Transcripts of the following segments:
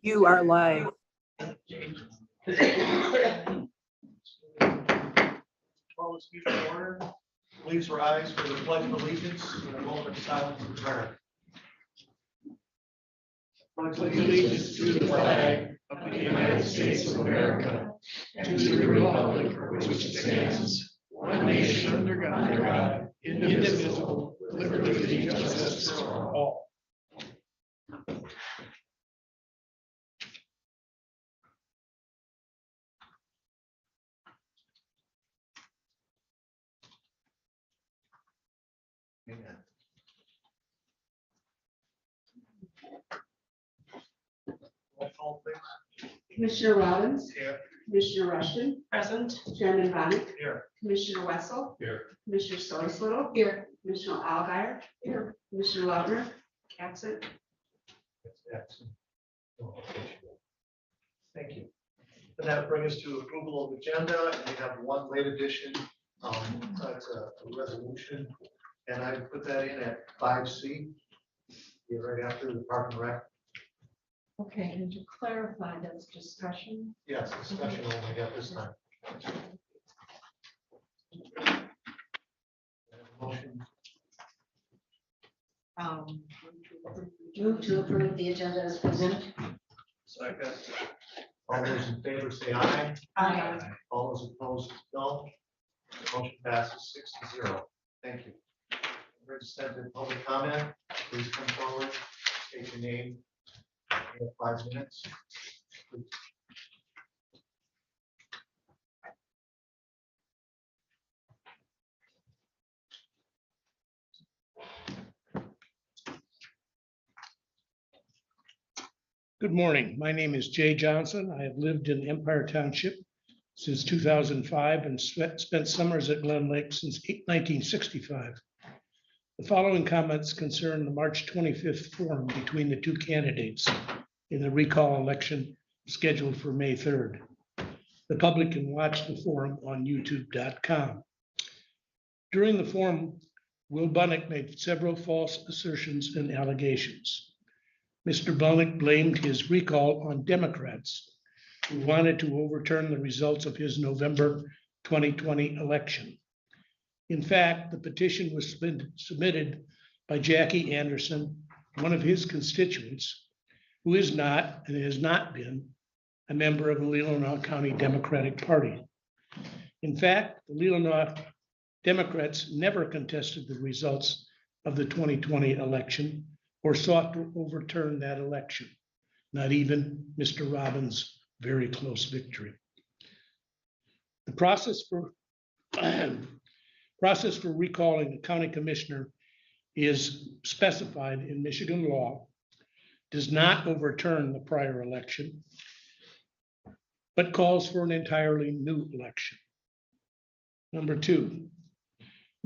You are live. Call this meeting to order. Please rise for the pledge of allegiance and a moment of silence and prayer. Pledge Allegiance to the flag of the United States of America and to the republic for which it stands, one nation under God, indivisible, with liberty and justice for all. Amen. Roll call, please. Commissioner Robbins, Here. Commissioner Rushton, Present. Chairman Bonnet, Here. Commissioner Wessel, Here. Commissioner Solis-Little. Here. Commissioner Alguier. Here. Commissioner Lautner, absent. Excellent. Thank you. And that brings us to approval of the agenda, and we have one late addition. That's a resolution, and I put that in at 5C. You're right after the Park and Rec. Okay, and to clarify, that's discussion. Yes, discussion only at this time. Motion. Move to approve the agenda as presented. Second. All those in favor say aye. Aye. All those opposed, no. The motion passes 6-0. Thank you. We're to send in public comment. Please come forward, state your name. You have 5 minutes. Good morning. My name is Jay Johnson. I have lived in Empire Township since 2005 and spent summers at Glen Lake since 1965. The following comments concern the March 25th forum between the two candidates in the recall election scheduled for May 3rd. The public can watch the forum on youtube.com. During the forum, Will Bunnick made several false assertions and allegations. Mr. Bunnick blamed his recall on Democrats who wanted to overturn the results of his November 2020 election. In fact, the petition was submitted by Jackie Anderson, one of his constituents, who is not and has not been a member of the Leelanau County Democratic Party. In fact, the Leelanau Democrats never contested the results of the 2020 election or sought to overturn that election, not even Mr. Robbins' very close victory. The process for recalling the county commissioner is specified in Michigan law, does not overturn the prior election, but calls for an entirely new election. Number 2,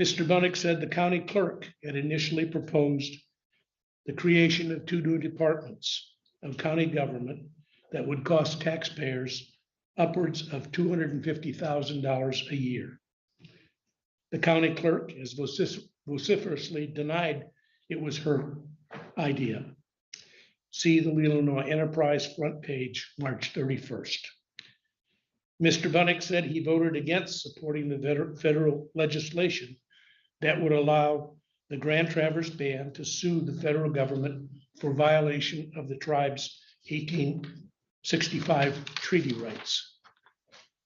Mr. Bunnick said the county clerk had initially proposed the creation of 2 new departments of county government that would cost taxpayers upwards of $250,000 a year. The county clerk has vociferously denied it was her idea. See the Leelanau Enterprise front page, March 31st. Mr. Bunnick said he voted against supporting the federal legislation that would allow the Grand Traverse Band to sue the federal government for violation of the tribe's 1865 treaty rights,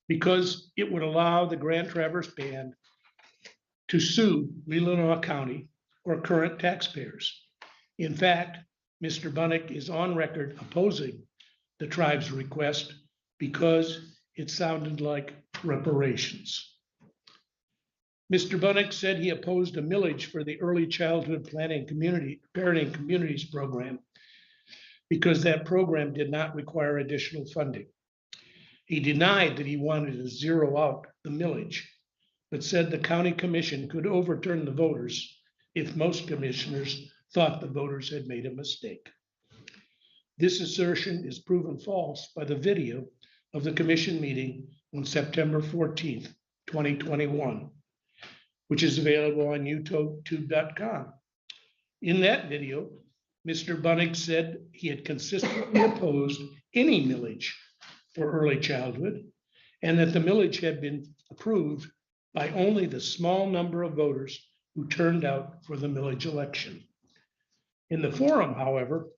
because it would allow the Grand Traverse Band to sue Leelanau County or current taxpayers. In fact, Mr. Bunnick is on record opposing the tribe's request because it sounded like reparations. Mr. Bunnick said he opposed a millage for the Early Childhood Parenting Communities program because that program did not require additional funding. He denied that he wanted to zero out the millage, but said the county commission could overturn the voters if most commissioners thought the voters had made a mistake. This assertion is proven false by the video of the commission meeting on September 14th, 2021. which is available on youtube.com. In that video, Mr. Bunning said he had consistently opposed any millage for early childhood, and that the millage had been approved by only the small number of voters who turned out for the millage election. In the forum, however,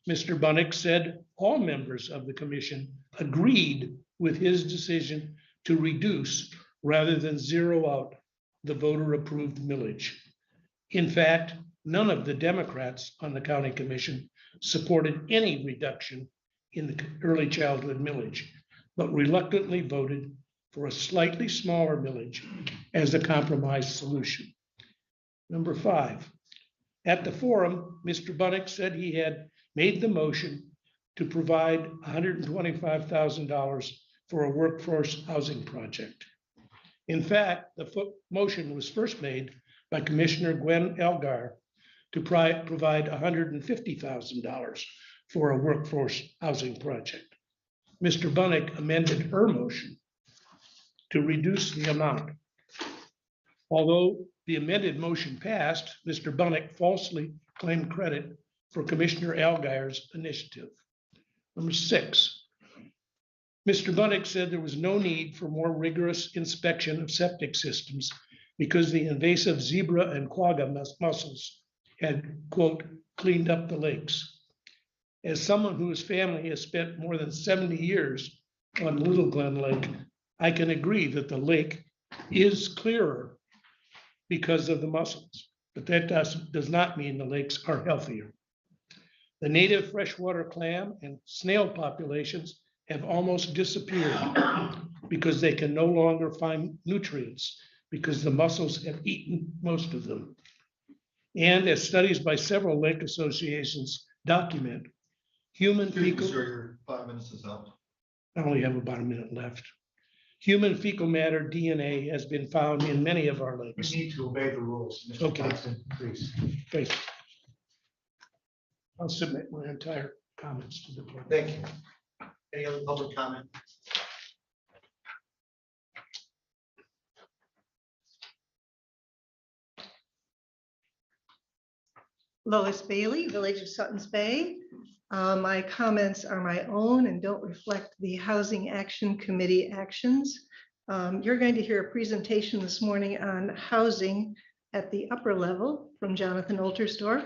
Mr. Bunning said all members of the commission agreed with his decision to reduce rather than zero out the voter-approved millage. In fact, none of the Democrats on the county commission supported any reduction in the early childhood millage, but reluctantly voted for a slightly smaller millage as a compromise solution. Number 5, at the forum, Mr. Bunning said he had made the motion to provide $125,000 for a workforce housing project. In fact, the motion was first made by Commissioner Gwen Elgar to provide $150,000 for a workforce housing project. Mr. Bunning amended her motion to reduce the amount. Although the amended motion passed, Mr. Bunning falsely claimed credit for Commissioner Elgar's initiative. Number 6, Mr. Bunning said there was no need for more rigorous inspection of septic systems because the invasive zebra and quagga mussels had, quote, cleaned up the lakes. As someone whose family has spent more than 70 years on Little Glen Lake, I can agree that the lake is clearer because of the mussels, but that does not mean the lakes are healthier. The native freshwater clam and snail populations have almost disappeared because they can no longer find nutrients because the mussels have eaten most of them. And as studies by several lake associations document, human fecal. Sir, your 5 minutes is up. I only have about a minute left. Human fecal matter DNA has been found in many of our We lakes. need to obey the rules. Mr. Okay. Johnson, please. Great. I'll submit my entire comments to the board. Thank you. Any other public comment? Lois Bailey, Village of Suttons Bay. My comments are my own and don't reflect the Housing Action Committee actions. You're going to hear a presentation this morning on housing at the upper level from Jonathan Oltersdorf.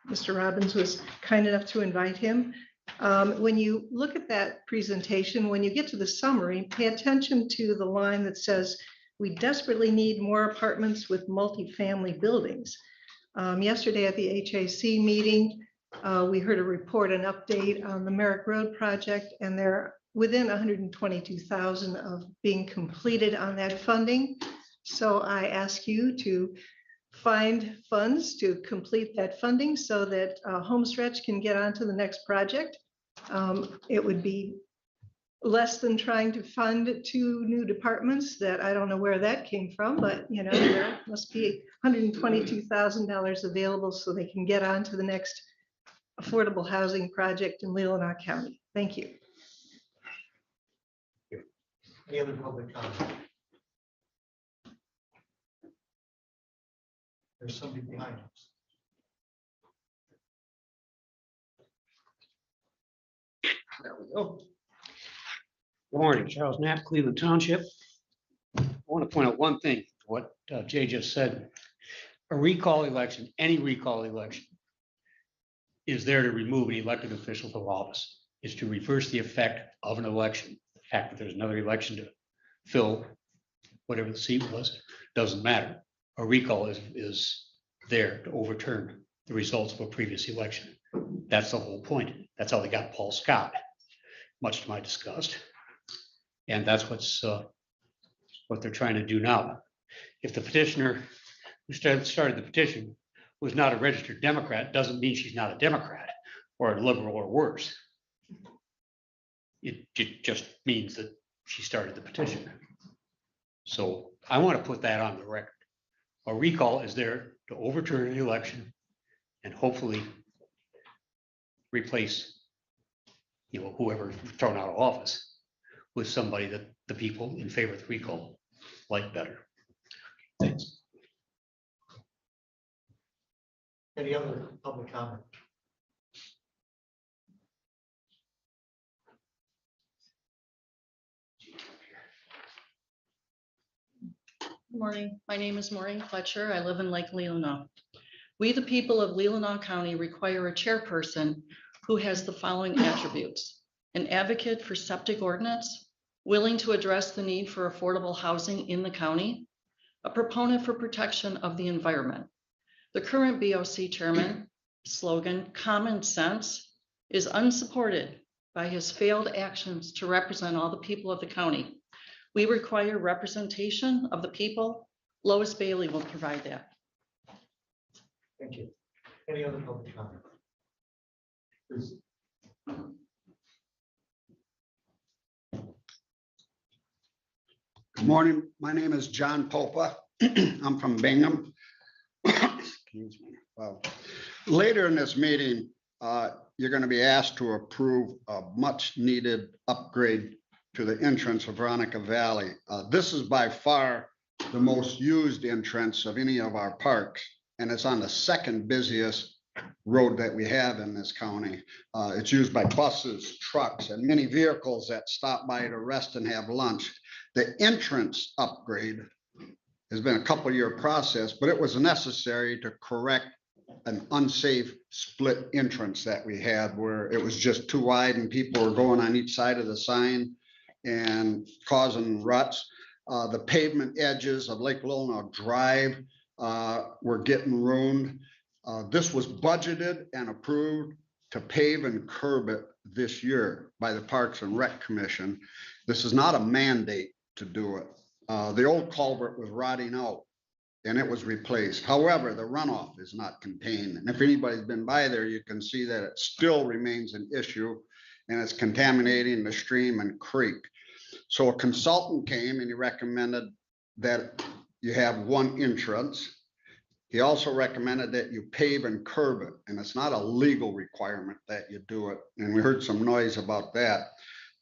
Mr. Robbins was kind enough to invite him. When you look at that presentation, when you get to the summary, pay attention to the line that says, "We desperately need more apartments with multifamily buildings." Yesterday at the HAC meeting, we heard a report, an update on the Merrick Road project, and they're within 122,000 of being completed on that funding. So I ask you to find funds to complete that funding so that Homestretch can get on to the next project. It would be less than trying to fund 2 new departments that I don't know where that came from, but you know, there must be $122,000 available so they can get on to the next affordable housing project in Leelanau County. Thank you. Any other public comment? There's somebody behind us. There we go. Good morning, Charles Knapp, Cleveland Township. I want to point out one thing, what Jay just said. A recall election, any recall election, is there to remove an elected official from office. Is to reverse the effect of an election. The fact that there's another election to fill whatever the seat was, doesn't matter. A recall is there to overturn the results of a previous election. That's the whole point. That's how they got Paul Scott, much to my disgust. And that's what they're trying to do now. If the petitioner who started the petition was not a registered Democrat, doesn't mean she's not a Democrat or a liberal or worse. It just means that she started the petition. So I want to put that on the record. A recall is there to overturn an election and hopefully replace, whoever thrown out of office with somebody that the people in favor of the recall like better. Thanks. Any other public comment? Good morning. My name is Maureen Fletcher. I live in Lake Leelanau. We, the people of Leelanau County, require a chairperson who has the following attributes: an advocate for septic ordinance, willing to address the need for affordable housing in the county, a proponent for protection of the environment. The current BOC chairman, slogan "Common Sense," is unsupported by his failed actions to represent all the people of the county. We require representation of the people. Lois Bailey will provide that. Thank you. Any other public comment? Please. Good morning. My name is John Popa. I'm from Bingham. Excuse me. Wow. Later in this meeting, you're going to be asked to approve a much needed upgrade to the entrance of Veronica Valley. This is by far the most used entrance of any of our parks, and it's on the second busiest road that we have in this county. It's used by buses, trucks, and many vehicles that stop by to rest and have lunch. The entrance upgrade has been a couple-year process, but it was necessary to correct an unsafe split entrance that we had where it was just too wide and people were going on each side of the sign and causing ruts. The pavement edges of Lake Leelanau Drive were getting ruined. This was budgeted and approved to pave and curb it this year by the Parks and Rec Commission. This is not a mandate to do it. The old culvert was rotting out and it was replaced. However, the runoff is not contained. And if anybody's been by there, you can see that it still remains an issue and it's contaminating the stream and creek. So a consultant came and he recommended that you have one entrance. He also recommended that you pave and curb it, and it's not a legal requirement that you do it. And we heard some noise about that.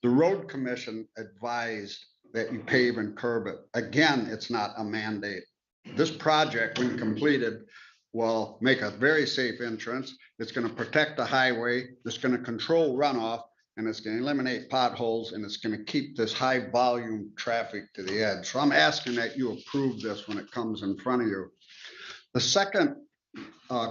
The road commission advised that you pave and curb it. Again, it's not a mandate. This project, when completed, will make a very safe entrance. It's going to protect the highway. It's going to control runoff, and it's going to eliminate potholes, and it's going to keep this high volume traffic to the edge. So I'm asking that you approve this when it comes in front of you. The second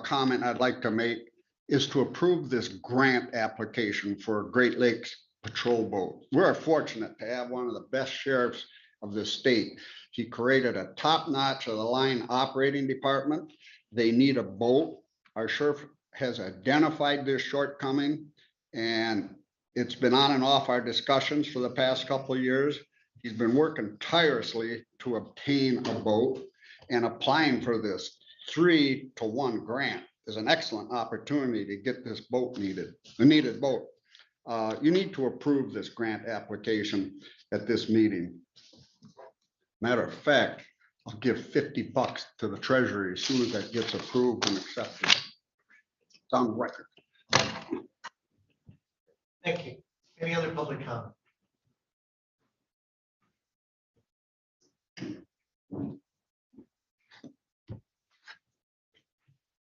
comment I'd like to make is to approve this grant application for Great Lakes Patrol Boat. We're fortunate to have one of the best sheriffs of the state. He created a top-notch of the line operating department. They need a boat. Our sheriff has identified this shortcoming, and it's been on and off our discussions for the past couple of years. He's been working tirelessly to obtain a boat, and applying for this 3-to-1 grant is an excellent opportunity to get this boat needed, the needed boat. You need to approve this grant application at this meeting. Matter of fact, I'll give $50 to the treasury as soon as that gets approved and accepted. It's on record. Thank you. Any other public comment?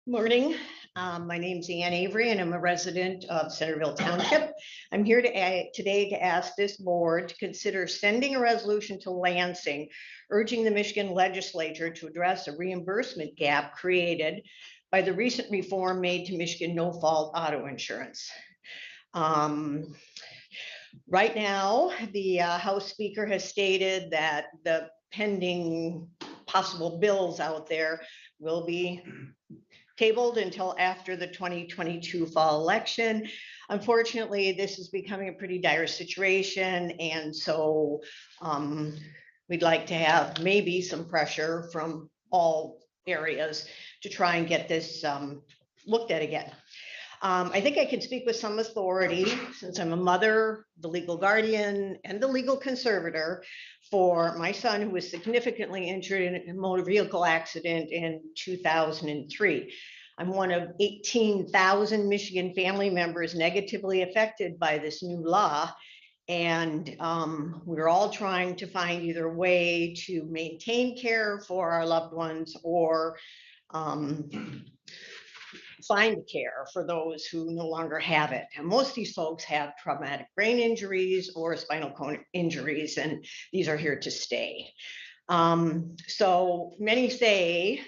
Morning. My name's Ann Avery and I'm a resident of Centerville Township. I'm here today to ask this board to consider sending a resolution to Lansing urging the Michigan legislature to address a reimbursement gap created by the recent reform made to Michigan no-fault auto insurance. Right now, the House Speaker has stated that the pending possible bills out there will be tabled until after the 2022 fall election. Unfortunately, this is becoming a pretty dire situation. And so we'd like to have maybe some pressure from all areas to try and get this looked at again. I think I can speak with some authority since I'm a mother, the legal guardian, and the legal conservator for my son who was significantly injured in a motor vehicle accident in 2003. I'm one of 18,000 Michigan family members negatively affected by this new law. And we're all trying to find either way to maintain care for our loved ones or find care for those who no longer have it. And most of these folks have traumatic brain injuries or spinal cord injuries, and these are here to stay. So many say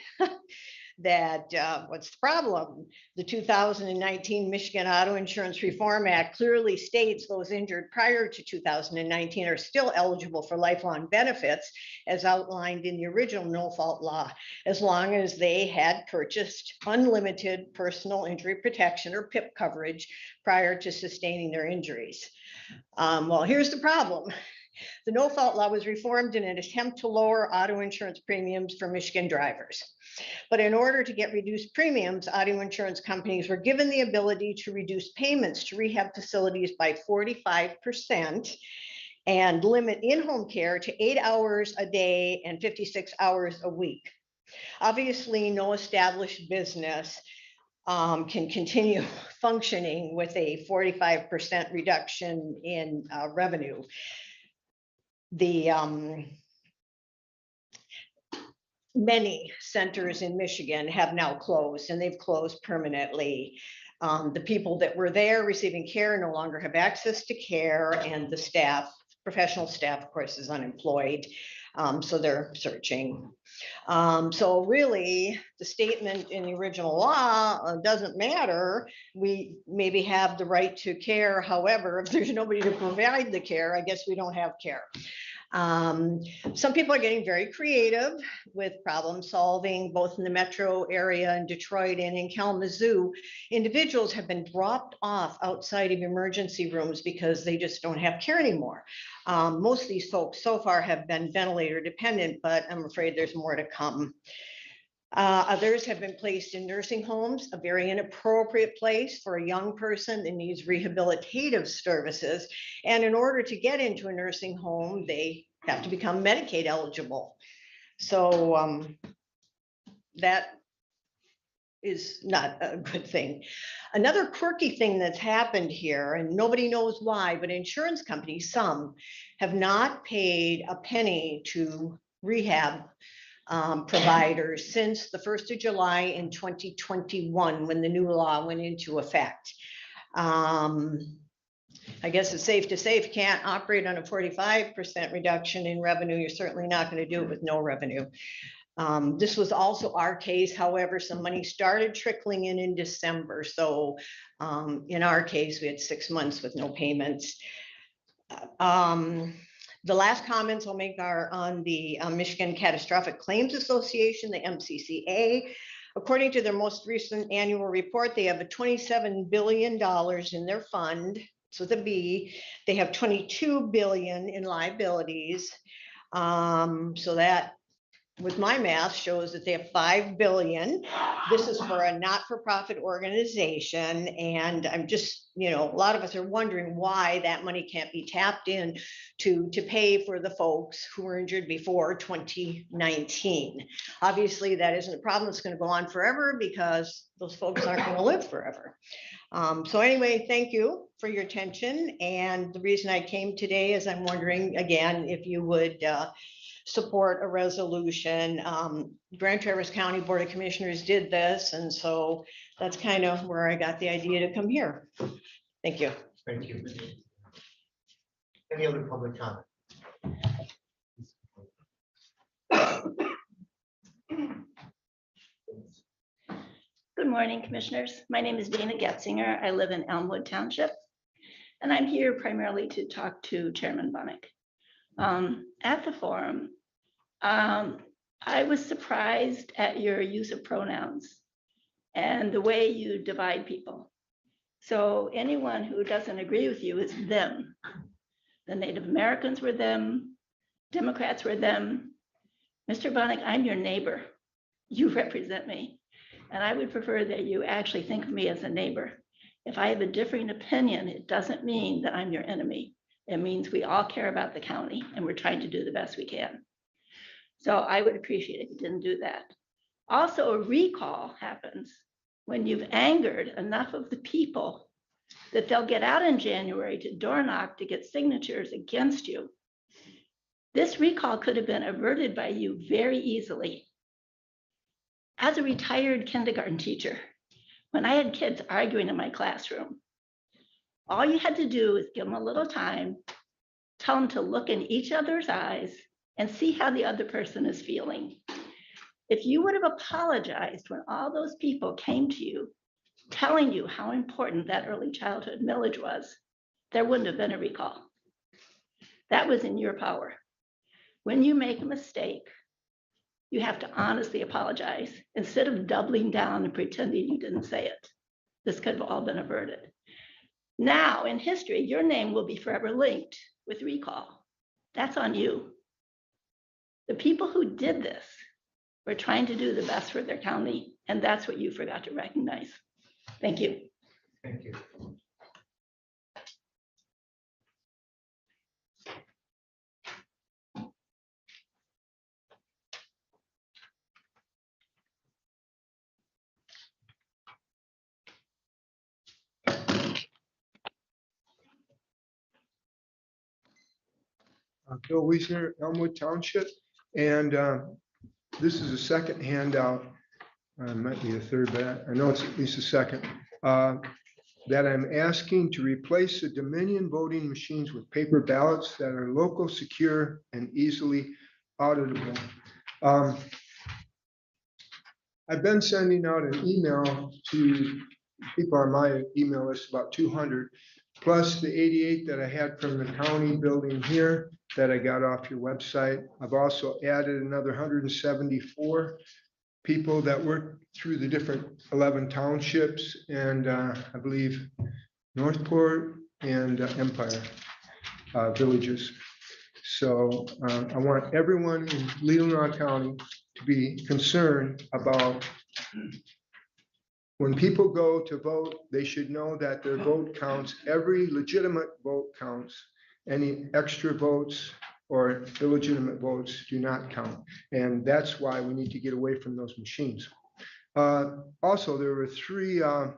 that what's the problem? The 2019 Michigan Auto Insurance Reform Act clearly states those injured prior to 2019 are still eligible for lifelong benefits as outlined in the original no-fault law, as long as they had purchased unlimited personal injury protection or PIP coverage prior to sustaining their injuries. Well, here's the problem. The no-fault law was reformed in an attempt to lower auto insurance premiums for Michigan drivers. But in order to get reduced premiums, auto insurance companies were given the ability to reduce payments to rehab facilities by 45% and limit in-home care to 8 hours a day and 56 hours a week. Obviously, no established business can continue functioning with a 45% reduction in revenue. The many centers in Michigan have now closed, and they've closed permanently. The people that were there receiving care no longer have access to care, and the staff, professional staff, of course, is unemployed. So they're searching. So really, the statement in the original law doesn't matter. We maybe have the right to care. However, if there's nobody to provide the care, I guess we don't have care. Some people are getting very creative with problem solving, both in the metro area in Detroit and in Kalamazoo. Individuals have been dropped off outside of emergency rooms because they just don't have care anymore. Most of these folks so far have been ventilator dependent, but I'm afraid there's more to come. Others have been placed in nursing homes, a very inappropriate place for a young person that needs rehabilitative services. And in order to get into a nursing home, they have to become Medicaid eligible. So that is not a good thing. Another quirky thing that's happened here, and nobody knows why, but insurance companies, some, have not paid a penny to rehab providers since the 1st of July in 2021, when the new law went into effect. I guess it's safe to say if you can't operate on a 45% reduction in revenue, you're certainly not going to do it with no revenue. This was also our case. However, some money started trickling in December. So in our case, we had 6 months with no payments. The last comments I'll make are on the Michigan Catastrophic Claims Association, the MCCA. According to their most recent annual report, they have a $27 billion in their fund. So the B, they have 22 billion in liabilities. So that, with my math, shows that they have 5 billion. This is for a not-for-profit organization. And I'm just, a lot of us are wondering why that money can't be tapped in to pay for the folks who were injured before 2019. Obviously, that isn't a problem that's going to go on forever because those folks aren't going to live forever. So anyway, thank you for your attention. And the reason I came today is I'm wondering, again, if you would support a resolution. Grand Traverse County Board of Commissioners did this, and so that's kind of where I got the idea to come here. Thank you. Thank you. Any other public comment? Good morning, Commissioners. My name is Dana Getzinger. I live in Elmwood Township, and I'm here primarily to talk to Chairman Bunnick. At the forum, I was surprised at your use of pronouns and the way you divide people. So anyone who doesn't agree with you is them. The Native Americans were them, Democrats were them. Mr. Bunnick, I'm your neighbor. You represent me. And I would prefer that you actually think of me as a neighbor. If I have a differing opinion, it doesn't mean that I'm your enemy. It means we all care about the county and we're trying to do the best we can. So I would appreciate it if you didn't do that. Also, a recall happens when you've angered enough of the people that they'll get out in January to door knock to get signatures against you. This recall could have been averted by you very easily. As a retired kindergarten teacher, when I had kids arguing in my classroom, all you had to do is give them a little time, tell them to look in each other's eyes and see how the other person is feeling. If you would have apologized when all those people came to you, telling you how important that early childhood millage was, there wouldn't have been a recall. That was in your power. When you make a mistake, you have to honestly apologize instead of doubling down and pretending you didn't say it. This could have all been averted. Now, in history, your name will be forever linked with recall. That's on you. The people who did this were trying to do the best for their county, and that's what you forgot to recognize. Thank you. Thank you. Bill Wiesner, Elmwood Township, and this is a second handout. Might be a third, but I know it's at least a second. That I'm asking to replace the Dominion voting machines with paper ballots that are local, secure, and easily auditable. I've been sending out an email to people on my email list, about 200, plus the 88 that I had from the county building here that I got off your website. I've also added another 174 people that work through the different 11 townships and I believe Northport and Empire villages. So I want everyone in Leelanau County to be concerned about when people go to vote, they should know that their vote counts. Every legitimate vote counts. Any extra votes or illegitimate votes do not count. And that's why we need to get away from those machines. Also, there were three, I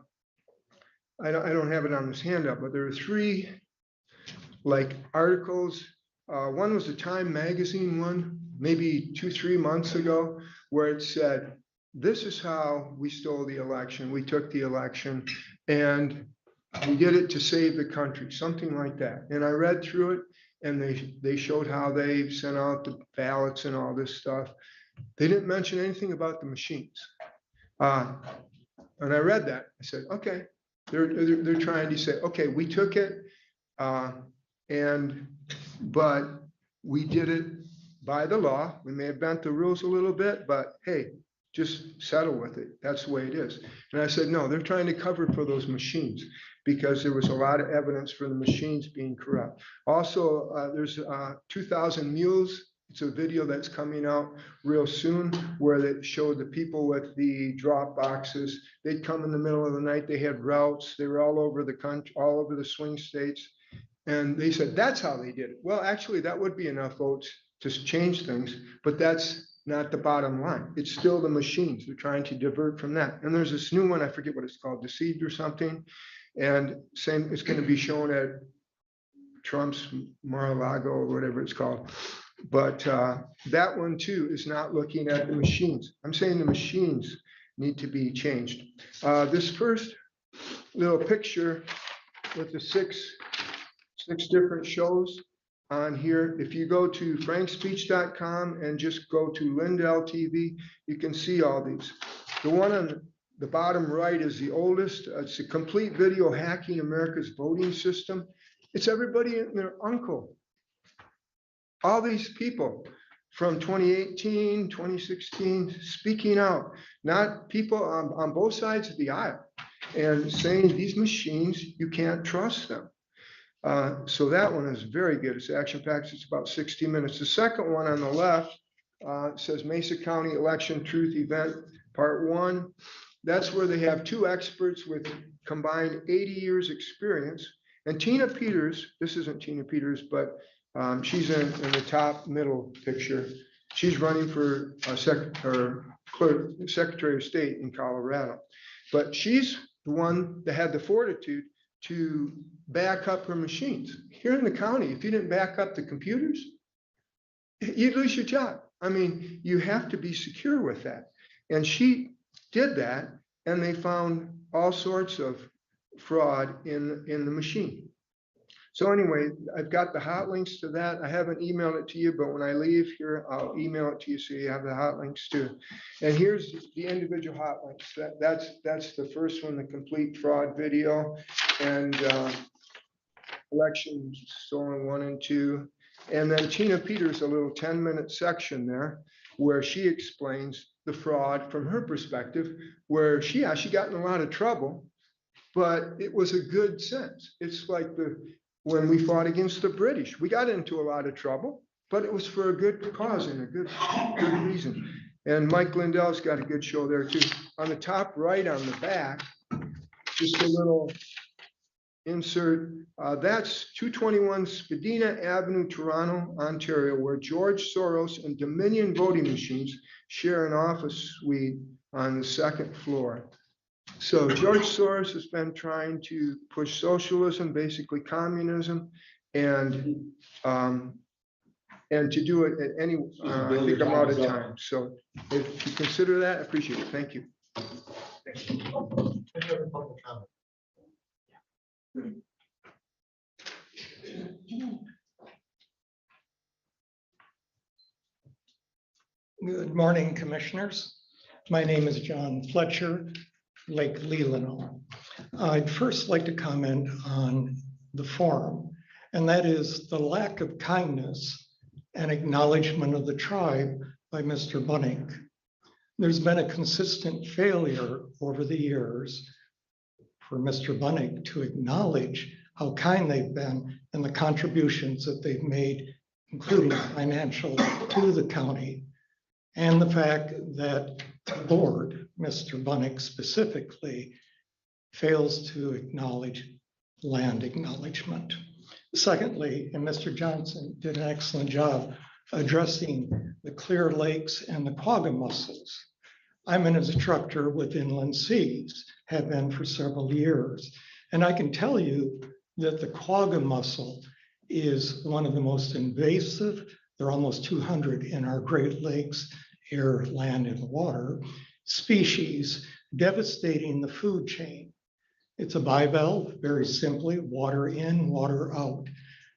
don't have it on this handout, but there were three like articles. One was a Time magazine one, maybe 2-3 months ago, where it said, this is how we stole the election. We took the election and we did it to save the country, something like that. And I read through it and they showed how they sent out the ballots and all this stuff. They didn't mention anything about the machines. And I read that. I said, okay, they're trying to say, okay, we took it, but we did it by the law. We may have bent the rules a little bit, but hey, just settle with it. That's the way it is. And I said, no, they're trying to cover for those machines because there was a lot of evidence for the machines being corrupt. Also, there's 2,000 Mules. It's a video that's coming out real soon where they showed the people with the drop boxes. They'd come in the middle of the night. They had routes. They were all over the country, all over the swing states. And they said, that's how they did it. Well, actually, that would be enough votes to change things, but that's not the bottom line. It's still the machines. They're trying to divert from that. And there's this new one, I forget what it's called, Deceived or something. And same, it's going to be shown at Trump's Mar-a-Lago or whatever it's called. But that one too is not looking at the machines. I'm saying the machines need to be changed. This first little picture with the six different shows on here. If you go to frankspeech.com and just go to Lindell TV, you can see all these. The one on the bottom right is the oldest. It's a complete video hacking America's voting system. It's everybody and their uncle. All these people from 2018, 2016, speaking out, not people on both sides of the aisle and saying these machines, you can't trust them. So that one is very good. It's action-packed. It's about 60 minutes. The second one on the left says Mesa County Election Truth Event, Part 1. That's where they have two experts with combined 80 years experience. And Tina Peters, this isn't Tina Peters, but she's in the top middle picture. She's running for Secretary of State in Colorado. But she's the one that had the fortitude to back up her machines. Here in the county, if you didn't back up the computers, you'd lose your job. I mean, you have to be secure with that. And she did that, and they found all sorts of fraud in the machine. So anyway, I've got the hot links to that. I haven't emailed it to you, but when I leave here, I'll email it to you so you have the hot links too. And here's the individual hot links. That's the first one, the complete fraud video, and election stolen 1 and 2. And then Tina Peters, a little 10-minute section there where she explains the fraud from her perspective, where she actually got in a lot of trouble, but it was a good sense. It's like when we fought against the British, we got into a lot of trouble, but it was for a good cause and a good reason. And Mike Lindell's got a good show there too. On the top right on the back, just a little insert. That's 221 Spadina Avenue, Toronto, Ontario, where George Soros and Dominion voting machines share an office suite on the 2nd floor. So George Soros has been trying to push socialism, basically communism, and to do it at any, I think I'm out of time. So if you consider that, I appreciate it. Thank you. Any other public comment? Good morning, commissioners. My name is John Fletcher, Lake Leelanau. I'd first like to comment on the forum, and that is the lack of kindness and acknowledgement of the tribe by Mr. Bunning. There's been a consistent failure over the years for Mr. Bunning to acknowledge how kind they've been and the contributions that they've made, including financial, to the county, and the fact that the board, Mr. Bunning specifically, fails to acknowledge land acknowledgement. Secondly, and Mr. Johnson did an excellent job addressing the Clear Lakes and the quagga mussels. I'm an instructor with inland seas, have been for several years, and I can tell you that the quagga mussel is one of the most invasive. There are almost 200 in our Great Lakes, air, land, and water species, devastating the food chain. It's a bivalve, very simply, water in, water out.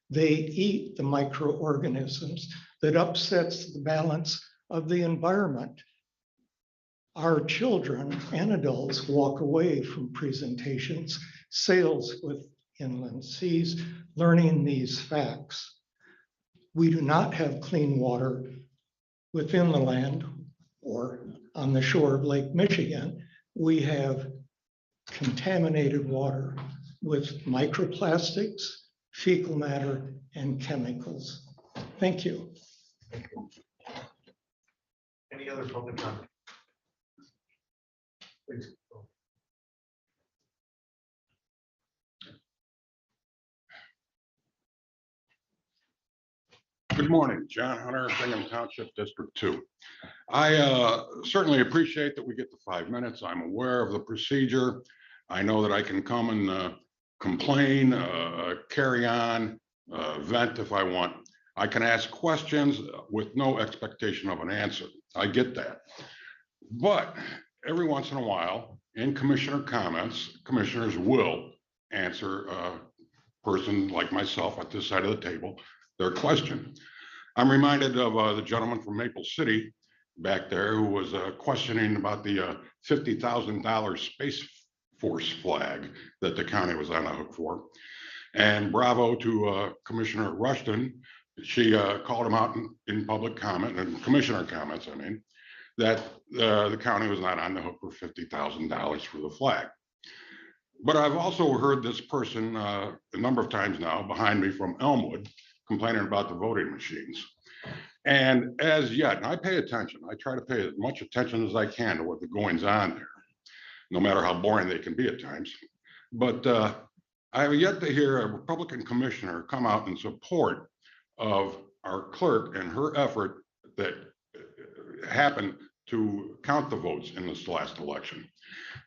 They eat the microorganisms that upsets the balance of the environment. Our children and adults walk away from presentations, sails with inland seas, learning these facts. We do not have clean water within the land or on the shore of Lake Michigan. We have contaminated water with microplastics, fecal matter, and chemicals. Thank you. Any other public comment? Please. Good morning, John Hunter, Bingham Township, District 2. I certainly appreciate that we get the 5 minutes. I'm aware of the procedure. I know that I can come and complain, carry on, vent if I want. I can ask questions with no expectation of an answer. I get that. But every once in a while, in commissioner comments, commissioners will answer a person like myself at this side of the table their question. I'm reminded of the gentleman from Maple City back there who was questioning about the $50,000 Space Force flag that the county was on the hook for. And bravo to Commissioner Rushton. She called him out in public comment and commissioner comments, I mean, that the county was not on the hook for $50,000 for the flag. But I've also heard this person a number of times now behind me from Elmwood complaining about the voting machines. And as yet, and I pay attention, I try to pay as much attention as I can to what the goings on there, no matter how boring they can be at times. But I have yet to hear a Republican commissioner come out in support of our clerk and her effort that happened to count the votes in this last election.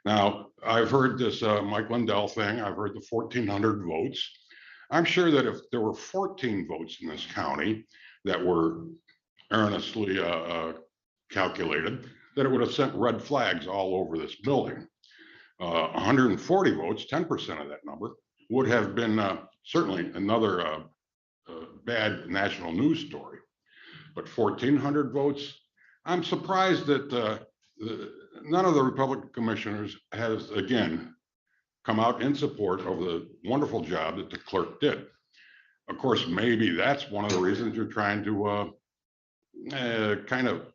Now, I've heard this Mike Lindell thing. I've heard the 1,400 votes. I'm sure that if there were 14 votes in this county that were earnestly calculated, that it would have sent red flags all over this building. 140 votes, 10% of that number, would have been certainly another bad national news story. But 1,400 votes, I'm surprised that none of the Republican commissioners has, again, come out in support of the wonderful job that the clerk did. Of course, maybe that's one of the reasons you're trying to kind of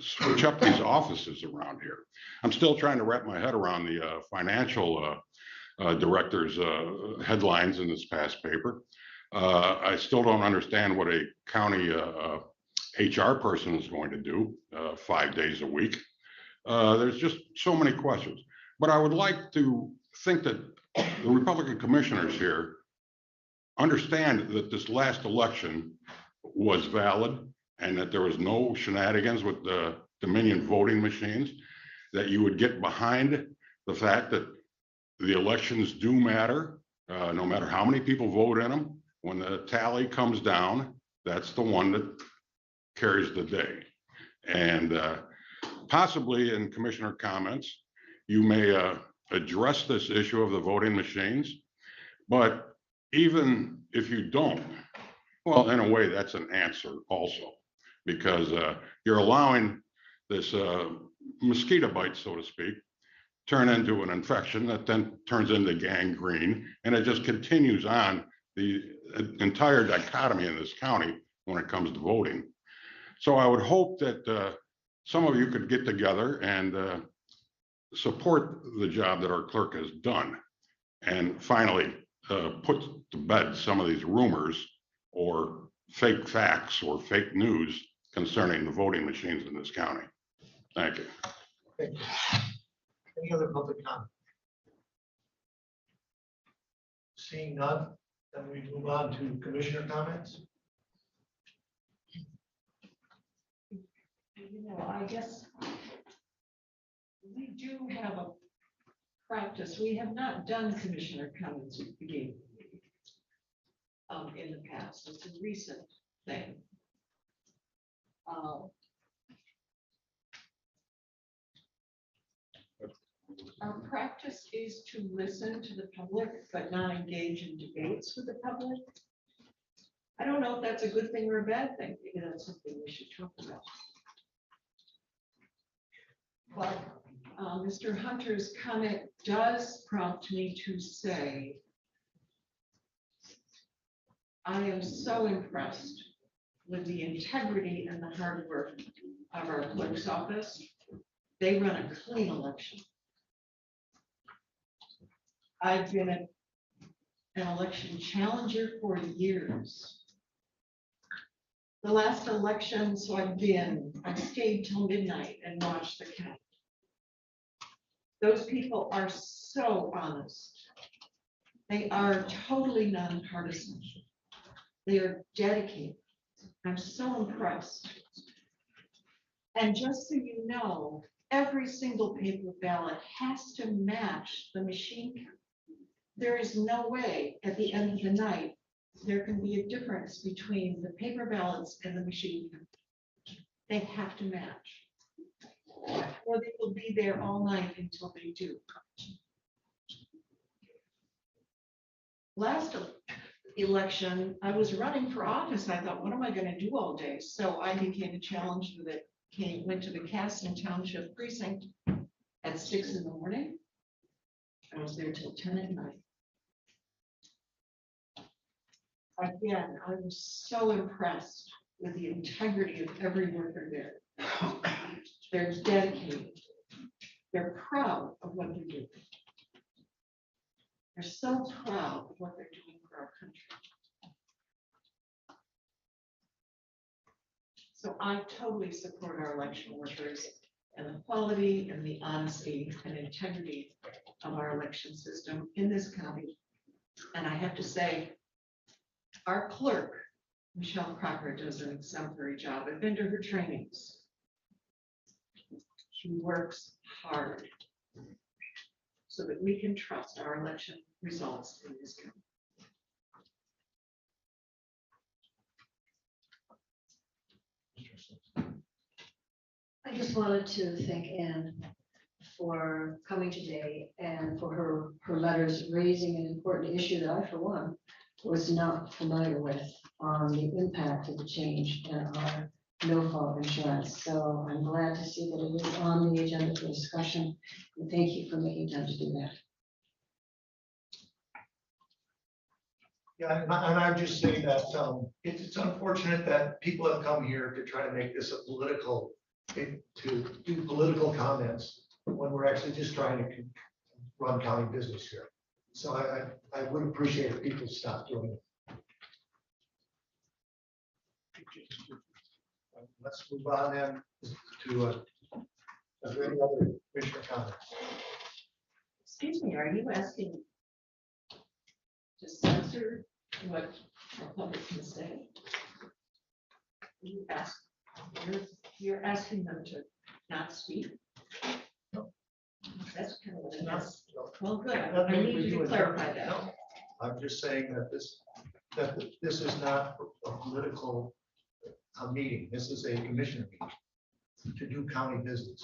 switch up these offices around here. I'm still trying to wrap my head around the financial director's headlines in this past paper. I still don't understand what a county HR person is going to do 5 days a week. There's just so many questions. But I would like to think that the Republican commissioners here understand that this last election was valid and that there was no shenanigans with the Dominion voting machines, that you would get behind the fact that the elections do matter, no matter how many people vote in them. When the tally comes down, that's the one that carries the day. And possibly in commissioner comments, you may address this issue of the voting machines, but even if you don't, well, in a way, that's an answer also, because you're allowing this mosquito bite, so to speak, turn into an infection that then turns into gangrene, and it just continues on the entire dichotomy in this county when it comes to voting. So I would hope that some of you could get together and support the job that our clerk has done, and finally put to bed some of these rumors or fake facts or fake news concerning the voting machines in this county. Thank you. Thank you. Any other public comment? Seeing none, then we move on to commissioner comments. You know, I guess we do have a practice. We have not done commissioner comments at the beginning in the past. It's a recent thing. Our practice is to listen to the public, but not engage in debates with the public. I don't know if that's a good thing or a bad thing. Maybe that's something we should talk about. But Mr. Hunter's comment does prompt me to say, I am so impressed with the integrity and the hard work of our clerk's office. They run a clean election. I've been an election challenger for years. The last election, so I stayed till midnight and watched the count. Those people are so honest. They are totally nonpartisan. They are dedicated. I'm so impressed. And just so you know, every single paper ballot has to match the machine count. There is no way at the end of the night there can be a difference between the paper ballots and the machine count. They have to match, or they will be there all night until they do. Last election, I was running for office. I thought, what am I going to do all day? So I became a challenger that went to the Casson Township precinct at 6 in the morning. I was there till 10 at night. Again, I was so impressed with the integrity of every worker there. They're dedicated. They're proud of what they're doing. They're so proud of what they're doing for our country. So I totally support our election workers and the quality and the honesty and integrity of our election system in this county. And I have to say, our clerk, Michelle Crocker, does an exemplary job. I've been to her trainings. He works hard so that we can trust our election results in this county. I just wanted to thank Anne for coming today and for her letters raising an important issue that I, for one, was not familiar with on the impact of the change in our no-fault insurance. So I'm glad to see that it is on the agenda for discussion. And thank you for making time to do that. Yeah, and I'm just saying that it's unfortunate that people have come here to try to make this a political, to do political comments when we're actually just trying to run county business here. So I would appreciate if people stop doing it. Let's move on then to, are there any other commissioner comments? Excuse me, are you asking to censor what the public can say? You ask, you're asking them to not speak? That's kind of what it is. Well, good. I need you to clarify that. No, I'm just saying that this is not a political meeting. This is a commissioner meeting to do county business.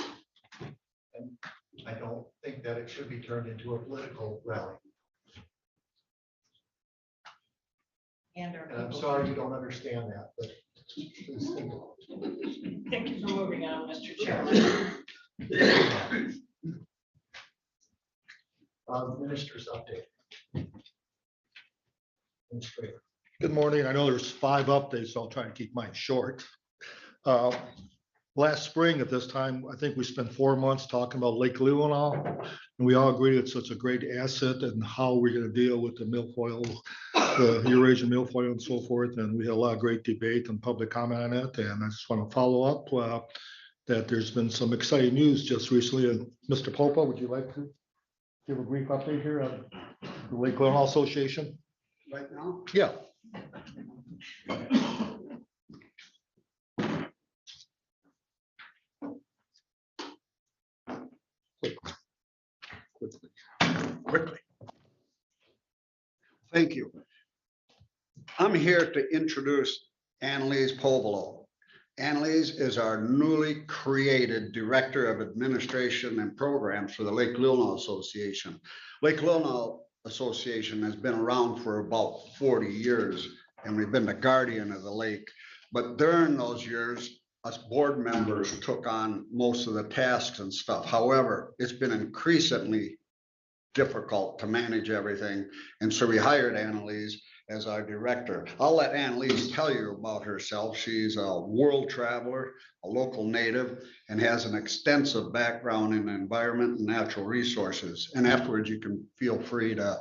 And I don't think that it should be turned into a political rally. And I'm sorry you don't understand that, but please think about it. thank you for moving on, Mr. Chairman. Minister's update. Administrator. Good morning. I know there's 5 updates, so I'll try to keep mine short. Last spring at this time, I think we spent 4 months talking about Lake Leelanau, and we all agreed it's such a great asset and how we're going to deal with the milfoil, the Eurasian milfoil and so forth. And we had a lot of great debate and public comment on it. And I just want to follow up that there's been some exciting news just recently. And Mr. Popa, would you like to give a brief update here on the Lake Leelanau Association? Right now? Yeah. Quickly. Thank you. I'm here to introduce Annalise Povolo. Annalise is our newly created Director of Administration and Programs for the Lake Leelanau Association. Lake Leelanau Association has been around for about 40 years, and we've been the guardian of the lake. But during those years, us board members took on most of the tasks and stuff. However, it's been increasingly difficult to manage everything. And so we hired Annalise as our director. I'll let Annalise tell you about herself. She's a world traveler, a local native, and has an extensive background in environment and natural resources. And afterwards, you can feel free to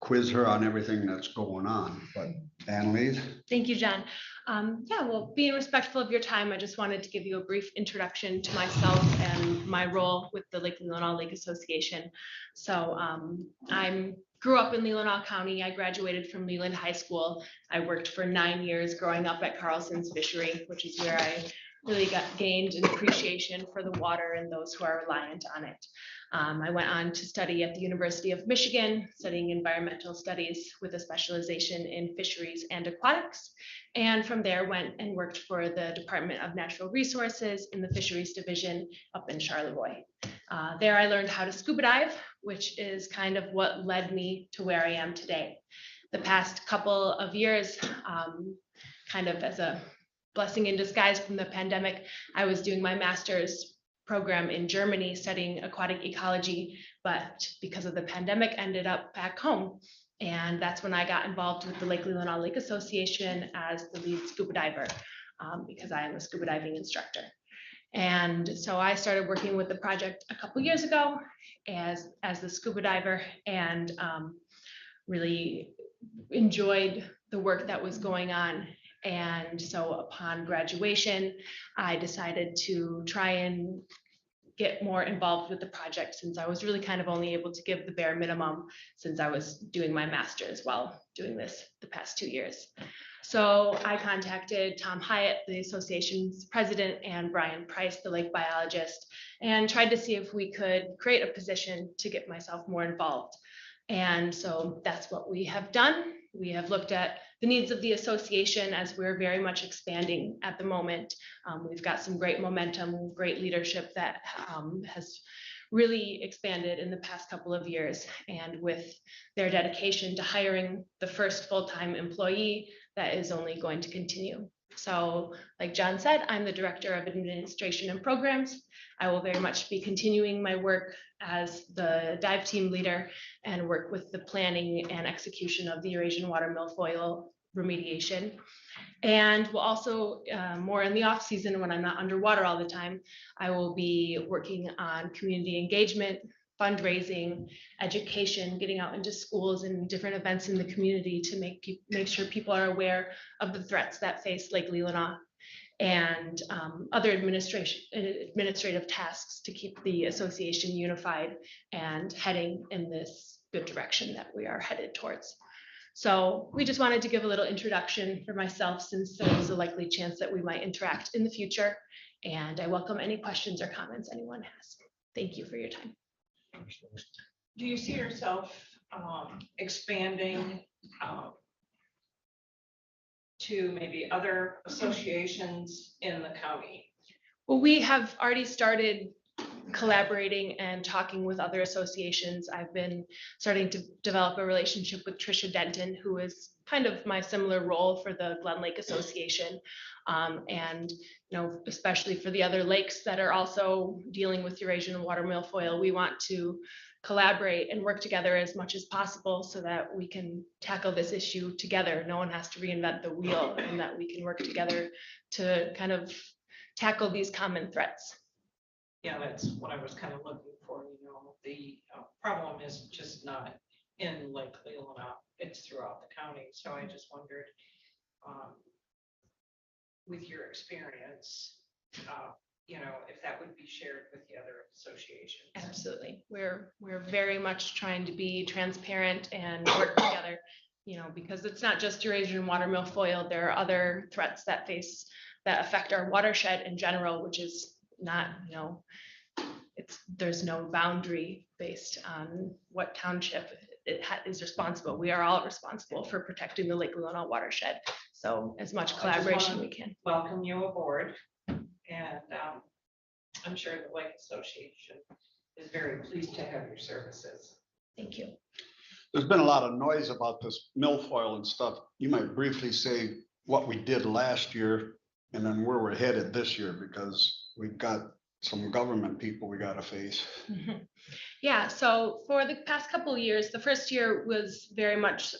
quiz her on everything that's going on. But Annalise? Thank you, John. Yeah, well, being respectful of your time, I just wanted to give you a brief introduction to myself and my role with the Lake Leelanau Lake Association. So I grew up in Leelanau County. I graduated from Leland High School. I worked for 9 years growing up at Carlson's Fishery, which is where I really gained an appreciation for the water and those who are reliant on it. I went on to study at the University of Michigan, studying environmental studies with a specialization in fisheries and aquatics. And from there went and worked for the Department of Natural Resources in the Fisheries Division up in Charlevoix. There I learned how to scuba dive, which is kind of what led me to where I am today. The past couple of years, kind of as a blessing in disguise from the pandemic, I was doing my master's program in Germany studying aquatic ecology, but because of the pandemic, ended up back home. And that's when I got involved with the Lake Leelanau Lake Association as the lead scuba diver, because I am a scuba diving instructor. And so I started working with the project a couple years ago as the scuba diver, and really enjoyed the work that was going on. And so upon graduation, I decided to try and get more involved with the project, since I was really kind of only able to give the bare minimum since I was doing my master's while doing this the past 2 years. So I contacted Tom Hyatt, the association's president, and Brian Price, the lake biologist, and tried to see if we could create a position to get myself more involved. And so that's what we have done. We have looked at the needs of the association as we're very much expanding at the moment. We've got some great momentum, great leadership that has really expanded in the past couple of years. And with their dedication to hiring the first full-time employee, that is only going to continue. So like John said, I'm the Director of Administration and Programs. I will very much be continuing my work as the dive team leader and work with the planning and execution of the Eurasian water milfoil remediation. And we'll also, more in the off season when I'm not underwater all the time, I will be working on community engagement, fundraising, education, getting out into schools and different events in the community to make sure people are aware of the threats that face Lake Leelanau, and other administrative tasks to keep the association unified and heading in this good direction that we are headed towards. So we just wanted to give a little introduction for myself, since there is a likely chance that we might interact in the future. And I welcome any questions or comments anyone has. Thank you for your time. Do you see yourself expanding to maybe other associations in the county? Well, we have already started collaborating and talking with other associations. I've been starting to develop a relationship with Trisha Denton, who is kind of my similar role for the Glen Lake Association. And especially for the other lakes that are also dealing with Eurasian water milfoil, we want to collaborate and work together as much as possible so that we can tackle this issue together. No one has to reinvent the wheel, and that we can work together to kind of tackle these common threats. Yeah, that's what I was kind of looking for. The problem is just not in Lake Leelanau, it's throughout the county. So I just wondered, with your experience, if that would be shared with the other associations. Absolutely. We're very much trying to be transparent and work together, because it's not just Eurasian water milfoil. There are other threats that affect our watershed in general, which is not, there's no boundary based on what township is responsible. We are all responsible for protecting the Lake Leelanau watershed. So as much collaboration we can. Welcome you aboard. And I'm sure the Lake Association is very pleased to have your services. Thank you. There's been a lot of noise about this milfoil and stuff. You might briefly say what we did last year and then where we're headed this year, because we've got some government people we got to face. Yeah, so for the past couple of years, the first year was very much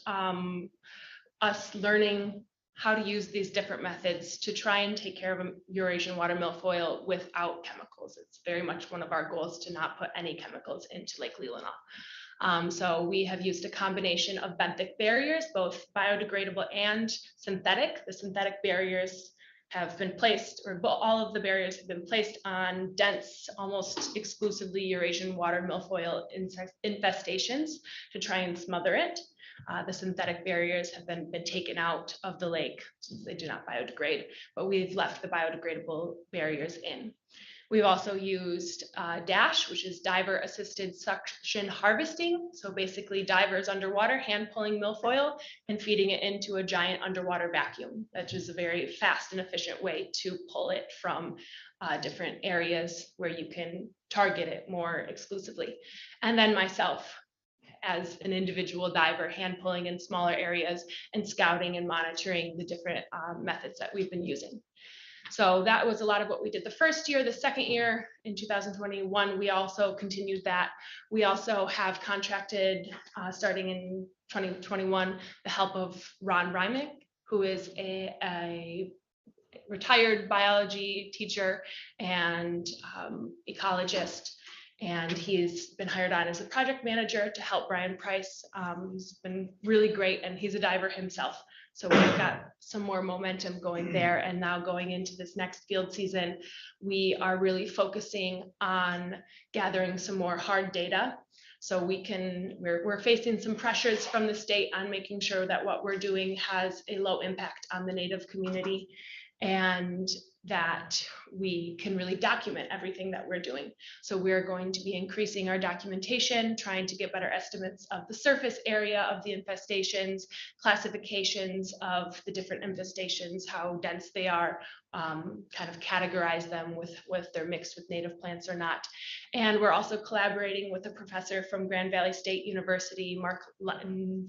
us learning how to use these different methods to try and take care of Eurasian water milfoil without chemicals. It's very much one of our goals to not put any chemicals into Lake Leelanau. So we have used a combination of benthic barriers, both biodegradable and synthetic. The synthetic barriers have been placed, or all of the barriers have been placed on dense, almost exclusively Eurasian water milfoil infestations to try and smother it. The synthetic barriers have been taken out of the lake since they do not biodegrade, but we've left the biodegradable barriers in. We've also used DASH, which is diver assisted suction harvesting. So basically divers underwater hand pulling milfoil and feeding it into a giant underwater vacuum. That is a very fast and efficient way to pull it from different areas where you can target it more exclusively. And then myself, as an individual diver, hand pulling in smaller areas and scouting and monitoring the different methods that we've been using. So that was a lot of what we did the first year. The second year in 2021, we also continued that. We also have contracted, starting in 2021, the help of Ron Rymick, who is a retired biology teacher and ecologist. And he's been hired on as a project manager to help Brian Price. He's been really great, and he's a diver himself. So we've got some more momentum going there. And now going into this next field season, we are really focusing on gathering some more hard data. So we're facing some pressures from the state on making sure that what we're doing has a low impact on the Native community, and that we can really document everything that we're doing. So we're going to be increasing our documentation, trying to get better estimates of the surface area of the infestations, classifications of the different infestations, how dense they are, kind of categorize them with they're mixed with native plants or not. And we're also collaborating with a professor from Grand Valley State University, Mark Lutton,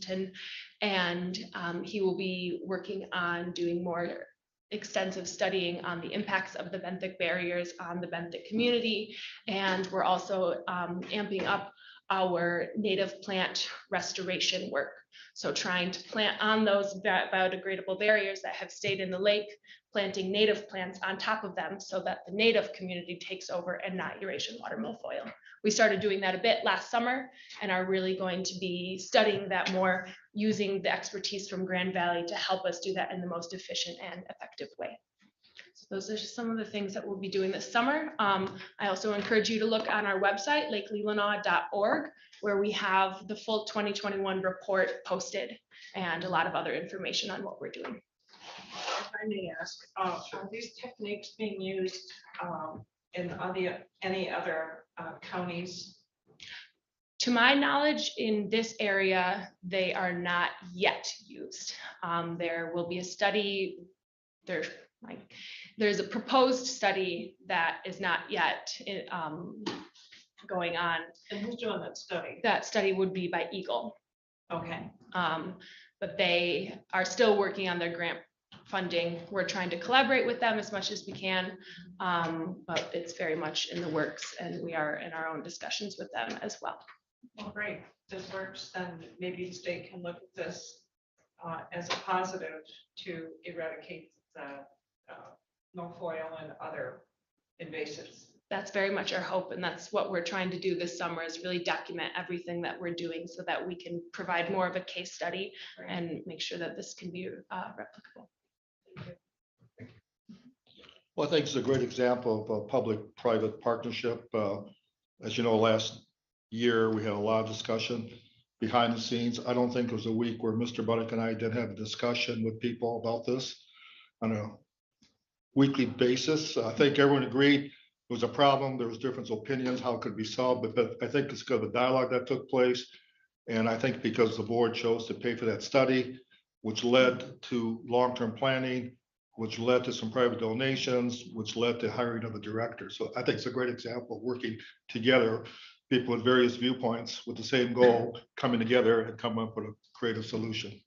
and he will be working on doing more extensive studying on the impacts of the benthic barriers on the benthic community. And we're also amping up our native plant restoration work. So trying to plant on those biodegradable barriers that have stayed in the lake, planting native plants on top of them so that the native community takes over and not Eurasian water milfoil. We started doing that a bit last summer and are really going to be studying that more, using the expertise from Grand Valley to help us do that in the most efficient and effective way. So those are just some of the things that we'll be doing this summer. I also encourage you to look on our website, lakeleelanau.org, where we have the full 2021 report posted and a lot of other information on what we're doing. If I may ask, are these techniques being used in any other counties? To my knowledge, in this area, they are not yet used. There will be a study, there's a proposed study that is not yet going on. And who's doing that study? That study would be by Eagle. Okay. But they are still working on their grant funding. We're trying to collaborate with them as much as we can, but it's very much in the works, and we are in our own discussions with them as well. Well, great. This works, then maybe the state can look at this as a positive to eradicate the milfoil and other invasives. That's very much our hope, and that's what we're trying to do this summer, is really document everything that we're doing so that we can provide more of a case study and make sure that this can be replicable. Well, I think it's a great example of a public-private partnership. As you know, last year, we had a lot of discussion behind the scenes. I don't think it was a week where Mr. Buddick and I didn't have a discussion with people about this on a weekly basis. I think everyone agreed it was a problem. There was different opinions, how it could be solved, but I think it's because of the dialogue that took place. And I think because the board chose to pay for that study, which led to long-term planning, which led to some private donations, which led to hiring of a director. So I think it's a great example of working together, people with various viewpoints with the same goal, coming together and come up with a creative solution.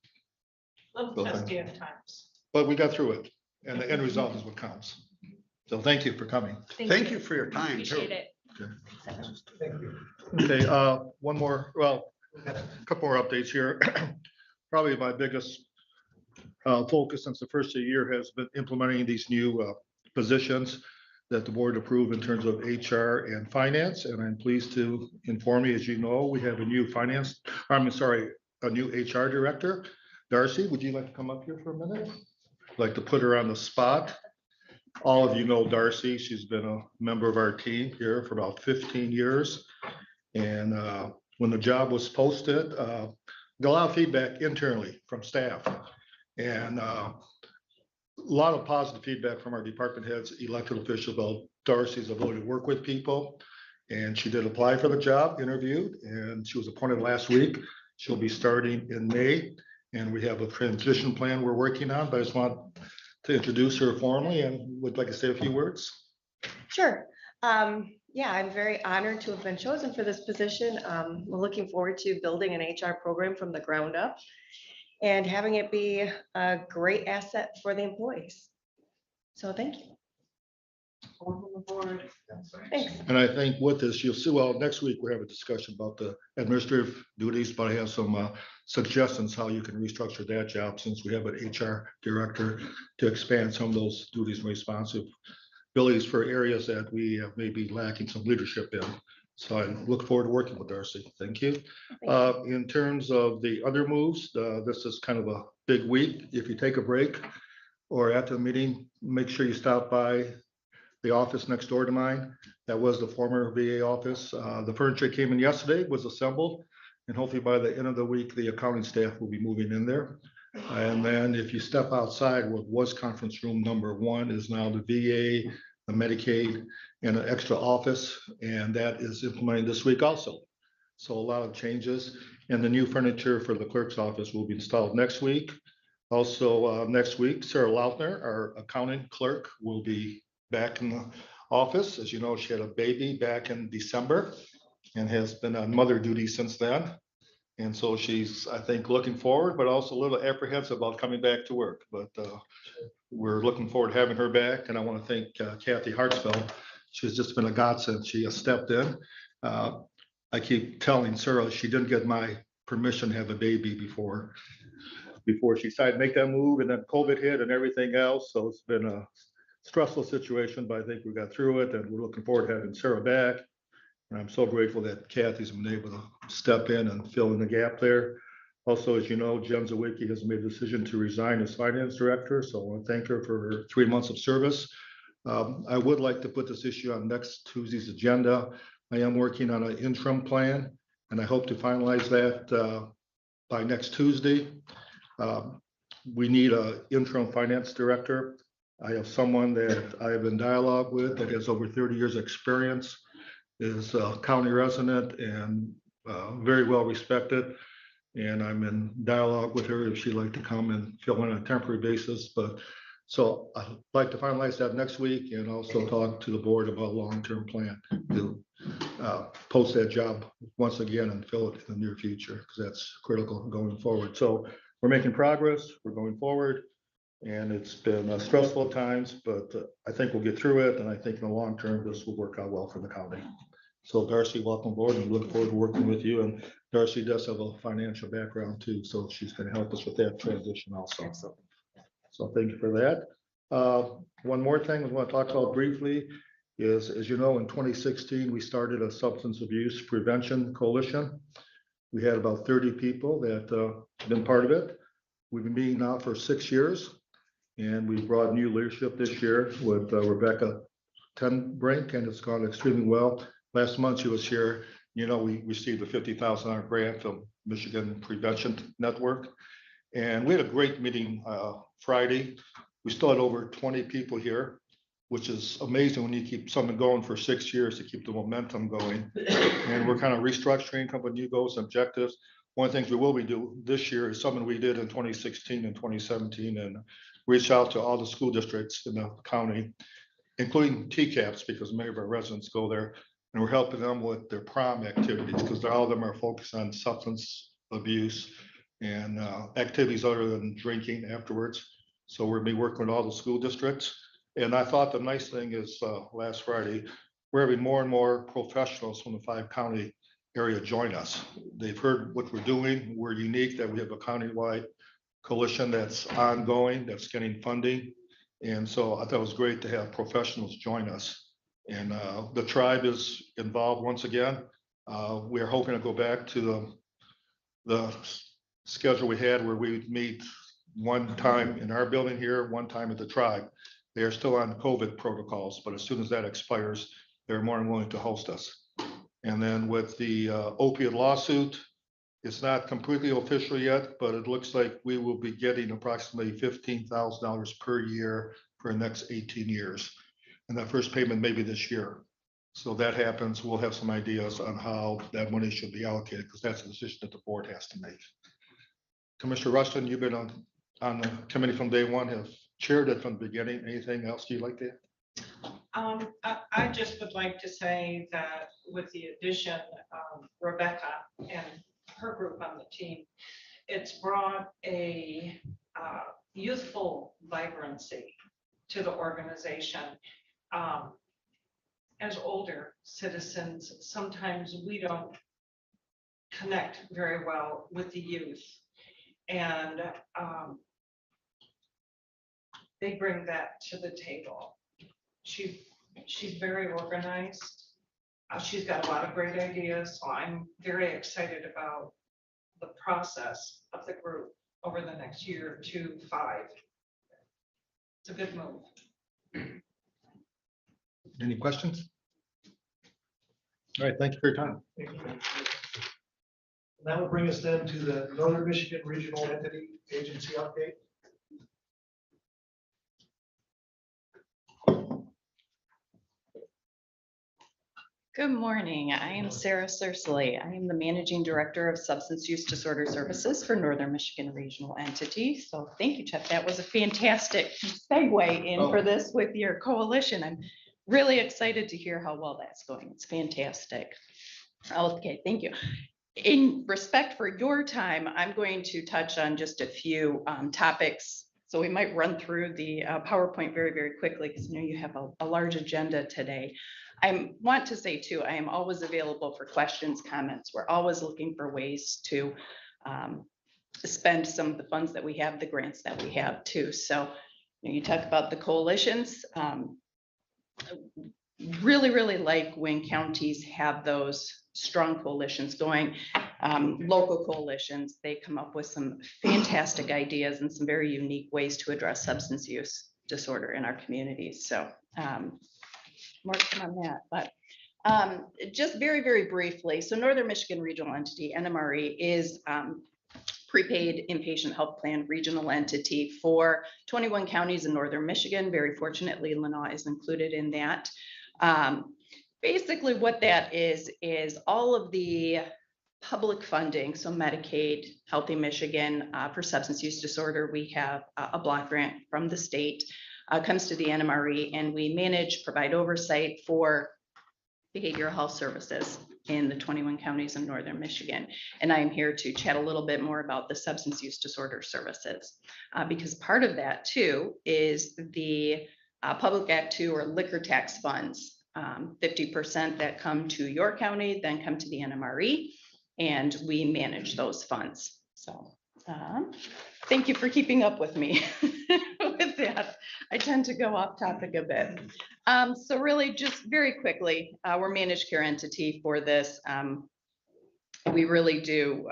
Little testy at times. But we got through it, and the end result is what counts. So thank you for coming. Thank you for your time too. Appreciate it. Okay, one more, well, a couple more updates here. Probably my biggest focus since the first of the year has been implementing these new positions that the board approved in terms of HR and finance. And I'm pleased to inform you, as you know, we have a new a new HR director. Darcy, would you like to come up here for a minute? I'd like to put her on the spot. All of you know Darcy. She's been a member of our team here for about 15 years. And when the job was posted, got a lot of feedback internally from staff. And a lot of positive feedback from our department heads, elected officials about Darcy's ability to work with people. And she did apply for the job, interviewed, and she was appointed last week. She'll be starting in May. And we have a transition plan we're working on, but I just want to introduce her formally and would like to say a few words. Sure. Yeah, I'm very honored to have been chosen for this position. We're looking forward to building an HR program from the ground up and having it be a great asset for the employees. So thank you. Thanks. And I think with this, you'll see, well, next week we have a discussion about the administrative duties, but I have some suggestions how you can restructure that job since we have an HR director to expand some of those duties and responsibilities for areas that we may be lacking some leadership in. So I look forward to working with Darcy. Thank you. In terms of the other moves, this is kind of a big week. If you take a break or after the meeting, make sure you stop by the office next door to mine. That was the former VA office. The furniture came in yesterday, was assembled, and hopefully by the end of the week, the accounting staff will be moving in there. And then if you step outside, what was conference room number 1 is now the VA, the Medicaid, and an extra office, and that is implemented this week also. So a lot of changes, and the new furniture for the clerk's office will be installed next week. Also, next week, Sarah Lautner, our accounting clerk, will be back in the office. As you know, she had a baby back in December and has been on mother duty since then. And so she's, I think, looking forward, but also a little apprehensive about coming back to work. But we're looking forward to having her back. And I want to thank Kathy Hartsfeld. She's just been a godsend. She has stepped in. I keep telling Sarah she didn't get my permission to have a baby before she decided to make that move, and then COVID hit and everything else. So it's been a stressful situation, but I think we got through it, and we're looking forward to having Sarah back. And I'm so grateful that Kathy's been able to step in and fill in the gap there. Also, as you know, Jen Zawicki has made a decision to resign as finance director. So I want to thank her for her 3 months of service. I would like to put this issue on next Tuesday's agenda. I am working on an interim plan, and I hope to finalize that by next Tuesday. We need an interim finance director. I have someone that I have in dialogue with that has over 30 years experience, is a county resident and very well respected. And I'm in dialogue with her if she'd like to come and fill in on a temporary basis. But so I'd like to finalize that next week and also talk to the board about a long-term plan to post that job once again and fill it in the near future, because that's critical going forward. So we're making progress, we're going forward, and it's been stressful at times, but I think we'll get through it. And I think in the long term, this will work out well for the county. So Darcy, welcome aboard, and look forward to working with you. And Darcy does have a financial background too, so she's going to help us with that transition also. So thank you for that. One more thing I want to talk about briefly is, as you know, in 2016, we started a substance abuse prevention coalition. We had about 30 people that have been part of it. We've been meeting now for 6 years, and we brought new leadership this year with Rebecca Tenbrink, and it's gone extremely well. Last month she was here. You know, we received a $50,000 grant from Michigan Prevention Network, and we had a great meeting Friday. We still had over 20 people here, which is amazing when you keep something going for 6 years to keep the momentum going. And we're kind of restructuring a couple of new goals and objectives. One of the things we will be doing this year is something we did in 2016 and 2017, and reach out to all the school districts in the county, including TCAPs, because many of our residents go there, and we're helping them with their prom activities, because all of them are focused on substance abuse and activities other than drinking afterwards. So we're gonna be working with all the school districts. And I thought the nice thing is last Friday, we're having more and more professionals from the 5-county area join us. They've heard what we're doing. We're unique that we have a countywide coalition that's ongoing, that's getting funding. And so I thought it was great to have professionals join us. And the tribe is involved once again. We're hoping to go back to the schedule we had where we meet one time in our building here, one time at the tribe. They are still on COVID protocols, but as soon as that expires, they're more than willing to host us. And then with the opiate lawsuit, it's not completely official yet, but it looks like we will be getting approximately $15,000 per year for the next 18 years. And that first payment may be this year. So that happens, we'll have some ideas on how that money should be allocated, because that's a decision that the board has to make. Commissioner Rushton, you've been on the committee from day one, have chaired it from the beginning. Anything else you'd like to add? I just would like to say that with the addition of Rebecca and her group on the team, it's brought a youthful vibrancy to the organization. As older citizens, sometimes we don't connect very well with the youth, and they bring that to the table. She's very organized. She's got a lot of great ideas, so I'm very excited about the process of the group over the next year to 5. It's a good move. Any questions? All right, thank you for your time. That will bring us then to the Northern Michigan Regional Entity Agency update. Good morning. I am Sarah Sersely. I am the Managing Director of Substance Use Disorder Services for Northern Michigan Regional Entity. So thank you, Chet. That was a fantastic segue in for this with your coalition. I'm really excited to hear how well that's going. It's fantastic. Okay, thank you. In respect for your time, I'm going to touch on just a few topics. So we might run through the PowerPoint very, very quickly because I know you have a large agenda today. I want to say too, I am always available for questions, comments. We're always looking for ways to spend some of the funds that we have, the grants that we have too. So you talk about the coalitions. Really like when counties have those strong coalitions going, local coalitions, they come up with some fantastic ideas and some very unique ways to address substance use disorder in our communities. So more to come on that, but just very, very briefly. So Northern Michigan Regional Entity, NMRE, is prepaid inpatient health plan regional entity for 21 counties in Northern Michigan. Very fortunately, Leelanau is included in that. Basically what that is all of the public funding, so Medicaid, Healthy Michigan, for substance use disorder, we have a block grant from the state, comes to the NMRE, and we manage, provide oversight for behavioral health services in the 21 counties in Northern Michigan. And I am here to chat a little bit more about the substance use disorder services, because part of that too is the Public Act 2 or liquor tax funds. 50% that come to your county, then come to the NMRE, and we manage those funds. So thank you for keeping up with me with that. I tend to go off topic a bit. So really just very quickly, we're managed care entity for this. We really do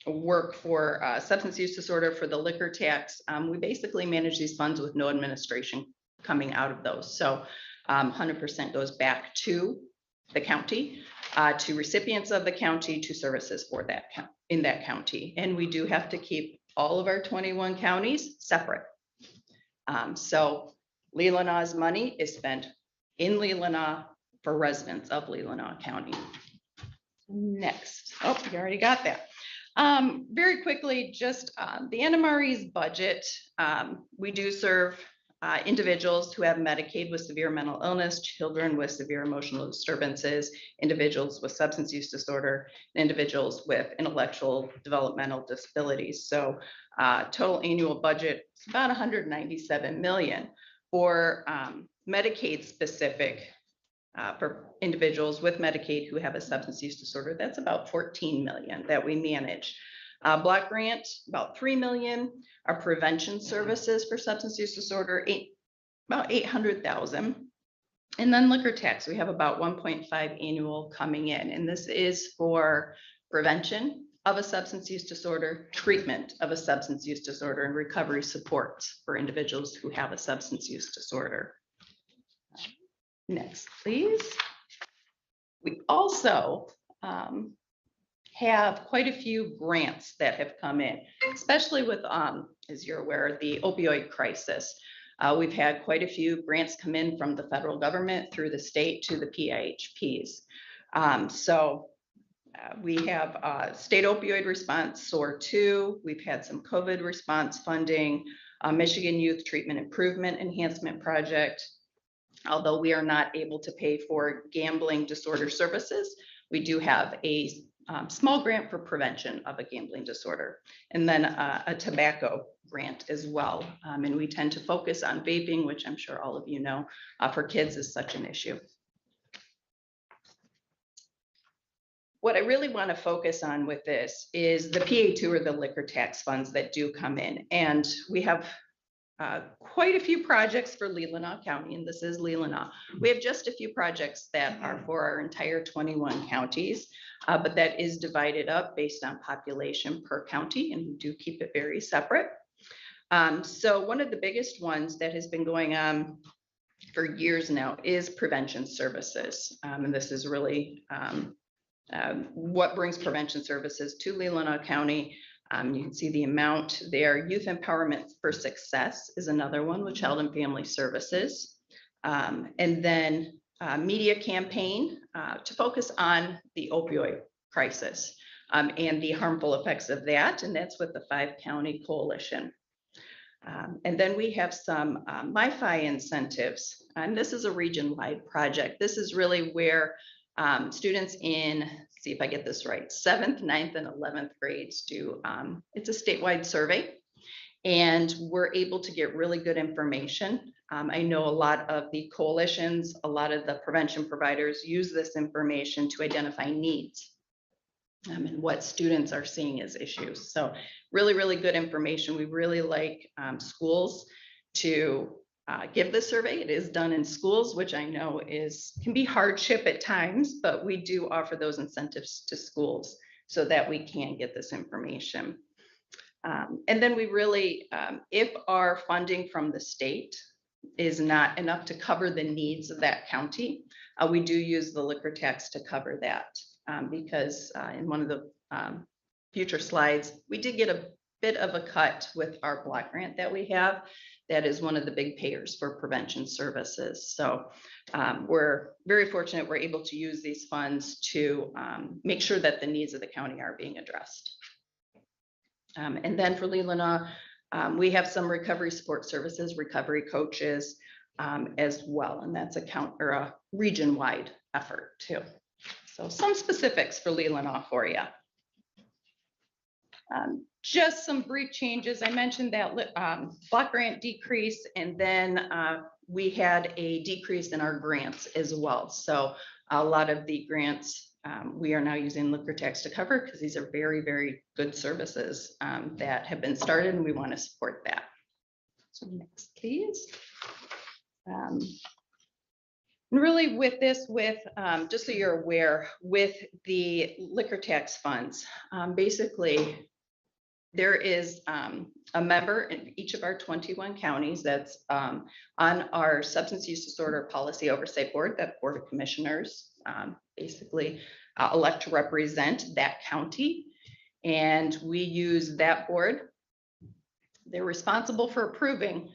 work for substance use disorder for the liquor tax. We basically manage these funds with no administration coming out of those. So 100% goes back to the county, to recipients of the county, to services for that in that county. And we do have to keep all of our 21 counties separate. So Leelanau's money is spent in Leelanau for residents of Leelanau County. Next. Oh, you already got that. Very quickly, just the NMRE's budget. We do serve individuals who have Medicaid with severe mental illness, children with severe emotional disturbances, individuals with substance use disorder, and individuals with intellectual developmental disabilities. So total annual budget is about 197 million. For Medicaid specific, for individuals with Medicaid who have a substance use disorder, that's about 14 million that we manage. Block grant, about 3 million. Our prevention services for substance use disorder, about 800,000. And then liquor tax, we have about 1.5 annual coming in. And this is for prevention of a substance use disorder, treatment of a substance use disorder, and recovery supports for individuals who have a substance use disorder. Next, please. We also have quite a few grants that have come in, especially with, as you're aware, the opioid crisis. We've had quite a few grants come in from the federal government through the state to the PIHPs. We have state opioid response, SOAR 2. We've had some COVID response funding, Michigan Youth Treatment Improvement Enhancement Project. Although we are not able to pay for gambling disorder services, we do have a small grant for prevention of a gambling disorder, and then a tobacco grant as well. And we tend to focus on vaping, which I'm sure all of you know, for kids is such an issue. What I really want to focus on with this is the PA2 or the liquor tax funds that do come in. And we have quite a few projects for Leelanau County, and this is Leelanau. We have just a few projects that are for our entire 21 counties, but that is divided up based on population per county, and we do keep it very separate. So one of the biggest ones that has been going on for years now is prevention services. And this is really what brings prevention services to Leelanau County. You can see the amount there. Youth Empowerment for Success is another one with Child and Family Services. And then media campaign to focus on the opioid crisis and the harmful effects of that. And that's with the 5-county coalition. And then we have some MiFi incentives, and this is a region-wide project. This is really where students in, see if I get this right, 7th, 9th, and 11th grades do, it's a statewide survey, and we're able to get really good information. I know a lot of the coalitions, a lot of the prevention providers use this information to identify needs. And what students are seeing as issues. So really, really good information. We really like schools to give the survey. It is done in schools, which I know can be hardship at times, but we do offer those incentives to schools so that we can get this information. And then we really, if our funding from the state is not enough to cover the needs of that county, we do use the liquor tax to cover that. Because in one of the future slides, we did get a bit of a cut with our block grant that we have. That is one of the big payers for prevention services. So we're very fortunate we're able to use these funds to make sure that the needs of the county are being addressed. And then for Leelanau, we have some recovery support services, recovery coaches as well. And that's a region-wide effort too. So some specifics for Leelanau for you. Just some brief changes. I mentioned that block grant decrease, and then we had a decrease in our grants as well. So a lot of the grants we are now using liquor tax to cover because these are very, very good services that have been started, and we want to support that. So next, please. And really with this, just so you're aware, with the liquor tax funds, basically there is a member in each of our 21 counties that's on our Substance Use Disorder Policy Oversight Board, that Board of Commissioners basically elect to represent that county. And we use that board. They're responsible for approving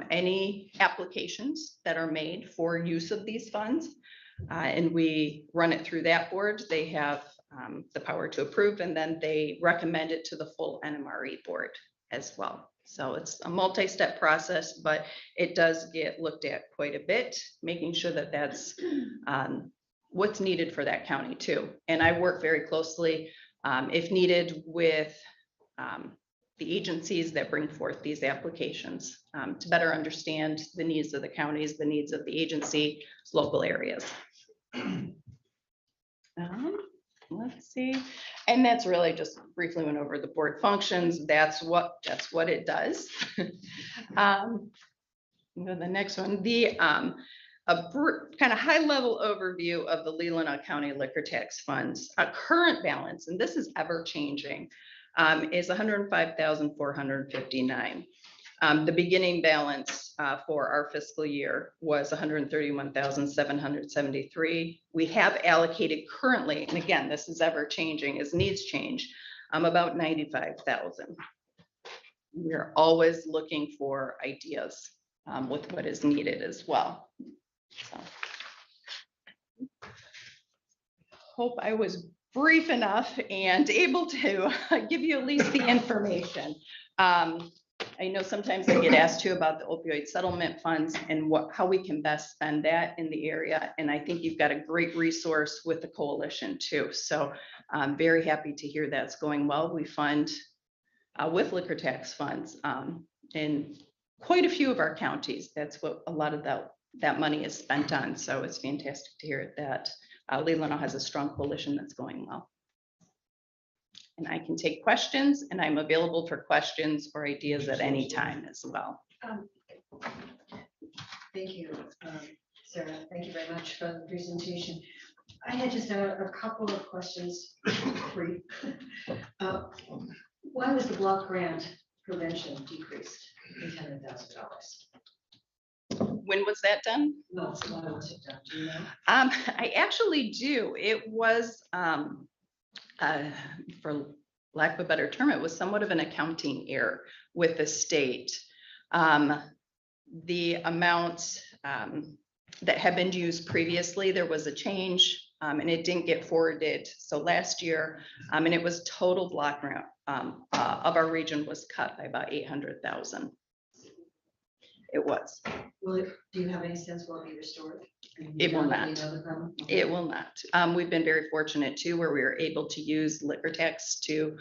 any applications that are made for use of these funds. And we run it through that board. They have the power to approve, and then they recommend it to the full NMRE board as well. So it's a multi-step process, but it does get looked at quite a bit, making sure that that's what's needed for that county too. And I work very closely, if needed, with the agencies that bring forth these applications to better understand the needs of the counties, the needs of the agency, local areas. Let's see. And that's really just briefly went over the board functions. That's what it does. The next one, the kind of high level overview of the Leelanau County liquor tax funds. A current balance, and this is ever changing, is $105,459. The beginning balance for our fiscal year was $131,773. We have allocated currently, and again, this is ever changing as needs change, about $95,000. We're always looking for ideas with what is needed as well. So, hope I was brief enough and able to give you at least the information. I know sometimes I get asked too about the opioid settlement funds and how we can best spend that in the area. And I think you've got a great resource with the coalition too. So I'm very happy to hear that's going well. We fund with liquor tax funds in quite a few of our counties. That's what a lot of that money is spent on. So it's fantastic to hear that Leelanau has a strong coalition that's going well. And I can take questions, and I'm available for questions or ideas at any time as well. Thank you, Sarah. Thank you very much for the presentation. I had just a couple of questions. Three. Why was the block grant prevention decreased $800,000? When was that done? No, so why was it done? Do you know? I actually do. It was, for lack of a better term, it was somewhat of an accounting error with the state. The amounts that had been used previously, there was a change and it didn't get forwarded. So last year, and it was total block grant of our region was cut by about 800,000. It was. Do you have any sense will it be restored? It will not. Okay. It will not. We've been very fortunate too, where we were able to use liquor tax to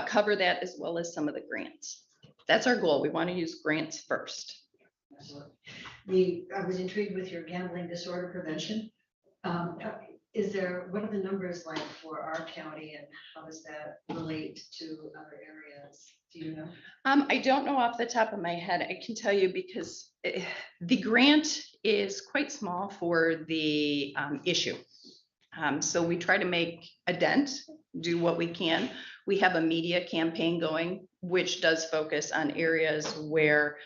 cover that as well as some of the grants. That's our goal. We want to use grants first. I was intrigued with your gambling disorder prevention. What are the numbers like for our county and how does that relate to other areas? Do you know? I don't know off the top of my head. I can tell you because the grant is quite small for the issue. So we try to make a dent, do what we can. We have a media campaign going, which does focus on areas where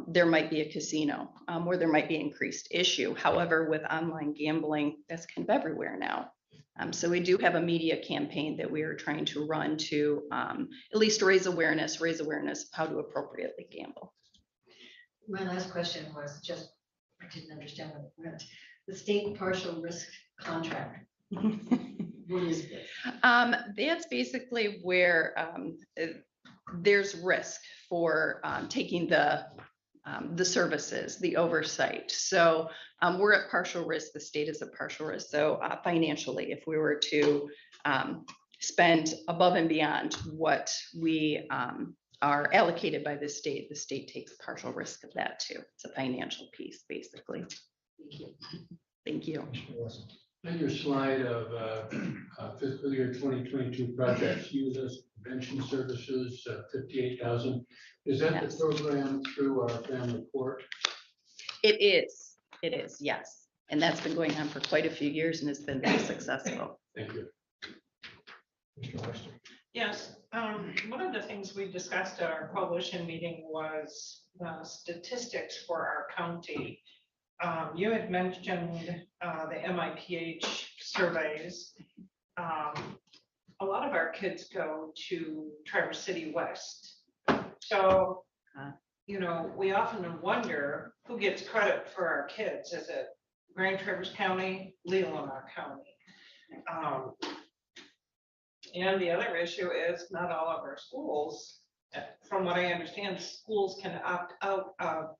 there might be a casino, where there might be increased issue. However, with online gambling, that's kind of everywhere now. So we do have a media campaign that we are trying to run to at least raise awareness of how to appropriately gamble. My last question was just, I didn't understand what it meant. The state partial risk contract. What is this? That's basically where there's risk for taking the services, the oversight. So we're at partial risk. The state is at partial risk. So financially, if we were to spend above and beyond what we are allocated by the state takes partial risk of that too. It's a financial piece, basically. Thank you. On your slide of fiscal year 2022 projects, U.S. prevention services, 58,000. Is that Yes. the program through our family court? It is, yes. And that's been going on for quite a few years and has been very successful. Thank you. Yes, one of the things we discussed at our coalition meeting was the statistics for our county. You had mentioned the MIPH surveys. A lot of our kids go to Traverse City West. So, you know, we often wonder who gets credit for our kids. Is it Grand Traverse County, Leelanau County? And the other issue is not all of our schools, from what I understand, schools can opt out of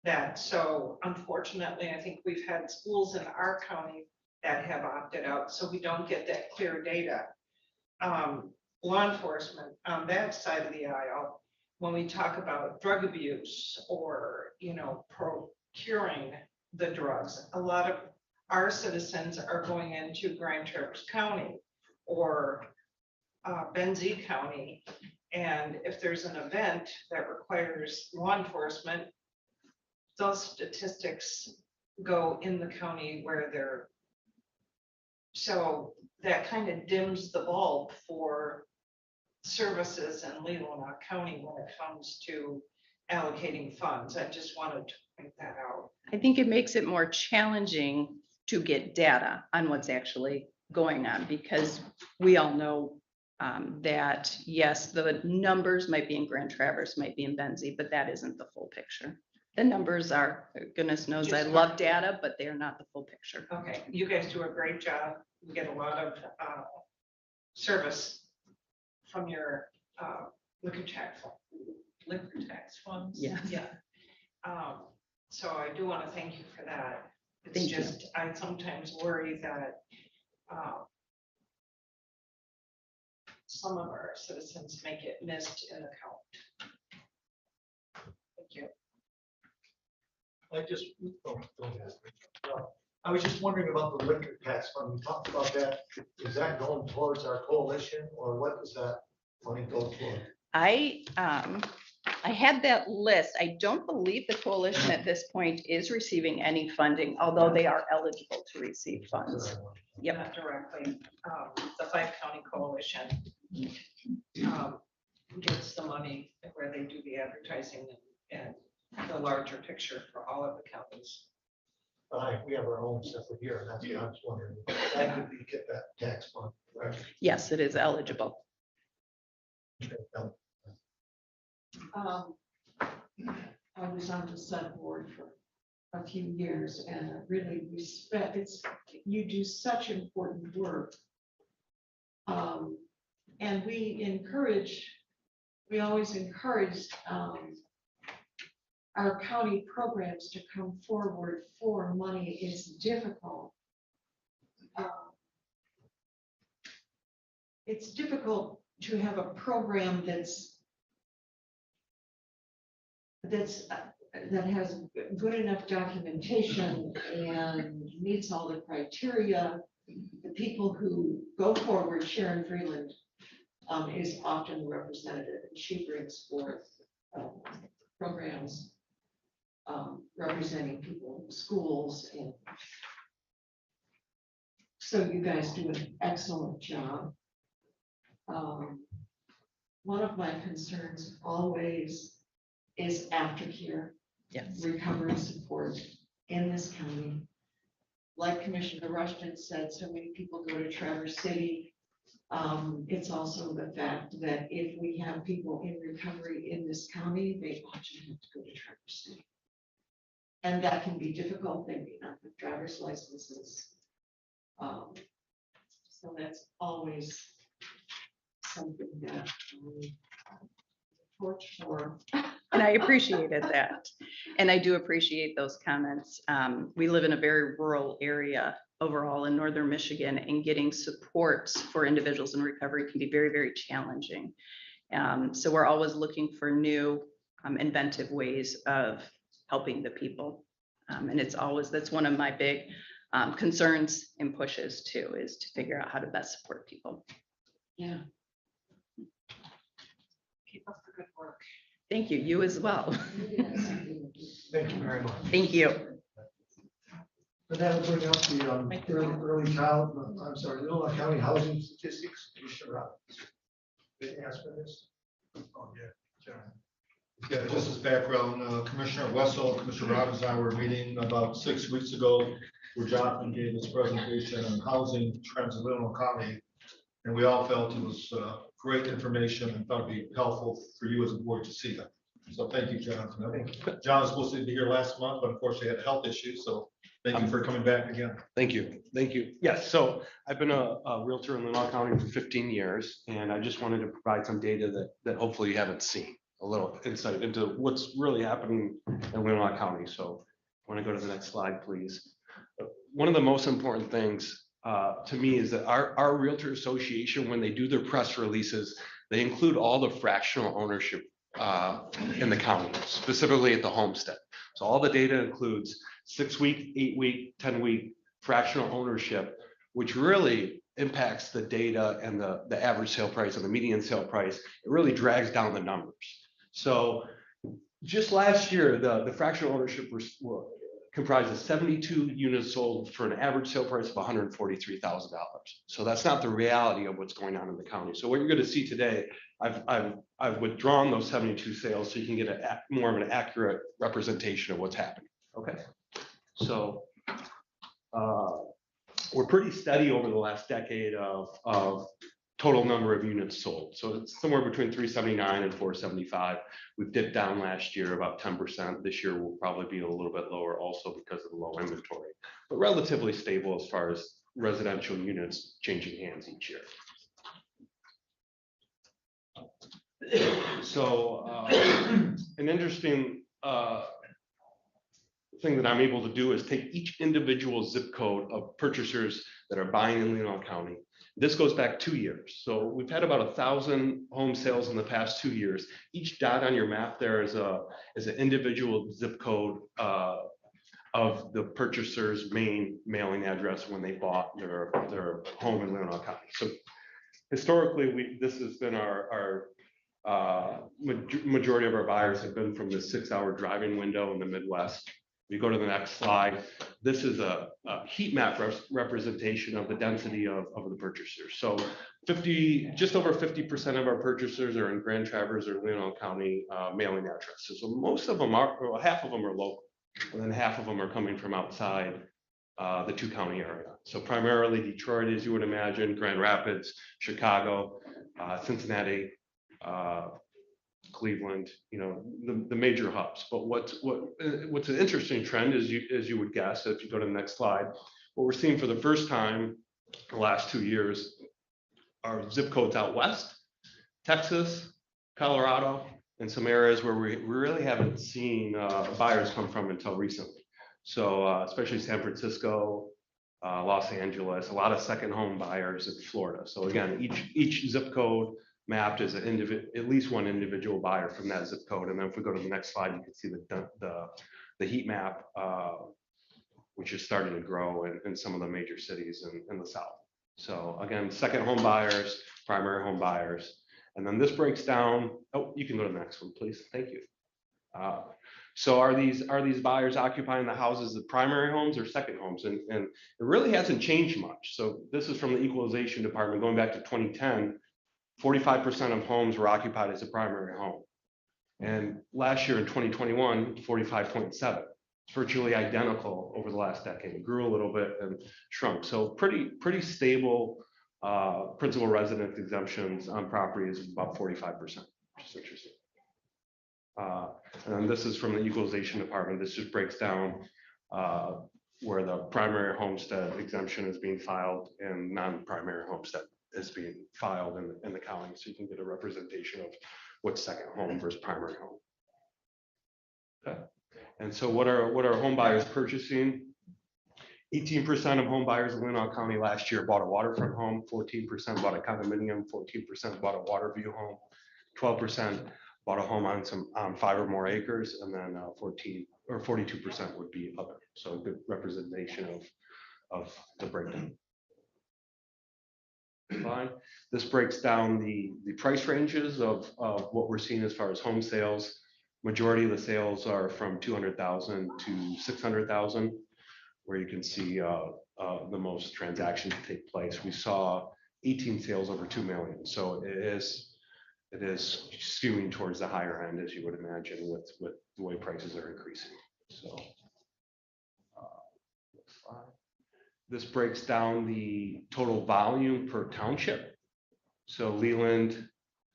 that. So unfortunately, I think we've had schools in our county that have opted out, so we don't get that clear data. Law enforcement on that side of the aisle, when we talk about drug abuse or, you know, procuring the drugs, a lot of our citizens are going into Grand Traverse County or Benzie County. And if there's an event that requires law enforcement, those statistics go in the county where they're. So that kind of dims the bulb for services in Leelanau County when it comes to allocating funds. I just wanted to point that out. I think it makes it more challenging to get data on what's actually going on because we all know that, yes, the numbers might be in Grand Traverse, might be in Benzie, but that isn't the full picture. The numbers are, goodness knows, I love data, but they are not the full picture. Okay, you guys do a great job. We get a lot of service from your liquor tax funds. Yes. Yeah. So I do want to thank you for that. It's Thank you. just, I sometimes worry that some of our citizens may get missed in the count. Thank you. I was just wondering about the liquor tax fund. We talked about that. Is that going towards our coalition or what does that money go for? I I had that list. I don't believe the coalition at this point is receiving any funding, although they are eligible to receive funds. Yep. Not directly, the 5-county coalition gets the money where they do the advertising and the larger picture for all of the counties. But we have our own separate year, and that's what I was wondering. That could be get that tax fund, right? Yes, it is eligible. I was on the sub board for a few years and I really respect, you do such important work. And we always encourage our county programs to come forward for money. Is difficult. It's difficult to have a program that has good enough documentation and meets all the criteria. The people who go forward, Sharon Freeland is often the representative, and she brings forth programs representing people in schools. And so you guys do an excellent job. One of my concerns always is aftercare. Yes. Recovery support in this county. Like Commissioner Rushton said, so many people go to Traverse City. It's also the fact that if we have people in recovery in this county, they often have to go to Traverse City. And that can be difficult. They may not have driver's licenses. So that's always something that torch for. And I appreciated that. And I do appreciate those comments. We live in a very rural area overall in northern Michigan, and getting supports for individuals in recovery can be very, very challenging. So we're always looking for new inventive ways of helping the people. And that's one of my big concerns and pushes too, is to figure out how to best support people. Yeah. Keep up the good work. Thank you. You as well. Thank you very much. Thank you. But that will bring up the early child, I'm sorry, Leelanau County housing statistics. Commissioner Robbins. They asked for this. Oh, yeah, John. Yeah, just as background, Commissioner Wessel, Commissioner Robbins and I were meeting about 6 weeks ago, where Jonathan gave his presentation on housing trends in Leelanau County. And we all felt it was great information and thought it'd be helpful for you as a board to see that. So thank you, Jonathan. I think John was supposed to be here last month, but unfortunately had a health issue. So thank you for coming back again. Thank you. Thank you. Yes, so I've been a realtor in Leelanau County for 15 years, and I just wanted to provide some data that hopefully you haven't seen, a little insight into what's really happening in Leelanau County. So I want to go to the next slide, please. One of the most important things to me is that our realtor association, when they do their press releases, they include all the fractional ownership in the county, specifically at the homestead. So all the data includes 6-week, 8-week, 10-week fractional ownership, which really impacts the data and the average sale price and the median sale price. It really drags down the numbers. So just last year, the fractional ownership was comprised of 72 units sold for an average sale price of $143,000. So that's not the reality of what's going on in the county. So what you're going to see today, I've withdrawn those 72 sales so you can get more of an accurate representation of what's happening. Okay, so we're pretty steady over the last decade of total number of units sold. So it's somewhere between 379 and 475. We've dipped down last year about 10%. This year will probably be a little bit lower also because of the low inventory, but relatively stable as far as residential units changing hands each year. So an interesting thing that I'm able to do is take each individual zip code of purchasers that are buying in Leelanau County. This goes back 2 years. So we've had about 1,000 home sales in the past 2 years. Each dot on your map there is an individual zip code of the purchaser's main mailing address when they bought their home in Leelanau County. So historically, this has been our Majority of our buyers have been from the 6-hour driving window in the Midwest. We go to the next slide. This is a heat map representation of the density of the purchasers. So just over 50% of our purchasers are in Grand Traverse or Leelanau County mailing addresses. So most of them are, well, half of them are local, and then half of them are coming from outside the 2-county area. So primarily Detroit, as you would imagine, Grand Rapids, Chicago, Cincinnati, Cleveland, the major hubs. But what's an interesting trend is, as you would guess, if you go to the next slide, what we're seeing for the first time the last 2 years are zip codes out west, Texas, Colorado, and some areas where we really haven't seen buyers come from until recently. So especially San Francisco, Los Angeles, a lot of second home buyers in Florida. So again, each zip code mapped as at least one individual buyer from that zip code. And then if we go to the next slide, you can see the heat map, which is starting to grow in some of the major cities in the South. So again, second home buyers, primary home buyers. And then this breaks down, oh, you can go to the next one, please. Thank you. So are these buyers occupying the houses of primary homes or second homes? And it really hasn't changed much. So this is from the Equalization Department going back to 2010. 45% of homes were occupied as a primary home. And last year in 2021, 45.7. It's virtually identical over the last decade. It grew a little bit and shrunk. So pretty stable principal residence exemptions on properties of about 45%, which is interesting. And then this is from the Equalization Department. This just breaks down where the primary homestead exemption is being filed and non-primary homestead is being filed in the county, so you can get a representation of what's second home versus primary home. Okay. And so what are home buyers purchasing? 18% of home buyers in Leelanau County last year bought a waterfront home, 14% bought a condominium, 14% bought a water view home, 12% bought a home on 5 or more acres, and then 42% would be other. So a good representation of the breakdown. Fine. This breaks down the price ranges of what we're seeing as far as home sales. Majority of the sales are from 200,000 to 600,000, where you can see the most transactions take place. We saw 18 sales over 2 million. So it is skewing towards the higher end, as you would imagine, with the way prices are increasing. So next slide. This breaks down the total volume per township. So Leland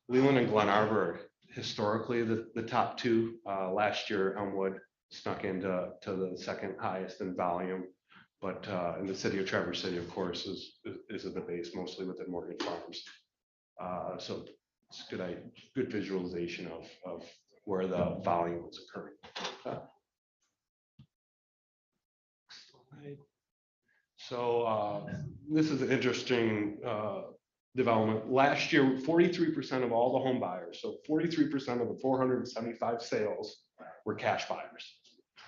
and Glen Arbor, historically the top two. Last year, Elmwood snuck into the second highest in volume. But in the city of Traverse City, of course, is at the base, mostly within Morgan Farms. So it's good visualization of where the volume is occurring. So this is an interesting development. Last year, 43% of all the home buyers, so 43% of the 475 sales were cash buyers.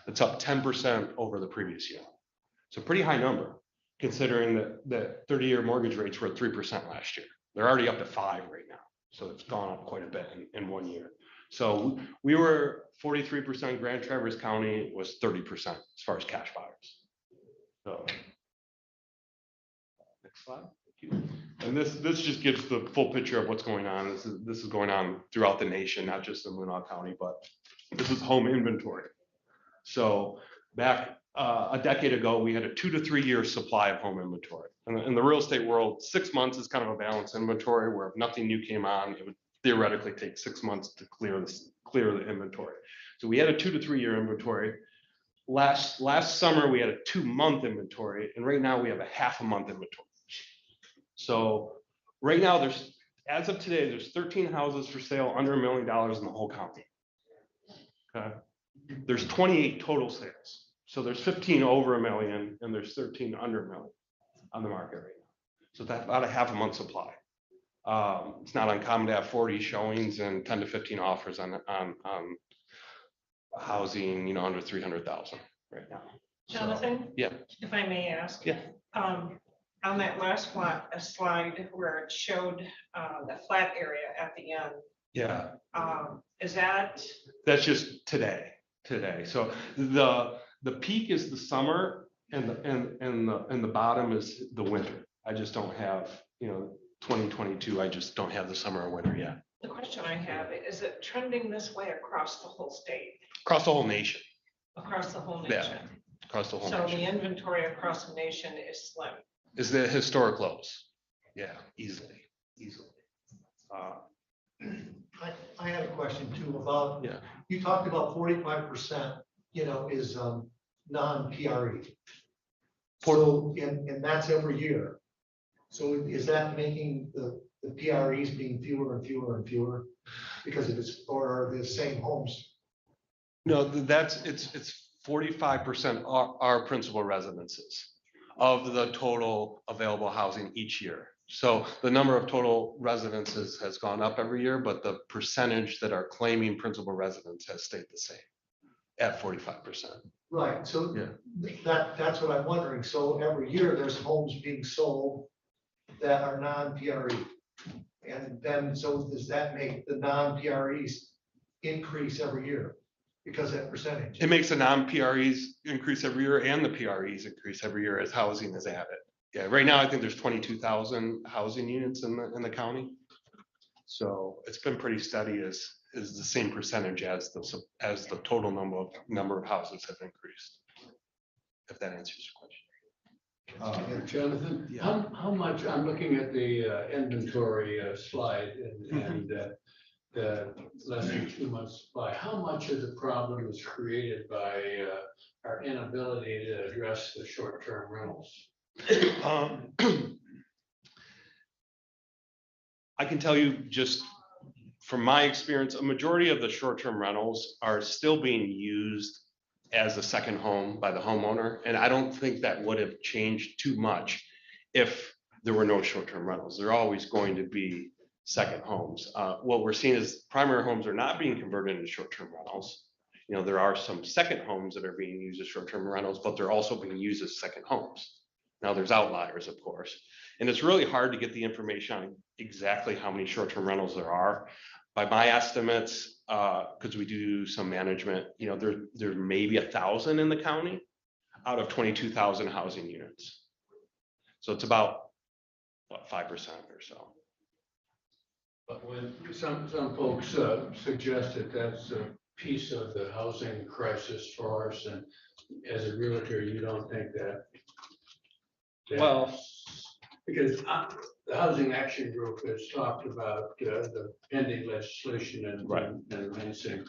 It's up 10% over the previous year. So pretty high number, considering that 30-year mortgage rates were at 3% last year. They're already up to 5% right now. So it's gone up quite a bit in 1 year. So we were 43%, Grand Traverse County was 30% as far as cash buyers. So next slide. Thank you. And this just gives the full picture of what's going on. This is going on throughout the nation, not just in Leelanau County, but this is home inventory. So back a decade ago, we had a 2 to 3 year supply of home inventory. In the real estate world, 6 months is kind of a balanced inventory, where if nothing new came on, it would theoretically take 6 months to clear the inventory. So we had a 2 to 3 year inventory. Last summer, we had a 2-month inventory, and right now we have a half a month inventory. So right now, as of today, there's 13 houses for sale under $1 million in the whole county. Okay. There's 28 total sales. So there's 15 over $1 million, and there's 13 under $1 million on the market right now. So that's about a half a month supply. It's not uncommon to have 40 showings and 10 to 15 offers on housing, under 300,000 right now. Jonathan? So, yeah. If I may ask. Yeah. On that last slide where it showed the flat area at the end, Yeah, Is that, that's just today. So the peak is the summer and the bottom is the winter. I just don't have, 2022, I just don't have the summer or winter yet. the question I have, is it trending this way across the whole state, Across the whole nation, across the whole Yeah. nation? across the whole So the nation. inventory across the nation is slim. Is the historic lows. Yeah, easily. I had a question too about, Yeah. you talked about 45%, is non-PRE. So, and that's every year. So is that making the PREs being fewer and fewer and fewer? Because of it's, or are the same homes? No, it's 45% are principal residences of the total available housing each year. So the number of total residences has gone up every year, but the percentage that are claiming principal residence has stayed the same at 45%. Right, so Yeah. that's what I'm wondering. So every year there's homes being sold that are non-PRE. And then, so does that make the non-PREs increase every year? Because that percentage? It makes the non-PREs increase every year and the PREs increase every year as housing is added. Yeah, right now I think there's 22,000 housing units in the county. So it's been pretty steady as is the same percentage as the total number of houses have increased. If that answers your question. Jonathan, Yeah. how much, I'm looking at the inventory slide and the less than 2 months supply, how much of the problem is created by our inability to address the short-term rentals? I can tell you just from my experience, a majority of the short-term rentals are still being used as a second home by the homeowner. And I don't think that would have changed too much if there were no short-term rentals. They're always going to be second homes. What we're seeing is primary homes are not being converted into short-term rentals. There are some second homes that are being used as short-term rentals, but they're also being used as second homes. Now there's outliers, of course, and it's really hard to get the information on exactly how many short-term rentals there are. By my estimates, because we do some management, there may be 1,000 in the county out of 22,000 housing units. So it's about 5% or so. But when some folks suggest that that's a piece of the housing crisis for us, and as a realtor, you don't think that? Well, because the Housing Action Group has talked about the pending legislation and Lansing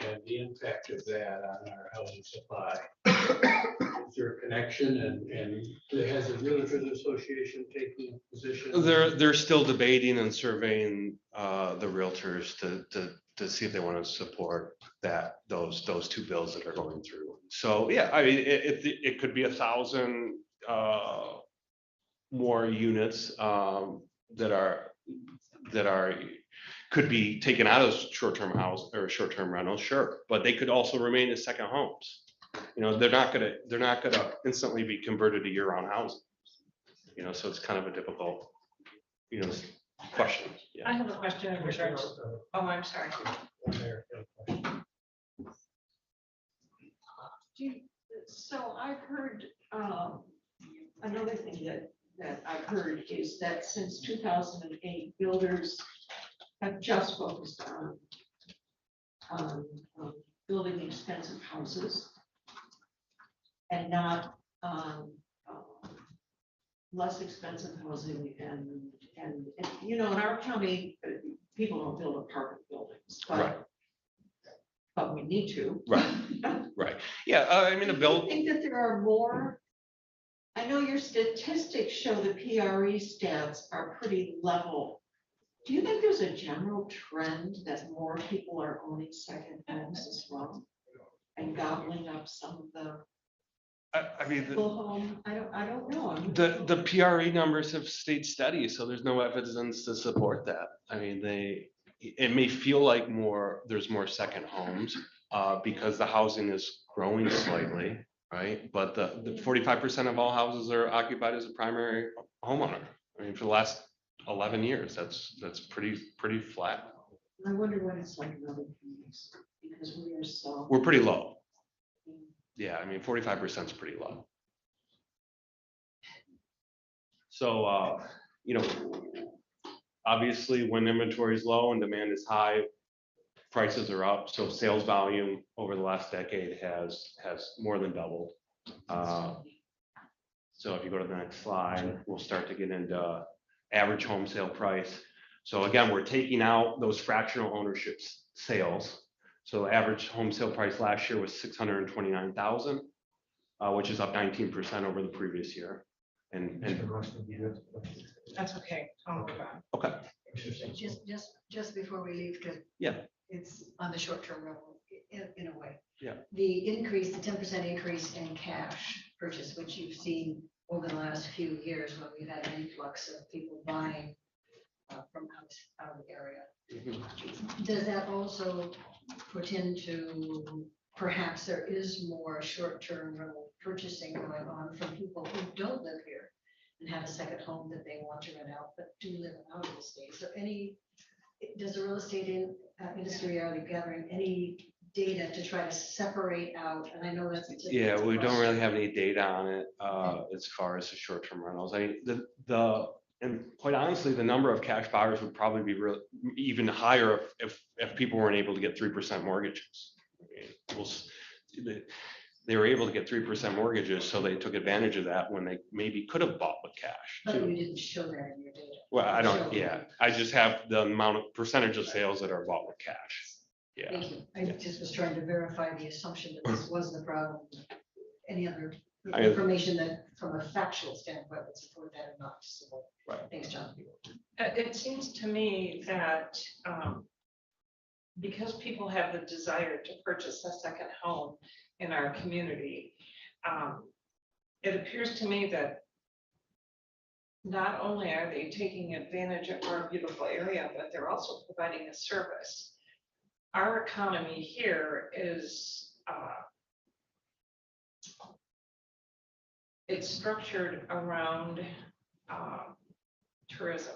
and the impact of that on our housing supply. Is there a connection and has the Realtors Association taken a position? They're still debating and surveying the realtors to see if they want to support those two bills that are going through. So yeah, I mean it could be 1,000 more units that could be taken out of short-term house or short-term rentals, sure, but they could also remain as second homes. They're not gonna instantly be converted to year-round housing. So it's kind of a difficult, question. Yeah. I have a question in regards, I'm sorry. So I've heard, another thing that I've heard is that since 2008, builders have just focused on building expensive houses and not less expensive housing and in our county, people don't build apartment buildings, but we need to. Right. Yeah, I mean, I think that there are more. I know your statistics show the PRE stats are pretty level. Do you think there's a general trend that more people are owning second homes as well and gobbling up some of the home? I don't know. The PRE numbers have stayed steady, so there's no evidence to support that. I mean, it may feel like there's more second homes because the housing is growing slightly, right? But the 45% of all houses are occupied as a primary homeowner. I mean, for the last 11 years, that's pretty flat. I wonder what it's like in other communities, because we are so. We're pretty low. Yeah, I mean, 45% is pretty low. So, you know, obviously when inventory is low and demand is high, prices are up. So sales volume over the last decade has more than doubled. So if you go to the next slide, we'll start to get into average home sale price. So again, we're taking out those fractional ownership sales. So average home sale price last year was 629,000, which is up 19% over the previous year. And That's okay. I'll move on. okay, Just before we leave, because yeah, it's on the short-term rental in a way. yeah. The increase, the 10% increase in cash purchase, which you've seen over the last few years when we've had an influx of people buying from out of the area. Does that also portend to perhaps there is more short-term rental purchasing going on from people who don't live here and have a second home that they want to rent out, but do live out of the state? So does the real estate industry, are they gathering any data to try to separate out? And I know that's a Yeah, we don't really question. have any data on it as far as the short-term rentals. I mean, and quite honestly, the number of cash buyers would probably be even higher if people weren't able to get 3% mortgages. I mean, they were able to get 3% mortgages, so they took advantage of that when they maybe could have bought with cash. But you didn't show that in your data. Well, I don't, yeah, I just have the amount of percentage of sales that are bought with cash. Yeah. Thank you. I just was trying to verify the assumption that this was the problem. Any other information that from a factual standpoint would support that or not support? Right. Thanks, John. It seems to me that because people have the desire to purchase a second home in our community, it appears to me that not only are they taking advantage of our beautiful area, but they're also providing a service. Our economy here is it's structured around tourism.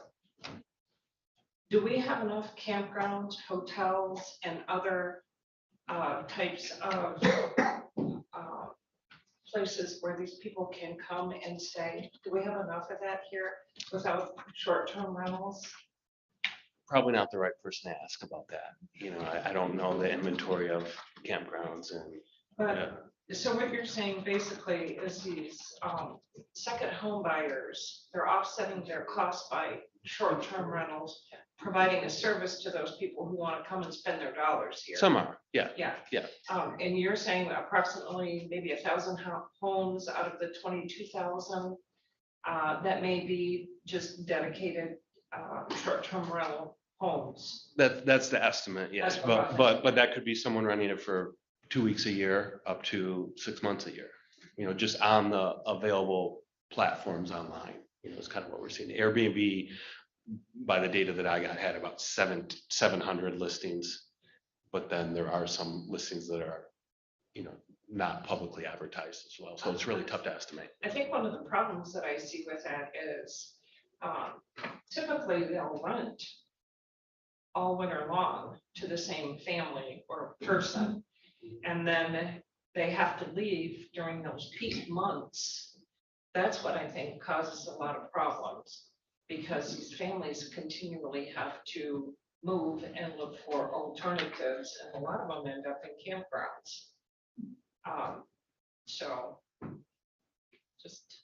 Do we have enough campgrounds, hotels, and other types of places where these people can come and stay? Do we have enough of that here without short-term rentals? Probably not the right person to ask about that. You know, I don't know the inventory of campgrounds and. But so what you're saying basically is these second home buyers, they're offsetting their costs by short-term rentals, providing a service to those people who want to come and spend their dollars here. Some are, yeah. Yeah. Yeah. And you're saying approximately maybe 1,000 homes out of the 22,000 that may be just dedicated short-term rental homes. That's the estimate, yes, That's what but that could be someone renting it for 2 weeks a year, up to 6 months a year. You know, just on the available platforms online. You know, it's kind of what we're seeing. Airbnb, by the data that I got, had about 700 listings, but then there are some listings that are, you know, not publicly advertised as well. So it's really tough to estimate. I think one of the problems that I see with that is typically they'll rent all winter long to the same family or person. And then they have to leave during those peak months. That's what I think causes a lot of problems, because these families continually have to move and look for alternatives, and a lot of them end up in campgrounds. So just,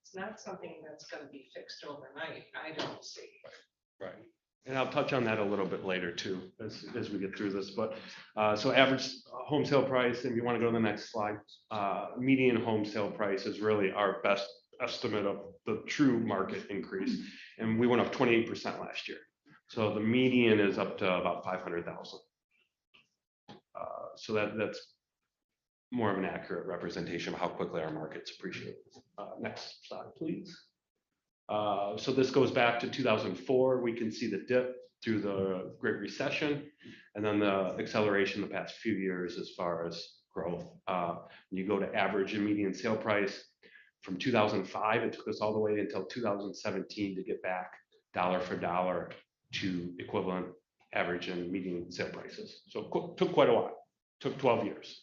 it's not something that's going to be fixed overnight, I don't see. Right. And I'll touch on that a little bit later too, as we get through this, but so average home sale price, and if you want to go to the next slide, median home sale price is really our best estimate of the true market increase. And we went up 28% last year. So the median is up to about 500,000. So that's more of an accurate representation of how quickly our markets appreciate. Next slide, please. So this goes back to 2004. We can see the dip through the Great Recession, and then the acceleration the past few years as far as growth. You go to average and median sale price from 2005. It took us all the way until 2017 to get back dollar for dollar to equivalent average and median sale prices. So it took quite a while, took 12 years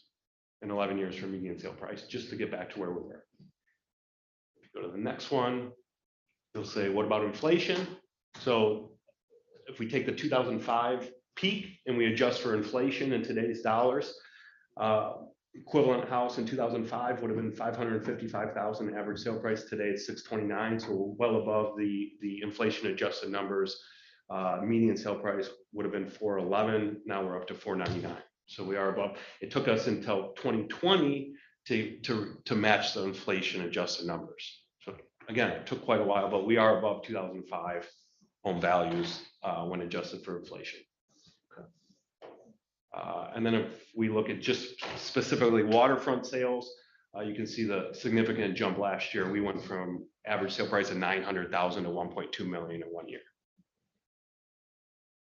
and 11 years for median sale price just to get back to where we were. If you go to the next one, you'll say, what about inflation? So if we take the 2005 peak and we adjust for inflation in today's dollars, equivalent house in 2005 would have been 555,000 average sale price. Today it's 629, so we're well above the inflation adjusted numbers. Median sale price would have been 411. Now we're up to 499. So we are above. It took us until 2020 to match the inflation adjusted numbers. So again, it took quite a while, but we are above 2005 home values when adjusted for inflation. Okay. And then if we look at just specifically waterfront sales, you can see the significant jump last year. We went from average sale price of 900,000 to 1.2 million in 1 year.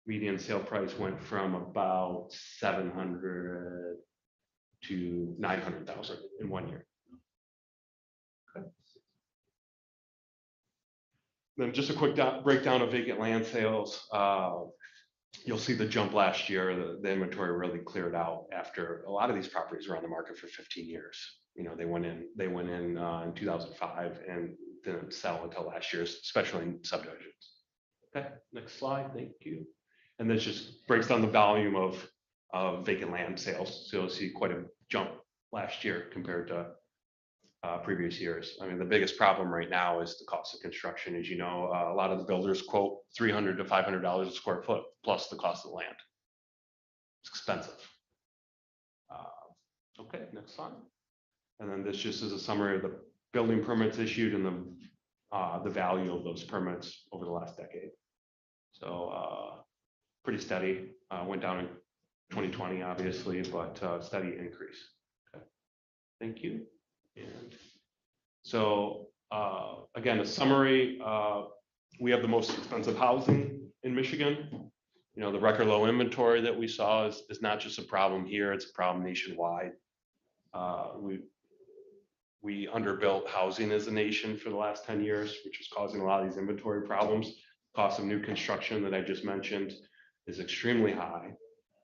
Median sale price went from about 700 to 900,000 in 1 year. Okay. Then just a quick breakdown of vacant land sales. You'll see the jump last year. The inventory really cleared out after a lot of these properties were on the market for 15 years. You know, they went in 2005 and didn't sell until last year, especially in subdivisions. Okay, next slide. Thank you. And this just breaks down the volume of vacant land sales. So you'll see quite a jump last year compared to previous years. I mean, the biggest problem right now is the cost of construction. As you know, a lot of the builders quote $300 to $500 a square foot plus the cost of the land. It's expensive. Okay, next slide. And then this just is a summary of the building permits issued and the value of those permits over the last decade. So pretty steady. Went down in 2020, obviously, but steady increase. Okay. Thank you. And so again, a summary, we have the most expensive housing in Michigan. You know, the record low inventory that we saw is not just a problem here, it's a problem nationwide. We underbuilt housing as a nation for the last 10 years, which is causing a lot of these inventory problems. Cost of new construction that I just mentioned is extremely high.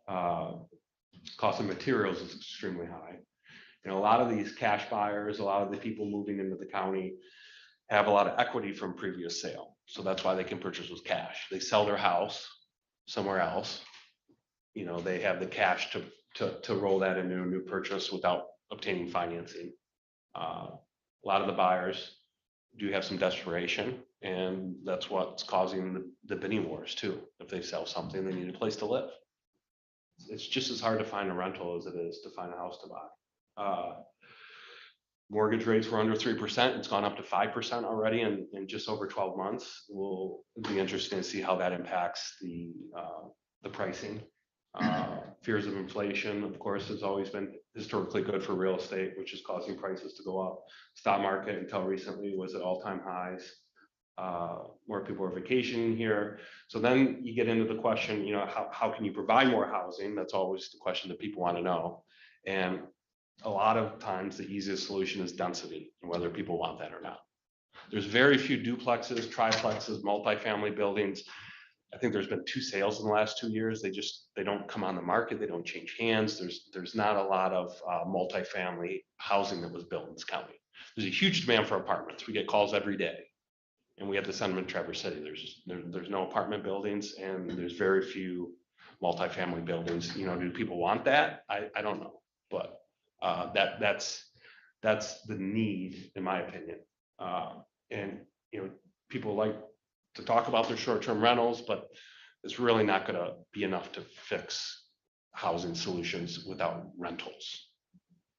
Cost of materials is extremely high. You know, a lot of these cash buyers, a lot of the people moving into the county have a lot of equity from previous sale. So that's why they can purchase with cash. They sell their house somewhere else. You know, they have the cash to roll that into a new purchase without obtaining financing. A lot of the buyers do have some desperation, and that's what's causing the bidding wars too. If they sell something, they need a place to live. It's just as hard to find a rental as it is to find a house to buy. Mortgage rates were under 3%. It's gone up to 5% already in just over 12 months. We'll be interested to see how that impacts the pricing. Fears of inflation, of course, has always been historically good for real estate, which is causing prices to go up. Stock market until recently was at all-time highs. More people are vacationing here. So then you get into the question, you know, how can you provide more housing? That's always the question that people want to know. And a lot of times the easiest solution is density and whether people want that or not. There's very few duplexes, triplexes, multifamily buildings. I think there's been 2 sales in the last 2 years. They don't come on the market. They don't change hands. There's not a lot of multifamily housing that was built in this county. There's a huge demand for apartments. We get calls every day, and we have the sentiment in Traverse City. There's no apartment buildings, and there's very few multifamily buildings. You know, do people want that? I don't know, but that's the need, in my opinion. And you know, people like to talk about their short-term rentals, but it's really not going to be enough to fix housing solutions without rentals,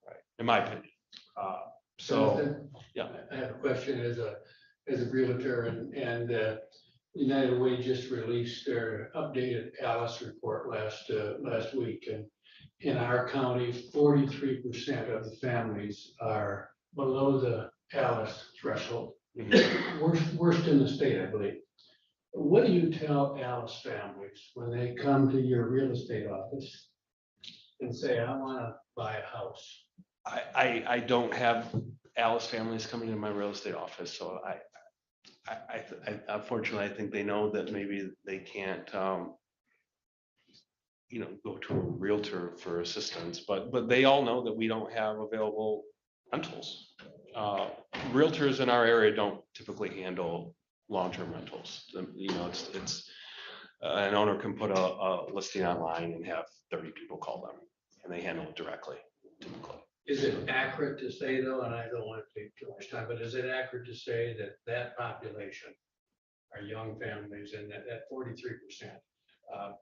right? In my opinion. Yeah. I have a question as a realtor, and United Way just released their updated Alice report last week, and in our county, 43% of the families are below the Alice threshold. Worst in the state, I believe. What do you tell Alice families when they come to your real estate office and say, I want to buy a house? I don't have Alice families coming to my real estate office, so Unfortunately, I think they know that maybe they can't, go to a realtor for assistance, but they all know that we don't have available rentals. Realtors in our area don't typically handle long-term rentals. It's an owner can put a listing online and have 30 people call them, and they handle it directly, typically. Is it accurate to say though, and I don't want to take too much time, but is it accurate to say that that population are young families and that 43%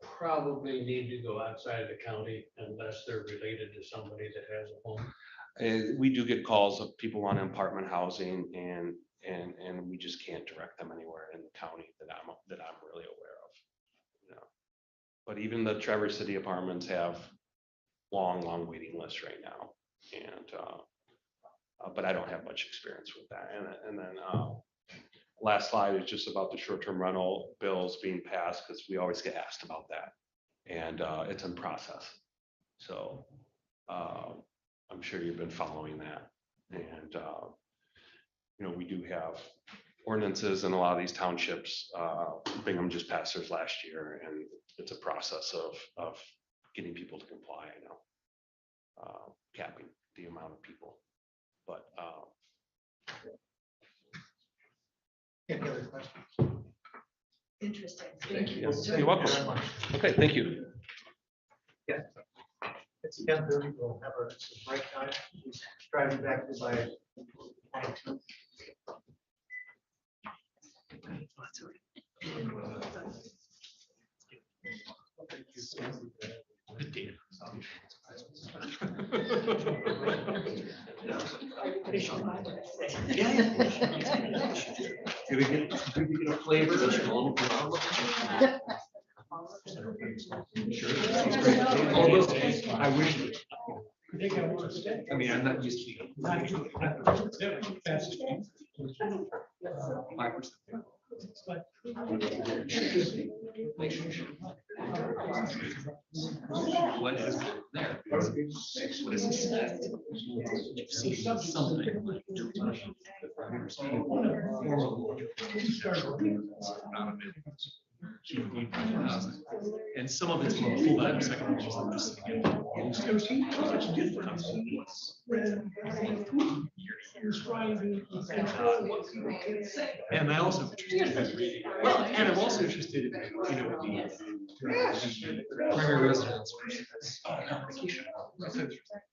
probably need to go outside of the county unless they're related to somebody that has a home? And we do get calls of people on apartment housing and we just can't direct them anywhere in the county that I'm really aware of. But even the Traverse City apartments have long waiting lists right now. And but I don't have much experience with that. And then last slide is just about the short-term rental bills being passed, because we always get asked about that. And it's in process. So I'm sure you've been following that. And we do have ordinances in a lot of these townships. Bingham just passed theirs last year, and it's a process of getting people to comply, capping the amount of people. But Any other questions? Interesting. Thank you. You're welcome. Okay, thank you. Yeah. It's 10:30, we'll have our break time. He's driving back to by 22. Did we get a flavor? I wish. I mean, I'm not used to. 5%. What is there? What is this? See something. And some of it's more full time psychologists. And I also and I'm also interested in, the primary residence versus application.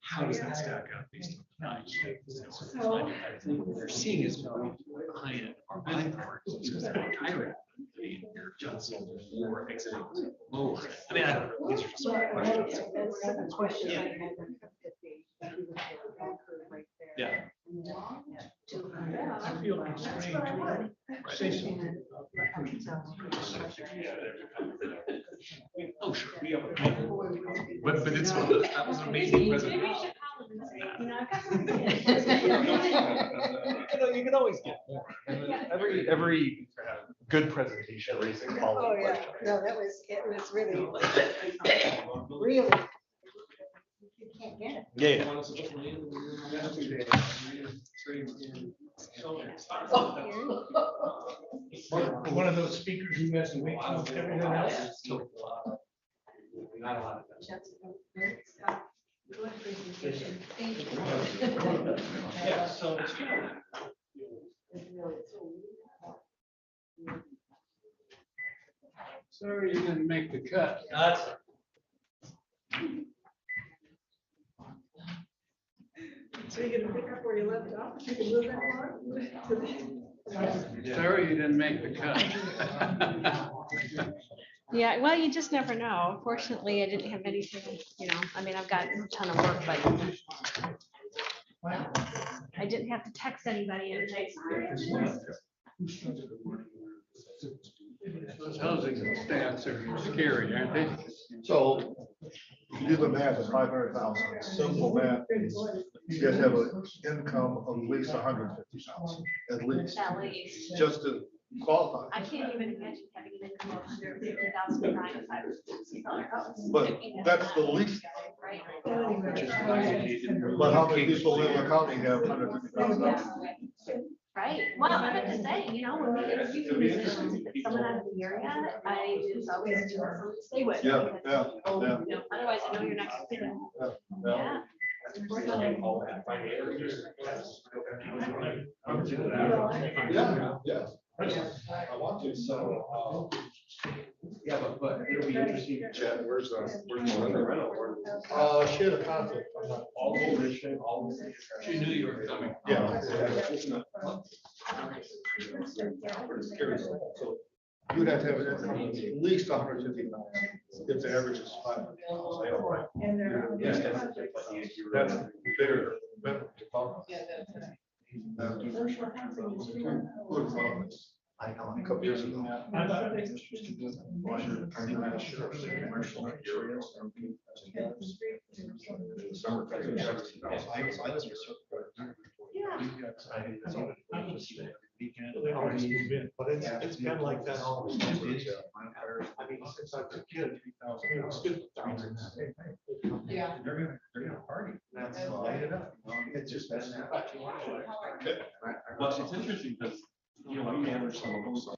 How does that stack up based on what we're seeing is more client or buying parts because they're retiring. You're just more exiting lower. I mean, I don't know. These are just questions. Yeah. I feel constrained to say something. Oh, sure. We have but it's that was an amazing presentation. You can always get more. Every good presentation raising follow-up questions. No, it was really, really. You can't get it. Yeah. One of those speakers who has to make everything else. Not a lot. Yeah, so. Sorry, you didn't make the cut. So you're gonna pick up where you left off? You can move that along? Sorry, you didn't make the cut. Yeah, well, you just never know. Fortunately, I didn't have anything, I mean, I've got a ton of work, but I didn't have to text anybody in Those housing stats are scary, aren't they? So if you do the math at 500,000, simple math is you guys have an income of at least 150,000, at least, just to qualify. I can't even imagine having an income of $150,000 buying a $560 house. But that's the least. But how many people in the county have 150,000? Right, well, I have to say, when we interview for musicians, if it's someone out of the area, it's always someone to stay with. Yeah, yeah, Otherwise, I know you're not gonna fit in. Yeah. Yeah. I want to, so. Yeah, but it'll be interesting to chat. Where's Melinda? She had a conflict. All over, she knew you were coming. Yeah. So you'd have to have at least 150 miles. If the average is 500. That's bigger. I know. A couple years ago. But it's been like that all. I mean, since I was a kid, 2000, it's 50,000. Yeah. They're gonna party. That's light it up. It's just. Well, it's interesting because, we manage some of those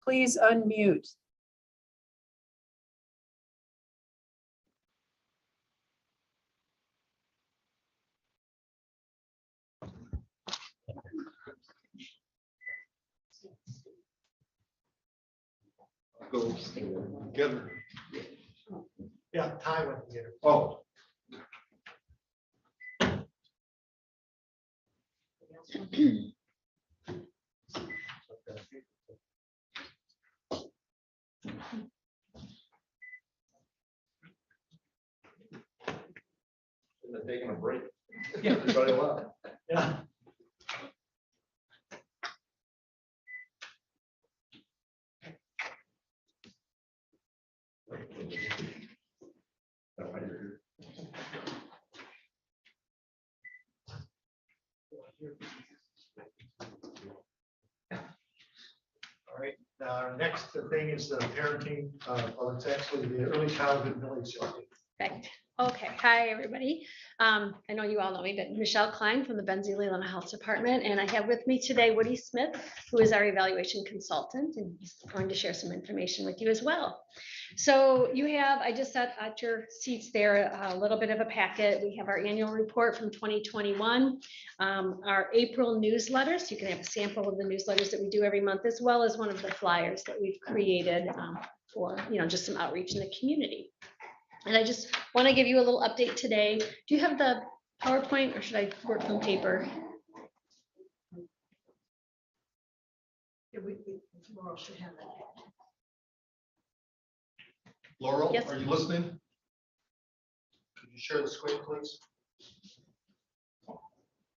Please unmute. Go get her. Yeah, Ty went to get her. Oh. Taking a break. Yeah. Everybody left. Yeah. All right, our next thing is the parenting, well, it's actually the early childhood village update. Perfect. Okay, hi, everybody. I know you all know me, but Michelle Klein from the Leelanau Health Department, and I have with me today Woody Smith, who is our evaluation consultant, and he's going to share some information with you as well. So you have, I just set at your seats there, a little bit of a packet. We have our annual report from 2021, our April newsletter, so you can have a sample of the newsletters that we do every month, as well as one of the flyers that we've created for, just some outreach in the community. And I just want to give you a little update today. Do you have the PowerPoint or should I work from paper? Laurel should have that. Laurel, Yes. are you listening? Could you share the screen, please?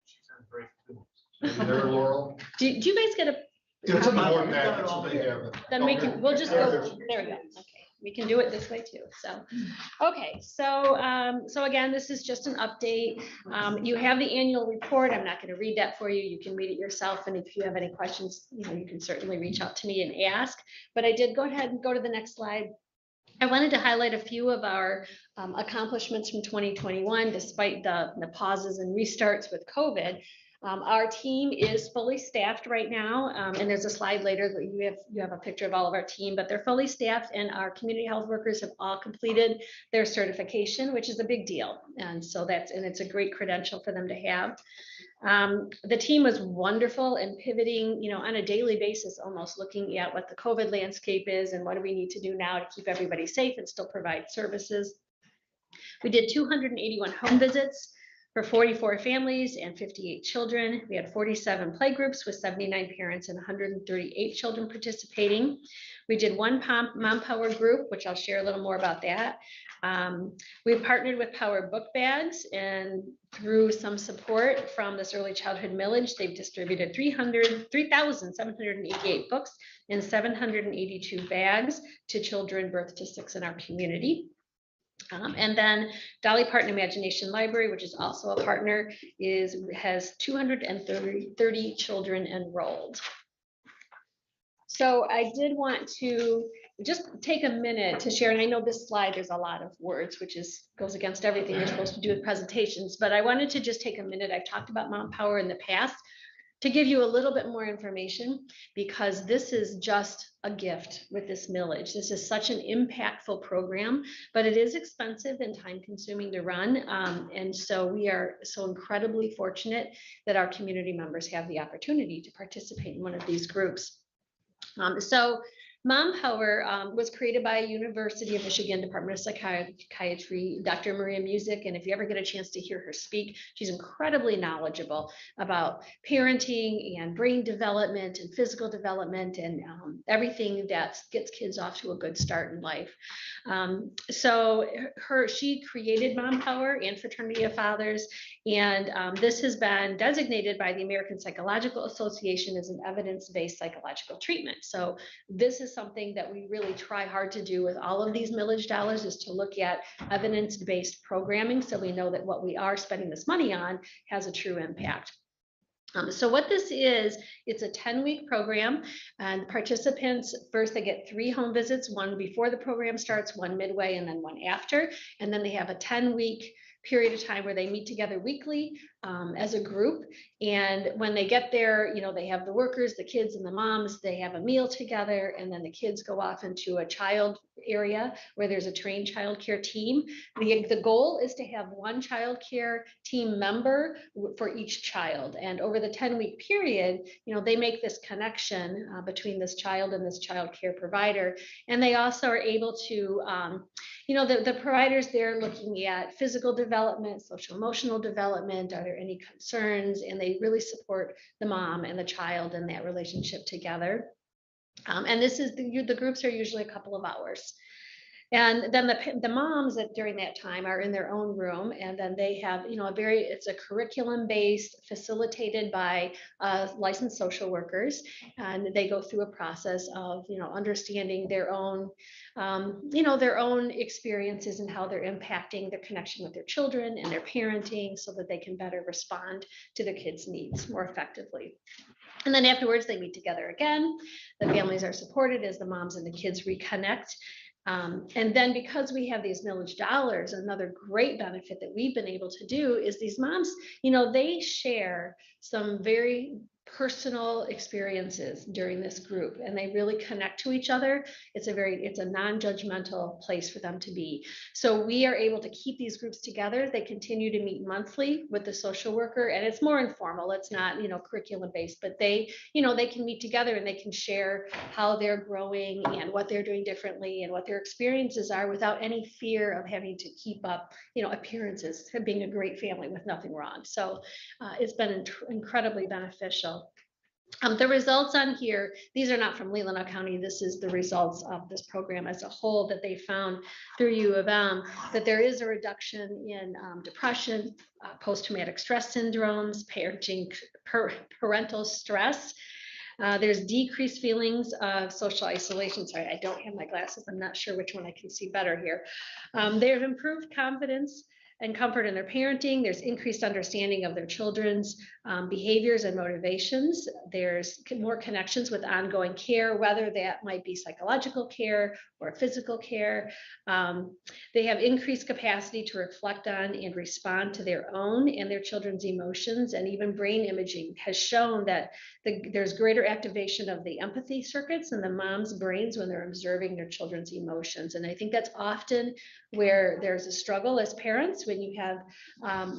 She's on break too. Are you there, Laurel? Do you guys get a? It's in the board package, so they have it. Then we can, we'll just go, there we go. Okay, we can do it this way too. So, okay, so again, this is just an update. You have the annual report. I'm not going to read that for you. You can read it yourself. And if you have any questions, you can certainly reach out to me and ask. But I did go ahead and go to the next slide. I wanted to highlight a few of our accomplishments from 2021, despite the pauses and restarts with COVID. Our team is fully staffed right now, and there's a slide later that you have a picture of all of our team, but they're fully staffed, and our community health workers have all completed their certification, which is a big deal. And so it's a great credential for them to have. The team was wonderful in pivoting, on a daily basis, almost looking at what the COVID landscape is and what do we need to do now to keep everybody safe and still provide services. We did 281 home visits for 44 families and 58 children. We had 47 playgroups with 79 parents and 138 children participating. We did one Mom Power group, which I'll share a little more about that. We've partnered with Power Book Bags, and through some support from this early childhood millage, they've distributed 3,788 books in 782 bags to children birth to 6 in our community. And then Dolly Parton Imagination Library, which is also a partner, has 230 children enrolled. So I did want to just take a minute to share, and I know this slide, there's a lot of words, which goes against everything you're supposed to do with presentations, but I wanted to just take a minute. I've talked about Mom Power in the past to give you a little bit more information, because this is just a gift with this millage. This is such an impactful program, but it is expensive and time consuming to run. And so we are so incredibly fortunate that our community members have the opportunity to participate in one of these groups. So Mom Power was created by University of Michigan Department of Psychiatry, Dr. Maria Music. And if you ever get a chance to hear her speak, she's incredibly knowledgeable about parenting and brain development and physical development and everything that gets kids off to a good start in life. So she created Mom Power and Fraternity of Fathers. And this has been designated by the American Psychological Association as an evidence-based psychological treatment. So this is something that we really try hard to do with all of these millage dollars, is to look at evidence-based programming, so we know that what we are spending this money on has a true impact. So what this is, it's a 10-week program, and participants, first they get 3 home visits, one before the program starts, one midway, and then one after. And then they have a 10-week period of time where they meet together weekly as a group. And when they get there, they have the workers, the kids and the moms, they have a meal together, and then the kids go off into a child area where there's a trained childcare team. The goal is to have one childcare team member for each child. And over the 10-week period, they make this connection between this child and this childcare provider. And they also are able to, the providers, they're looking at physical development, social emotional development. Are there any concerns? And they really support the mom and the child in that relationship together. And this is the groups are usually a couple of hours. And then the moms that during that time are in their own room, and then they have, it's a curriculum based, facilitated by licensed social workers, and they go through a process of, understanding their own, their own experiences and how they're impacting their connection with their children and their parenting, so that they can better respond to their kids' needs more effectively. And then afterwards, they meet together again. The families are supported as the moms and the kids reconnect. And then because we have these millage dollars, another great benefit that we've been able to do is these moms, they share some very personal experiences during this group, and they really connect to each other. It's a non-judgmental place for them to be. So we are able to keep these groups together. They continue to meet monthly with the social worker, and it's more informal. It's not, curriculum based, but they can meet together and they can share how they're growing and what they're doing differently and what their experiences are without any fear of having to keep up, appearances of being a great family with nothing wrong. So it's been incredibly beneficial. The results on here, these are not from Leelanau County. This is the results of this program as a whole that they found through U of M, that there is a reduction in depression, post-traumatic stress syndromes, parental stress. There's decreased feelings of social isolation. Sorry, I don't have my glasses. I'm not sure which one I can see better here. They have improved confidence and comfort in their parenting. There's increased understanding of their children's behaviors and motivations. There's more connections with ongoing care, whether that might be psychological care or physical care. They have increased capacity to reflect on and respond to their own and their children's emotions, and even brain imaging has shown that there's greater activation of the empathy circuits in the mom's brains when they're observing their children's emotions. And I think that's often where there's a struggle as parents, when you have,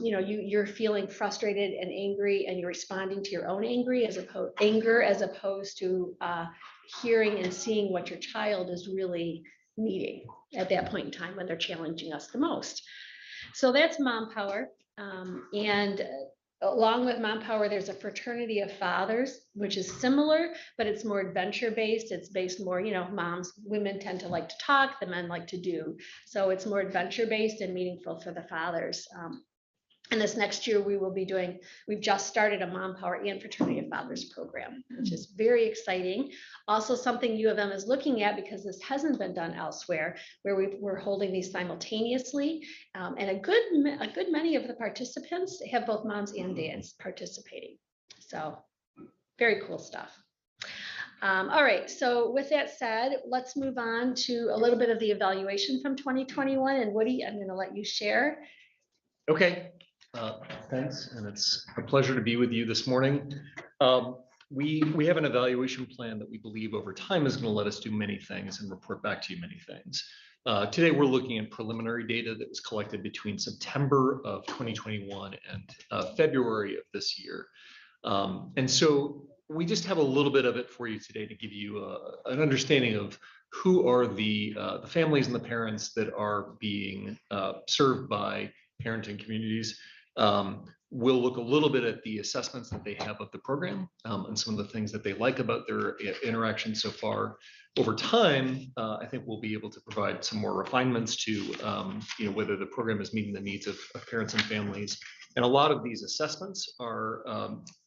you're feeling frustrated and angry, and you're responding to your own anger as opposed to hearing and seeing what your child is really needing at that point in time when they're challenging us the most. So that's Mom Power. And along with Mom Power, there's a fraternity of fathers, which is similar, but it's more adventure based. It's based more, women tend to like to talk, the men like to do. So it's more adventure based and meaningful for the fathers. And this next year we've just started a Mom Power and Fraternity of Fathers program, which is very exciting. Also something U of M is looking at, because this hasn't been done elsewhere, where we're holding these simultaneously. And a good many of the participants have both moms and dads participating. So very cool stuff. All right, so with that said, let's move on to a little bit of the evaluation from 2021. And Woody, I'm going to let you share. Okay. Thanks, and it's a pleasure to be with you this morning. We have an evaluation plan that we believe over time is going to let us do many things and report back to you many things. Today, we're looking at preliminary data that was collected between September of 2021 and February of this year. And so we just have a little bit of it for you today to give you an understanding of who are the families and the parents that are being served by parenting communities. We'll look a little bit at the assessments that they have of the program and some of the things that they like about their interaction so far. Over time, I think we'll be able to provide some more refinements to whether the program is meeting the needs of parents and families. And a lot of these assessments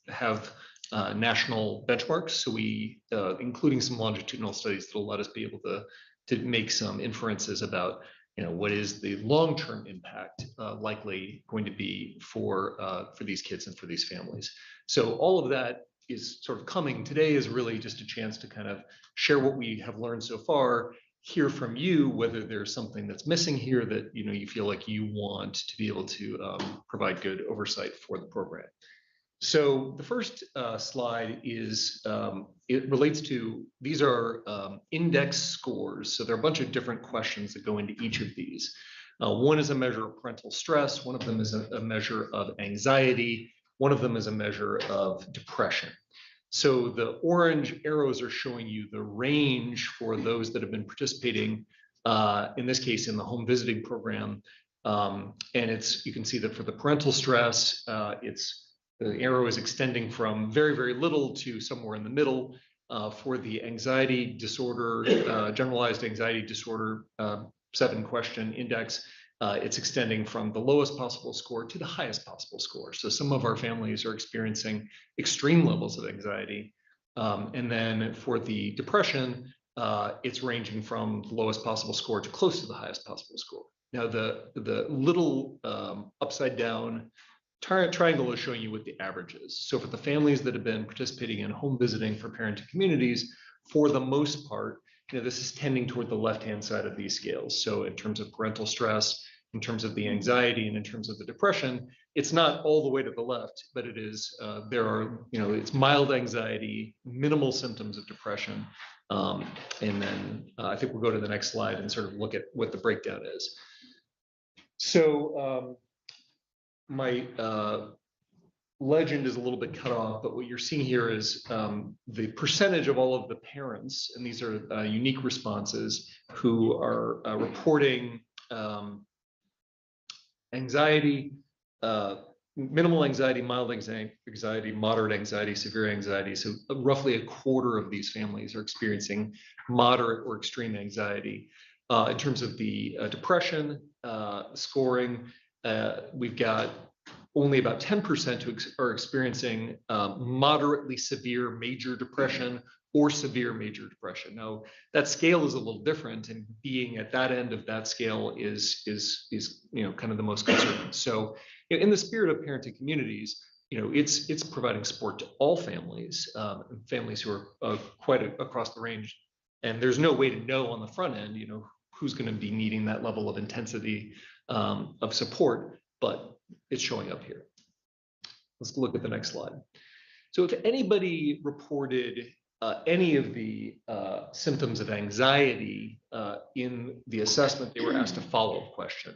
have national benchmarks. So we, including some longitudinal studies that will let us be able to make some inferences about what is the long-term impact likely going to be for these kids and for these families. So all of that is sort of coming. Today is really just a chance to kind of share what we have learned so far, hear from you whether there's something that's missing here that you feel like you want to be able to provide good oversight for the program. So the first slide is, it relates to, these are index scores. So there are a bunch of different questions that go into each of these. One is a measure of parental stress. One of them is a measure of anxiety. One of them is a measure of depression. So the orange arrows are showing you the range for those that have been participating, in this case, in the home visiting program. And you can see that for the parental stress, the arrow is extending from very, very little to somewhere in the middle. For the anxiety disorder, generalized anxiety disorder 7-question index, it's extending from the lowest possible score to the highest possible score. So some of our families are experiencing extreme levels of anxiety. And then for the depression, it's ranging from the lowest possible score to close to the highest possible score. Now, the little upside down triangle is showing you what the average is. So for the families that have been participating in home visiting for parenting communities, for the most part, this is tending toward the left-hand side of these scales. So in terms of parental stress, in terms of the anxiety, and in terms of the depression, it's not all the way to the left, but it is, it's mild anxiety, minimal symptoms of depression. And then I think we'll go to the next slide and sort of look at what the breakdown is. So my legend is a little bit cut off, but what you're seeing here is the percentage of all of the parents, and these are unique responses, who are reporting anxiety, minimal anxiety, mild anxiety, moderate anxiety, severe anxiety. So roughly a quarter of these families are experiencing moderate or extreme anxiety. In terms of the depression scoring, we've got only about 10% who are experiencing moderately severe major depression or severe major depression. Now, that scale is a little different, and being at that end of that scale is kind of the most concerning. So, in the spirit of parenting communities, it's providing support to all families, families who are quite across the range, and there's no way to know on the front end, who's going to be needing that level of intensity of support, but it's showing up here. Let's look at the next slide. So if anybody reported any of the symptoms of anxiety in the assessment, they were asked a follow-up question,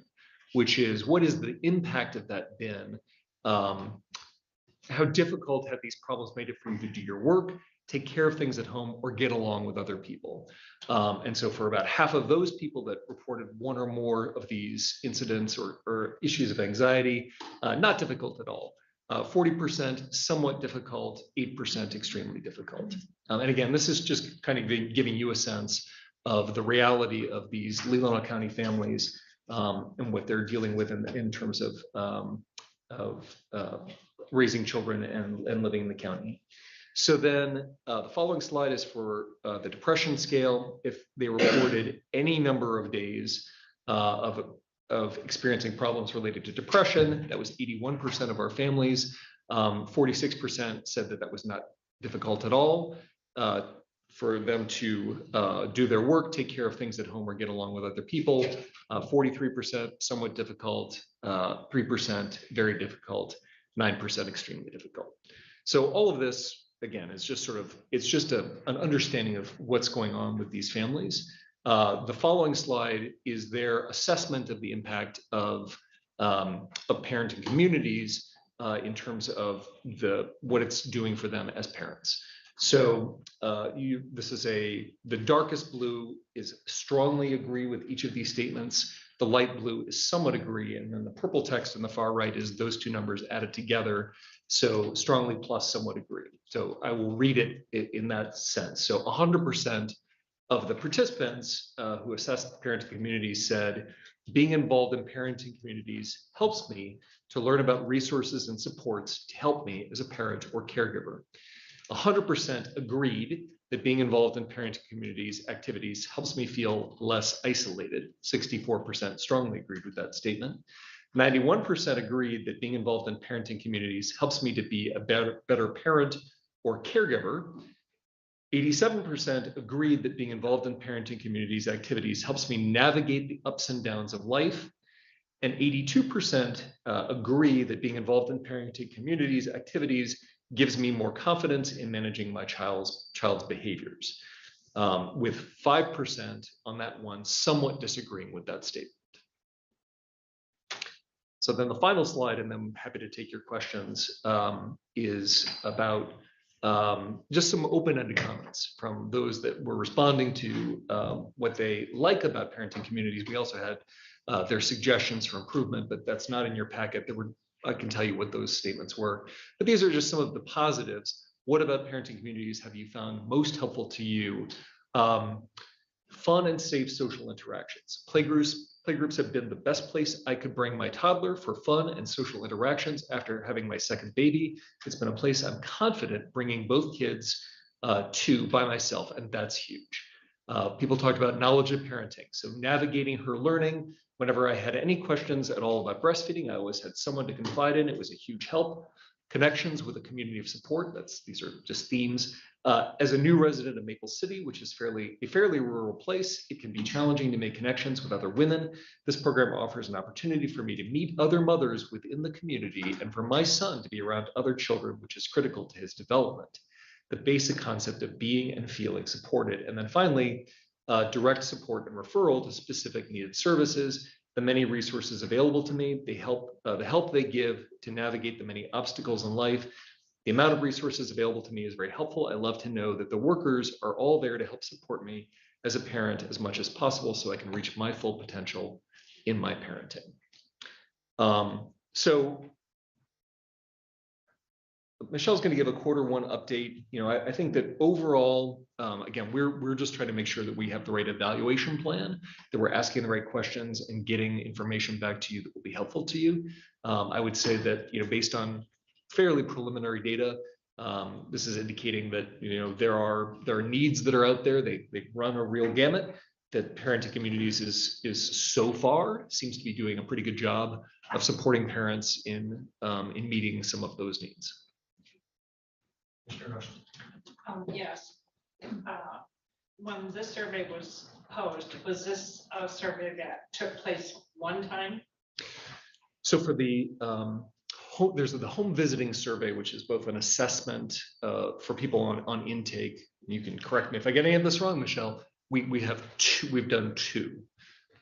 which is, what is the impact of that been? How difficult have these problems made it for you to do your work, take care of things at home, or get along with other people? And so for about half of those people that reported one or more of these incidents or issues of anxiety, not difficult at all. 40% somewhat difficult, 8% extremely difficult. And again, this is just kind of giving you a sense of the reality of these Leelanau County families and what they're dealing with in terms of raising children and living in the county. So then the following slide is for the depression scale. If they reported any number of days of experiencing problems related to depression, that was 81% of our families. 46% said that was not difficult at all for them to do their work, take care of things at home, or get along with other people. 43% somewhat difficult, 3% very difficult, 9% extremely difficult. So all of this, again, is just an understanding of what's going on with these families. The following slide is their assessment of the impact of parenting communities in terms of what it's doing for them as parents. So the darkest blue is strongly agree with each of these statements. The light blue is somewhat agree, and then the purple text on the far right is those two numbers added together. So strongly plus somewhat agree. So I will read it in that sense. So 100% of the participants who assessed the parenting communities said, being involved in parenting communities helps me to learn about resources and supports to help me as a parent or caregiver. 100% agreed that being involved in parenting communities activities helps me feel less isolated. 64% strongly agreed with that statement. 91% agreed that being involved in parenting communities helps me to be a better parent or caregiver. 87% agreed that being involved in parenting communities activities helps me navigate the ups and downs of life. And 82% agree that being involved in parenting communities activities gives me more confidence in managing my child's behaviors, with 5% on that one somewhat disagreeing with that statement. So then the final slide, and then I'm happy to take your questions, is about just some open-ended comments from those that were responding to what they like about parenting communities. We also had their suggestions for improvement, but that's not in your packet. I can tell you what those statements were, but these are just some of the positives. What about parenting communities have you found most helpful to you? Fun and safe social interactions. Playgroups have been the best place I could bring my toddler for fun and social interactions after having my second baby. It's been a place I'm confident bringing both kids to by myself, and that's huge. People talked about knowledge of parenting, so navigating her learning. Whenever I had any questions at all about breastfeeding, I always had someone to confide in. It was a huge help. Connections with a community of support. These are just themes. As a new resident of Maple City, which is a fairly rural place, it can be challenging to make connections with other women. This program offers an opportunity for me to meet other mothers within the community and for my son to be around other children, which is critical to his development. The basic concept of being and feeling supported. And then finally, direct support and referral to specific needed services. The many resources available to me, the help they give to navigate the many obstacles in life. The amount of resources available to me is very helpful. I love to know that the workers are all there to help support me as a parent as much as possible so I can reach my full potential in my parenting. So Michelle's going to give a Q1 update. I think that overall, again, we're just trying to make sure that we have the right evaluation plan, that we're asking the right questions and getting information back to you that will be helpful to you. I would say that, based on fairly preliminary data, this is indicating that, there are needs that are out there. They run a real gamut. That parenting communities is so far seems to be doing a pretty good job of supporting parents in meeting some of those needs. Yes. When this survey was posed, was this a survey that took place one time? So for the there's the home visiting survey, which is both an assessment for people on intake. You can correct me if I get any of this wrong, Michelle. We've done two.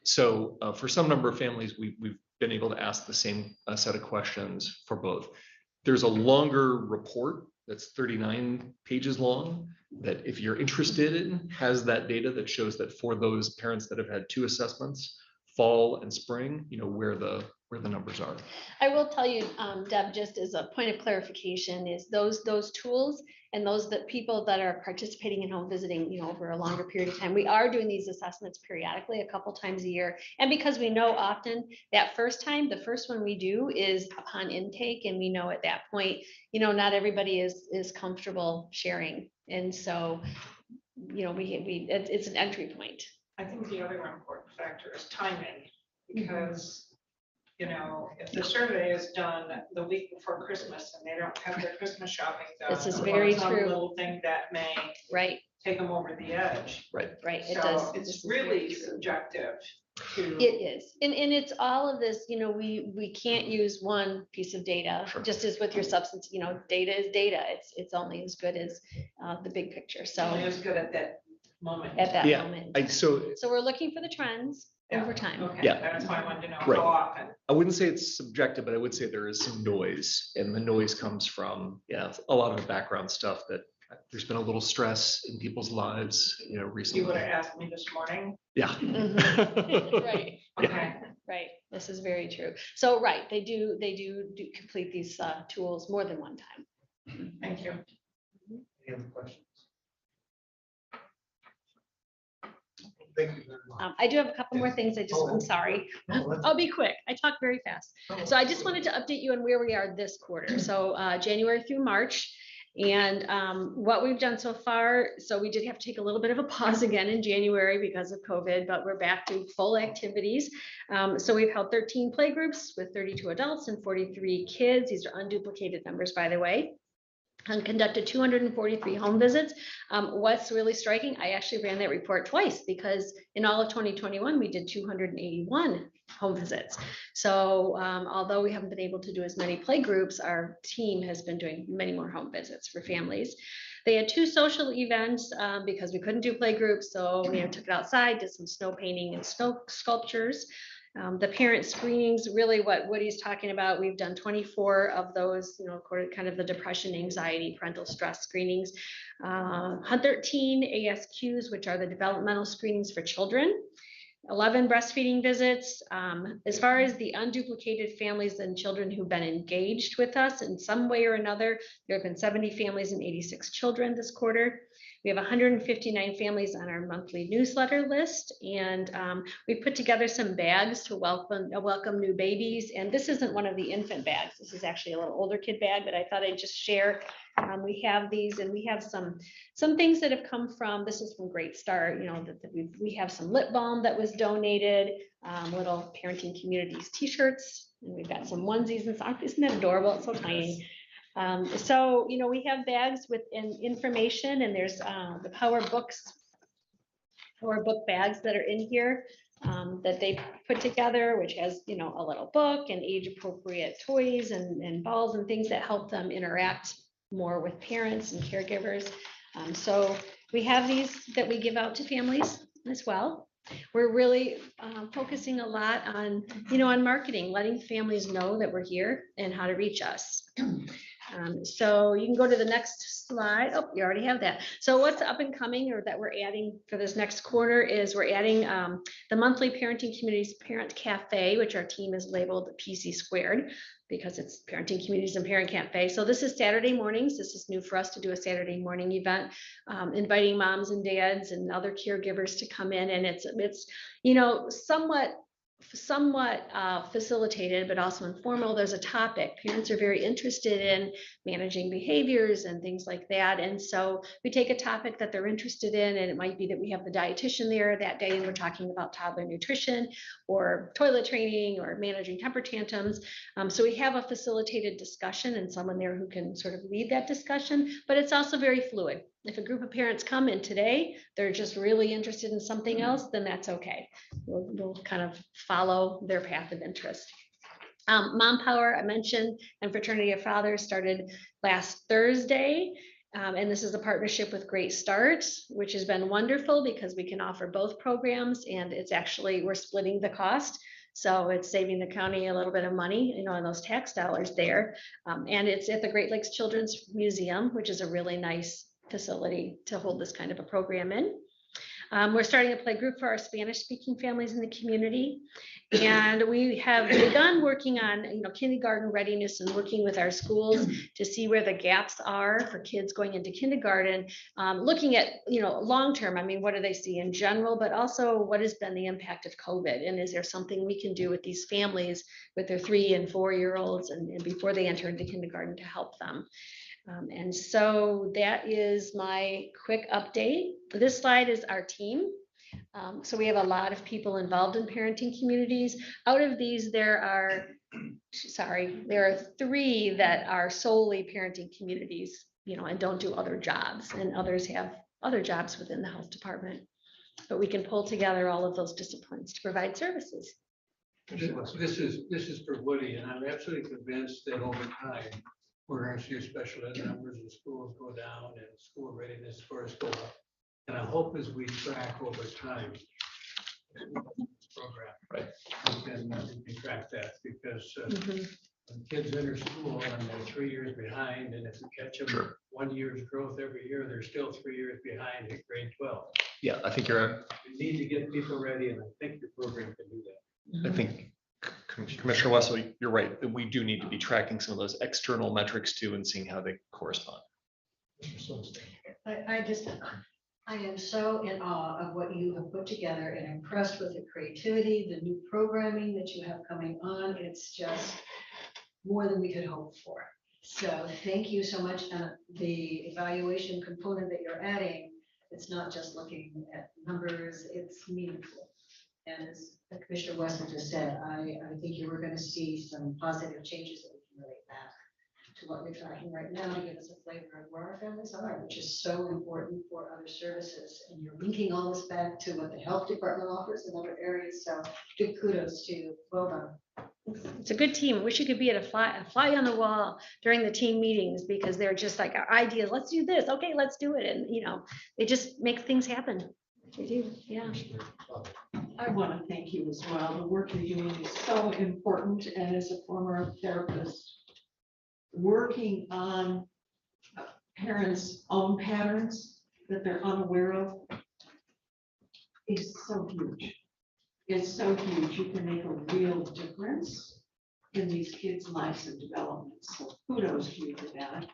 So for some number of families, we've been able to ask the same set of questions for both. There's a longer report that's 39 pages long that, if you're interested in, has that data that shows that for those parents that have had two assessments, fall and spring, where the numbers are. I will tell you, Deb, just as a point of clarification, is those tools and those people that are participating in home visiting, over a longer period of time, we are doing these assessments periodically, a couple times a year. And because we know often that the first one we do is upon intake, and we know at that point, not everybody is comfortable sharing. And so, it's an entry point. I think the other important factor is timing, because if the survey is done the week before Christmas and they don't have their Christmas shopping done, This is or very some true. little thing that may take them over the edge. Right. It So does. it's really subjective. It is. And it's all of this, we can't use one piece of data, just as with your substance, data is data. It's only as good as the big picture. So Only as good at that moment. At that moment. So we're looking for the trends over time. Okay, Yeah. that's why I wanted to know Right. how often. I wouldn't say it's subjective, but I would say there is some noise, and the noise comes from a lot of the background stuff that there's been a little stress in people's lives, recently. You would have asked me this morning. Yeah. Right. Okay. Right. This is very true. So, they do complete these tools more than one time. Thank you. Any other questions? Thank you very much. I do have a couple more things. I'm sorry. I'll be quick. I talk very fast. So I just wanted to update you on where we are this quarter. So January through March. And what we've done so far, so we did have to take a little bit of a pause again in January because of COVID, but we're back to full activities. So we've held 13 playgroups with 32 adults and 43 kids. These are unduplicated numbers, by the way. and conducted 243 home visits. What's really striking, I actually ran that report twice because in all of 2021, we did 281 home visits. So although we haven't been able to do as many play groups, our team has been doing many more home visits for families. They had 2 social events because we couldn't do play groups. So we took it outside, did some snow painting and snow sculptures. The parent screenings, really what Woody's talking about, we've done 24 of those, kind of the depression, anxiety, parental stress screenings. 13 ASQs, which are the developmental screenings for children. 11 breastfeeding visits. As far as the unduplicated families and children who've been engaged with us in some way or another, there have been 70 families and 86 children this quarter. We have 159 families on our monthly newsletter list, and we put together some bags to welcome new babies. And this isn't one of the infant bags. This is actually a little older kid bag, but I thought I'd just share. We have these, and we have some things that have come from. This is from Great Start. We have some lip balm that was donated, little parenting communities T-shirts, and we've got some onesies and socks. Isn't that adorable? It's so tiny. So, we have bags with information, and there's the power book bags that are in here that they put together, which has, a little book and age appropriate toys and balls and things that help them interact more with parents and caregivers. So we have these that we give out to families as well. We're really focusing a lot on, on marketing, letting families know that we're here and how to reach us. So you can go to the next slide. Oh, you already have that. So what's up and coming, or that we're adding for this next quarter, is we're adding the monthly Parenting Communities Parent Cafe, which our team is labeled PC squared because it's Parenting Communities and Parent Cafe. So this is Saturday mornings. This is new for us to do a Saturday morning event, inviting moms and dads and other caregivers to come in. And it's somewhat facilitated, but also informal. There's a topic. Parents are very interested in managing behaviors and things like that. And so we take a topic that they're interested in, and it might be that we have the dietitian there that day and we're talking about toddler nutrition or toilet training or managing temper tantrums. So we have a facilitated discussion and someone there who can sort of lead that discussion, but it's also very fluid. If a group of parents come in today, they're just really interested in something else, then that's okay. We'll kind of follow their path of interest. Mom Power, I mentioned, and Fraternity of Fathers started last Thursday. And this is a partnership with Great Start, which has been wonderful because we can offer both programs, and it's actually, we're splitting the cost. So it's saving the county a little bit of money, on those tax dollars there. And it's at the Great Lakes Children's Museum, which is a really nice facility to hold this kind of a program in. We're starting a play group for our Spanish-speaking families in the community. And we have begun working on, kindergarten readiness and working with our schools to see where the gaps are for kids going into kindergarten, looking at, long-term, what do they see in general, but also what has been the impact of COVID? And is there something we can do with these families with their 3 and 4-year-olds and before they enter into kindergarten to help them? And so that is my quick update. This slide is our team. So we have a lot of people involved in parenting communities. Out of these, there are 3 that are solely parenting communities, and don't do other jobs, and others have other jobs within the health department. But we can pull together all of those disciplines to provide services. This is for Woody, and I'm absolutely convinced that over time, we're going to see special ed numbers in schools go down and school readiness scores go up. And I hope as we track over time, program, right, we can track that, because when kids enter school and they're 3 years behind, and if we catch them 1 year's growth every year, they're still 3 years behind at grade 12. Yeah, I think you're. We need to get people ready, and I think your program can do that. I think Commissioner Wesley, you're right, that we do need to be tracking some of those external metrics too and seeing how they correspond. I am so in awe of what you have put together and impressed with the creativity, the new programming that you have coming on. It's just more than we could hope for. So thank you so much. And the evaluation component that you're adding, it's not just looking at numbers, it's meaningful. And as Commissioner Weston just said, I think you were going to see some positive changes that we can relate back to what you're tracking right now to give us a flavor of where our families are, which is so important for other services. And you're linking all this back to what the health department offers in other areas. So big kudos to you. Well done. It's a good team. I wish you could be at a fly on the wall during the team meetings because they're just like our ideas. Let's do this. Okay, let's do it. And they just make things happen. They do. Yeah. I want to thank you as well. The work you're doing is so important. And as a former therapist, working on parents' own patterns that they're unaware of is so huge. It's so huge. You can make a real difference in these kids' lives and development. So kudos to you for that.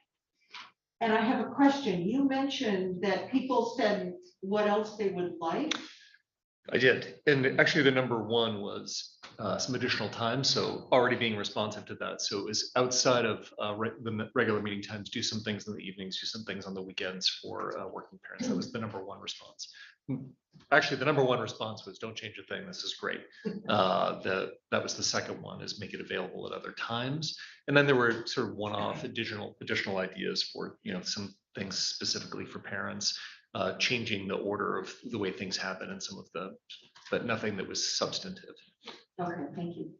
And I have a question. You mentioned that people said what else they would like. I did. And actually the number one was some additional time. So already being responsive to that. So it was outside of the regular meeting times, do some things in the evenings, do some things on the weekends for working parents. That was the number one response. Actually, the number one response was don't change a thing. This is great. That was the second one, is make it available at other times. And then there were sort of one-off additional ideas for some things specifically for parents, changing the order of the way things happen and some of but nothing that was substantive. Okay, thank you.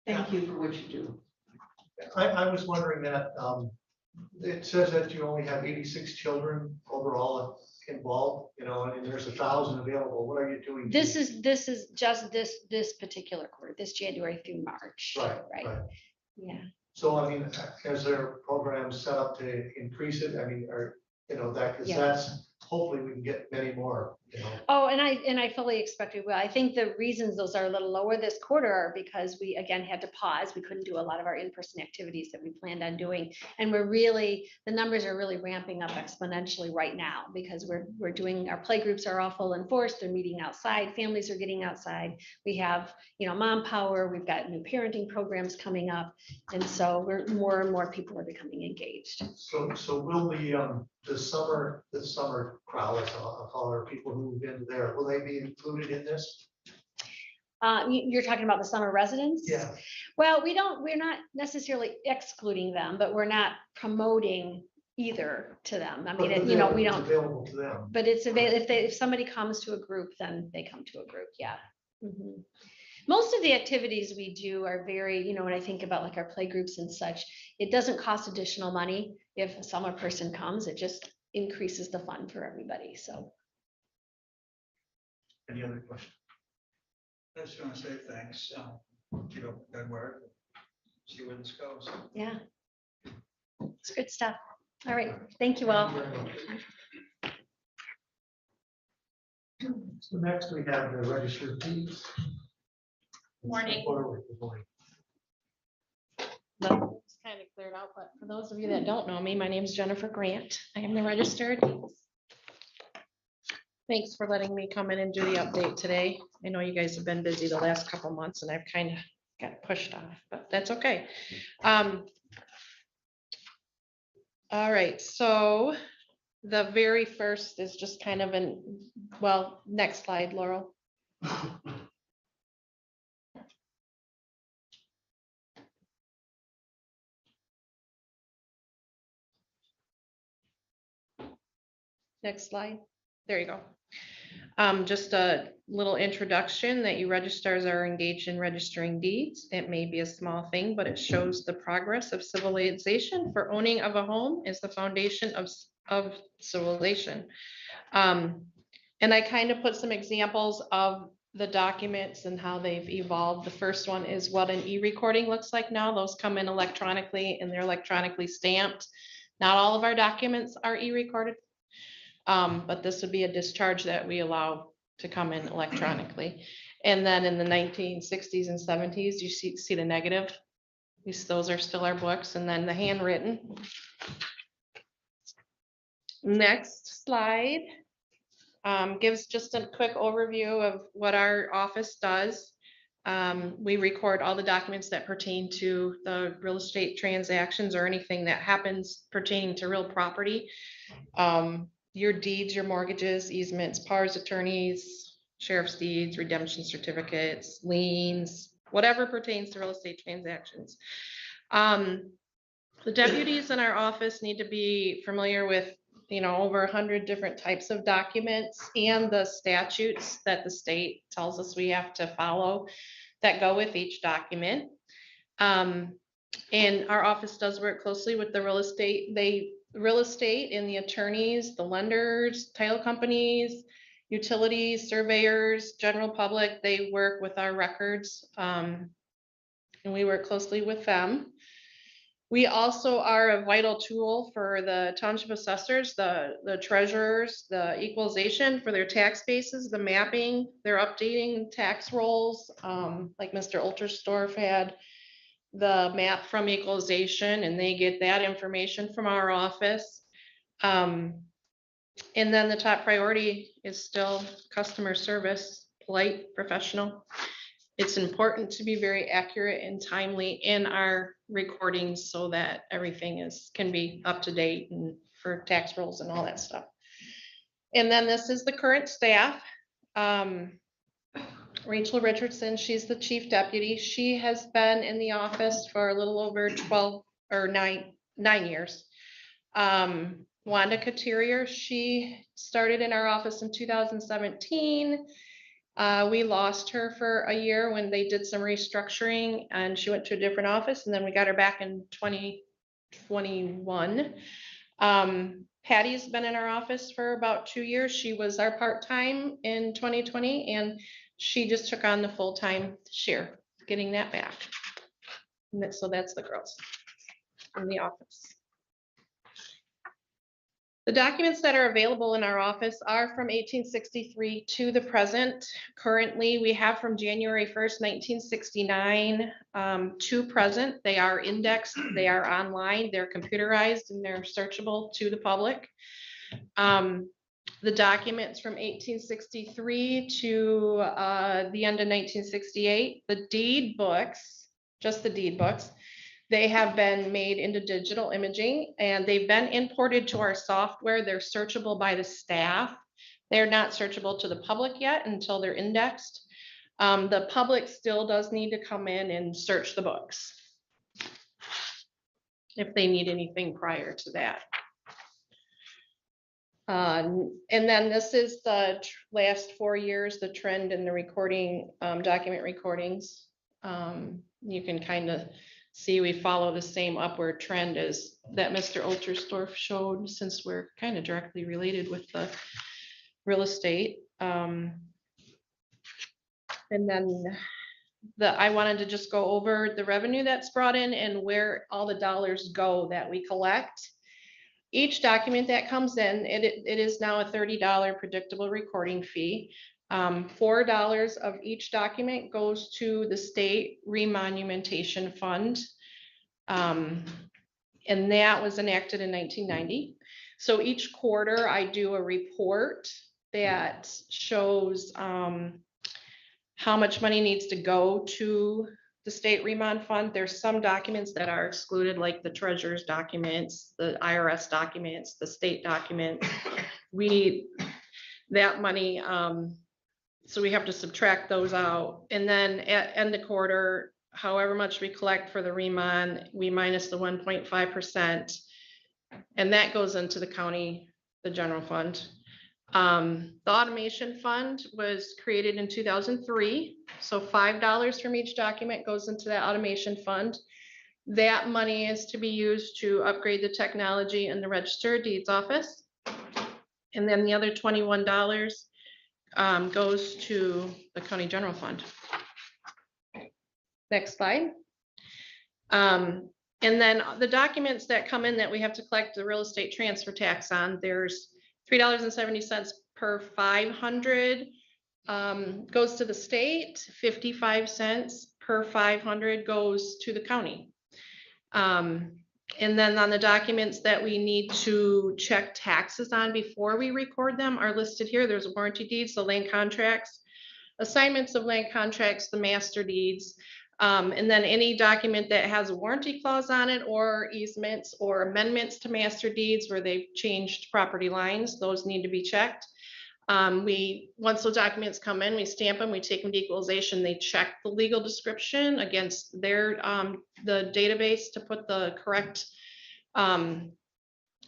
Thank you for what you do. I was wondering that it says that you only have 86 children overall involved, and there's 1,000 available. What are you doing? This is just this particular quarter, this January through March. Right. Yeah. So I mean, is there programs set up to increase it? I mean, that's hopefully we can get many more. Oh, and I fully expect we will. I think the reasons those are a little lower this quarter are because we again had to pause. We couldn't do a lot of our in-person activities that we planned on doing. And the numbers are really ramping up exponentially right now because we're doing, our play groups are all full in force. They're meeting outside, families are getting outside. We have, Mom Power, we've got new parenting programs coming up. And so more and more people are becoming engaged. So will the summer crowd, as I'll call her, people who move into there, will they be included in this? You're talking about the summer residents? Yeah. Well, we're not necessarily excluding them, but we're not promoting either to them. I mean, we don't. It's available to them. But it's available if somebody comes to a group, then they come to a group. Yeah. Mm-hmm. Most of the activities we do are very, when I think about like our play groups and such, it doesn't cost additional money. If a summer person comes, it just increases the fun for everybody. So. Any other questions? I just want to say thanks. Keep up the good work. See where this goes. Yeah. It's good stuff. All right. Thank you all. So next we have the registered fees. Morning. Well, It's kind of cleared out, but for those of you that don't know me, my name is Jennifer Grant. I am the registered. Thanks for letting me come in and do the update today. I know you guys have been busy the last couple months and I've kind of got pushed off, but that's okay. All right, so the very first is just kind of next slide, Laurel. Next slide. There you go. Just a little introduction that you registrars are engaged in registering deeds. It may be a small thing, but it shows the progress of civilization. For owning of a home is the foundation of civilization. And I kind of put some examples of the documents and how they've evolved. The first one is what an e-recording looks like now. Those come in electronically and they're electronically stamped. Not all of our documents are e-recorded. But this would be a discharge that we allow to come in electronically. And then in the 1960s and 70s, you see the negative. Those are still our books. And then the handwritten. Next slide gives just a quick overview of what our office does. We record all the documents that pertain to the real estate transactions or anything that happens pertaining to real property. Your deeds, your mortgages, easements, powers of attorneys, sheriff's deeds, redemption certificates, liens, whatever pertains to real estate transactions. The deputies in our office need to be familiar with, over 100 different types of documents and the statutes that the state tells us we have to follow that go with each document. And our office does work closely with the real estate and the attorneys, the lenders, title companies, utilities, surveyors, general public. They work with our records, and we work closely with them. We also are a vital tool for the township assessors, the treasurers, the equalization for their tax bases, the mapping, they're updating tax rolls, like Mr. Ulterstorff had the map from equalization, and they get that information from our office. And then the top priority is still customer service, polite, professional. It's important to be very accurate and timely in our recordings so that everything can be up to date and for tax rolls and all that stuff. And then this is the current staff. Rachel Richardson, she's the chief deputy. She has been in the office for a little over 9 years. Wanda Couturier, she started in our office in 2017. We lost her for a year when they did some restructuring and she went to a different office, and then we got her back in 2021. Patty's been in our office for about 2 years. She was our part-time in 2020, and she just took on the full-time this year, getting that back. So that's the girls in the office. The documents that are available in our office are from 1863 to the present. Currently, we have from January 1st, 1969 to present. They are indexed, they are online, they're computerized, and they're searchable to the public. The documents from 1863 to the end of 1968, the deed books, just the deed books, they have been made into digital imaging, and they've been imported to our software. They're searchable by the staff. They're not searchable to the public yet until they're indexed. The public still does need to come in and search the books if they need anything prior to that. And then this is the last 4 years, the trend in the recording, document recordings. You can kind of see we follow the same upward trend as that Mr. Ulterstorff showed, since we're kind of directly related with the real estate. And then I wanted to just go over the revenue that's brought in and where all the dollars go that we collect. Each document that comes in, it is now a $30 predictable recording fee. $4 of each document goes to the state remonumentation fund. And that was enacted in 1990. So each quarter I do a report that shows how much money needs to go to the state remon fund. There's some documents that are excluded, like the treasurer's documents, the IRS documents, the state documents. That money, so we have to subtract those out. And then at end of quarter, however much we collect for the remon, we minus the 1.5%. And that goes into the county, the general fund. The automation fund was created in 2003. So $5 from each document goes into that automation fund. That money is to be used to upgrade the technology in the Register of Deeds office. And then the other $21 goes to the county general fund. Next slide. And then the documents that come in that we have to collect the real estate transfer tax on, there's $3.70 per 500 goes to the state, 55 cents per 500 goes to the county. And then on the documents that we need to check taxes on before we record them are listed here. There's warranty deeds, the land contracts, assignments of land contracts, the master deeds, and then any document that has a warranty clause on it, or easements or amendments to master deeds where they've changed property lines, those need to be checked. Once those documents come in, we stamp them, we take them to equalization, they check the legal description against their, the database to put the correct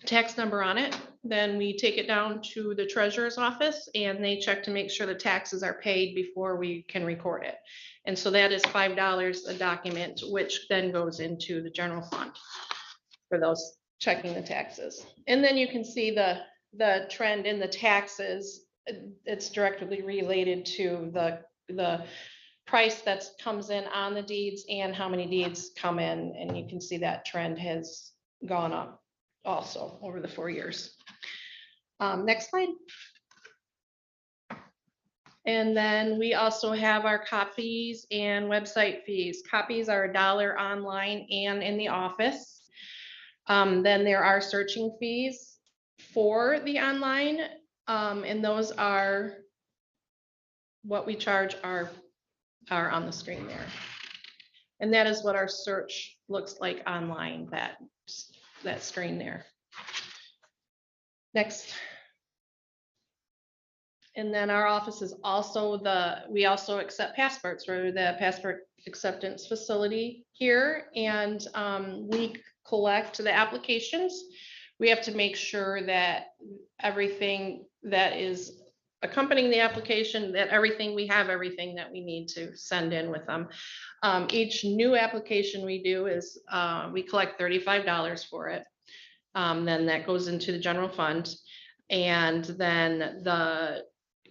tax number on it. Then we take it down to the treasurer's office and they check to make sure the taxes are paid before we can record it. And so that is $5 a document, which then goes into the general fund for those checking the taxes. And then you can see the trend in the taxes. It's directly related to the price that comes in on the deeds and how many deeds come in. And you can see that trend has gone up also over the 4 years. Next slide. And then we also have our copies and website fees. Copies are $1 online and in the office. Then there are searching fees for the online, and those are what we charge are on the screen there. And that is what our search looks like online, that screen there. Next. And then our office is also we also accept passports. We're the passport acceptance facility here, and we collect the applications. We have to make sure that everything that is accompanying the application, that we have everything that we need to send in with them. Each new application we do is we collect $35 for it. Then that goes into the general fund. And then the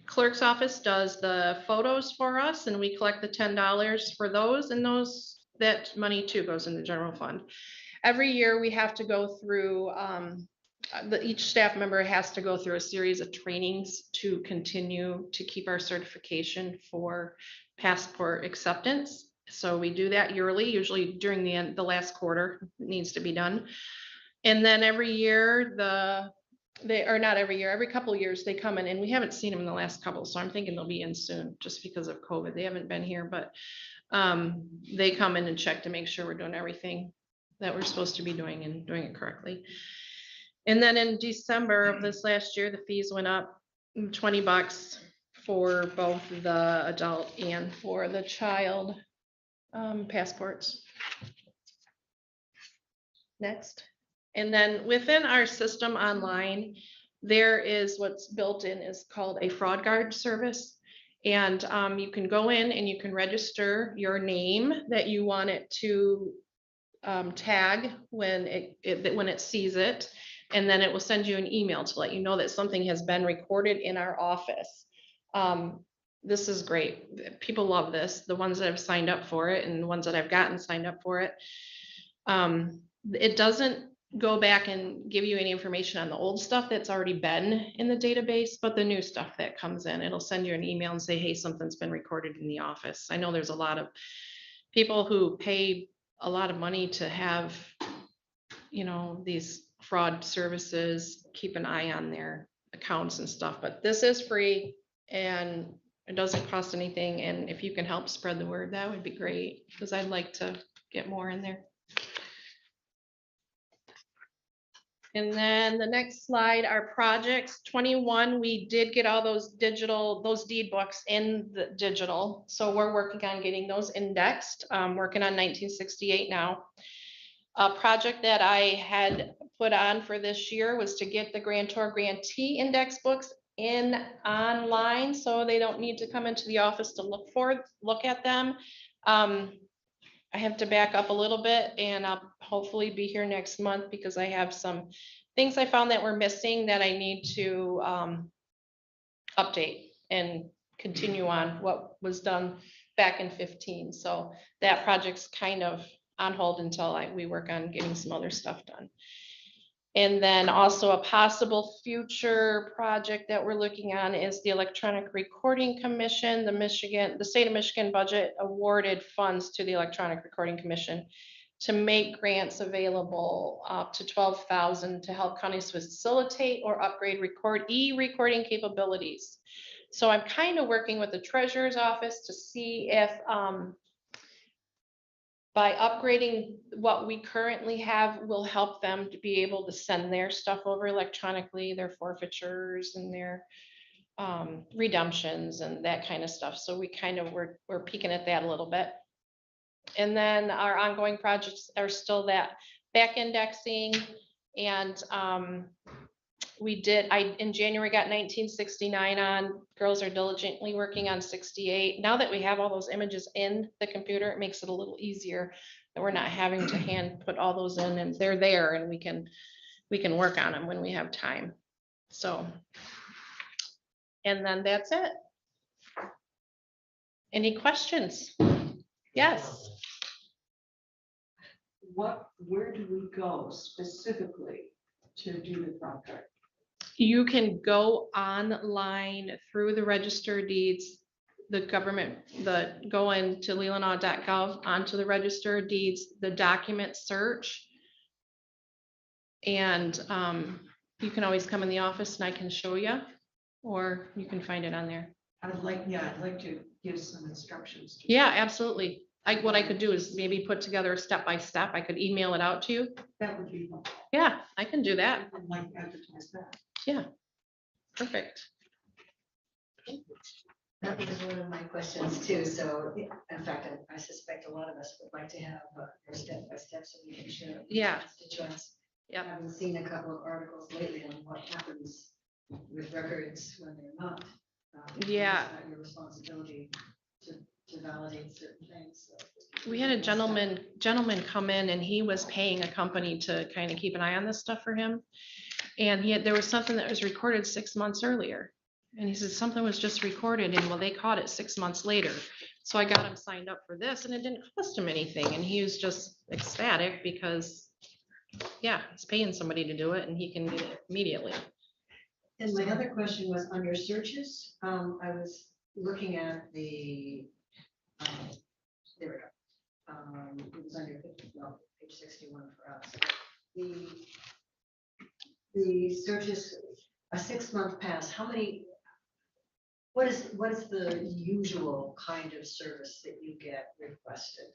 clerk's office does the photos for us, and we collect the $10 for those, and that money too goes in the general fund. Every year we have to go through, each staff member has to go through a series of trainings to continue to keep our certification for passport acceptance. So we do that yearly, usually during the last quarter, it needs to be done. And then every year, not every year, every couple of years they come in, and we haven't seen them in the last couple, so I'm thinking they'll be in soon just because of COVID. They haven't been here, but they come in and check to make sure we're doing everything that we're supposed to be doing and doing it correctly. And then in December of this last year, the fees went up $20 for both the adult and for the child passports. Next. And then within our system online, there is what's built in is called a fraud guard service. And you can go in and you can register your name that you want it to tag when it sees it. And then it will send you an email to let you know that something has been recorded in our office. This is great. People love this. The ones that have signed up for it and the ones that I've gotten signed up for it. It doesn't go back and give you any information on the old stuff that's already been in the database, but the new stuff that comes in, it'll send you an email and say, hey, something's been recorded in the office. I know there's a lot of people who pay a lot of money to have, these fraud services, keep an eye on their accounts and stuff, but this is free and it doesn't cost anything. And if you can help spread the word, that would be great, because I'd like to get more in there. And then the next slide, our projects 21, we did get all those deed books in the digital. So we're working on getting those indexed, working on 1968 now. A project that I had put on for this year was to get the grantor grantee index books in online, so they don't need to come into the office to look at them. I have to back up a little bit, and I'll hopefully be here next month because I have some things I found that were missing that I need to update and continue on what was done back in 15. So that project's kind of on hold until we work on getting some other stuff done. And then also a possible future project that we're looking on is the Electronic Recording Commission. The state of Michigan budget awarded funds to the Electronic Recording Commission to make grants available up to $12,000 to help counties facilitate or upgrade e-recording capabilities. So I'm kind of working with the treasurer's office to see if by upgrading what we currently have will help them to be able to send their stuff over electronically, their forfeitures and their redemptions and that kind of stuff. So we kind of, we're peeking at that a little bit. And then our ongoing projects are still that back indexing and in January got 1969 on, girls are diligently working on 68. Now that we have all those images in the computer, it makes it a little easier that we're not having to hand put all those in and they're there and we can work on them when we have time. So, and then that's it. Any questions? Yes. Where do we go specifically to do the project? You can go online through the register of deeds, the government, go into leelanau.gov onto the register of deeds, the document search. And you can always come in the office and I can show you, or you can find it on there. I'd like to give some instructions. Yeah, absolutely. What I could do is maybe put together a step-by-step. I could email it out to you. That would be helpful. Yeah, I can do that. I'd like to advertise that. Yeah, perfect. That was one of my questions too. So in fact, I suspect a lot of us would like to have a step-by-step so we can share. Yeah. Constituents. Yeah. I haven't seen a couple of articles lately on what happens with records when they're not. Yeah. It's not your responsibility to validate certain things. So. We had a gentleman come in and he was paying a company to kind of keep an eye on this stuff for him. And there was something that was recorded 6 months earlier. And he said something was just recorded and well, they caught it 6 months later. So I got him signed up for this and it didn't cost him anything. And he was just ecstatic because, yeah, he's paying somebody to do it and he can get it immediately. And my other question was under searches. I was looking at the, there we go. It was under page 61 for us. The searches, a 6 month pass, what is the usual kind of service that you get requested?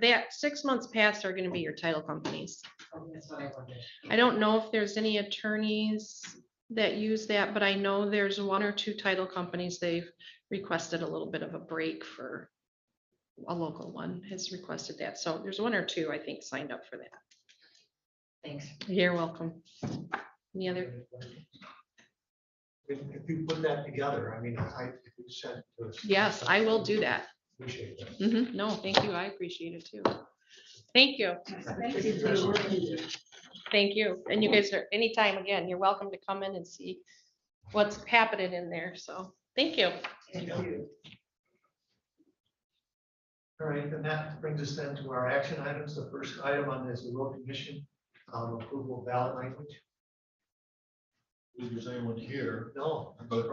That 6 months past are going to be your title companies. Oh, that's what I wondered. I don't know if there's any attorneys that use that, but I know there's 1 or 2 title companies. They've requested a little bit of a break for a local one has requested that. So there's 1 or 2, I think, signed up for that. Thanks. You're welcome. Any other? If you put that together, I mean, if you send it to us. Yes, I will do that. Appreciate that. No, thank you. I appreciate it too. Thank you. Thank you. And you guys are anytime again, you're welcome to come in and see what's happening in there. So thank you. Thank you. All right, and that brings us then to our action items. The first item on this is the road commission approval of ballot language. If there's anyone here. No, But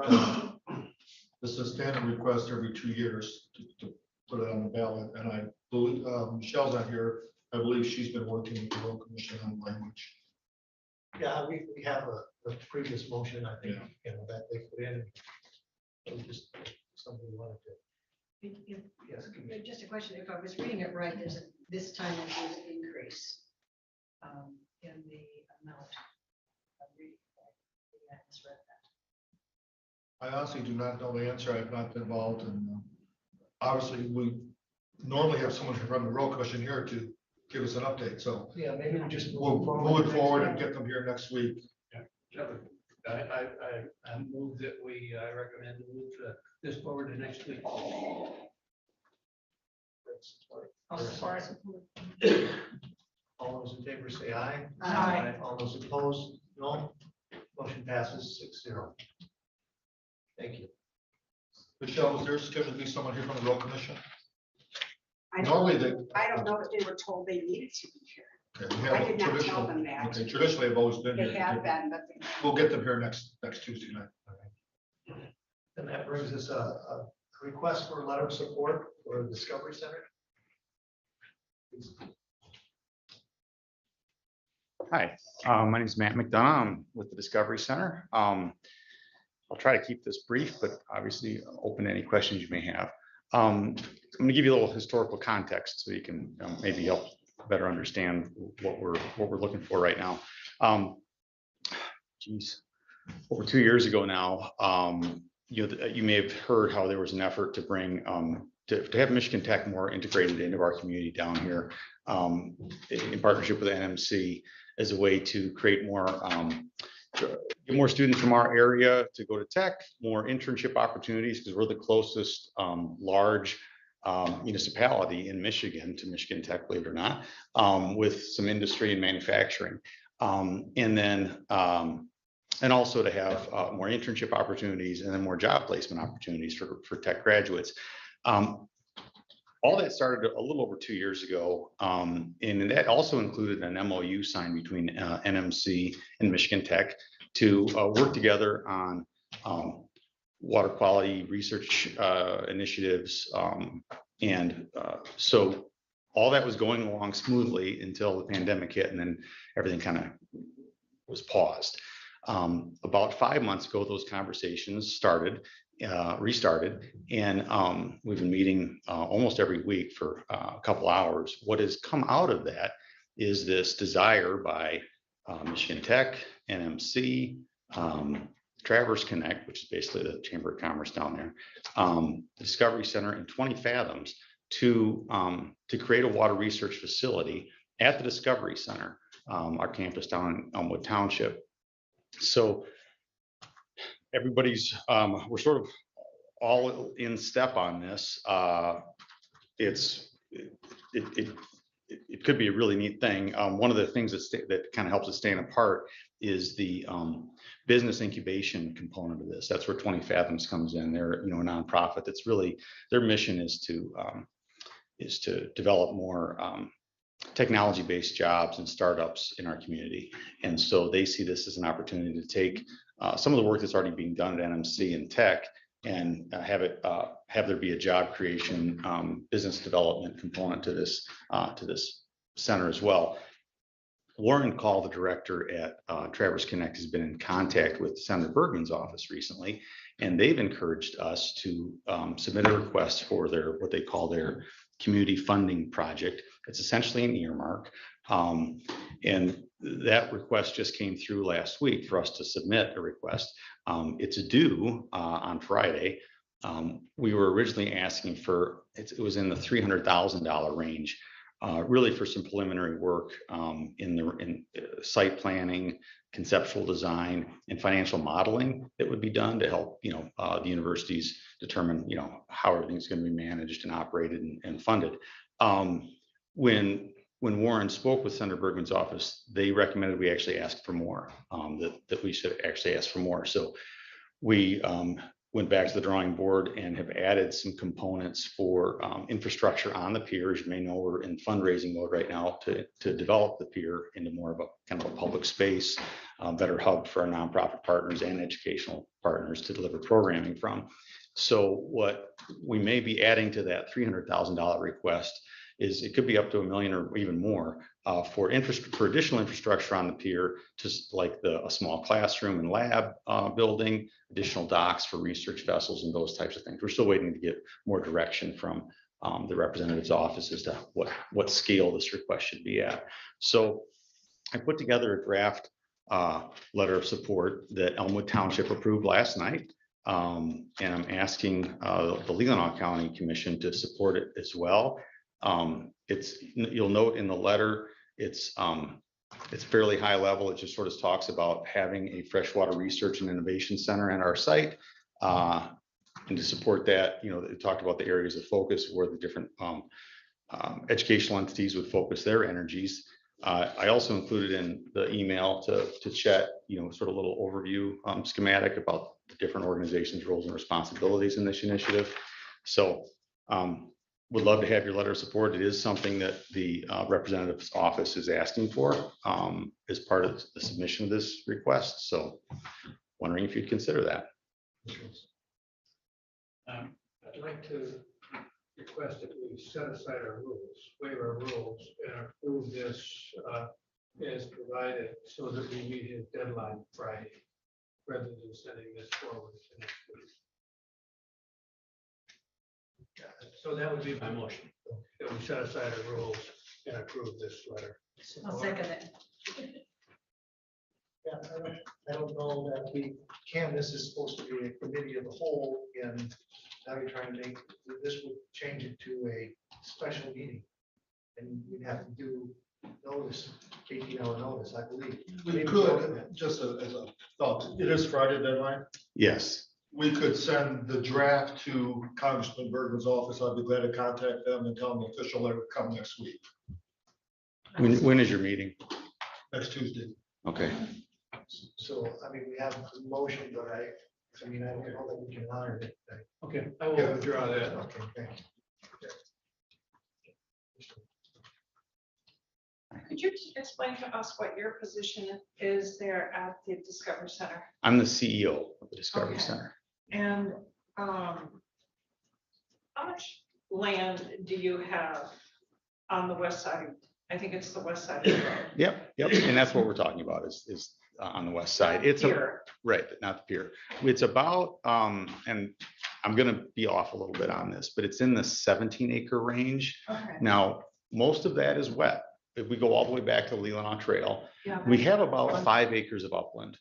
this is a standard request every 2 years to put it on the ballot, and I believe Michelle's not here. I believe she's been working with the road commission on language. Yeah, we have a previous motion, I think, you know, that they put in. It was just something we wanted to. Yes. Just a question, if I was reading it right, this time there's an increase in the amount of reading. I honestly do not know the answer. I've not been involved and obviously we normally have someone from the road commission here to give us an update. So yeah, maybe we just move it forward and get them here next week. I move that I recommend to move this forward to next week. All those in favor say aye. Aye. All those opposed, no. Motion passes 6-0. Thank you. Michelle, was there scheduled to be someone here from the road commission? I Normally don't know if they were told they needed to be here. Okay, we I have did not tell traditional- them that. Okay, traditionally they've always been They here. have been, but they. We'll get them here next Tuesday night. And that brings us a request for a letter of support for the Discovery Center. Hi, my name is Matt McDonough. I'm with the Discovery Center. I'll try to keep this brief, but obviously open to any questions you may have. I'm going to give you a little historical context so you can maybe help better understand what we're looking for right now. Geez, over 2 years ago now, you may have heard how there was an effort to bring, to have Michigan Tech more integrated into our community down here, in partnership with NMC as a way to create get more students from our area to go to tech, more internship opportunities, because we're the closest large municipality in Michigan to Michigan Tech, believe it or not, with some industry and manufacturing. And also to have more internship opportunities and then more job placement opportunities for tech graduates. All that started a little over 2 years ago. And that also included an MOU signed between NMC and Michigan Tech to work together on water quality research initiatives. So all that was going along smoothly until the pandemic hit, and then everything kind of was paused. About 5 months ago, those conversations restarted, and we've been meeting almost every week for a couple hours. What has come out of that is this desire by Michigan Tech, NMC, Traverse Connect, which is basically the Chamber of Commerce down there, the Discovery Center, and 20 Fathoms to create a water research facility at the Discovery Center, our campus down in Elmwood Township. So everybody's, we're sort of all in step on this. It could be a really neat thing. One of the things that kind of helps us stand apart is the business incubation component of this. That's where 20 Fathoms comes in. They're a nonprofit that's really, their mission is to develop more technology-based jobs and startups in our community. And so they see this as an opportunity to take some of the work that's already being done at NMC and Tech and have there be a job creation, business development component to this center as well. Lauren Call, the director at Traverse Connect, has been in contact with Senator Bergman's office recently, and they've encouraged us to submit a request for what they call their community funding project. It's essentially an earmark. And that request just came through last week for us to submit a request. It's due on Friday. We were originally asking for, it was in the $300,000 range, really for some preliminary work in site planning, conceptual design, and financial modeling that would be done to help the universities determine how everything's going to be managed and operated and funded. When Warren spoke with Senator Bergman's office, they recommended we actually ask for more, that we should actually ask for more. So we went back to the drawing board and have added some components for infrastructure on the pier. As you may know, we're in fundraising mode right now to develop the pier into more of a kind of a public space, better hub for our nonprofit partners and educational partners to deliver programming from. So what we may be adding to that $300,000 request is it could be up to $1 million or even more for additional infrastructure on the pier, just like a small classroom and lab building, additional docks for research vessels and those types of things. We're still waiting to get more direction from the representative's office as to what scale this request should be at. So I put together a draft letter of support that Elmwood Township approved last night. And I'm asking the Leelanau County Commission to support it as well. You'll note in the letter, it's fairly high level. It just sort of talks about having a freshwater research and innovation center at our site. And to support that, it talked about the areas of focus where the different educational entities would focus their energies. I also included in the email to Chet, sort of a little overview schematic about the different organizations' roles and responsibilities in this initiative. So would love to have your letter of support. It is something that the representative's office is asking for as part of the submission of this request. So wondering if you'd consider that. I'd like to request that we set aside our rules, waive our rules, and approve this as provided so that we meet his deadline Friday, rather than sending this forward to next week. So that would be my motion, that we set aside our rules and approve this letter. I'll second it. Yeah, I don't know that this is supposed to be a committee of the whole, and now you're trying to this would change it to a special meeting. And we'd have to do notice, 18-hour notice, I believe. We Maybe we'll do could, that. just as a thought, it is Friday deadline. Yes. We could send the draft to Congressman Bergman's office. I'd be glad to contact them and tell them the official letter will come next week, When is your meeting? next Tuesday. Okay. So, I mean, we have a motion, but I mean, I don't know that we can honor it. Okay, I will withdraw that. Okay, thank you. Could you explain to us what your position is there at the Discovery Center? I'm the CEO of the Discovery Okay. Center. And how much land do you have on the west side? I think it's the west side of the road. Yep, and that's what we're talking about is on the west side. It's a, Pier. right, not the pier. It's about, and I'm gonna be off a little bit on this, but it's in the 17-acre range. Okay. Now, most of that is wet. If we go all the way back to Leelanau Trail, Yeah. we have about 5 acres of upland,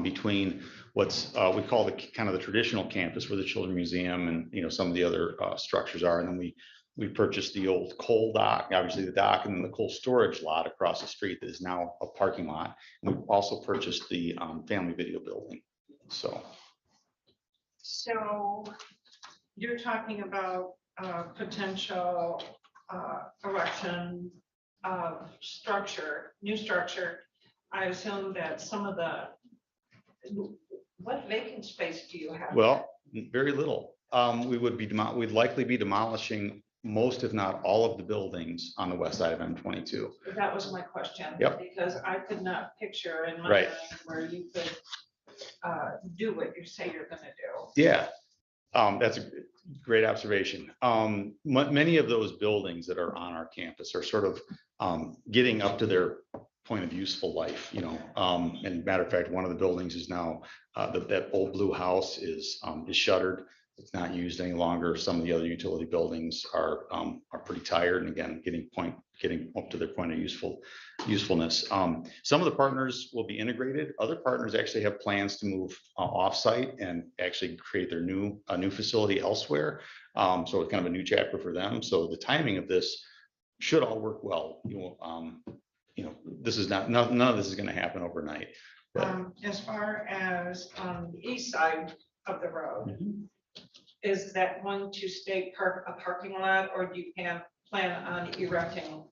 between what's, we call the kind of the traditional campus where the Children's Museum and, some of the other structures are. And then we purchased the old coal dock, obviously the dock, and then the coal storage lot across the street that is now a parking lot. And we've also purchased the family video building. So You're talking about potential erection of new structure. I assume that some of what vacant space do you have? well, very little. We'd likely be demolishing most, if not all, of the buildings on the west side of M22. That was my question. Yep. Because I could not picture in my Right. mind where you could do what you say you're gonna do. Yeah, that's a great observation. Many of those buildings that are on our campus are sort of getting up to their point of useful life, and matter of fact, one of the buildings is now, that old blue house is shuttered. It's not used any longer. Some of the other utility buildings are pretty tired, and again, getting up to their point of usefulness. Some of the partners will be integrated. Other partners actually have plans to move offsite and actually create their new facility elsewhere. So it's kind of a new chapter for them. So the timing of this should all work well. This is none of this is going to happen overnight. As far as on the east side of the road, is that one to stay a parking lot, or do you plan on erecting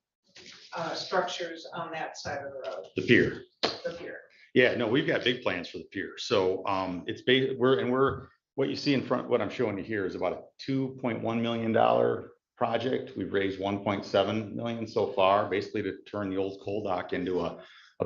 structures on that side of the road? The pier. The pier. Yeah, no, we've got big plans for the pier. So what you see in front, what I'm showing you here is about a $2.1 million project. We've raised 1.7 million so far, basically to turn the old coal dock into a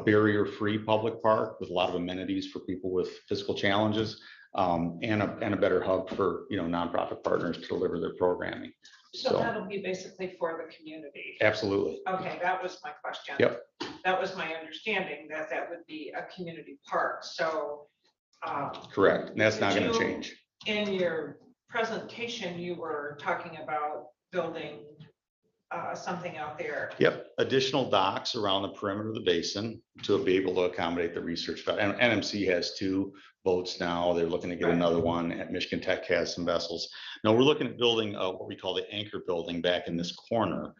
barrier-free public park with a lot of amenities for people with physical challenges, and a better hub for nonprofit partners to deliver their programming. So that'll be basically for the community. Absolutely. Okay, that was my question. Yep. That was my understanding, that would be a community park. So Correct. And that's not did going to you- change. In your presentation, you were talking about building something out there. Yep, additional docks around the perimeter of the basin to be able to accommodate the research. And NMC has 2 boats now. They're looking to get another one. At Michigan Tech has some vessels. Now we're looking at building what we call the anchor building back in this corner,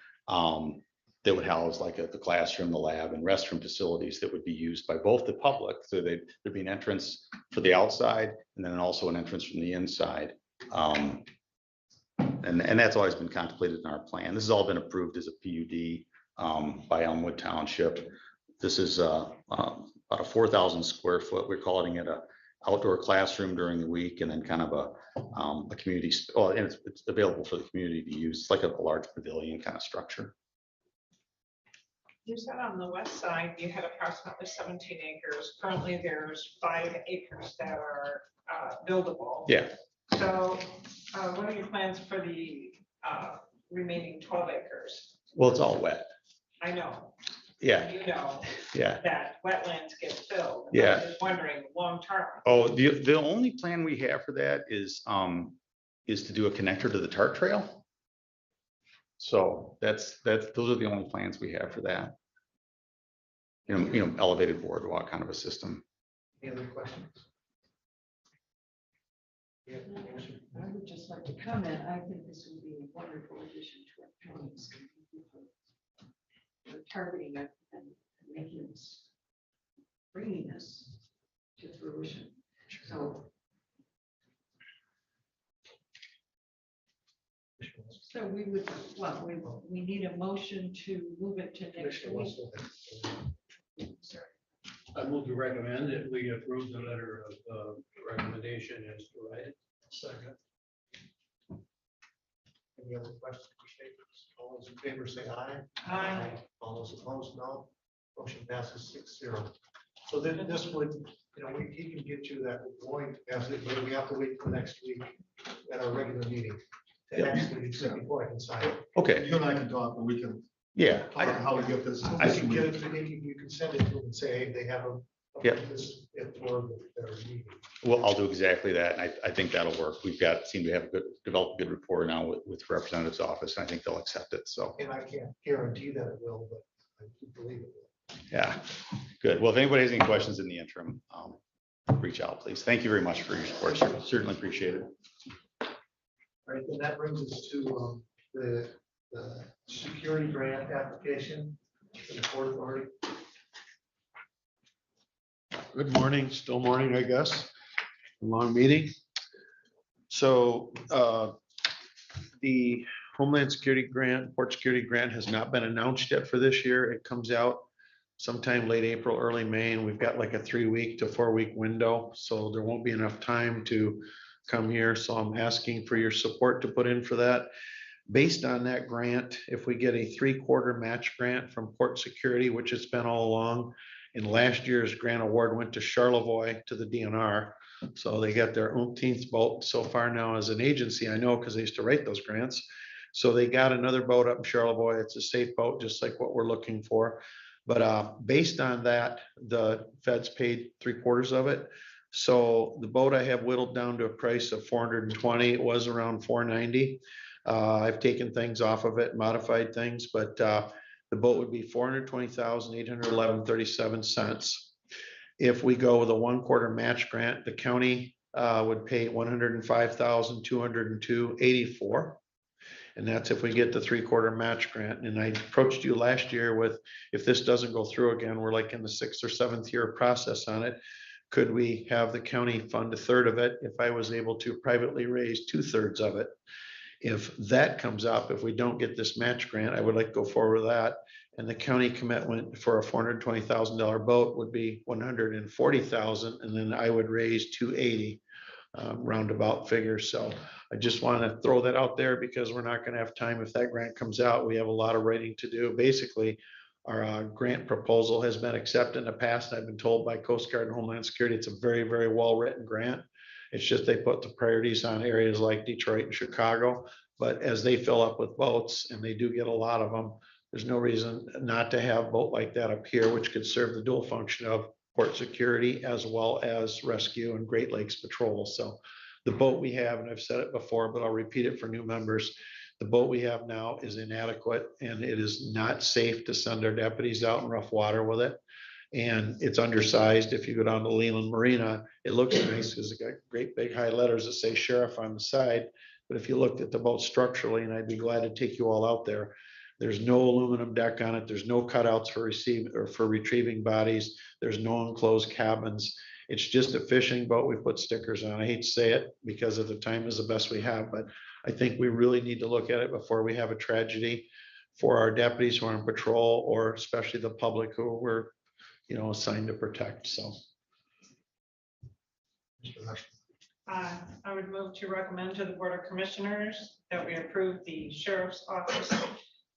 that would house like the classroom, the lab, and restroom facilities that would be used by both the public. So there'd be an entrance for the outside and then also an entrance from the inside. And that's always been contemplated in our plan. This has all been approved as a PUD by Elmwood Township. This is about a 4,000 square foot. We're calling it a outdoor classroom during the week, and then kind of a community. And it's available for the community to use. It's like a large pavilion kind of structure. You said on the west side, you had approximately 17 acres. Currently, there's 5 acres that are buildable. Yeah. So what are your plans for the remaining 12 acres? Well, it's all wet. I know. Yeah. You know Yeah. that wetlands get filled. Yeah. I'm just wondering, long term. Oh, the only plan we have for that is to do a connector to the TART trail. So those are the only plans we have for that. Elevated boardwalk kind of a system. Any other questions? Yeah, Commissioner? I would just like to comment, I think this would be a wonderful addition to our county's. Targeting it and making this, bringing this to fruition. So we would, well, we need a motion to move it to next week. I move to recommend that we approve the letter of recommendation as provided. Second. Any other questions or statements? All those in favor say aye. Aye. All those opposed, no. Motion passes 6-0. So then this would, he can get you that point as it, but we have to wait for next week at our regular meeting. To actually, before I can sign it. Okay. You and I can talk, and we can. Yeah. Talk how to get this. I can get it to you can send it to them and say, hey, they have a. Yeah. This for their meeting. Well, I'll do exactly that. And I think that'll work. We've seem to have developed a good rapport now with representative's office. And I think they'll accept it. So. And I can't guarantee that it will, but I do believe it will. Yeah, good. Well, if anybody has any questions in the interim, reach out, please. Thank you very much for your support. Certainly appreciate it. All right, then that brings us to the security grant application for the Port Authority. Good morning, still morning, I guess. Long meeting. So the Homeland Security Grant, Port Security Grant has not been announced yet for this year. It comes out sometime late April, early May, and we've got like a 3-week to 4-week window. So there won't be enough time to come here. So I'm asking for your support to put in for that. Based on that grant, if we get a 3/4 match grant from Port Security, which it's been all along, and last year's grant award went to Charlevoix to the DNR. So they got their umpteenth boat so far now as an agency. I know because they used to write those grants. So they got another boat up in Charlevoix. It's a safe boat, just like what we're looking for. But based on that, the feds paid 3/4 of it. So the boat I have whittled down to a price of 420. It was around 490. I've taken things off of it, modified things, but the boat would be $420,811.37. If we go with a 1/4 match grant, the county would pay $105,202.84. And that's if we get the 3/4 match grant. And I approached you last year with, if this doesn't go through again, we're like in the 6th or 7th year process on it. Could we have the county fund 1/3 of it if I was able to privately raise 2/3 of it? If that comes up, if we don't get this match grant, I would like to go forward with that. And the county commitment for a $420,000 boat would be $140,000, and then I would raise $280, roundabout figure. So I just want to throw that out there because we're not going to have time if that grant comes out. We have a lot of writing to do. Basically, our grant proposal has been accepted in the past. I've been told by Coast Guard and Homeland Security, it's a very, very well-written grant. It's just they put the priorities on areas like Detroit and Chicago. But as they fill up with boats, and they do get a lot of them, there's no reason not to have a boat like that up here, which could serve the dual function of port security as well as rescue and Great Lakes patrol. So the boat we have, and I've said it before, but I'll repeat it for new members, the boat we have now is inadequate, and it is not safe to send our deputies out in rough water with it. And it's undersized. If you go down to Leelanau Marina, it looks nice because it got great big high letters that say sheriff on the side. But if you looked at the boat structurally, and I'd be glad to take you all out there, there's no aluminum deck on it. There's no cutouts for retrieving bodies. There's no enclosed cabins. It's just a fishing boat. We put stickers on. I hate to say it because at the time is the best we have, but I think we really need to look at it before we have a tragedy for our deputies who are on patrol, or especially the public who we're assigned to protect. So. I would move to recommend to the Board of Commissioners that we approve the Sheriff's Office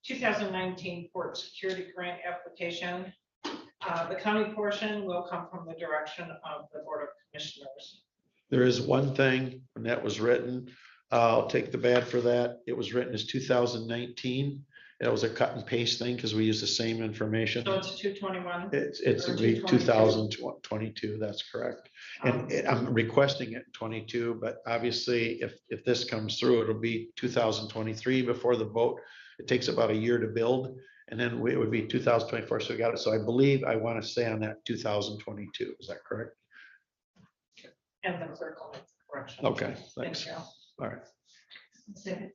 2019 Port Security Grant application. The county portion will come from the direction of the Board of Commissioners. There is one thing, when that was written, I'll take the bad for that. It was written as 2019. That was a cut and paste thing because we use the same information. So it's 221. It's 2022. That's correct. And I'm requesting it in 22, but obviously if this comes through, it'll be 2023 before the boat. It takes about a year to build, and then it would be 2024. So we got it. So I believe I want to say on that 2022. Is that correct? And the clerk will make the correction. Okay, thanks. Thank you. All right. Second.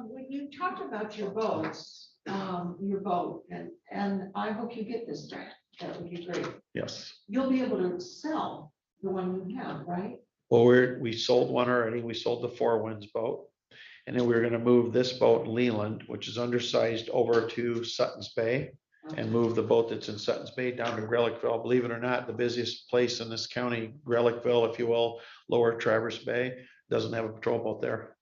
When you talked about your boats, your boat, and I hope you get this grant, that would be great. Yes. You'll be able to sell the one you have, right? Well, we sold one already. We sold the Four Winds boat. And then we were gonna move this boat in Leland, which is undersized, over to Sutton's Bay. And move the boat that's in Sutton's Bay down to Reliqueville. Believe it or not, the busiest place in this county, Reliqueville, if you will, Lower Traverse Bay, doesn't have a patrol boat there.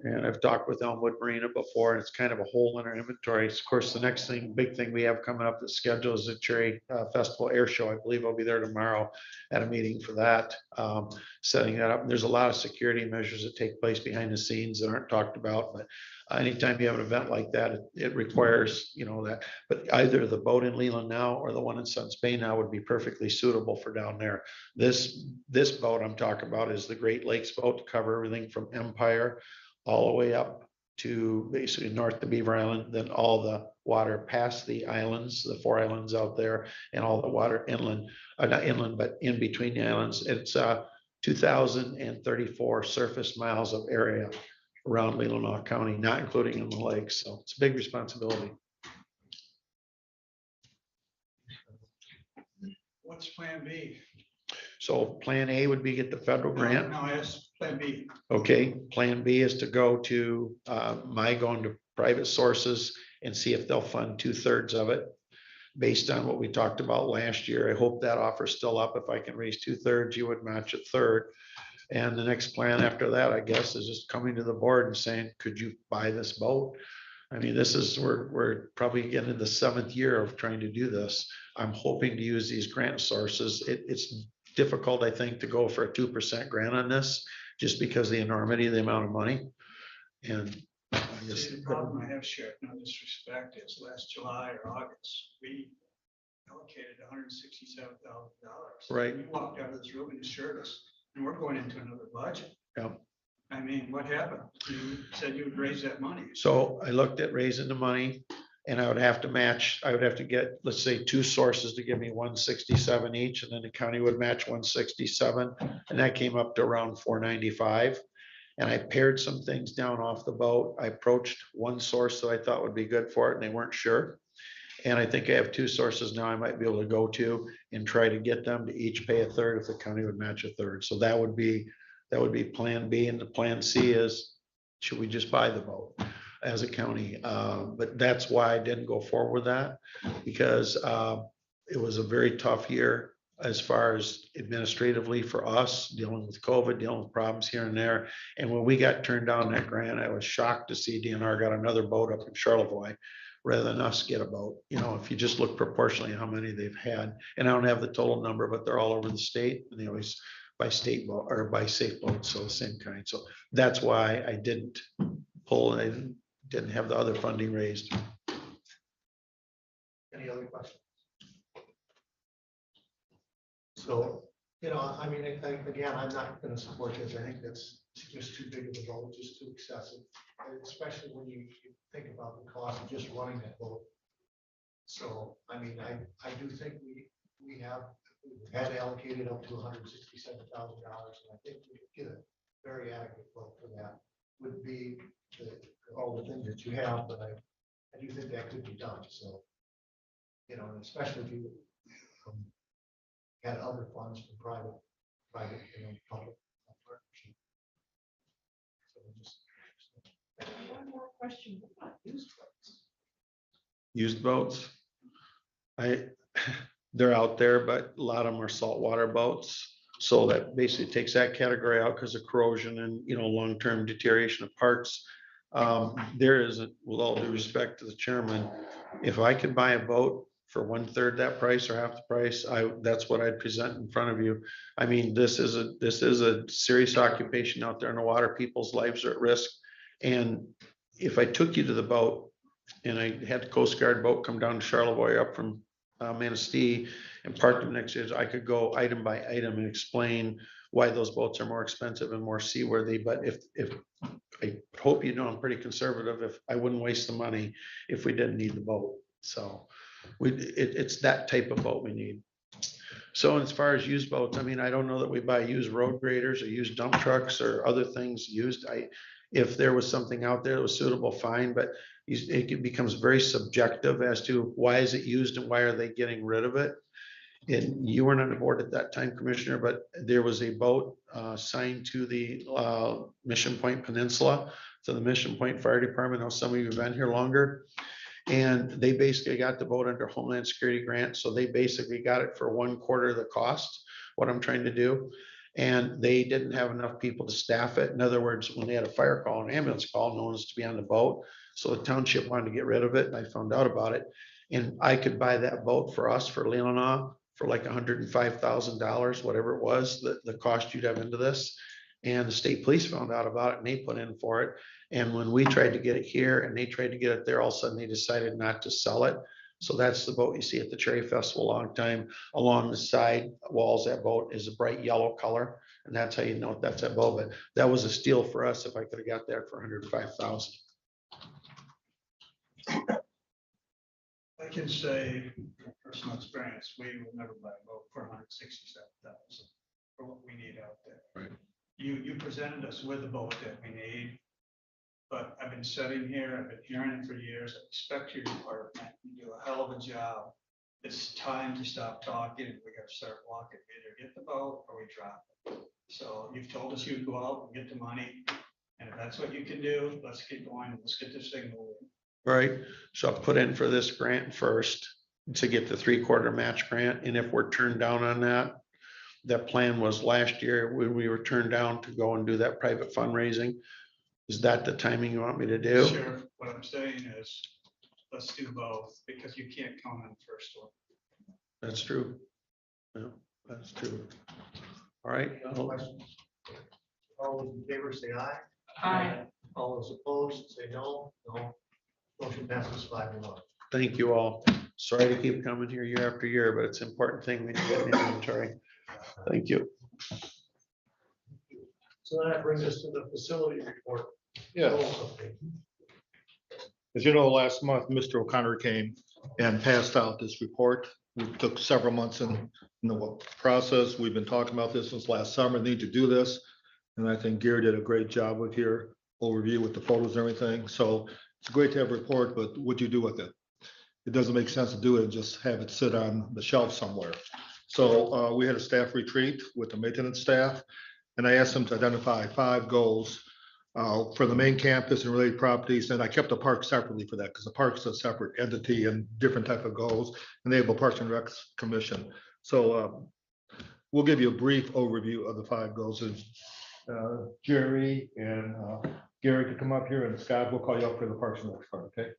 And I've talked with Elmwood Marina before, and it's kind of a hole in our inventory. Of course, the next thing, big thing we have coming up, the schedule is the Cherry Festival Air Show. I believe I'll be there tomorrow at a meeting for that, setting that up. And there's a lot of security measures that take place behind the scenes that aren't talked about, but anytime you have an event like that, it requires, that. But either the boat in Leelanau or the one in Suns Bay now would be perfectly suitable for down there. This boat I'm talking about is the Great Lakes boat to cover everything from Empire all the way up to basically north to Beaver Island, then all the water past the islands, the 4 islands out there, and all the water inland, not inland, but in between the islands. It's 2,034 surface miles of area around Leelanau County, not including in the lakes. So it's a big responsibility. What's Plan B? So Plan A would be get the federal grant. No, I asked Plan B. Okay, Plan B is to go to going to private sources and see if they'll fund 2/3 of it. Based on what we talked about last year, I hope that offer's still up. If I can raise 2/3, you would match a third. And the next plan after that, I guess, is just coming to the board and saying, could you buy this boat? I mean, we're probably getting into the 7th year of trying to do this. I'm hoping to use these grant sources. It's difficult, I think, to go for a 2% grant on this, just because of the enormity of the amount of money. And I just, See, the problem I have, Sheriff, no disrespect, is last July or August, we allocated $167,000. Right. We walked out of this room and assured us, and we're going into another budget. yeah. I mean, what happened? You said you would raise that money. So I looked at raising the money, and I would have to get, let's say, 2 sources to give me 167 each, and then the county would match 167, and that came up to around 495. And I pared some things down off the boat. I approached one source that I thought would be good for it, and they weren't sure. And I think I have 2 sources now I might be able to go to and try to get them to each pay a third if the county would match a third. So that would be Plan B, and the Plan C is, should we just buy the boat as a county? But that's why I didn't go forward with that, because it was a very tough year as far as administratively for us, dealing with COVID, dealing with problems here and there. And when we got turned down that grant, I was shocked to see DNR got another boat up in Charlevoix rather than us get a boat. If you just look proportionally how many they've had, and I don't have the total number, but they're all over the state, and they always by state boat or by safe boats, so the same kind. So that's why I didn't pull, and I didn't have the other funding raised. Any other questions? So, I mean, again, I'm not gonna support this. I think that's just too big of a boat, just too excessive, especially when you think about the cost of just running that boat. So, I mean, I do think we had allocated up to $167,000, and I think we could get a very adequate boat for that. Would be all the things that you have, but I do think that could be done. So, and especially if you had other funds from private, public partnership. So one more question, what about used boats? Used boats, they're out there, but a lot of them are saltwater boats. So that basically takes that category out because of corrosion and, long-term deterioration of parts. There isn't, with all due respect to the chairman, if I could buy a boat for 1/3 that price or half the price, that's what I'd present in front of you. I mean, this is a serious occupation out there in the water. People's lives are at risk. And if I took you to the boat and I had the Coast Guard boat come down to Charlevoix up from Manistee and park them next to it, I could go item by item and explain why those boats are more expensive and more seaworthy. But if I hope I'm pretty conservative, if I wouldn't waste the money if we didn't need the boat. So it's that type of boat we need. So as far as used boats, I mean, I don't know that we buy used road graders or used dump trucks or other things used. If there was something out there that was suitable, fine, but becomes very subjective as to why is it used and why are they getting rid of it? And you weren't on the board at that time, Commissioner, but there was a boat signed to the Mission Point Peninsula, to the Mission Point Fire Department. I know some of you have been here longer. And they basically got the boat under Homeland Security grant. So they basically got it for 1/4 of the cost, what I'm trying to do. And they didn't have enough people to staff it. In other words, when they had a fire call, an ambulance call, no one was to be on the boat. So the township wanted to get rid of it, and I found out about it. And I could buy that boat for us, for Leelanau, for like $105,000, whatever it was, the cost you'd have into this. And the state police found out about it and they put in for it. And when we tried to get it here and they tried to get it there, all of a sudden they decided not to sell it. So that's the boat you see at the Cherry Festival, long time. Along the side walls, that boat is a bright yellow color. And that's how you know that's that boat. But that was a steal for us if I could have got that for 105,000. I can say from personal experience, we will never buy a boat for 167,000 for what we need out there. Right. You presented us with a boat that we need, but I've been sitting here, I've been hearing it for years. I respect your department. You do a hell of a job. It's time to stop talking. We got to start walking. Either get the boat or we drop it. So you've told us you'd go out and get the money. And if that's what you can do, let's keep going. Let's get this thing moving. Right, so I'll put in for this grant first to get the 3/4 match grant, and if we're turned down on that, that plan was last year when we were turned down to go and do that private fundraising. Is that the timing you want me to do? Sheriff, what I'm saying is, let's do both, because you can't count on the first one. That's true. Yeah, that's true. All right. All those in favor say aye. Aye. All those opposed say no. No. Motion passes 5-1. Thank you all. Sorry to keep coming here year after year, but it's an important thing when you get an inventory. Thank you. So that brings us to the facility report. Yeah. As you know, last month, Mr. O'Connor came and passed out this report. We took several months in the process. We've been talking about this since last summer, need to do this. And I think Gary did a great job with your overview with the photos and everything. So it's great to have a report, but what do you do with it? It doesn't make sense to do it and just have it sit on the shelf somewhere. So we had a staff retreat with the maintenance staff, and I asked them to identify 5 goals for the main campus and related properties. And I kept the park separately for that because the park is a separate entity and different type of goals, and they have a Parks and Rec Commission. So we'll give you a brief overview of the 5 goals. And Jerry and Gary could come up here, and Scott, we'll call you up for the Parks and Rec part, okay?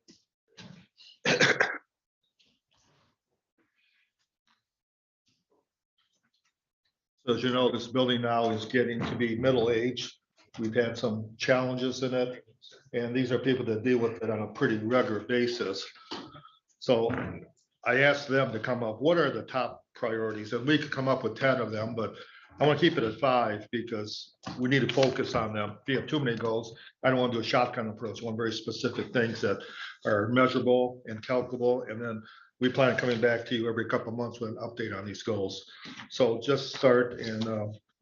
So as you know, this building now is getting to be middle age. We've had some challenges in it, and these are people that deal with it on a pretty regular basis. So I asked them to come up, what are the top priorities? And we could come up with 10 of them, but I want to keep it at 5 because we need to focus on them. If you have too many goals, I don't want to do a shotgun approach. I want very specific things that are measurable and calculable. And then we plan on coming back to you every couple of months with an update on these goals. So just start and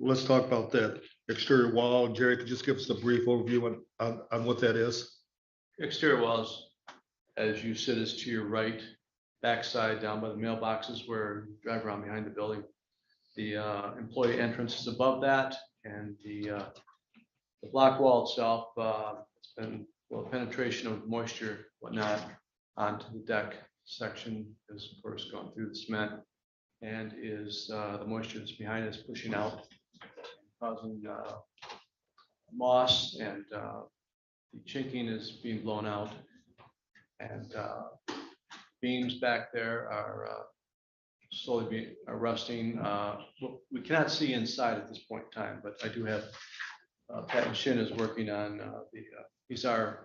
let's talk about that exterior wall. Jerry, could you just give us a brief overview on what that is? Exterior walls, as you sit, is to your right, backside down by the mailboxes where you drive around behind the building. The employee entrance is above that, and the block wall itself, it's been, well, penetration of moisture, whatnot, onto the deck section is of course going through the cement, and is the moisture that's behind us pushing out, causing moss, and the chinking is being blown out, and beams back there are slowly rusting. We cannot see inside at this point in time, but I do have Pat Shin is working on he's our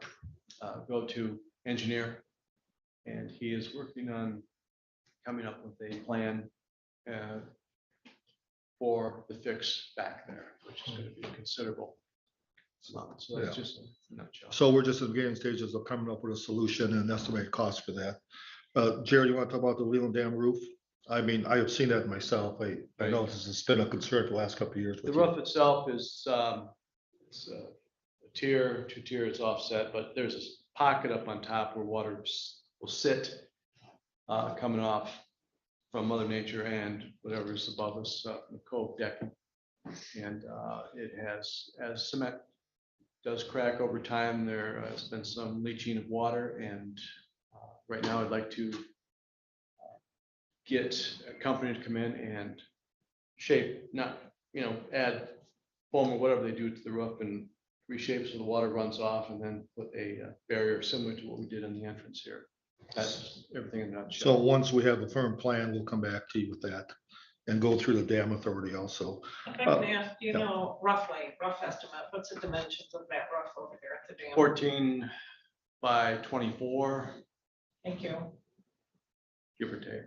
go-to engineer, and he is working on coming up with a plan for the fix back there, which is going to be considerable. So that's just a nutshell. So we're just in the beginning stages of coming up with a solution and estimate cost for that. Jerry, you want to talk about the Leland Dam roof? I mean, I have seen that myself. I know this has been a concern for the last couple of years. The with you. roof itself is, it's a tier, 2 tiers offset, but there's a pocket up on top where water will sit, coming off from Mother Nature and whatever's above us, the cove deck. And it has, as cement does crack over time, there has been some leaching of water, and right now I'd like to get a company to come in and shape, not, add foam or whatever they do to the roof and reshape so the water runs off, and then put a barrier similar to what we did in the entrance here. That's everything in a nutshell. So once we have a firm plan, we'll come back to you with that and go through the dam authority also. If I can ask, roughly, rough estimate, what's the dimensions of that roof over there at the dam? 14 by 24, Thank you. give or take.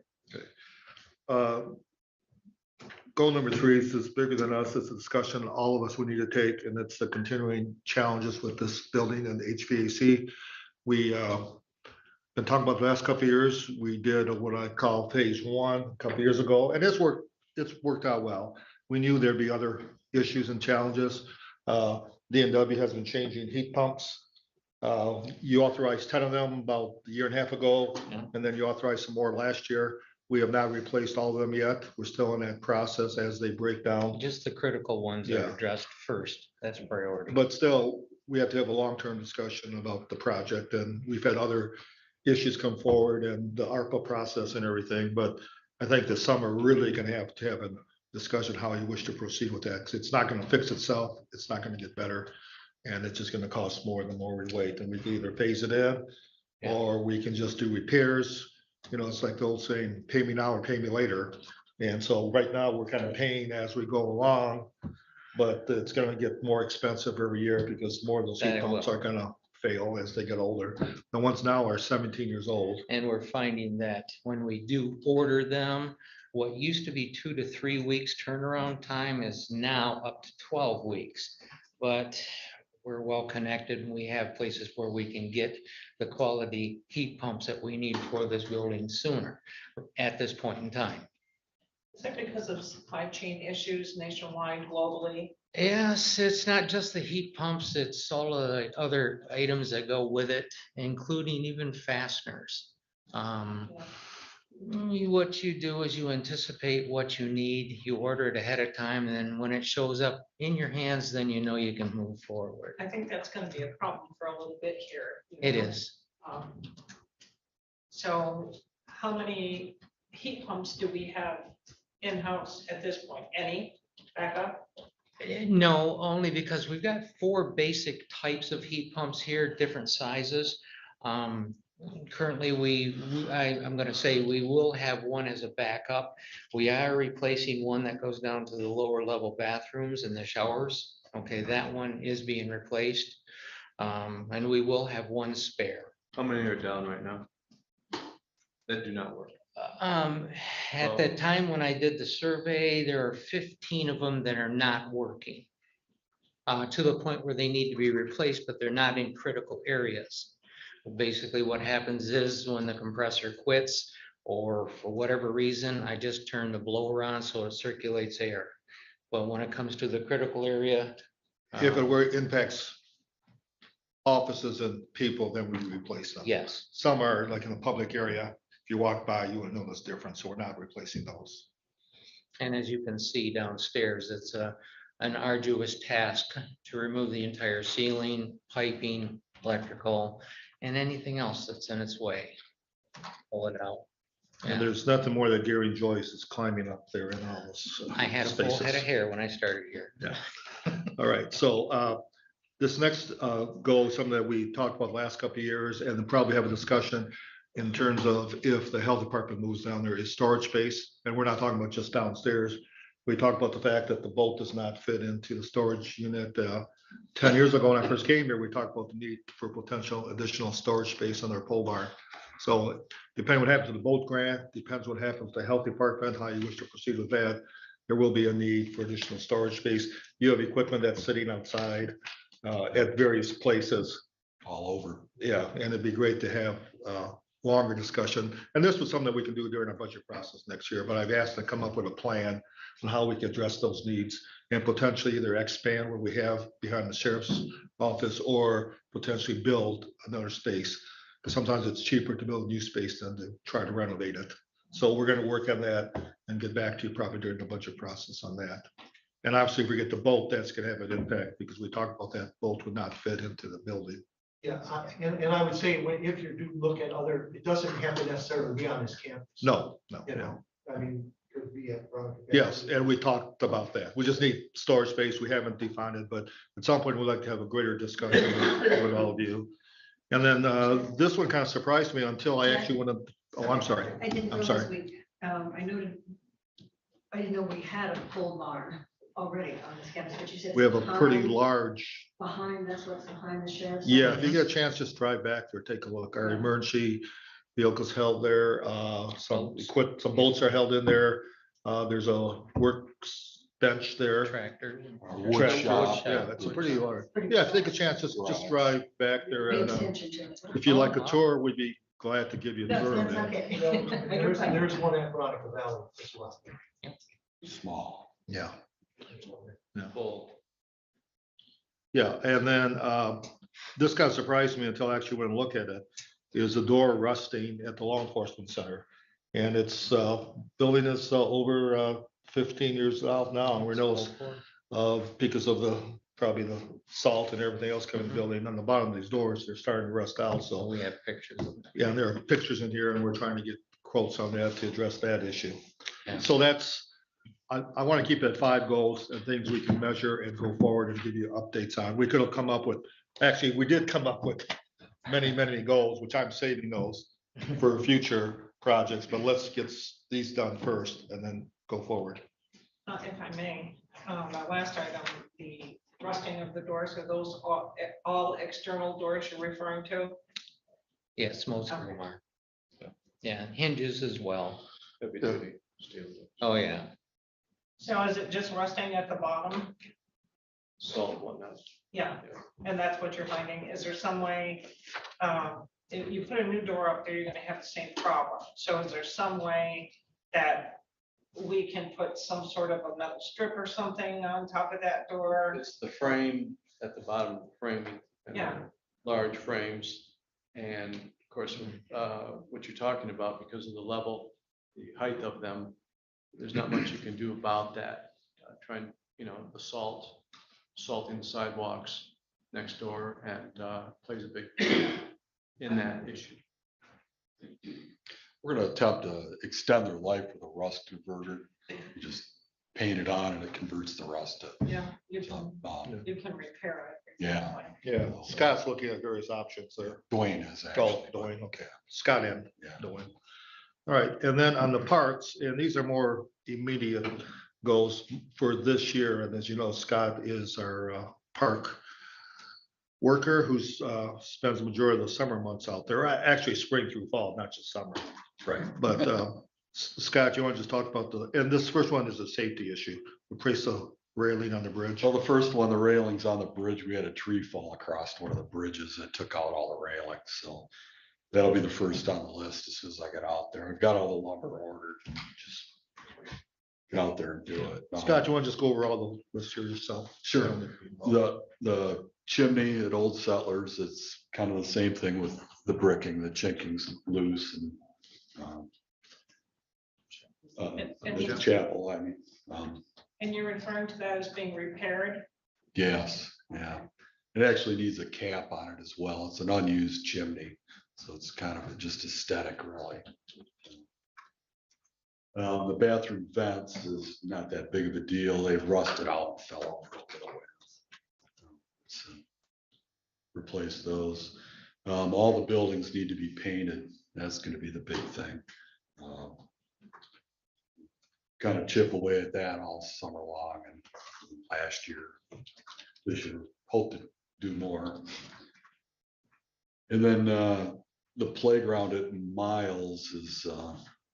Goal number 3 is bigger than us. It's a discussion all of us we need to take, and it's the continuing challenges with this building and the HVAC. We been talking about the last couple of years. We did what I call phase 1 a couple of years ago, and it's worked out well. We knew there'd be other issues and challenges. D&W has been changing heat pumps. You authorized 10 of them about a year and a half ago, and then you authorized some more last year. We have not replaced all of them yet. We're still in that process as they break down. Just the critical ones that are addressed first. That's priority. But still, we have to have a long-term discussion about the project, and we've had other issues come forward and the ARPA process and everything. But I think this summer really gonna have to have a discussion how you wish to proceed with that. 'Cause it's not gonna fix itself. It's not gonna get better. And it's just gonna cost more the more we wait. And we can either phase it in or we can just do repairs. It's like the old saying, pay me now or pay me later. And so right now, we're kind of paying as we go along, but it's gonna get more expensive every year because more of those heat pumps are gonna fail as they get older. The ones now are 17 years old. And we're finding that when we do order them, what used to be 2 to 3 weeks turnaround time is now up to 12 weeks. But we're well connected and we have places where we can get the quality heat pumps that we need for this building sooner at this point in time. Is that because of supply chain issues nationwide, globally? Yes, it's not just the heat pumps, it's all of the other items that go with it, including even fasteners. What you do is you anticipate what you need, you order it ahead of time, and then when it shows up in your hands, then you know you can move forward. I think that's gonna be a problem for a little bit here. It is. So how many heat pumps do we have in-house at this point? Any backup? No, only because we've got 4 basic types of heat pumps here, different sizes. Currently, I'm gonna say we will have one as a backup. We are replacing one that goes down to the lower level bathrooms and the showers. Okay, that one is being replaced. And we will have one spare. How many are down right now that do not work? At the time when I did the survey, there are 15 of them that are not working. To the point where they need to be replaced, but they're not in critical areas. Basically, what happens is when the compressor quits, or for whatever reason, I just turn the blower on so it circulates air. But when it comes to the critical area. If it impacts offices and people, then we replace them. Yes. Some are like in a public area. If you walk by, you would know this difference. So we're not replacing those. And as you can see downstairs, it's an arduous task to remove the entire ceiling, piping, electrical, and anything else that's in its way. Pull it out. And there's nothing more that Gary Joyce is climbing up there in all this. I had a full head of hair when I started here. Yeah. All right. So this next goal is something that we talked about the last couple of years, and then probably have a discussion in terms of if the health department moves down there is storage space. And we're not talking about just downstairs. We talked about the fact that the boat does not fit into the storage unit. 10 years ago, when I first came here, we talked about the need for potential additional storage space on our pole barn. So depending what happens to the boat grant, depends what happens to the health department, how you wish to proceed with that. There will be a need for additional storage space. You have equipment that's sitting outside at various places. All over. Yeah, and it'd be great to have longer discussion. And this was something that we can do during our budget process next year, but I've asked to come up with a plan on how we can address those needs and potentially either expand what we have behind the sheriff's office or potentially build another space. Because sometimes it's cheaper to build a new space than to try to renovate it. So we're gonna work on that and get back to you probably during the budget process on that. And obviously, if we get the boat, that's gonna have an impact because we talked about that boat would not fit into the building. Yeah, and I would say, if you do look at other, it doesn't have to necessarily be on this campus. No. You know, I mean, could be at. Yes, and we talked about that. We just need storage space. We haven't defined it, but at some point we'd like to have a greater discussion with all of you. And then this one kind of surprised me until I actually went up. Oh, I'm sorry. I didn't I'm know sorry. I noted, I didn't know we had a pole barn already on this campus, but you said. We have a pretty behind- large. Behind, that's what's behind the sheriff's. Yeah, if office? you get a chance, just drive back there, take a look. Our emergency vehicles held there, some boats are held in there. There's a works bench there. Tractors. Wood Wood shop, shop. yeah, it's a pretty large. Yeah, if you take a chance, just drive back there Pay and attention to it. if you like a tour, we'd be glad to give you a That's, tour of that's that. okay. There's one at Veronica Valley as well. Small. Yeah. Full. Yeah, and then this kind of surprised me until I actually went and looked at it, is the door rusting at the law enforcement center. And it's building is over 15 years out now, and we know because of probably the salt and everything else coming in the building on the bottom of these doors, they're starting to rust out, so. We have pictures of that. Yeah, and there are pictures in here, and we're trying to get quotes on that to address that issue. Yeah. So that's, I want to keep it at 5 goals and things we can measure and go forward and give you updates on. We could have come up with, actually, we did come up with many goals, which I'm saving those for future projects, but let's get these done first and then go forward. If I may, the last item, the rusting of the doors, are those all external doors you're referring to? Yes, most of them are. Yeah, hinges as well. Heavy duty steel. Oh, yeah. So is it just rusting at the bottom? Salt whatnot. Yeah, and that's what you're finding. Is there some way, if you put a new door up there, you're gonna have the same problem. So is there some way that we can put some sort of a metal strip or something on top of that door? It's the frame at the bottom of the frame. And Yeah. large frames. And of course, what you're talking about, because of the level, the height of them, there's not much you can do about that. Trying, the salting the sidewalks next door and plays a big part in that issue. We're gonna attempt to extend their life with a rust converter. You just paint it on and it converts the rust to. Yeah, you can repair it. Yeah. Yeah, Scott's looking at various options there. Dwayne is Oh, actually. Dwayne, okay. Scott and Yeah. Dwayne. All right, and then on the parks, and these are more immediate goals for this year. And as you know, Scott is our park worker who's spends the majority of the summer months out there, actually spring through fall, not just summer. Right. But Scott, you want to just talk about and this first one is a safety issue, replace the railing on the bridge. Well, the first one, the railings on the bridge, we had a tree fall across one of the bridges that took out all the railings, so. That'll be the first on the list as soon as I get out there. I've got all the lumber ordered, just get out there and do it. Scott, you want to just go over all the lists here yourself? Sure. The chimney at Old Settlers, it's kind of the same thing with the bricking, the chinking's loose and the chapel, I mean. And you're referring to that as being repaired? Yes, yeah. It actually needs a cap on it as well. It's an unused chimney, so it's kind of just aesthetic, really. The bathroom vents is not that big of a deal. They've rusted out and fell over a little bit. So replace those. All the buildings need to be painted. That's going to be the big thing. Kind of chip away at that all summer long and last year. This year, hope to do more. And then the playground at Miles is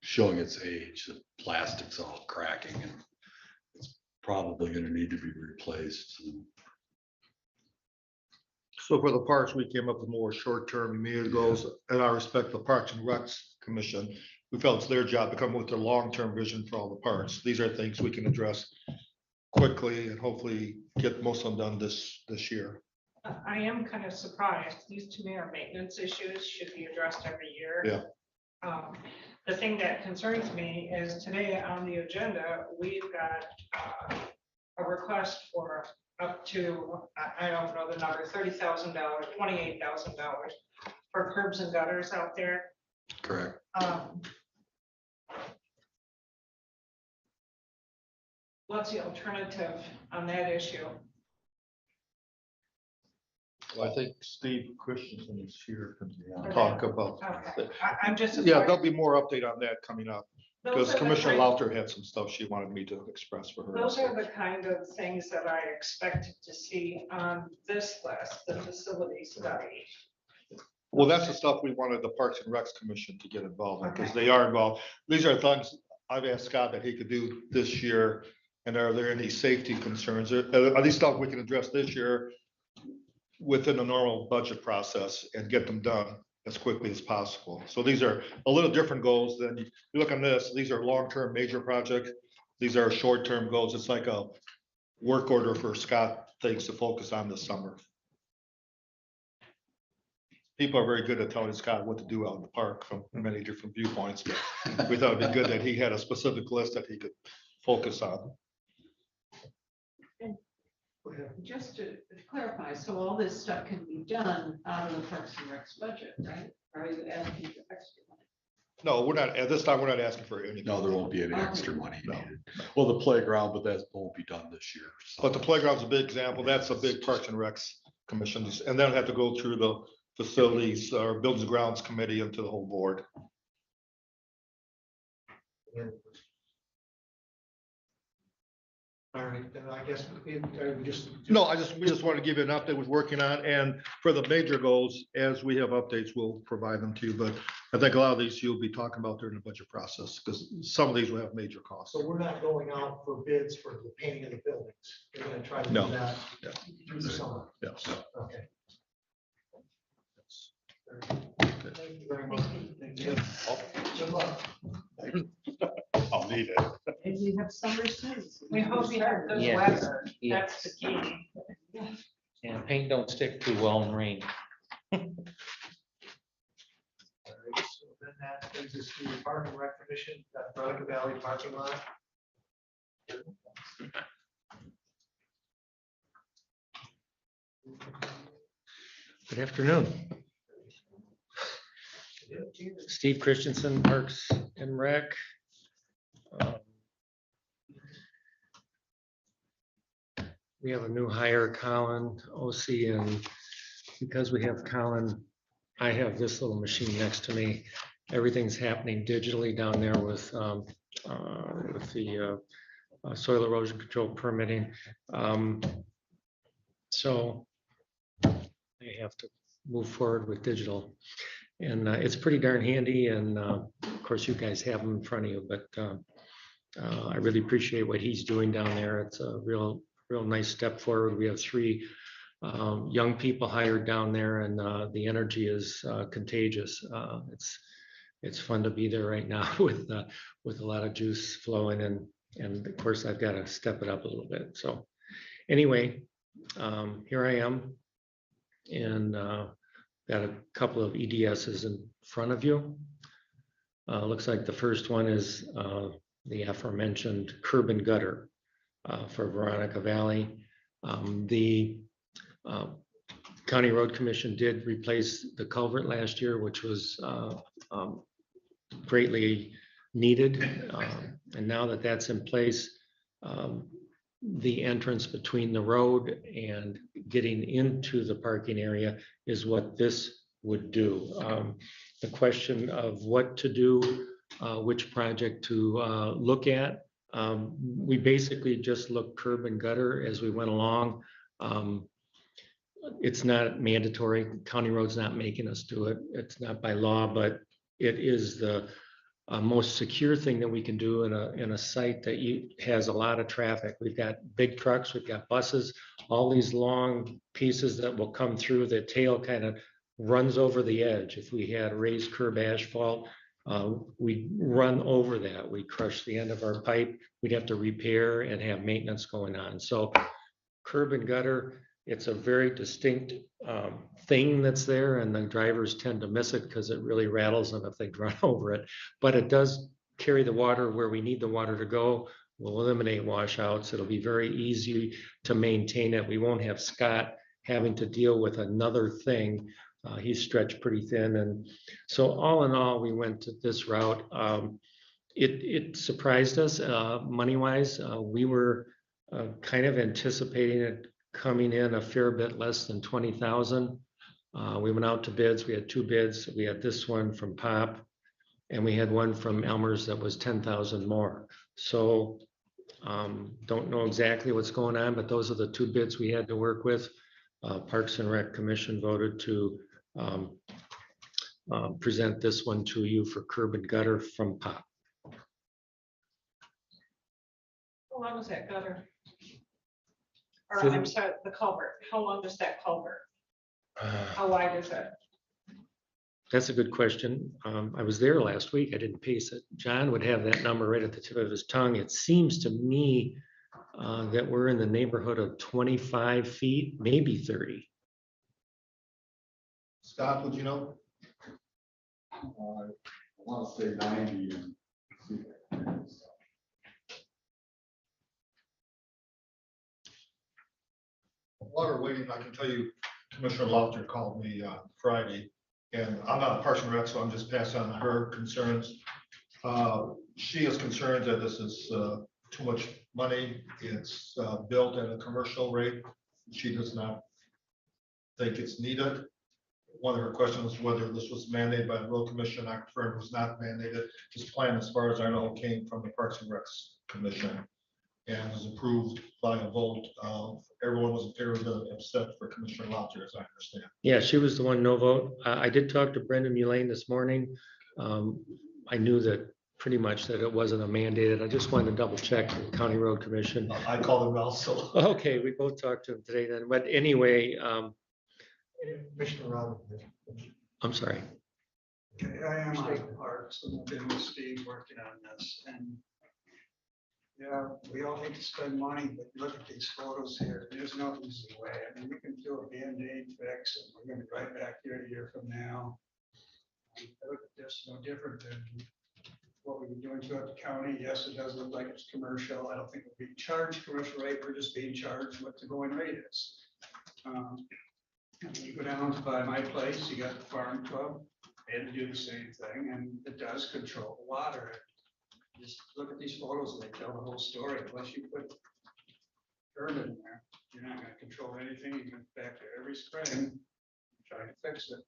showing its age. The plastic's all cracking and it's probably going to need to be replaced. So for the parks, we came up with more short-term immediate goals, and I respect the Parks and Recs Commission. We felt it's their job to come with a long-term vision for all the parks. These are things we can address quickly and hopefully get most of them done this year. I am kind of surprised. These to me are maintenance issues, should be addressed every year. Yeah. The thing that concerns me is today on the agenda, we've got a request for up to, I don't know the number, $30,000, $28,000 for curbs and gutters out there. Correct. What's the alternative on that issue? Well, I think Steve Christensen is here to talk about. Okay. I'm just. Yeah, there'll be more update on that coming up. Those Because are the Commissioner kind- Lauter had some stuff she wanted me to express for her. Those are the kind of things that I expected to see on this list, the facility study. Well, that's the stuff we wanted the Parks and Recs Commission to get involved in, because they are involved. These are things I've asked Scott that he could do this year. And are there any safety concerns? Are these stuff we can address this year within the normal budget process and get them done as quickly as possible? So these are a little different goals than you look on this. These are long-term major projects. These are short-term goals. It's like a work order for Scott things to focus on this summer. People are very good at telling Scott what to do out in the park from many different viewpoints, but we thought it'd be good that he had a specific list that he could focus on. Just to clarify, so all this stuff can be done out of the Parks and Recs budget, right? Or are you asking for extra money? No, we're not, at this time, we're not asking for any. No, there won't be any extra money No. needed. Well, the playground, but that won't be done this year. so. But the playground's a big example. That's a big Parks and Recs commission, and then have to go through the facilities or Buildings and Grounds Committee into the whole board. All right, then I guess we just. No, we just want to give you an update with working on, and for the major goals, as we have updates, we'll provide them to you. But I think a lot of these you'll be talking about during the budget process, because some of these will have major costs. So we're not going out for bids for the painting of the buildings. We're gonna try to do No. that Yeah. through the summer. Yes. Okay. Thank you very much. Thank you. Good luck. I'll need it. And we have summer soon. We hope you have good Yes. weather. That's Yes. the key. And paint don't stick too well in rain. All right, so then that brings us to the Park and Rec Commission, that Veronica Valley parking lot. Good afternoon. Steve Christensen, Parks and Rec. We have a new hire, Colin, OC, and because we have Colin, I have this little machine next to me. Everything's happening digitally down there with the soil erosion control permitting. So I have to move forward with digital. And it's pretty darn handy, and of course, you guys have them in front of you, but I really appreciate what he's doing down there. It's a real nice step forward. We have 3 young people hired down there, and the energy is contagious. It's fun to be there right now with a lot of juice flowing, and of course, I've got to step it up a little bit. So anyway, here I am, and got a couple of EDSs in front of you. Looks like the first one is the aforementioned curb and gutter for Veronica Valley. The County Road Commission did replace the culvert last year, which was greatly needed. And now that that's in place, the entrance between the road and getting into the parking area is what this would do. The question of what to do, which project to look at, we basically just looked curb and gutter as we went along. It's not mandatory. County Road's not making us do it. It's not by law, but it is the most secure thing that we can do in a site that has a lot of traffic. We've got big trucks, we've got buses, all these long pieces that will come through. The tail kind of runs over the edge. If we had raised curb asphalt, we run over that. We crush the end of our pipe. We'd have to repair and have maintenance going on. So curb and gutter, it's a very distinct thing that's there, and the drivers tend to miss it because it really rattles them if they run over it. But it does carry the water where we need the water to go. We'll eliminate washouts. It'll be very easy to maintain it. We won't have Scott having to deal with another thing. He's stretched pretty thin. And so all in all, we went to this route. It surprised us money-wise. We were kind of anticipating it coming in a fair bit less than 20,000. We went out to bids. We had 2 bids. We had this one from Pop, and we had one from Elmer's that was 10,000 more. So don't know exactly what's going on, but those are the 2 bids we had to work with. Parks and Rec Commission voted to present this one to you for curb and gutter from Pop. How long is that gutter? Or I'm sorry, the culvert. How long is that culvert? How wide is it? That's a good question. I was there last week. I didn't pace it. John would have that number right at the tip of his tongue. It seems to me that we're in the neighborhood of 25 feet, maybe 30. Scott, would you know? I want to say 90. While we're waiting, I can tell you, Commissioner Lofter called me Friday, and I'm not a Parks and Rec, so I'm just passing on her concerns. She is concerned that this is too much money. It's built at a commercial rate. She does not think it's needed. One of her questions was whether this was mandated by the Road Commission. I confirmed it was not mandated. This plan, as far as I know, came from the Parks and Rec Commission and was approved by a vote of everyone was in favor of it, except for Commissioner Lofter, as I understand. Yeah, she was the one, no vote. I did talk to Brendan Mullane this morning. I knew that pretty much that it wasn't a mandated. I just wanted to double check the County Road Commission. I called him also. Okay, we both talked to him today then. But anyway, Commissioner Robert. I'm sorry. I am on parks and I've been with Steve working on this, and yeah, we all hate to spend money, but look at these photos here. There's no easy way. I mean, we can do a Band-Aid fix and we're gonna be right back here a year from now. Look at this, no different than what we've been doing throughout the county. Yes, it does look like it's commercial. I don't think we're being charged commercial rate. We're just being charged what the going rate is. You go down by my place, you got the farm club, they had to do the same thing, and it does control the water. Just look at these photos, they tell the whole story. Unless you put curb in there, you're not gonna control anything. You get back there every spring, trying to fix it.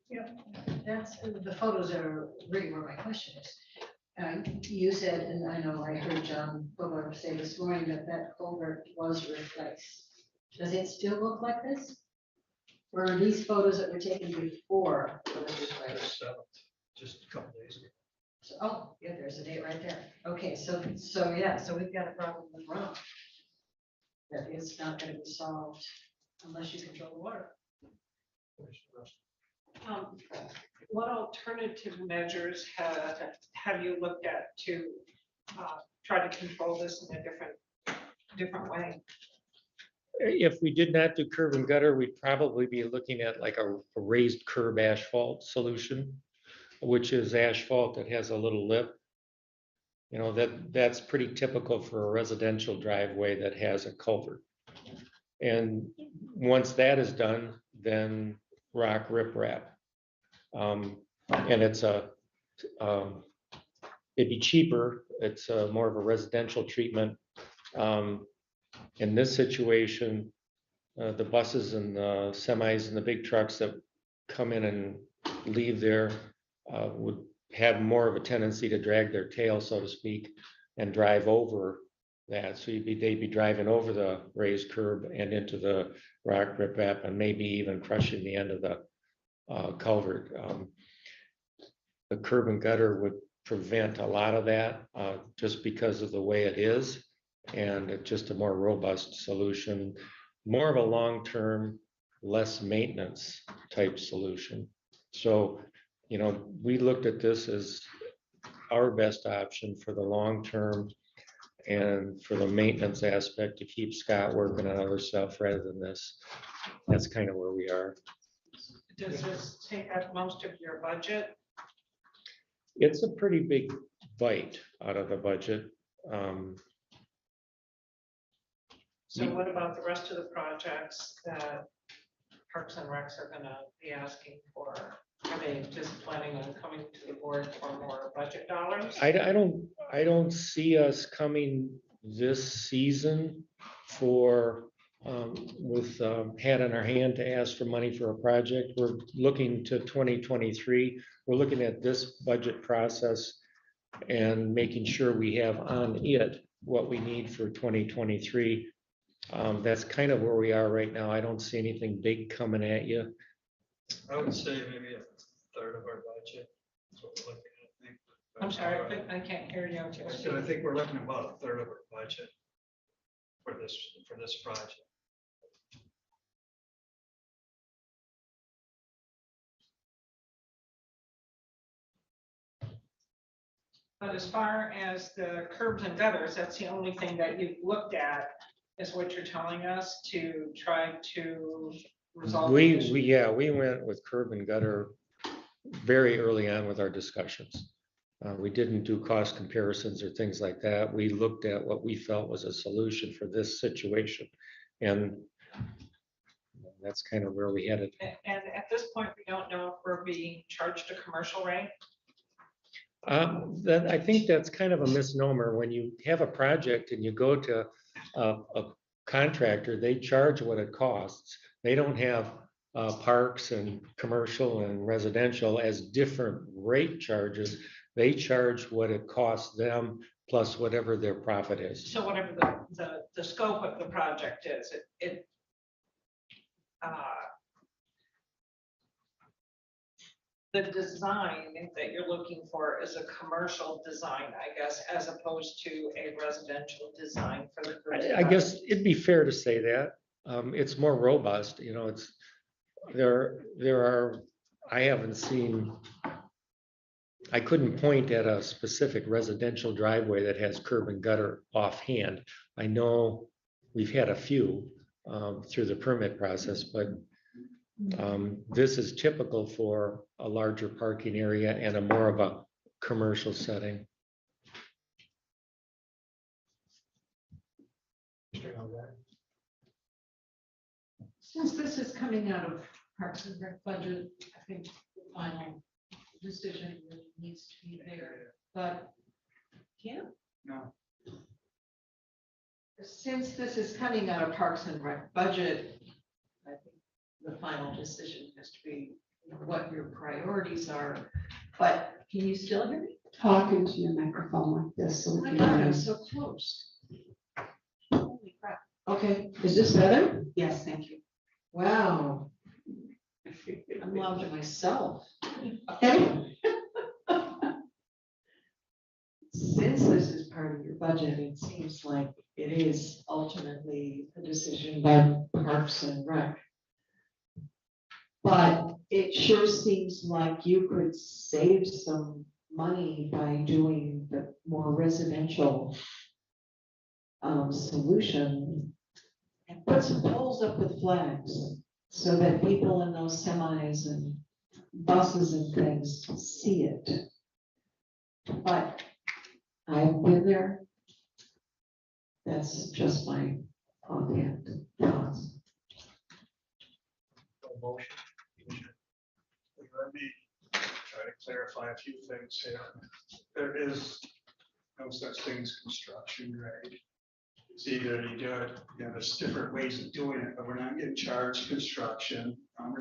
Yeah, that's, the photos are really where my question is. You said, and I know I heard John Butler say this morning that that culvert was replaced. Does it still look like this? Or are these photos that were taken before it was replaced? Just a couple days ago. So, oh, yeah, there's a date right there. Okay, so yeah, so we've got a problem with Ron. That is not gonna be solved unless you control the water. What alternative measures have you looked at to try to control this in a different way? if we did not do curb and gutter, we'd probably be looking at like a raised curb asphalt solution, which is asphalt that has a little lip. You know, that's pretty typical for a residential driveway that has a culvert. And once that is done, then rock riprap. And it's it'd be cheaper. It's more of a residential treatment. In this situation, the buses and the semis and the big trucks that come in and leave there would have more of a tendency to drag their tail, so to speak, and drive over that. So they'd be driving over the raised curb and into the rock riprap and maybe even crushing the end of the culvert. The curb and gutter would prevent a lot of that, just because of the way it is. And it's just a more robust solution, more of a long-term, less maintenance type solution. So, we looked at this as our best option for the long term and for the maintenance aspect to keep Scott working on other stuff rather than this. That's kind of where we are. Does this take up most of your budget? It's a pretty big bite out of the budget. So what about the rest of the projects that Parks and Recs are gonna be asking for? Are they just planning on coming to the board for more budget dollars? I don't see us coming this season for, with hat in our hand to ask for money for a project. We're looking to 2023. We're looking at this budget process and making sure we have on it what we need for 2023. That's kind of where we are right now. I don't see anything big coming at you. I would say maybe a third of our budget. That's what we're looking at, I think. I'm sorry, I can't hear you. So I think we're looking at about a third of our budget for this project. But as far as the curbs and gutters, that's the only thing that you've looked at, is what you're telling us to try to resolve. the issue. We went with curb and gutter very early on with our discussions. We didn't do cost comparisons or things like that. We looked at what we felt was a solution for this situation. And that's kind of where we headed. And at this point, we don't know if we're being charged a commercial rate. I think that's kind of a misnomer. When you have a project and you go to a contractor, they charge what it costs. They don't have parks and commercial and residential as different rate charges. They charge what it costs them plus whatever their profit is. So whatever the scope of the project is, the design that you're looking for is a commercial design, I guess, as opposed to a residential design for the. I guess it'd be fair to say that. It's more robust, I couldn't point at a specific residential driveway that has curb and gutter offhand. I know we've had a few through the permit process, but this is typical for a larger parking area and a more of a commercial setting. Since this is coming out of Parks and Rec budget, I think the final decision really needs to be there, but yeah, No. since this is coming out of Parks and Rec budget, I think the final decision has to be what your priorities are. But can you still hear me? Talk into your microphone like this. So Oh we my can God, hear I'm you. so close. Holy crap. Okay, is this better? Yes, thank you. Wow. I'm loud to myself. Okay. Since this is part of your budget, it seems like it is ultimately a decision by Parks and Rec. But it sure seems like you could save some money by doing the more residential solution and put some poles up with flags so that people in those semis and buses and things see it. But I've been there. That's just my offhand thoughts. Motion. Let me try to clarify a few things here. There is no such thing as construction grade. It's either you do it, there's different ways of doing it, but we're not getting charged construction, or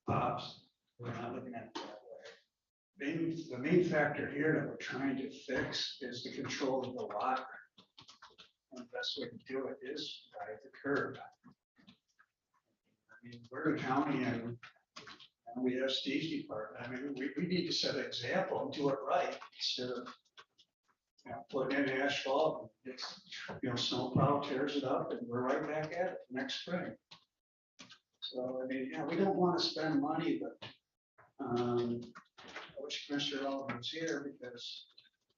ops. We're not looking at it that way. The main factor here that we're trying to fix is the control of the water. And the best way to do it is by the curb. I mean, we're the county and And we have Steve's department. I mean, we need to set an example and do it right instead of putting in asphalt. It's, snowplow tears it up and we're right back at it next spring. So, I mean, we don't want to spend money, but I wish Commissioner Oliver was here because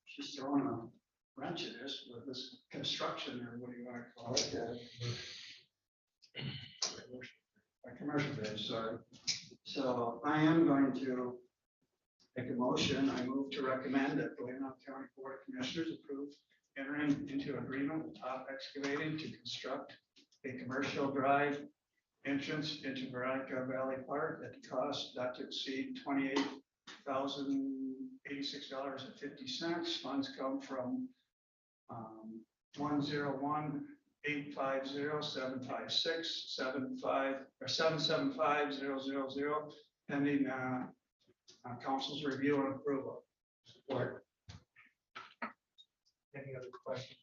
she's throwing a wrench at this with this construction, or what do you want to call it? A commercial base, sorry. So I am going to make a motion. I move to recommend that the Leelanau County Board of Commissioners approve entering into agreement with Top Excavating to construct a commercial drive entrance into Veronica Valley Park at the cost not to exceed $28,086.50. Funds come from 101-850-756-75 pending council's review and approval. Support. Any other questions?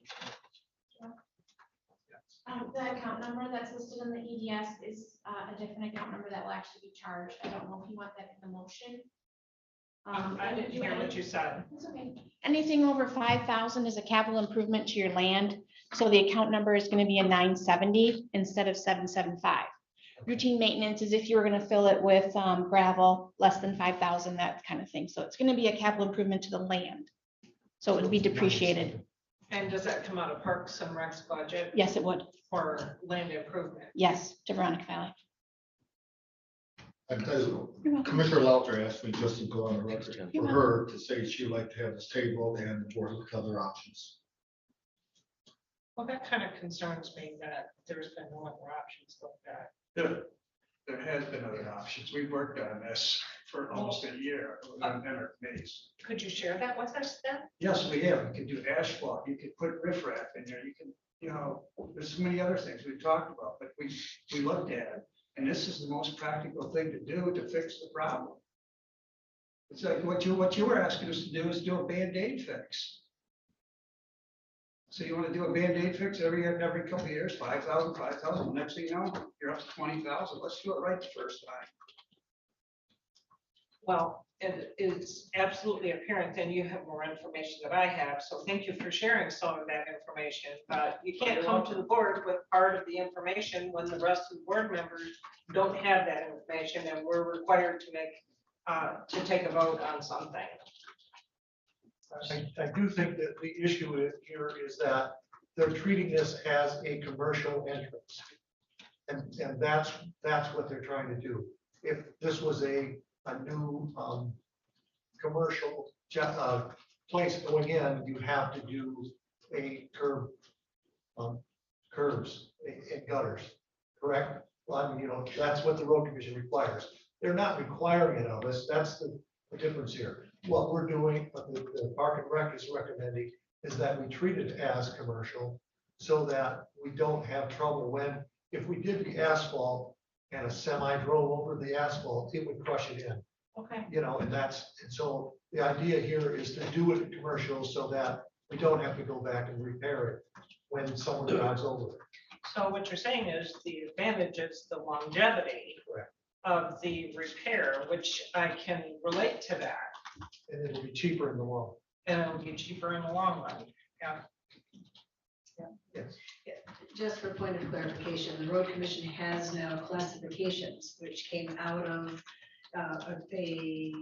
The account number that's listed in the EDS is a different account number that will actually be charged. I don't know if you want that in the motion. I didn't hear what you said. That's okay. Anything over 5,000 is a capital improvement to your land. So the account number is going to be a 970 instead of 775. Routine maintenance is if you were going to fill it with gravel, less than 5,000, that kind of thing. So it's going to be a capital improvement to the land. So it would be depreciated. And does that come out of Parks and Recs budget? Yes, it would. For land improvement? Yes, to Veronica Valley. Commissioner Lauter asked me just to go on the record for her to say she'd like to have this table and the board look at other options. Well, that kind of concerns me that there's been no other options like that. There has been other options. We've worked on this for almost a year on our committees. Could you share that with us then? Yes, we have. You can do asphalt. You can put riprap in there. You can, there's so many other things we've talked about, but we looked at it. And this is the most practical thing to do to fix the problem. It's like what you were asking us to do is do a Band-Aid fix. So you want to do a Band-Aid fix every couple of years, 5,000. Next thing you know, you're up to 20,000. Let's do it right the first time. Well, it is absolutely apparent, and you have more information than I have. So thank you for sharing some of that information. But you can't come to the board with part of the information when the rest of the board members don't have that information, and we're required to take a vote on something. I do think that the issue here is that they're treating this as a commercial entrance. And that's what they're trying to do. If this was a new commercial place going in, you have to do a curbs and gutters, correct? Well, I mean, that's what the road commission requires. They're not requiring it of us. That's the difference here. What we're doing, what the Park and Rec is recommending, is that we treat it as commercial so that we don't have trouble if we did the asphalt and a semi drove over the asphalt, it would crush it in. Okay. And so the idea here is to do it commercial so that we don't have to go back and repair it when someone drives over it. So what you're saying is the advantage is the longevity of the repair, which I can relate to that. And it'll be cheaper in the long. And it'll be cheaper in the long run. Yeah. Yes. Just for point of clarification, the road commission has now classifications, which came out of a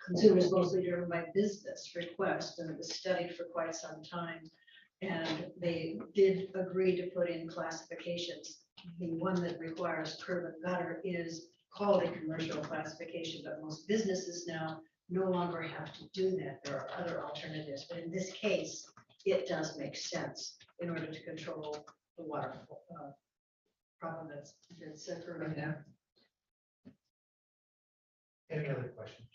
consumers mostly driven by business request, and it was studied for quite some time. And they did agree to put in classifications. The one that requires curb and gutter is called a commercial classification, but most businesses now no longer have to do that. There are other alternatives, but in this case, it does make sense in order to control the water problem that's occurring there. Any other questions?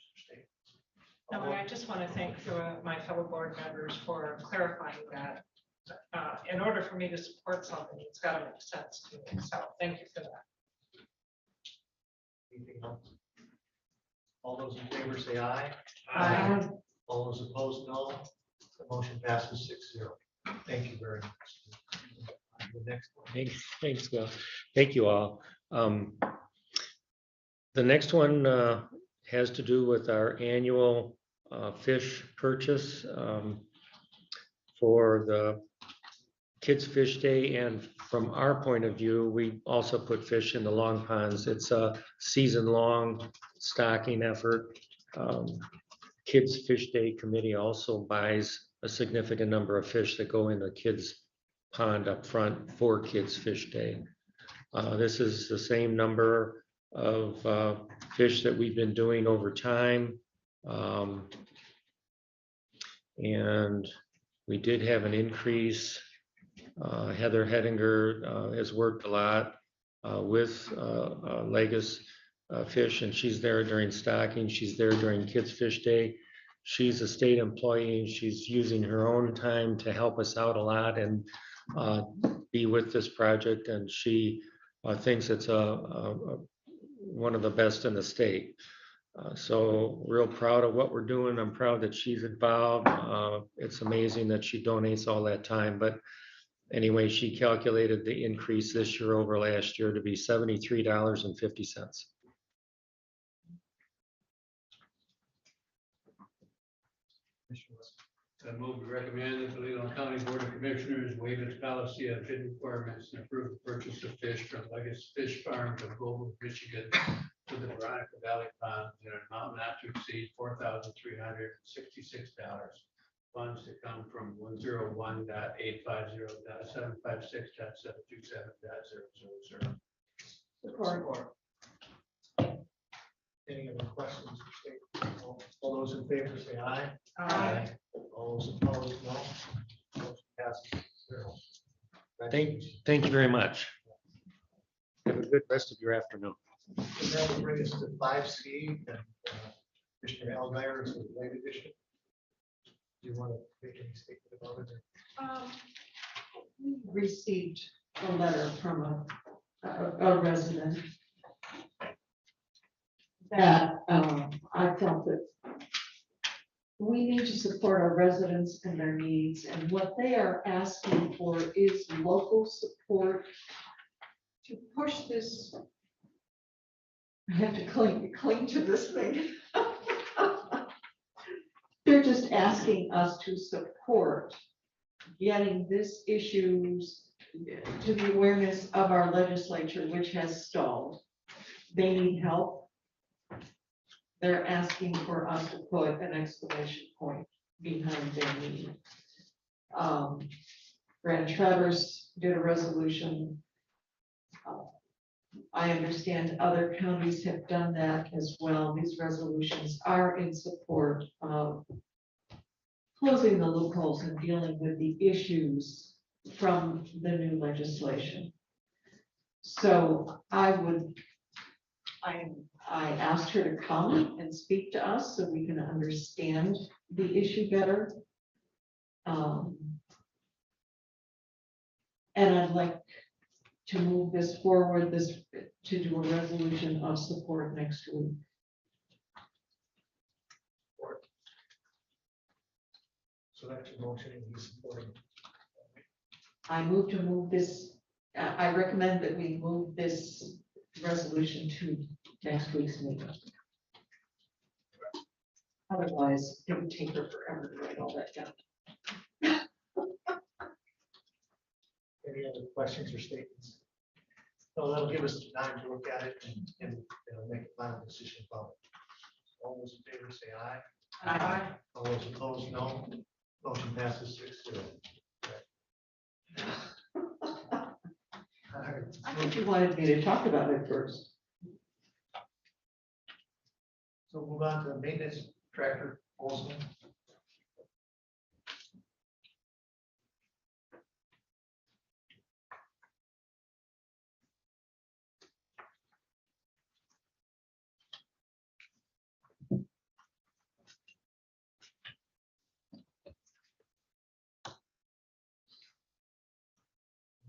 No, and I just want to thank my fellow board members for clarifying that. In order for me to support something, it's got to make sense to me. So thank you for that. Anything else? All those in favor say aye. Aye. All those opposed, no. The motion passes 6-0. Thank you very much. The next one. Thanks, Will. Thank you all. The next one has to do with our annual fish purchase for the Kids Fish Day. And from our point of view, we also put fish in the long ponds. It's a season-long stocking effort. Kids Fish Day Committee also buys a significant number of fish that go in the kids pond up front for Kids Fish Day. This is the same number of fish that we've been doing over time. And we did have an increase. Heather Hedinger has worked a lot with Legis Fish, and she's there during stocking. She's there during Kids Fish Day. She's a state employee, and she's using her own time to help us out a lot and be with this project. And she thinks it's one of the best in the state. So real proud of what we're doing. I'm proud that she's involved. It's amazing that she donates all that time. But anyway, she calculated the increase this year over last year to be $73.50. I move to recommend that the Leelanau County Board of Commissioners waive its policy on bid requirements and approve the purchase of fish from Legacy Fish Farms of Global, Michigan to the Veronica Valley Ponds in an amount not to exceed $4,366. Funds to come from 101.850.756.727.000. Support. Any other questions or statements? All those in favor say aye. Aye. All those opposed, no. Motion passes 0. Thank you very much. Have a good rest of your afternoon. And that will bring us to 5C, and Commissioner Almeyer is the late addition. Do you want to make any statement about it? We received a letter from a resident that I felt that we need to support our residents and their needs, and what they are asking for is local support to push this. I have to cling to this thing. They're just asking us to support getting this issues to the awareness of our legislature, which has stalled. They need help. They're asking for us to put an exclamation point behind their need. Grand Traverse did a resolution. I understand other counties have done that as well. These resolutions are in support of closing the loopholes and dealing with the issues from the new legislation. So I asked her to come and speak to us so we can understand the issue better. And I'd like to move this forward, to do a resolution of support next week. So that's your motion, and he's supporting. I move to move this, I recommend that we move this resolution to next week's meeting. Otherwise, it would take her forever to write all that down. Any other questions or statements? No, that'll give us time to look at it and make a final decision about it. All those in favor say aye. Aye. All those opposed, no. Motion passes 6-0. I think you wanted me to talk about it first. So move on to maintenance tractor Olson.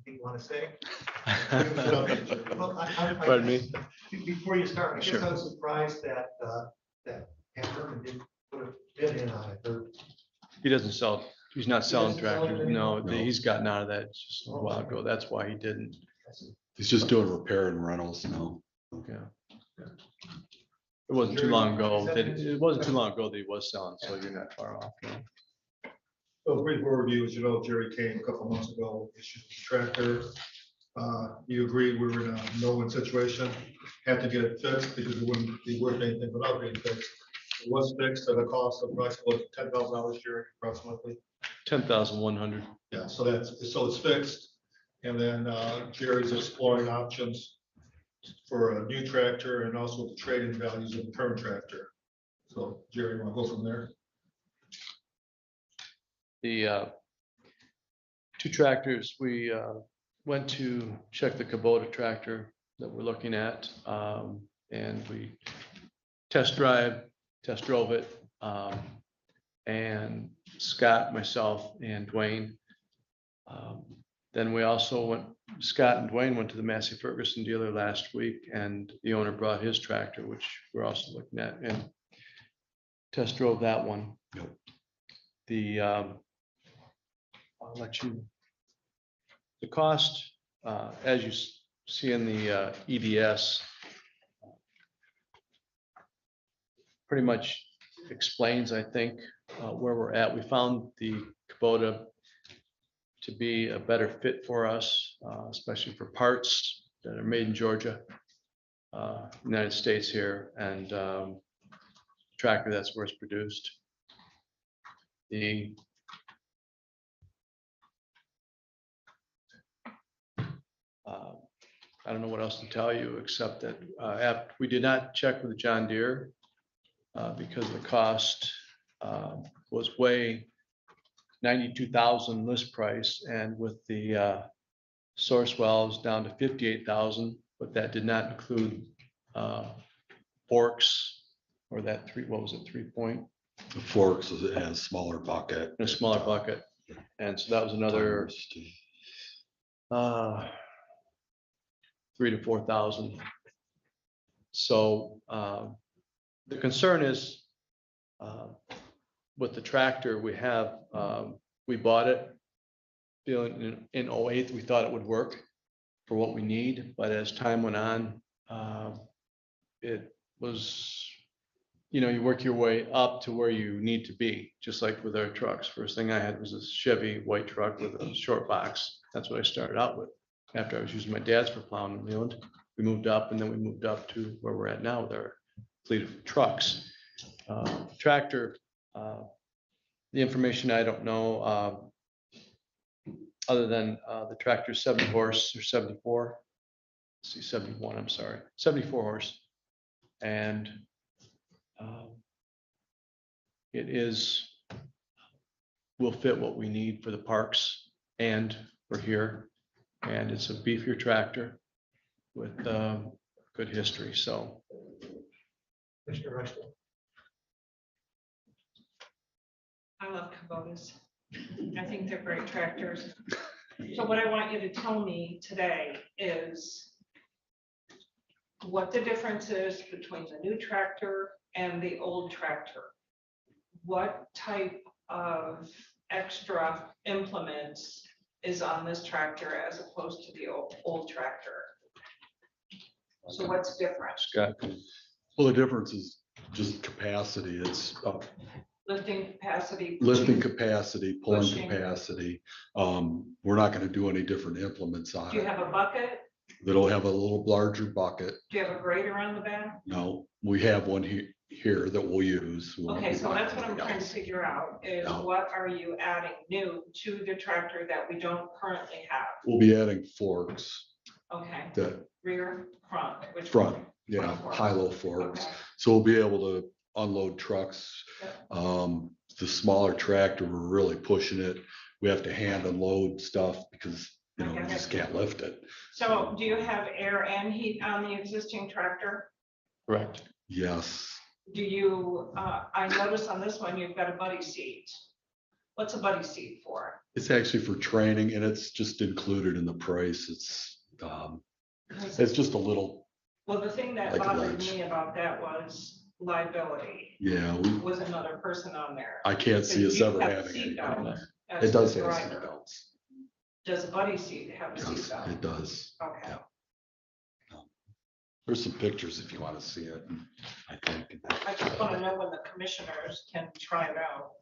You want to say? Pardon me? Before you start, I guess Sure. I was surprised that Hammerman didn't put a bid in on it. He doesn't sell, he's not selling doesn't sell it tractors. anymore? No, he's gotten out of that just a while ago. That's why he didn't. He's just doing repair and rentals now. Yeah. It wasn't too long ago, it wasn't too long ago that he was selling, so you're not far off. No. So brief overview, as you know, Jerry came a couple months ago, issued the tractor. You agreed we were in a no-win situation, had to get it fixed because it wouldn't be worth anything without being fixed. It was fixed at a cost of approximately $10,000, Jerry, approximately. 10,100. Yeah, so it's fixed. And then Jerry's exploring options for a new tractor and also the trade-in values of the current tractor. So Jerry, you want to go from there? The two tractors, we went to check the Kubota tractor that we're looking at, and we test drove it, and Scott, myself, and Dwayne. Then we also Scott and Dwayne went to the Massey Ferguson dealer last week, and the owner brought his tractor, which we're also looking at, and test drove that one. The I'll let you. The cost, as you see in the EDS, pretty much explains, I think, where we're at. We found the Kubota to be a better fit for us, especially for parts that are made in Georgia, United States here, and tractor that's where it's produced. I don't know what else to tell you, except that we did not check with John Deere because the cost was way $92,000 list price, and with the source wells down to $58,000, but that did not include forks or that what was it, 3-point? The forks has smaller bucket. A smaller bucket, and so that was another $3,000 to $4,000. So the concern is with the tractor we bought it feeling in 08 we thought it would work for what we need, but as time went on, it was, you work your way up to where you need to be, just like with our trucks. First thing I had was a Chevy white truck with a short box. That's what I started out with. After I was using my dad's for plowing in Leland, we moved up, and then we moved up to where we're at now with our fleet of trucks. Tractor, the information I don't know, other than the tractor's 70 horse or 74. Let's see, 71, I'm sorry, 74 horse. And will fit what we need for the parks and for here. And it's a beefier tractor with good history, so. I love Kubotas. I think they're great tractors. So what I want you to tell me today is what the difference is between the new tractor and the old tractor. What type of extra implements is on this tractor as opposed to the old tractor? So what's different? Scott. Well, the difference is just capacity. It's Lifting capacity. lifting capacity, pulling pushing. capacity. We're not going to do any different implements on Do you it. have a bucket? That'll have a little larger bucket. Do you have a grader on the back? No, we have one here that we'll use. Okay, so that's what I'm trying to figure out is No. what are you adding new to the tractor that we don't currently have? We'll be adding forks. Okay, That rear, front, which front, one? yeah, Front forks. high-low forks. Okay. So we'll be able to unload trucks. The smaller tractor, we're really pushing it. We have to hand unload stuff because, we just can't lift it. So do you have air and heat on the existing tractor? Correct. Yes. Do you, I noticed on this one, you've got a buddy seat. What's a buddy seat for? It's actually for training and it's just included in the price. It's just a little, Well, the thing that like a bothered wrench. me about that was liability. yeah, Was another person on there. I can't see us You ever have having it. seatbelt as It does the have driver. seatbelts. Does a buddy seat have a Yes, seatbelt? it does. Okay. Yeah. There's some pictures if you want to see it, I think. I just want to know when the commissioners can try it out.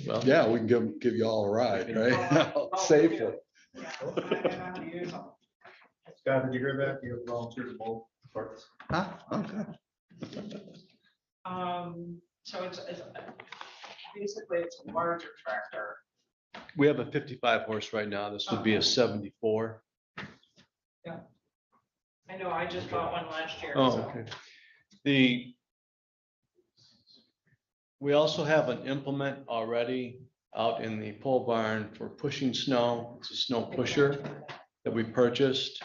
Well, Yeah, we can give you all a ride, right? Safely. Yeah, I know how to use them. Scott, did you hear that? You have volunteers both parts. Huh? Okay. So it's basically it's a larger tractor. we have a 55 horse right now. This would be a 74. I know, I just bought one last year. Oh, so. okay. We also have an implement already out in the pole barn for pushing snow. It's a snow pusher that we purchased.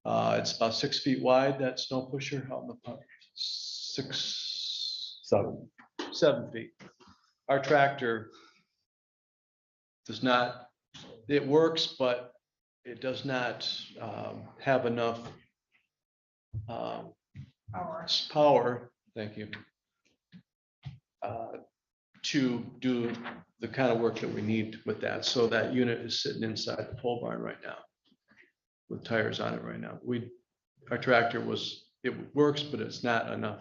It's about 6 feet wide, that snow pusher out in the park. 7 feet. Our tractor does not, it works, but it does not have enough power, thank you, to do the kind of work that we need with that. So that unit is sitting inside the pole barn right now with tires on it right now. Our tractor it works, but it's not enough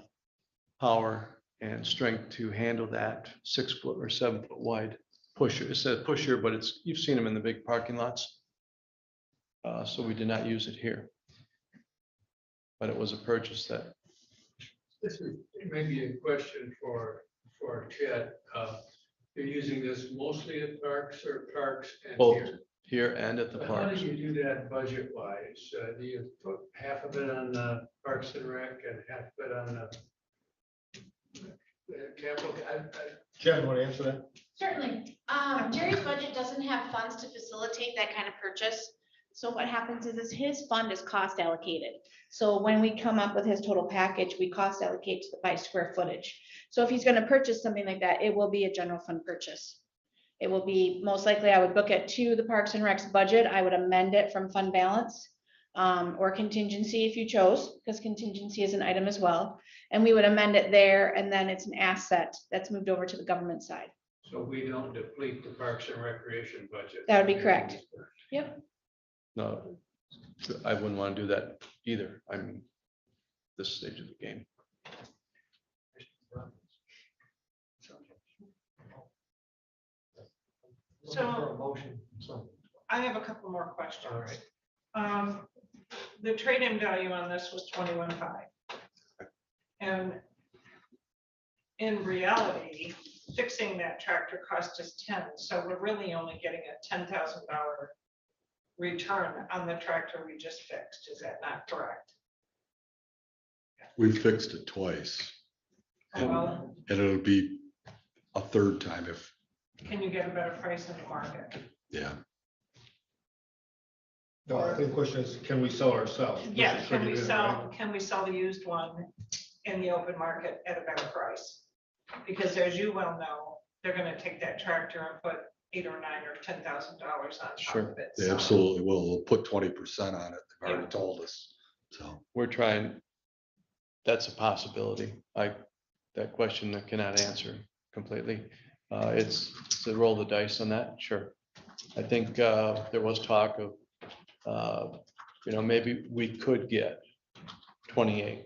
power and strength to handle that 6 foot or 7 foot wide pusher. It's a pusher, but you've seen them in the big parking lots. So we did not use it here. But it was a purchase that. This is maybe a question for Chad. You're using this mostly at parks or parks and Both here? here and at the But how parks. do you do that budget wise? Do you put half of it on the Parks and Rec and half of it on the capital? Chad, you want to answer that? Certainly. Jerry's budget doesn't have funds to facilitate that kind of purchase. So what happens is his fund is cost allocated. So when we come up with his total package, we cost allocate by square footage. So if he's gonna purchase something like that, it will be a general fund purchase. It will be, most likely, I would book it to the Parks and Recs budget. I would amend it from fund balance or contingency if you chose, because contingency is an item as well. And we would amend it there, and then it's an asset that's moved over to the government side. So we don't deplete the Parks and Recreation budget. That would be correct. Yep. No, I wouldn't want to do that either. I'm this stage of the game. So I have a couple more questions. The trade-in value on this was 21.5. And in reality, fixing that tractor cost us 10. So we're really only getting a $10,000 return on the tractor we just fixed. Is that not correct? We fixed it twice. Well, And it'll be a third time if, can you get a better price in the market? yeah. No, I think the question is, can we sell ourselves? Yeah, can we sell the used one in the open market at a better price? Because as you well know, they're gonna take that tractor and put $8,000 or $9,000 or $10,000 on top of it. They so- absolutely will. They'll put 20% on it. They've already told us. So We're trying, that's a possibility. That question I cannot answer completely. It's a roll the dice on that, sure. I think there was talk of, maybe we could get 28.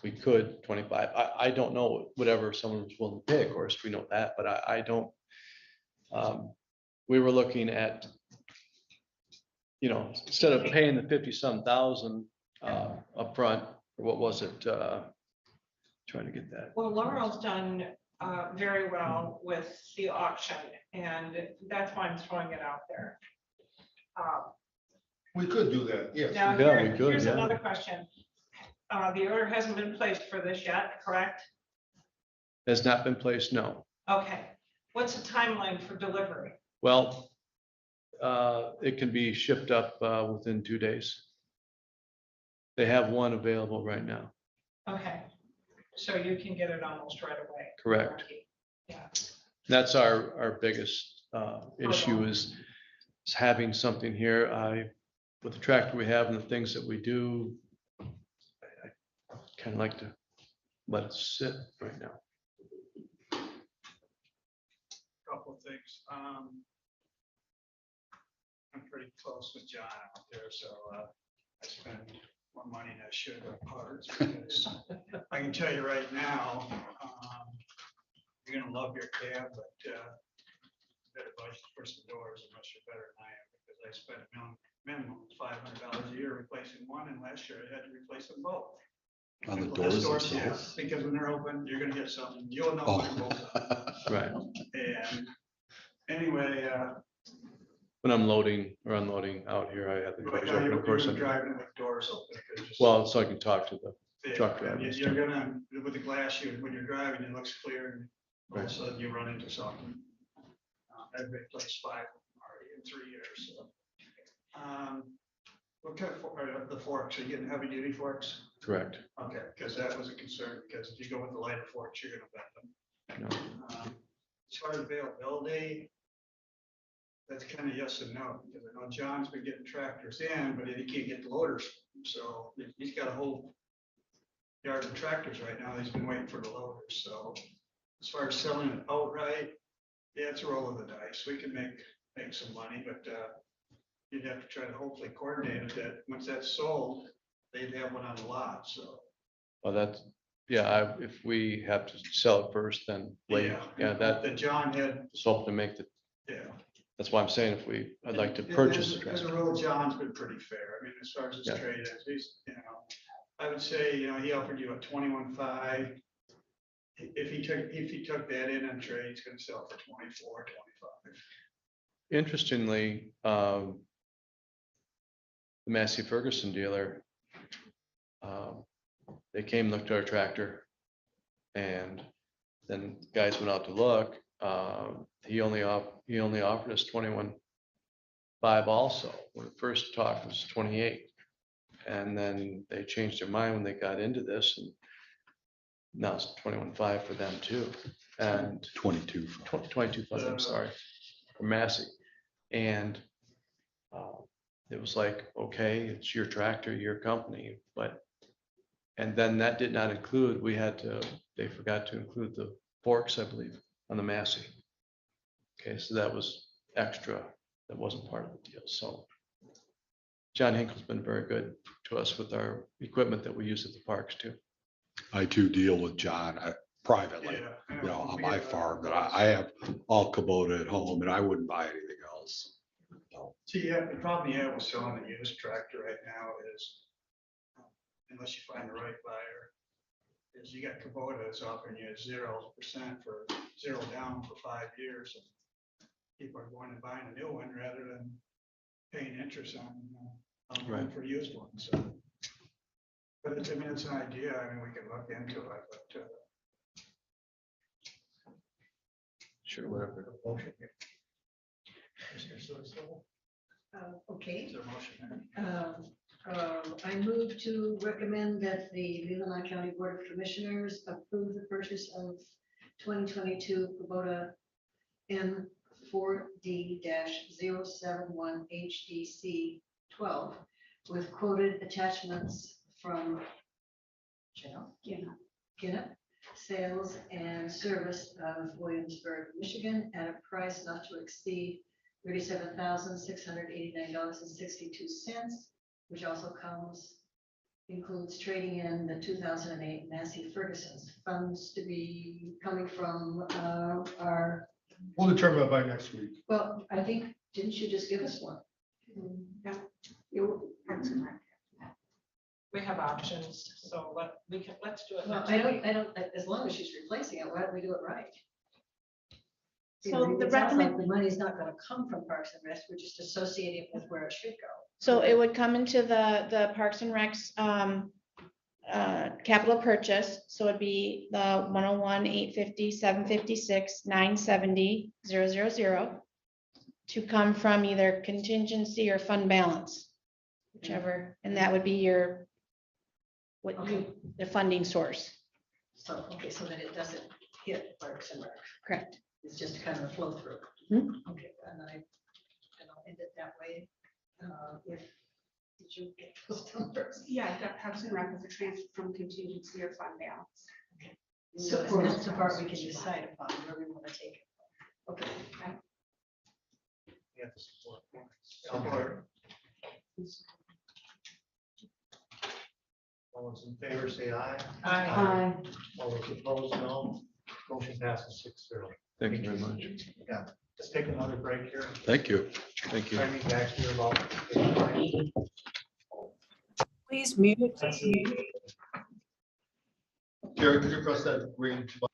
We could 25. I don't know, whatever someone's willing to pay, of course, we know that, but I don't. We were looking at, instead of paying the 50-some thousand upfront, or what was it? Trying to get that. Well, Laurel's done very well with the auction, and that's why I'm throwing it out there. We could do that, yes. Now, Yeah, we could, here's yeah. another question. The order hasn't been placed for this yet, correct? Has not been placed, no. Okay, what's the timeline for delivery? Well, it can be shipped up within 2 days. They have one available right now, Okay, so you can get it almost right away. correct? Yeah. That's our biggest issue is having something here. With the tractor we have and the things that we do, I kind of like to let it sit right now. Couple of things. I'm pretty close with John out there, so I spend more money than I should on parts. Because I can tell you right now, you're gonna love your cab, but better budget for some doors unless you're better than I am, because I spent minimum $500 a year replacing one, and last year I had to replace them both. On the Glass doors yeah, themselves? because when they're open, you're gonna get something, you'll know when they're open. Right. And anyway, When I'm loading or unloading out here, I have the doors open, of course. You're driving with doors open. 'cause just- Well, so I can talk to the Yeah, truck driver. and You're stuff. gonna, with the glass, when you're driving, it looks clear, and all of a Right. sudden you run into something. I've replaced 5 already in 3 years, so. What kind of, the forks, are you getting heavy duty forks? Correct. Okay, because that was a concern, because if you go with the lighter forks, you're gonna bend them. As far as availability, that's kind of yes and no, because I know John's been getting tractors in, but he can't get the loaders. So he's got a whole yard of tractors right now. He's been waiting for the loaders. So as far as selling it outright, yeah, it's a roll of the dice. We can make some money, but you'd have to try to hopefully coordinate it that once that's sold, they'd have one on the lot, so. Well, that's, yeah, if we have to sell it first, then wait. Yeah, That that, John had, so hoping to make the, yeah. that's why I'm saying I'd like to And purchase the as a tractor. rule, John's been pretty fair. I mean, as far as his Yeah. trade is, he's, I would say, he offered you a 21.5. If he took that in on trade, he's gonna sell for 24, 25. Interestingly, the Massey Ferguson dealer, they came, looked at our tractor, and then guys went out to look. He only offered us 21.5 also. When the first talk was 28. And then they changed their mind when they got into this, and now it's 21.5 for them too. And 22. 22.5, I'm sorry, for Massey. And it was like, okay, it's your tractor, your company, but, and then that did not include, they forgot to include the forks, I believe, on the Massey. Okay, so that was extra, that wasn't part of the deal, so. John Hinkle's been very good to us with our equipment that we use at the parks too. I too deal with John privately, on my farm, that I have all Kubota at home, and I wouldn't buy anything else. See, yeah, the problem you have with selling a used tractor right now is, unless you find the right buyer, is you got Kubota that's offering you 0% for 0 down for 5 years. And people are going and buying a new one rather than paying interest on Right. for used ones. So. But it's, it's an idea. We can look into it, but. Sure, whatever. Motion. Okay. Is there a motion there? I move to recommend that the Leelanau County Board of Commissioners approve the purchase of 2022 Kubota N4D-071 HDC 12 with quoted attachments from Ginnett Sales and Service of Williamsburg, Michigan, at a price not to exceed $37,689.62, which also includes trading in the 2008 Massey Ferguson's. Funds to be coming from our, We'll determine that by next week. well, I think, didn't you just give us one? Yeah. Parks and Rec. We have options, so let's do it. Well, next I week. don't, as long as she's replacing it, why don't we do it right? So the It sounds like the money's not gonna come from Parks and Rec, we're just associating it with where it should go. So it would come into the Parks and Recs capital purchase. So it'd be the 101, 850, 756, 970, 000 to come from either contingency or fund balance, whichever, and that would be the funding source. So, okay, so that it doesn't hit Parks and Rec. Correct. It's just kind of a flow through. Mhm. Okay, and I'll end it that way. Did you get those numbers? Yeah, that Parks and Rec is a transfer from contingency or fund balance. So that's the part we can decide upon where we want to take it. Okay. You have to support. All those in favor say aye. Aye. All those opposed, no. Motion passes 6-0. Thank you very much. Yeah, let's take another break here. Thank you. Thank you. Try me back here about. Please mute. Jerry, could you press that green button?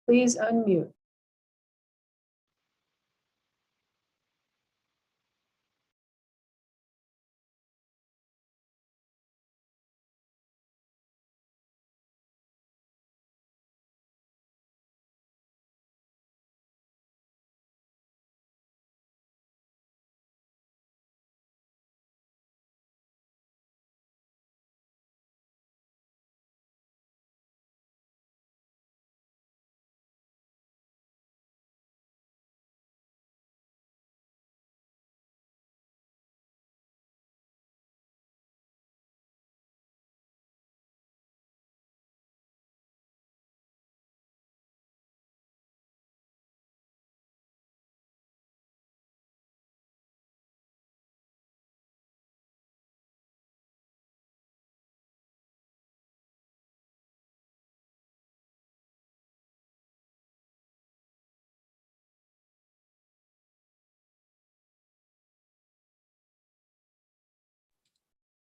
Please unmute.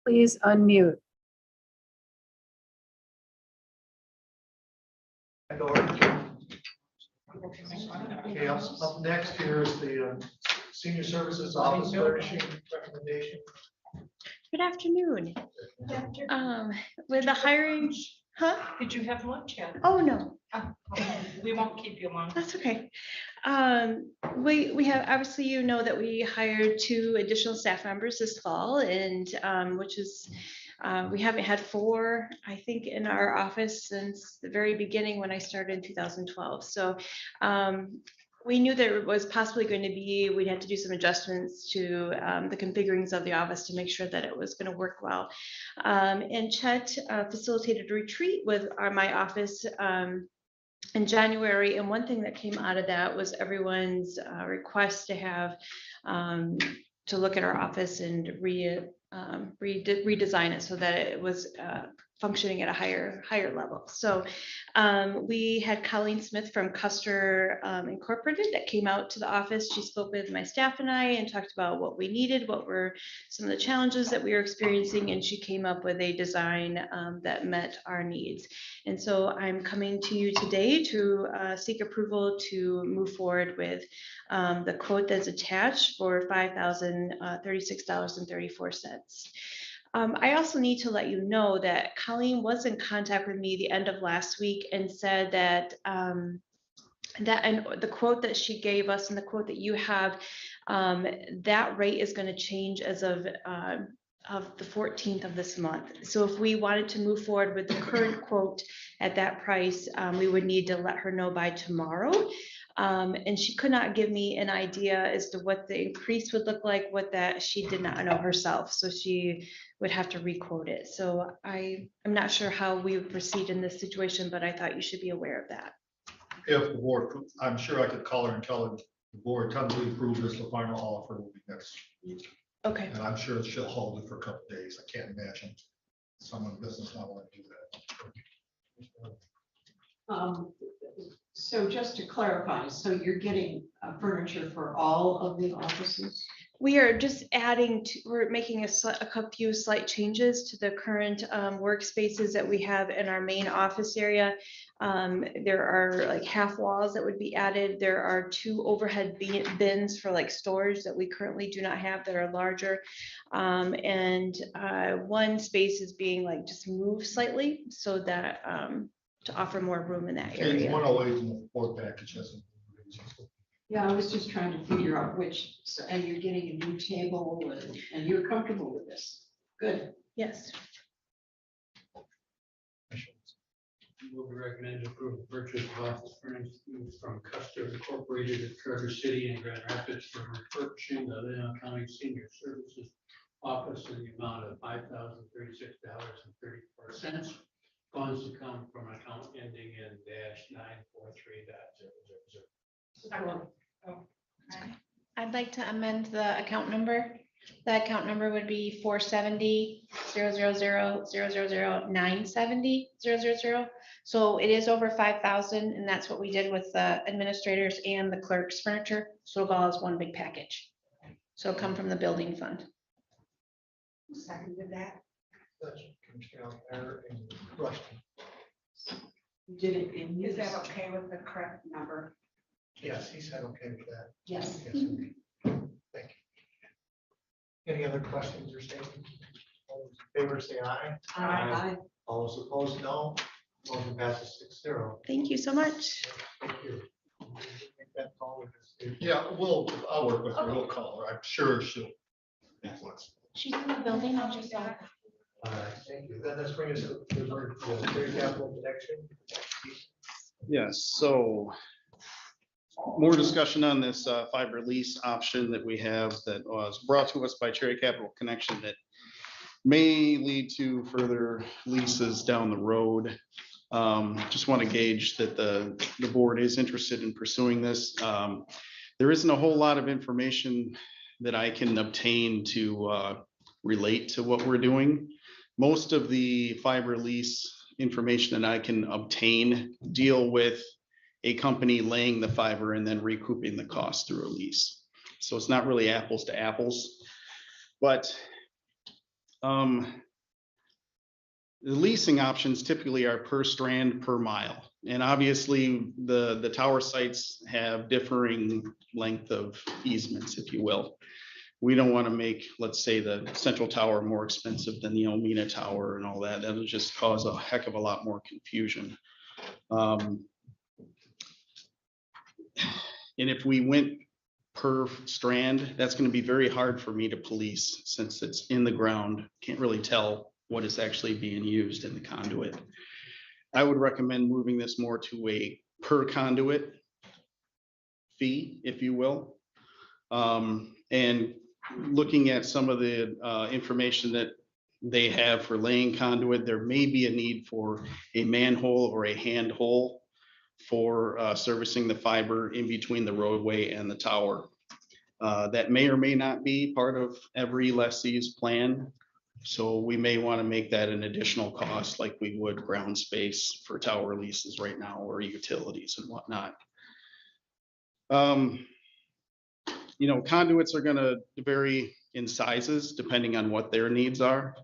Please unmute. Okay, up next here is the Senior Services Office Furnishing Recommendation. Good afternoon. With the hiring, huh? Did you have lunch yet? Oh, no. We won't keep you long. That's okay. We have, obviously, you know that we hired 2 additional staff members this fall, and which is, we haven't had 4, I think, in our office since the very beginning when I started in 2012. So we knew that it was possibly going to be, we'd have to do some adjustments to the configurings of the office to make sure that it was going to work well. And Chet facilitated a retreat with my office in January, and one thing that came out of that was everyone's request to have to look at our office and redesign it so that it was functioning at a higher level. So we had Colleen Smith from Custer Incorporated that came out to the office. She spoke with my staff and I and talked about what we needed, what were some of the challenges that we were experiencing, and she came up with a design that met our needs. And so I'm coming to you today to seek approval to move forward with the quote that's attached for $5,036.34. I also need to let you know that Colleen was in contact with me the end of last week and said that and the quote that she gave us and the quote that you have, that rate is going to change as of the 14th of this month. So if we wanted to move forward with the current quote at that price, we would need to let her know by tomorrow. And she could not give me an idea as to what the increase would look like, what that she did not know herself. So she would have to requote it. So I'm not sure how we would proceed in this situation, but I thought you should be aware of that. If the board, I'm sure I could call her and tell her the board tentatively approve this, the final offer will be next week. Okay. And I'm sure she'll hold it for a couple of days. I can't imagine someone business not want to do that. So just to clarify, so you're getting furniture for all of the offices? We are just adding to, we're making a few slight changes to the current workspaces that we have in our main office area. There are like half walls that would be added. There are 2 overhead bins for like storage that we currently do not have that are larger. And one space is being like just moved slightly so that to offer more room in that area. 108 in the 4 package. Yeah, I was just trying to figure out which, and you're getting a new table and you're comfortable with this. Good. Yes. Move to recommend to approve the purchase of office furniture from Custer Incorporated of Traverse City and Grand Rapids for refurbishing the Leelanau County Senior Services Office in the amount of $5,036.34. Funds to come from an account ending in -943.000. I'd like to amend the account number. The account number would be 470-000-000-970-000. So it is over 5,000, and that's what we did with the administrators and the clerks furniture. So it'll go as one big package. So it'll come from the building fund. Seconded that. That's Commissioner Alexander and Rushton. Did it in. Is that okay with the correct number? Yes, he said okay with that. Yes. Yes, okay. Thank you. Any other questions or statements? All those in favor say aye. Aye. All those opposed, no. Motion passes 6-0. Thank you so much. Thank you. Make that call with us. Yeah, I'll work with her. We'll call her. I'm sure she'll be flexible. She's in the building, I just saw. All right, thank you. Then let's bring us to the Cherry Capital Connection. Yes, so more discussion on this fiber lease option that we have that was brought to us by Cherry Capital Connection that may lead to further leases down the road. Just want to gauge that the board is interested in pursuing this. There isn't a whole lot of information that I can obtain to relate to what we're doing. Most of the fiber lease information that I can obtain deal with a company laying the fiber and then recouping the cost through a lease. So it's not really apples to apples, but the leasing options typically are per strand per mile. And obviously the tower sites have differing length of easements, if you will. We don't want to make, let's say, the central tower more expensive than the Omina Tower and all that. That would just cause a heck of a lot more confusion. And if we went per strand, that's going to be very hard for me to police since it's in the ground. Can't really tell what is actually being used in the conduit. I would recommend moving this more to a per conduit fee, if you will. And looking at some of the information that they have for laying conduit, there may be a need for a manhole or a hand hole for servicing the fiber in between the roadway and the tower. That may or may not be part of every lessee's plan. So we may want to make that an additional cost like we would ground space for tower leases right now or utilities and whatnot. You know, conduits are going to vary in sizes depending on what their needs are.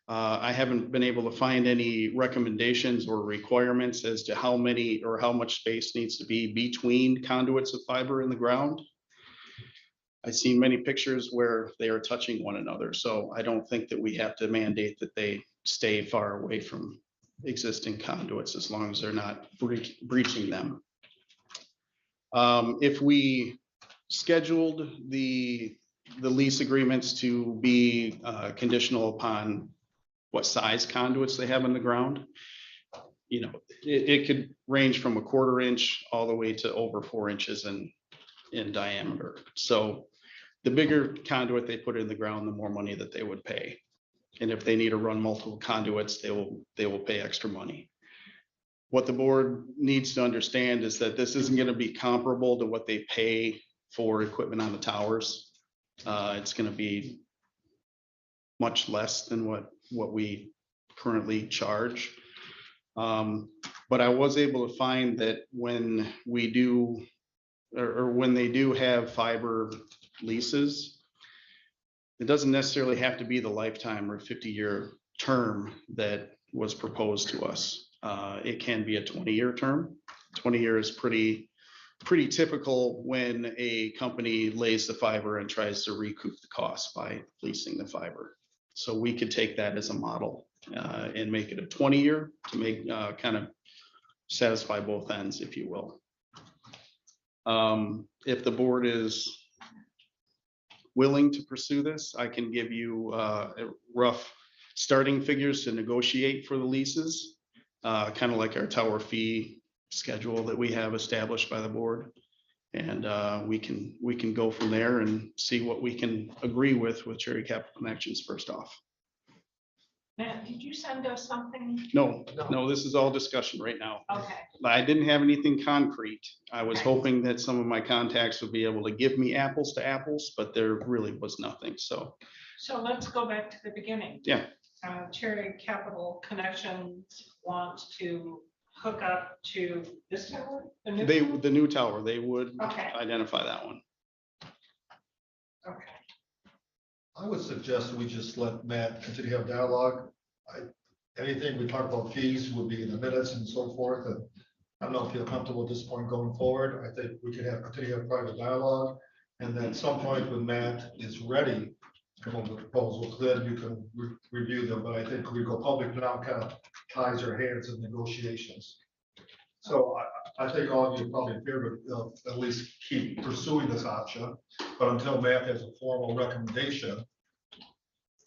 I haven't been able to find any recommendations or requirements as to how many or how much space needs to be between conduits of fiber in the ground. I've seen many pictures where they are touching one another, so I don't think that we have to mandate that they stay far away from existing conduits as long as they're not breaching them. If we scheduled the lease agreements to be conditional upon what size conduits they have in the ground, you know, it could range from a 1/4 inch all the way to over 4 inches in diameter. So the bigger conduit they put in the ground, the more money that they would pay. And if they need to run multiple conduits, they will pay extra money. What the board needs to understand is that this isn't going to be comparable to what they pay for equipment on the towers. It's going to be much less than what we currently charge. But I was able to find that when we do, or when they do have fiber leases, it doesn't necessarily have to be the lifetime or 50-year term that was proposed to us. It can be a 20-year term. 20 years is pretty typical when a company lays the fiber and tries to recoup the cost by leasing the fiber. So we could take that as a model and make it a 20-year to make kind of satisfy both ends, if you will. If the board is willing to pursue this, I can give you rough starting figures to negotiate for the leases, kind of like our tower fee schedule that we have established by the board. And we can go from there and see what we can agree with Cherry Capital Connections first off. Matt, did you send us something? No, this is all discussion right now. Okay. I didn't have anything concrete. I was hoping that some of my contacts would be able to give me apples to apples, but there really was nothing, so. So let's go back to the beginning. Yeah. Cherry Capital Connections wants to hook up to this tower? The new tower, they would Okay. identify that one. Okay. I would suggest we just let Matt continue to have dialogue. anything we talk about fees will be in the minutes and so forth, and I don't know if you're comfortable at this point going forward. I think we can continue to have private dialogue, and then at some point when Matt is ready to come up with proposals, then you can review them, but I think we go public now kind of ties our hands in negotiations. So I think all of you probably in favor of at least keep pursuing this option, but until Matt has a formal recommendation,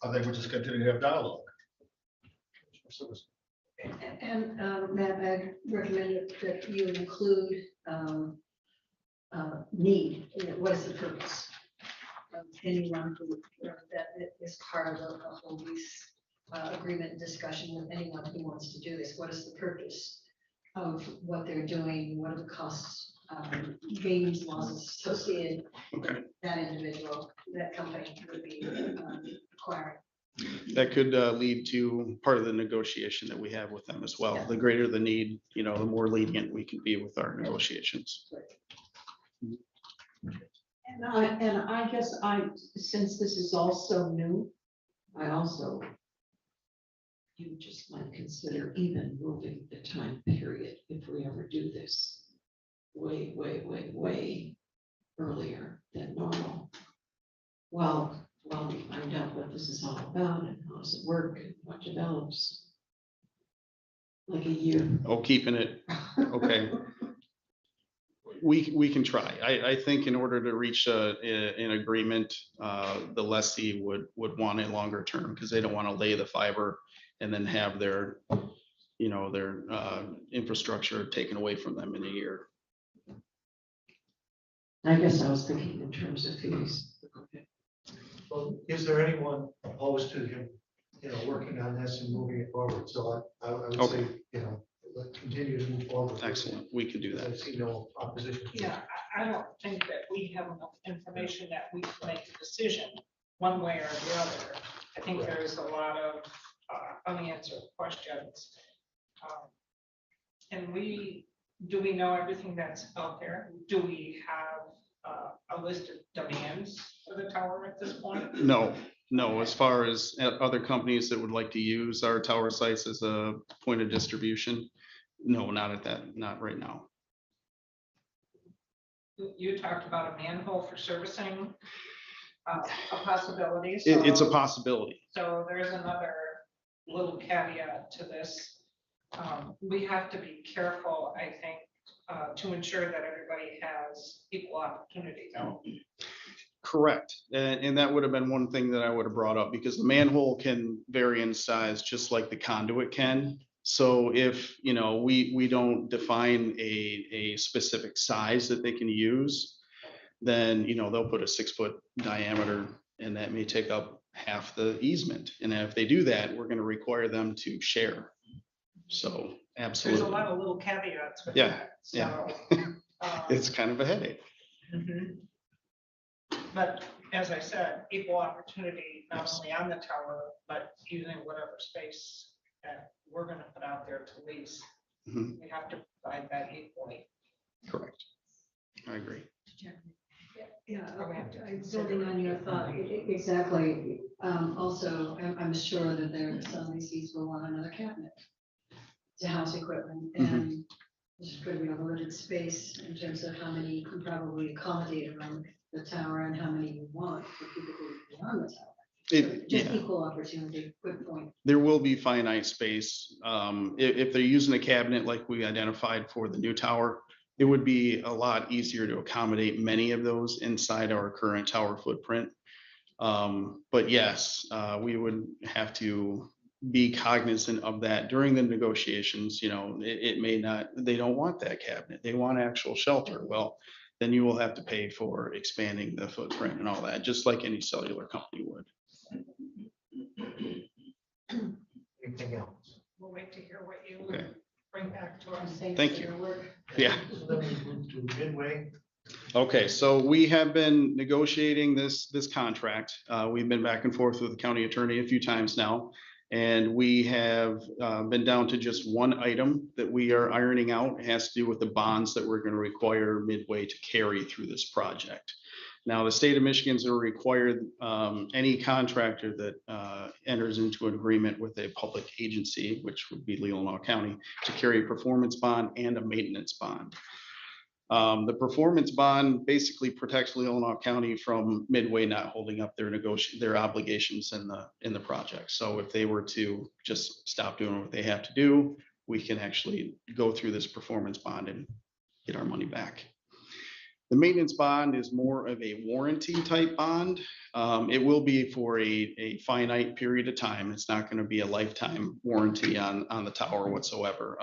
I think we just continue to have dialogue. And Matt, I recommend that you include need, what is the purpose? Of anyone who, that is part of the whole lease agreement discussion with anyone who wants to do this. What is the purpose of what they're doing? What are the costs, gains, losses associated with that individual, that company would be acquiring? That could lead to part of the negotiation that we have with them as well. The greater the need, the more lenient we can be with our negotiations. And I guess since this is also new, you just might consider even moving the time period if we ever do this way earlier than normal. Well, we find out what this is all about and how does it work and what develops. Like a year. Oh, keeping it, okay. We can try. I think in order to reach an agreement, the lessee would want a longer term because they don't want to lay the fiber and then have their infrastructure taken away from them in a year. I guess I was thinking in terms of fees. Okay. Well, is there anyone opposed to him, working on this and moving it forward? So I would say, let's continue to move forward. Excellent. We can do I that. see no opposition. Yeah, I don't think that we have enough information that we can make a decision one way or the other. I think there's a lot of unanswered questions. And do we know everything that's out there? Do we have a list of demands for the tower at this point? No. As far as other companies that would like to use our tower sites as a point of distribution, no, not right now. You talked about a manhole for servicing, a possibility. It's a possibility. So there's another little caveat to this. We have to be careful, I think, to ensure that everybody has equal opportunity. Correct. And that would have been one thing that I would have brought up because the manhole can vary in size just like the conduit can. So if, we don't define a specific size that they can use, then, they'll put a 6-foot diameter and that may take up half the easement. And if they do that, we're going to require them to share. So absolutely. There's a lot of little caveats with Yeah, that. So, it's kind of a headache. Mhm. But as I said, equal opportunity, not only on the tower, but using whatever space that we're gonna put out there to lease. Mhm. We have to provide that equally. Correct. I agree. Yeah, building on your thought, exactly. Also, I'm sure that there are some leases will want another cabinet to house equipment, and there's going to be a limited space in terms of how many you can probably accommodate around the tower and how many you want for people who are on the tower. Just equal opportunity, good point. There will be finite space. If they're using a cabinet like we identified for the new tower, it would be a lot easier to accommodate many of those inside our current tower footprint. But yes, we would have to be cognizant of that during the negotiations. It may not, they don't want that cabinet. They want actual shelter. Well, then you will have to pay for expanding the footprint and all that, just like any cellular company would. Anything else? We'll wait to hear what you Okay. bring back to us. Thank you. Yeah. So then we move to Midway. Okay, so we have been negotiating this contract. We've been back and forth with the county attorney a few times now. And we have been down to just one item that we are ironing out. It has to do with the bonds that we're going to require Midway to carry through this project. Now, the state of Michigan's are required, any contractor that enters into an agreement with a public agency, which would be Leelanau County, to carry a performance bond and a maintenance bond. The performance bond basically protects Leelanau County from Midway not holding up their obligations in the project. So if they were to just stop doing what they have to do, we can actually go through this performance bond and get our money back. The maintenance bond is more of a warranty type bond. It will be for a finite period of time. It's not going to be a lifetime warranty on the tower whatsoever.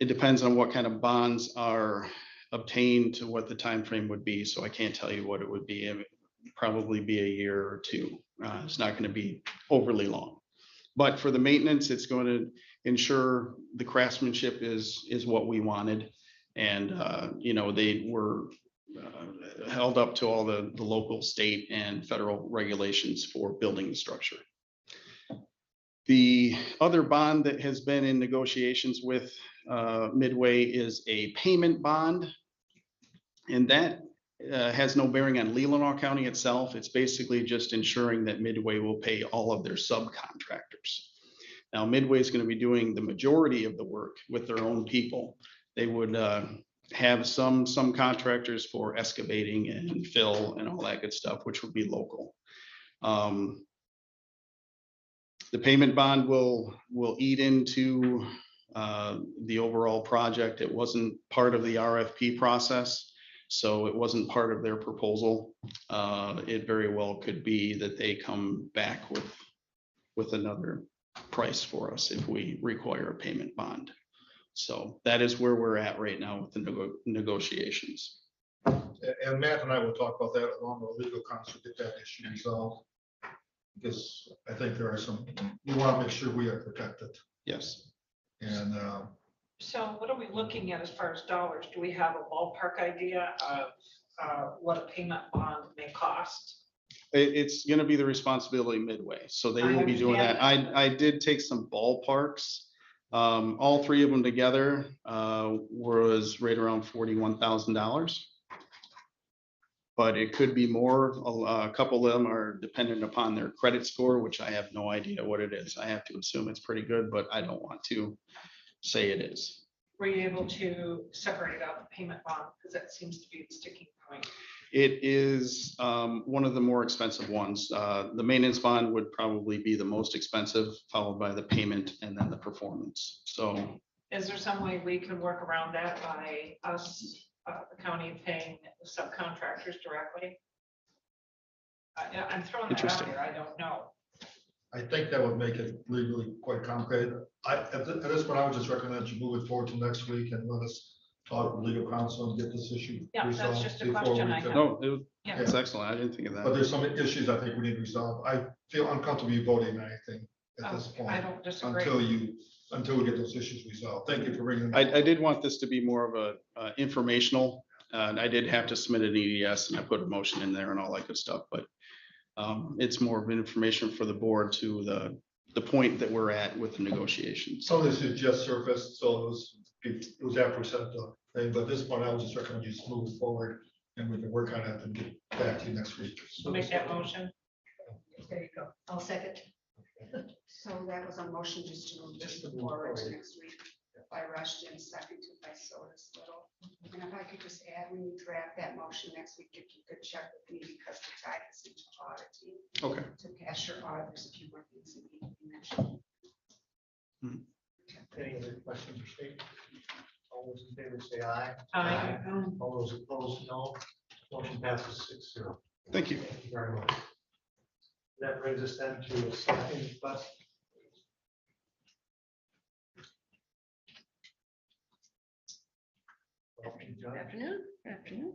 It depends on what kind of bonds are obtained to what the time frame would be. So I can't tell you what it would be. It would probably be a year or two. It's not going to be overly long. But for the maintenance, it's going to ensure the craftsmanship is what we wanted. And, they were held up to all the local, state, and federal regulations for building the structure. The other bond that has been in negotiations with Midway is a payment bond. And that has no bearing on Leelanau County itself. It's basically just ensuring that Midway will pay all of their subcontractors. Now, Midway is going to be doing the majority of the work with their own people. They would have some contractors for excavating and fill and all that good stuff, which would be local. The payment bond will eat into the overall project. It wasn't part of the RFP process, so it wasn't part of their proposal. It very well could be that they come back with another price for us if we require a payment bond. So that is where we're at right now with the negotiations. And Matt and I will talk about that along with legal counsel, get that issue resolved. Because I think there are some, we want to make sure we are protected. Yes. And So what are we looking at as far as dollars? Do we have a ballpark idea of what a payment bond may cost? It's going to be the responsibility of Midway, so they will be doing that. I did take some ballparks. All three of them together was right around $41,000. But it could be more. A couple of them are dependent upon their credit score, which I have no idea what it is. I have to assume it's pretty good, but I don't want to say it is. Were you able to separate out the payment bond? Because that seems to be the sticking point. It is one of the more expensive ones. The maintenance bond would probably be the most expensive, followed by the payment and then the performance. So Is there some way we can work around that by us, the county paying the subcontractors directly? I'm throwing that out here. I don't know. I think that would make it legally quite complicated. At this point, I would just recommend you move it forward to next week and let us talk with legal counsel and get this issue Yeah, that's resolved just a before question we I can- have. no, Yeah. it's excellent. I didn't think of But that. there's some issues I think we need to resolve. I feel uncomfortable you voting on anything at Oh, this point. I don't disagree. Until we get those issues resolved. Thank you for bringing them. I did want this to be more of a informational, and I did have to submit an EDS and I put a motion in there and all that good stuff, but it's more of information for the board to the point that we're at with the negotiations. Some of this is just surface, so it was after we set the thing, but at this point, I would just recommend you move it forward and we can work on it and get back to you next week. So make that motion. There you go. I'll second. So that was a motion just to move this forward to next week by Rushton, seconded by Sodas Little. And if I could just add, when you draft that motion next week, if you could check with me because the tie is into auditing. Okay. To pass your audit, there's a few more things that need to be mentioned. Any other questions or statements? All those in favor say aye. Aye. All those opposed, no. Motion passes 6-0. Thank you. Thank you very much. That brings us then to a staffing request. Good afternoon. Good afternoon.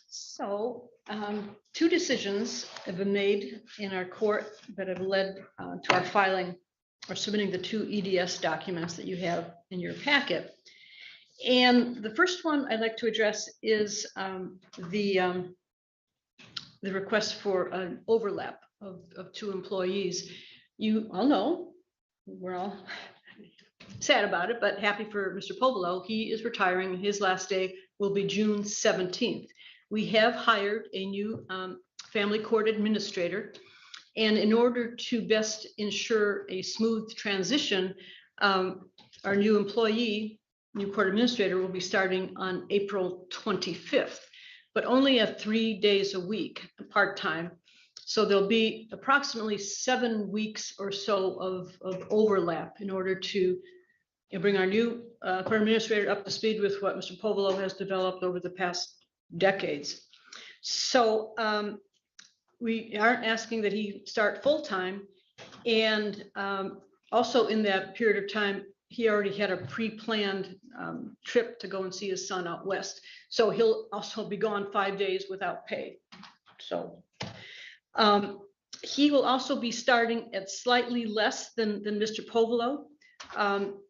So, two decisions have been made in our court that have led to our filing or submitting the two EDS documents that you have in your packet. And the first one I'd like to address is the request for an overlap of two employees. You all know, we're all sad about it, but happy for Mr. Povolo. He is retiring. His last day will be June 17th. We have hired a new family court administrator. And in order to best ensure a smooth transition, our new employee, new court administrator, will be starting on April 25th, but only at 3 days a week, part-time. So there'll be approximately 7 weeks or so of overlap in order to bring our new court administrator up to speed with what Mr. Povolo has developed over the past decades. So we aren't asking that he start full-time. And also in that period of time, he already had a pre-planned trip to go and see his son out west. So he'll also be gone 5 days without pay. So he will also be starting at slightly less than Mr. Povolo.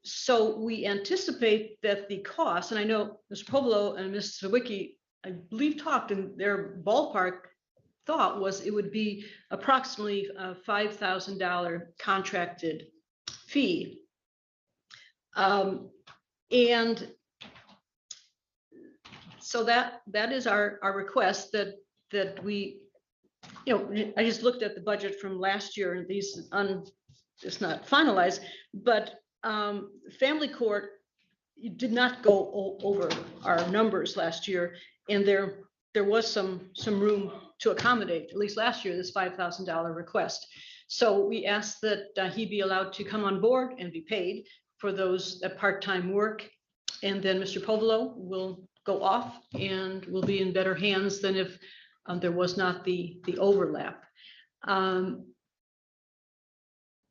So we anticipate that the cost, and I know Mr. Povolo and Ms. Sawicki, I believe, talked in their ballpark thought was it would be approximately a $5,000 contracted fee. And so that is our request that we, I just looked at the budget from last year and these it's not finalized, but family court did not go over our numbers last year. And there was some room to accommodate, at least last year, this $5,000 request. So we asked that he be allowed to come on board and be paid for that part-time work. And then Mr. Povolo will go off and will be in better hands than if there was not the overlap.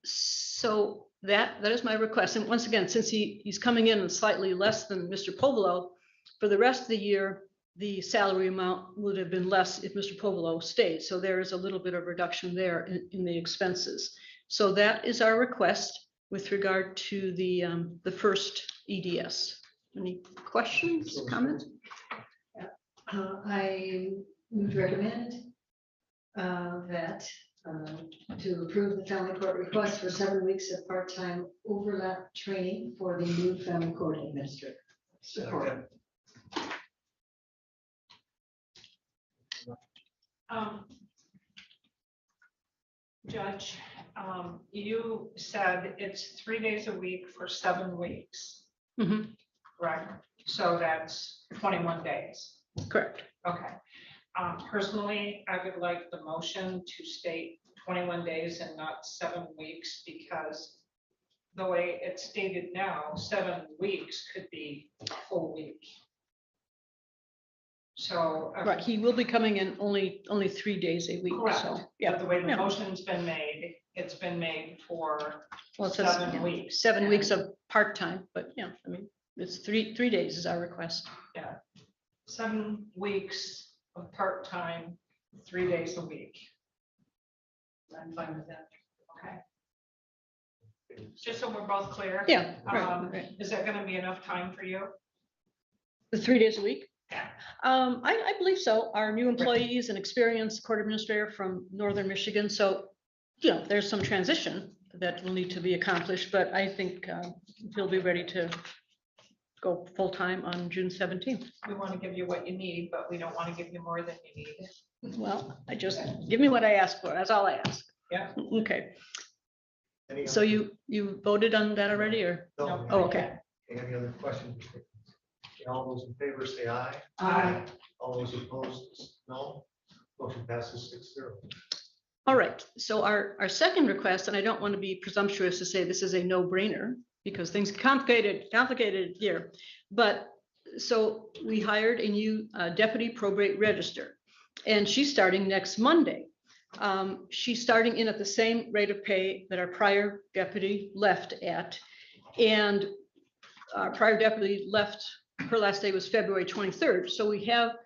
So that is my request. And once again, since he's coming in slightly less than Mr. Povolo, for the rest of the year, the salary amount would have been less if Mr. Povolo stayed. So there is a little bit of reduction there in the expenses. So that is our request with regard to the first EDS. Any questions, comments? I would recommend that to approve the family court request for 7 weeks of part-time overlap training for the new family court administrator. Support. Judge, you said it's 3 days a week for 7 weeks, Mhm. right? So that's 21 days. Correct. Okay. Personally, I would like the motion to state 21 days and not 7 weeks, because the way it's stated now, 7 weeks could be a full week. So. Right, he will be coming in only 3 days a week. Correct. So, But the way the yeah. motion's been made, it's been made for Well, it says 7 weeks. 7 weeks of part-time, but yeah, I mean, it's three days is our request. Yeah, 7 weeks of part-time, 3 days a week. I'm fine with that. Okay. Just so we're both clear. Yeah, right. Is that gonna be enough time for you? The 3 days a week? Yeah. I believe so. Our new employee is an experienced court administrator from Northern Michigan. So, there's some transition that will need to be accomplished, but I think he'll be ready to go full-time on June 17th. We want to give you what you need, but we don't want to give you more than you need. Well, give me what I asked for. That's all I ask. Yeah. Okay. So you voted on that already, or? No. Oh, okay. Any other questions? All those in favor say aye. Aye. All those opposed, no. Motion passes 6-0. All right, so our second request, and I don't want to be presumptuous to say this is a no-brainer because things complicated here. But so we hired a new deputy probate register, and she's starting next Monday. She's starting in at the same rate of pay that our prior deputy left at. And our prior deputy left, her last day was February 23rd. So we have,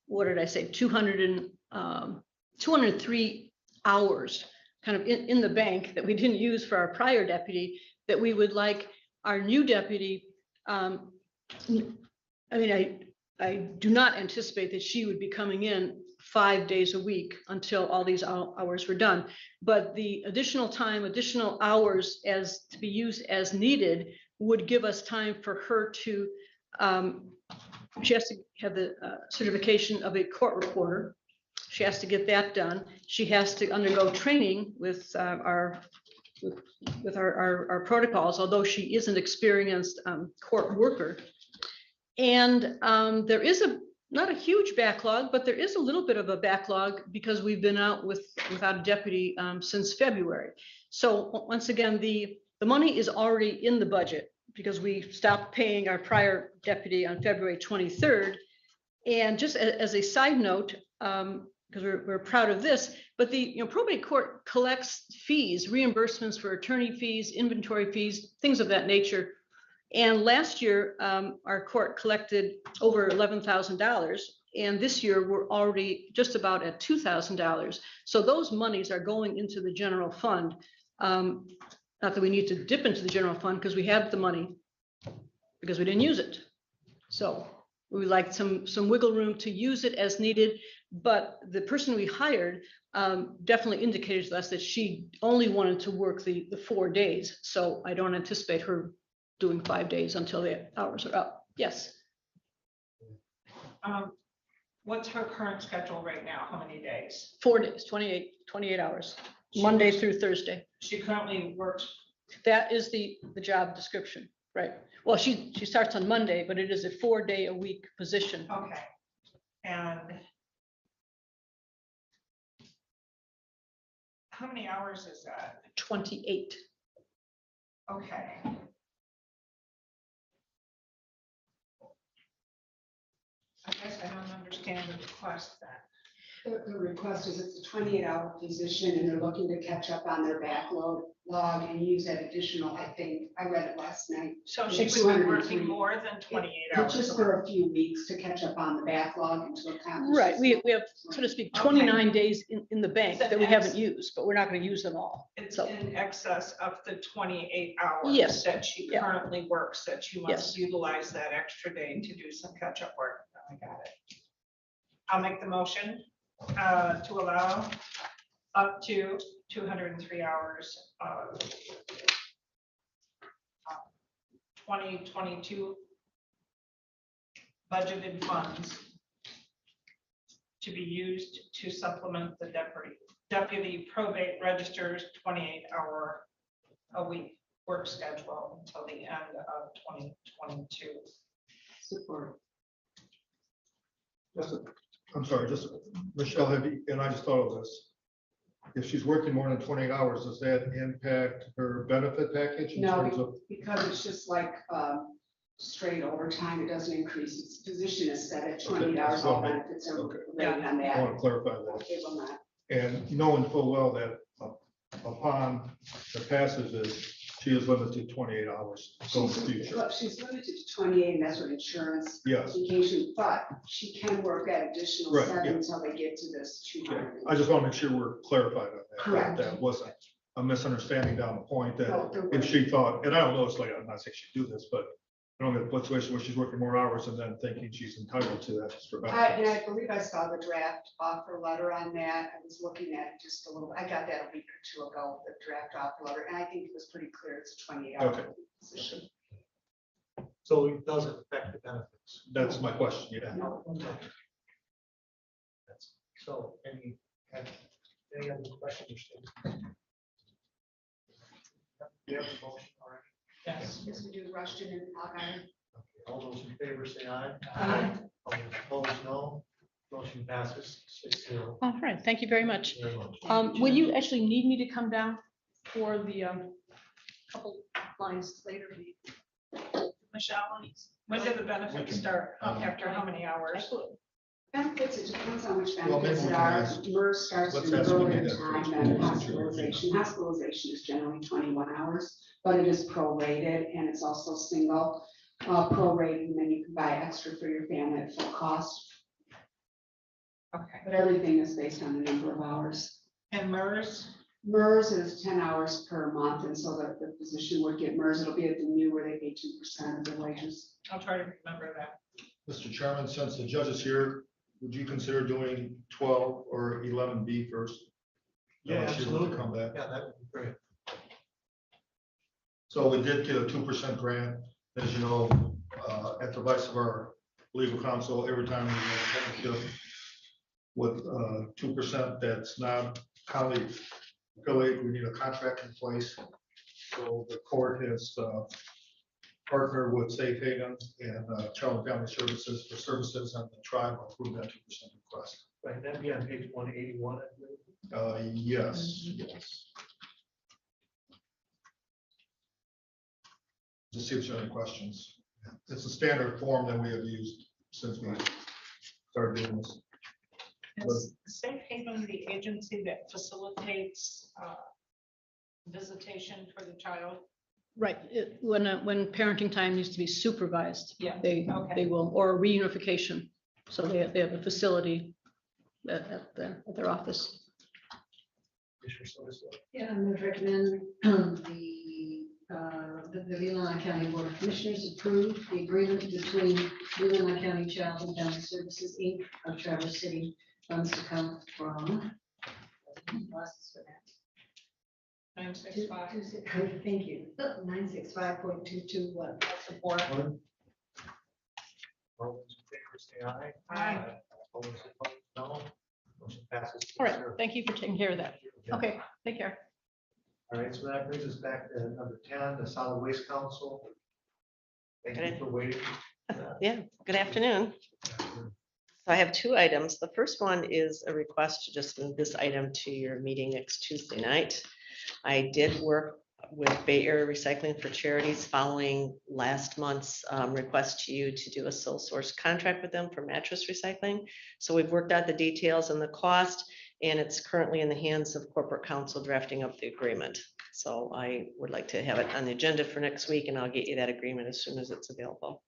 what did I say, 203 hours kind of in the bank that we didn't use for our prior deputy that we would like our new deputy. I mean, I do not anticipate that she would be coming in 5 days a week until all these hours were done. But the additional time, additional hours as to be used as needed would give us time for her to, she has to have the certification of a court reporter. She has to get that done. She has to undergo training with our protocols, although she is an experienced court worker. And there is not a huge backlog, but there is a little bit of a backlog because we've been out without a deputy since February. So once again, the money is already in the budget because we stopped paying our prior deputy on February 23rd. And just as a side note, because we're proud of this, but the probate court collects fees, reimbursements for attorney fees, inventory fees, things of that nature. And last year, our court collected over $11,000. And this year, we're already just about at $2,000. So those monies are going into the general fund. Not that we need to dip into the general fund because we have the money because we didn't use it. So we would like some wiggle room to use it as needed. But the person we hired definitely indicated to us that she only wanted to work the 4 days. So I don't anticipate her doing 5 days until the hours are up. Yes. What's her current schedule right now? How many days? 4 days, 28 hours, Monday through Thursday. She currently works. That is the job description, right? Well, she starts on Monday, but it is a 4-day-a-week position. Okay. And how many hours is that? 28. Okay. I guess I don't understand the request then. The request is it's a 28-hour position and they're looking to catch up on their backlog and use that additional, I think, I read it last night. So the she would be 203. working more than 28 hours. Just for a few weeks to catch up on the backlog and to accomplish. Right, we have, so to speak, 29 days in the bank that we haven't used, but we're not going to use them all. It's So in excess of the 28 hours Yes. that she Yeah. currently works, that you must Yes. utilize that extra day to do some catch-up work. I got it. I'll make the motion to allow up to 203 hours of 2022 budgeted funds to be used to supplement the deputy probate register's 28-hour a week work schedule until the end of 2022. Support. I'm sorry, Michelle, and I just thought of this. If she's working more than 28 hours, does that impact her benefit package in terms of? No, because it's just like straight overtime, it doesn't increase. Its position is set at 28 hours, all benefits are rated on I that. want to clarify that. It will not. And knowing full well that upon the passage, she is limited to 28 hours going to the future. Well, she's limited to 28, and that's what insurance. Yes. Vacation, but she can work at additional Right, 7 yeah. until they get to this 200. I just want to make sure we're clarified on that. Correct. That wasn't a misunderstanding down the point that No, there if wasn't. she thought, and I don't know, it's like, I'm not saying she do this, but I don't get a situation where she's working more hours and then thinking she's entitled to that extra And benefit. I believe I saw the draft offer letter on that. I was looking at it just a little, I got that a week or two ago, the draft offer letter, and I think it was pretty clear it's a 28-hour Okay. position. So it doesn't affect the benefits. That's my question, yeah. No. So any other questions or statements? Do you have a motion already? Yes. Yes, we do Rushton and Hawkeye. Okay, all those in favor say aye. Aye. All those opposed, no. Motion passes 6-0. all right, thank you very much. Very much. Will you actually need me to come down for the couple lines later? Michelle, when do the benefits start? After how many hours? Benefits, it depends on which Well, maybe benefits we it can are. ask- MERS starts let's in ask Wendy earlier that time first, than please. hospitalization. Hospitalization is generally 21 hours, but it is prorated and it's also single prorated, and then you can buy extra for your family at full cost. Okay. But everything is based on the number of hours. And MERS? MERS is 10 hours per month, and so the physician would get MERS. It'll be at the new where they pay 2% of their wages. I'll try to remember that. Mr. Chairman, since the judge is here, would you consider doing 12 or 11B first? Yeah, Unless you want to absolutely. come back. Yeah, that would be great. So we did get a 2% grant, as you know, at the advice of our legal counsel, every time we have a partnership with 2% that's not county affiliate, we need a contract in place. So the court has partnered with Safe Haven and Child and Family Services for services, and the tribe approved that 2% request. Right, that'd be on page 181, I believe. Yes, yes. Just see if there's any questions. It's a standard form that we have used since we started doing this. Is Safe Haven the agency that facilitates visitation for the child? Right, when parenting time needs to be supervised. Yeah, They okay. will, or reunification. So they have a facility at their office. Yeah, I would recommend the Leelanau County Board of Commissioners approve the agreement between Leelanau County Child and Family Services, Inc. of Traverse City, funds to come from. 965. Thank you. 965.221. Support. All those in favor say aye. Aye. All those opposed, no. Motion passes. All right, 6-0. thank you for taking care of that. Okay, take care. All right, so that brings us back to number 10, the Solid Waste Council. Thank you for waiting. Yeah, good afternoon. So I have two items. The first one is a request to just move this item to your meeting next Tuesday night. I did work with Bay Area Recycling for Charities following last month's request to you to do a sole source contract with them for mattress recycling. So we've worked out the details and the cost, and it's currently in the hands of corporate counsel drafting up the agreement. So I would like to have it on the agenda for next week, and I'll get you that agreement as soon as it's available.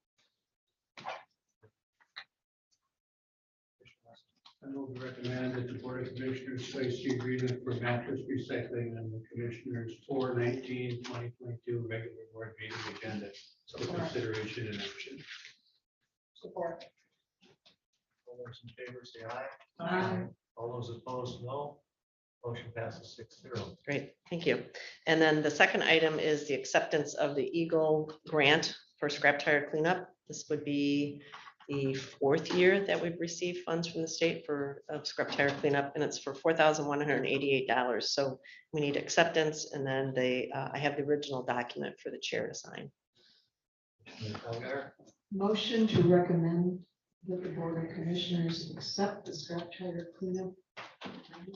I move to recommend that the Board of Commissioners place the agreement for mattress recycling on the Commissioners 4/19/2022 regular board meeting agenda for consideration and action. Support. All those in favor say aye. Aye. All those opposed, no. Motion passes 6-0. Great, thank you. And then the second item is the acceptance of the Eagle grant for scrap tire cleanup. This would be the fourth year that we've received funds from the state for scrap tire cleanup, and it's for $4,188. So we need acceptance, and then I have the original document for the chair to sign. Motion to recommend that the Board of Commissioners accept the scrap tire cleanup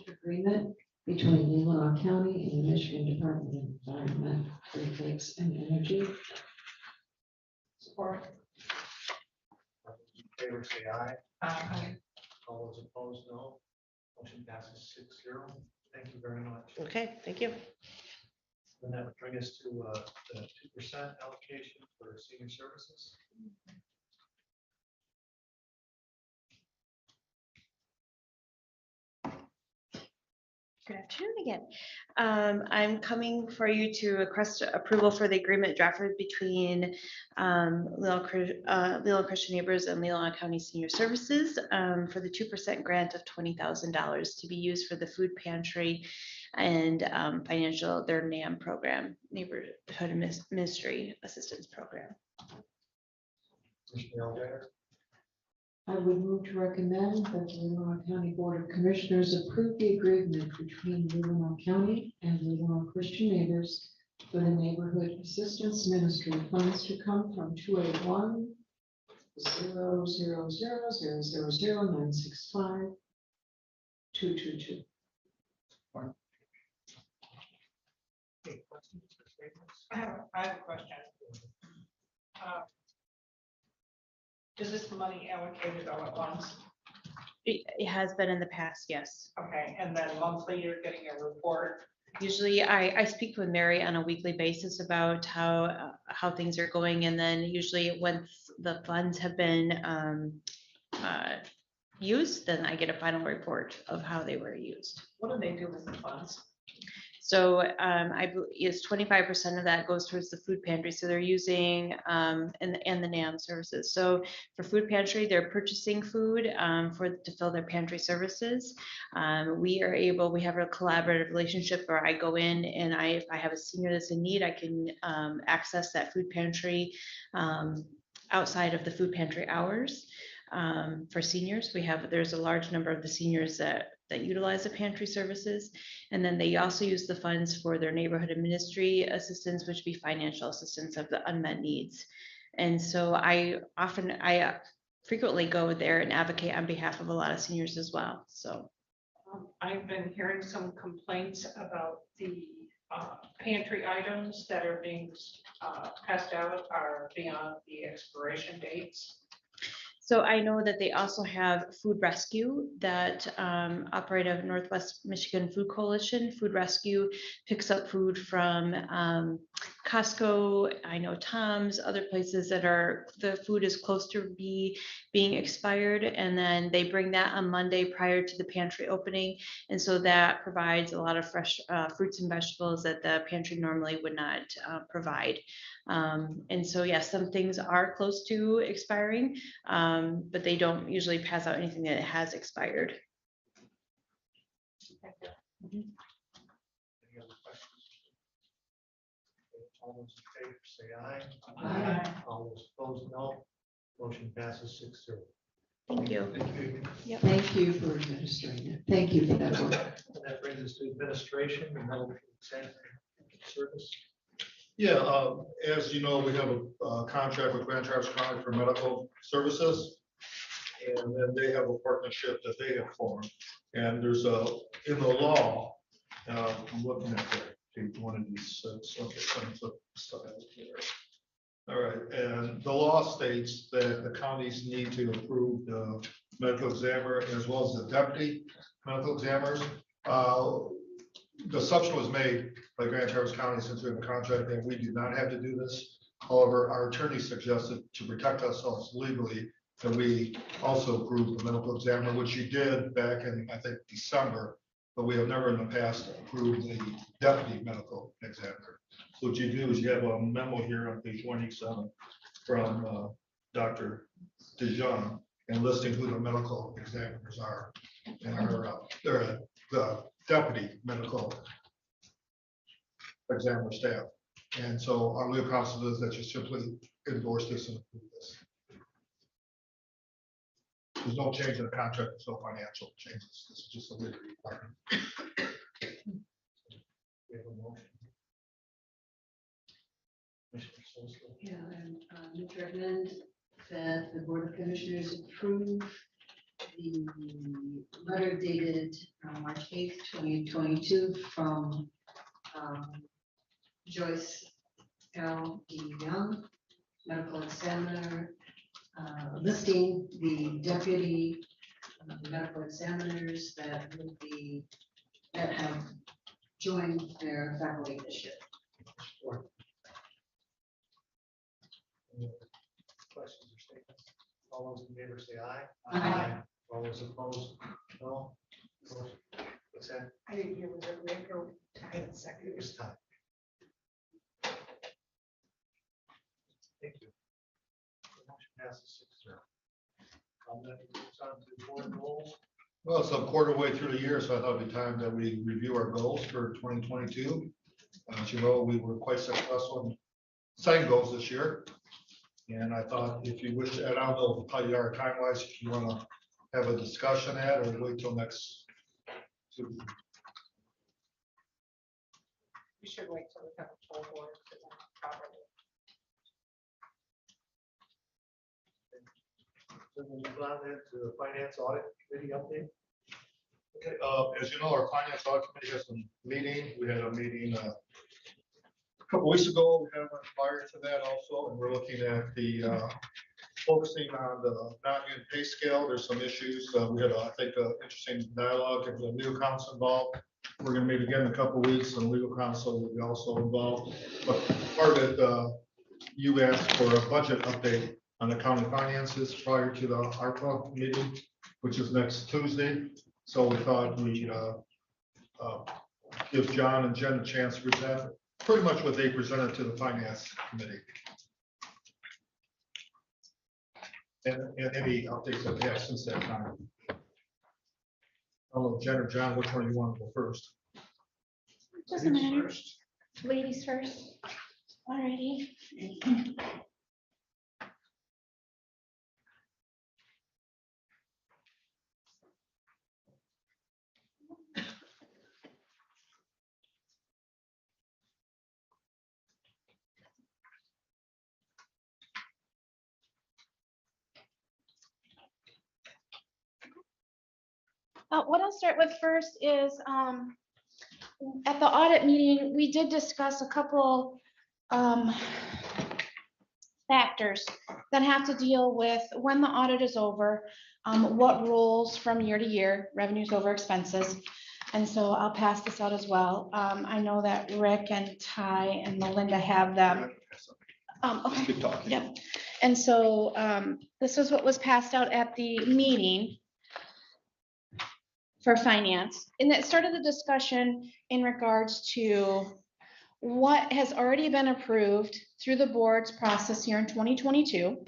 agreement between Leelanau County and the Michigan Department of Environment, Reflex and Energy. Support. All those in favor say aye. Aye. All those opposed, no. Motion passes 6-0. Thank you very much. Okay, thank you. And that would bring us to the 2% allocation for senior services. Good afternoon again. I'm coming for you to request approval for the agreement drafted between Leelanau Christian Neighbors and Leelanau County Senior Services for the 2% grant of $20,000 to be used for the food pantry and their NAM program, Neighborhood Ministry Assistance Program. Commissioner Elder. I would move to recommend that the Leelanau County Board of Commissioners approve the agreement between Leelanau County and Leelanau Christian Neighbors for the Neighborhood Assistance Ministry funds to come from 281-000-000-965-222. Any questions or statements? I have a question. Is this money allocated all at once? It has been in the past, yes. Okay, and then monthly you're getting a report? Usually I speak with Mary on a weekly basis about how things are going, and then usually once the funds have been used, then I get a final report of how they were used. What do they do with the funds? So it's 25% of that goes towards the food pantry. So they're using and the NAM services. So for food pantry, they're purchasing food to fill their pantry services. We have a collaborative relationship where I go in and if I have a senior that's in need, I can access that food pantry outside of the food pantry hours. For seniors, there's a large number of the seniors that utilize the pantry services. And then they also use the funds for their neighborhood administrative assistance, which would be financial assistance of the unmet needs. And so I frequently go there and advocate on behalf of a lot of seniors as well. So I've been hearing some complaints about the pantry items that are being passed out are beyond the expiration dates. So I know that they also have Food Rescue that operate out of Northwest Michigan Food Coalition. Food Rescue picks up food from Costco, I know Tom's, other places that the food is close to being expired. And then they bring that on Monday prior to the pantry opening. And so that provides a lot of fresh fruits and vegetables that the pantry normally would not provide. And so, yes, some things are close to expiring, but they don't usually pass out anything that has expired. Any other questions? All those in favor say aye. Aye. All those opposed, no. Motion passes 6-0. Thank you. Thank you. Yep. Thank you for administering it. Thank you for that work. And that brings us to administration and medical sanitary service. Yeah, as you know, we have a contract with Grand Traverse County for medical services. And then they have a partnership that they have formed. And there's in the law, I'm looking at page one of these. Okay, stuff out here. All right, and the law states that the counties need to approve the medical examiner as well as the deputy medical examiners. The assumption was made by Grand Traverse County, since we have a contract, that we do not have to do this. However, our attorney suggested to protect ourselves legally that we also approve the medical examiner, which you did back in, I think, December, but we have never in the past approved the deputy medical examiner. So what you do is you have a memo here on page 187 from Dr. DeJong and listing who the medical examiners are. And they're the deputy medical examiner staff. And so our legal counsel is that you simply endorse this and approve this. There's no change in the contract, there's no financial changes. This is just a legal requirement. We have a motion. Commissioner Solskjaer. Yeah, and to recommend that the Board of Commissioners approve the letter dated March 8th, 2022 from Joyce L. D. Young, medical examiner, listing the deputy medical examiners that have joined their faculty this year. Any other questions or statements? All those in favor say aye. Aye. All those opposed, no. Motion- What's that? I didn't hear, was it Rick or second? It was time. Thank you. The motion passes 6-0. That moves on to board goals. Well, it's a quarter way through the year, so I thought it'd be time that we review our goals for 2022. As you know, we were quite successful in setting goals this year. And I thought if you wish to, and I don't know how you are time-wise, if you want to have a discussion at or wait till next Tuesday. We should wait till we have a full board. To present properly. Then we'll move on then to the finance audit committee update. Okay, as you know, our finance audit committee has been meeting. We had a meeting a couple weeks ago. We had one prior to that also, and we're looking at the focusing on the non-union pay scale. There's some issues. We had, I think, an interesting dialogue. There was a legal counsel involved. We're going to meet again in a couple of weeks, and legal counsel will be also involved. But part of it, you asked for a budget update on the county finances prior to the ARPA meeting, which is next Tuesday. So we thought we'd give John and Jen a chance to present pretty much what they presented to the finance committee. And any updates that they have since that time. I don't know, Jen or John, which one you want to go first? Doesn't matter. Ladies first. Alrighty. What I'll start with first is, at the audit meeting, we did discuss a couple factors that have to deal with when the audit is over, what rolls from year to year, revenues over expenses. And so I'll pass this out as well. I know that Rick and Ty and Melinda have them. Okay. Good talking. Yep. And so this is what was passed out at the meeting for finance. And it started the discussion in regards to what has already been approved through the board's process here in 2022,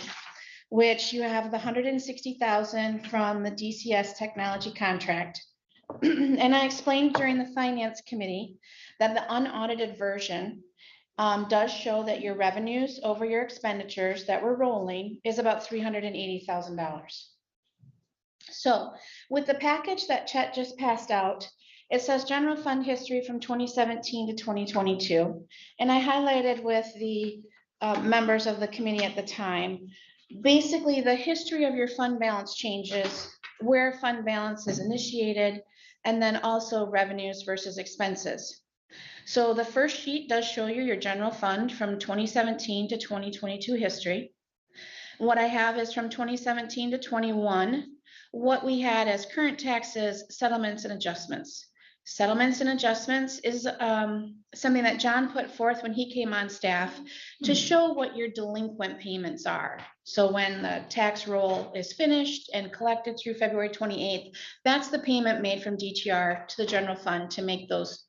which you have the 160,000 from the DCS technology contract. And I explained during the finance committee that the unaudited version does show that your revenues over your expenditures that were rolling is about $380,000. So with the package that Chet just passed out, it says general fund history from 2017 to 2022. And I highlighted with the members of the committee at the time, basically the history of your fund balance changes, where fund balance is initiated, and then also revenues versus expenses. So the first sheet does show you your general fund from 2017 to 2022 history. What I have is from 2017 to 21, what we had as current taxes, settlements and adjustments. Settlements and adjustments is something that John put forth when he came on staff to show what your delinquent payments are. So when the tax roll is finished and collected through February 28th, that's the payment made from DTR to the general fund to make those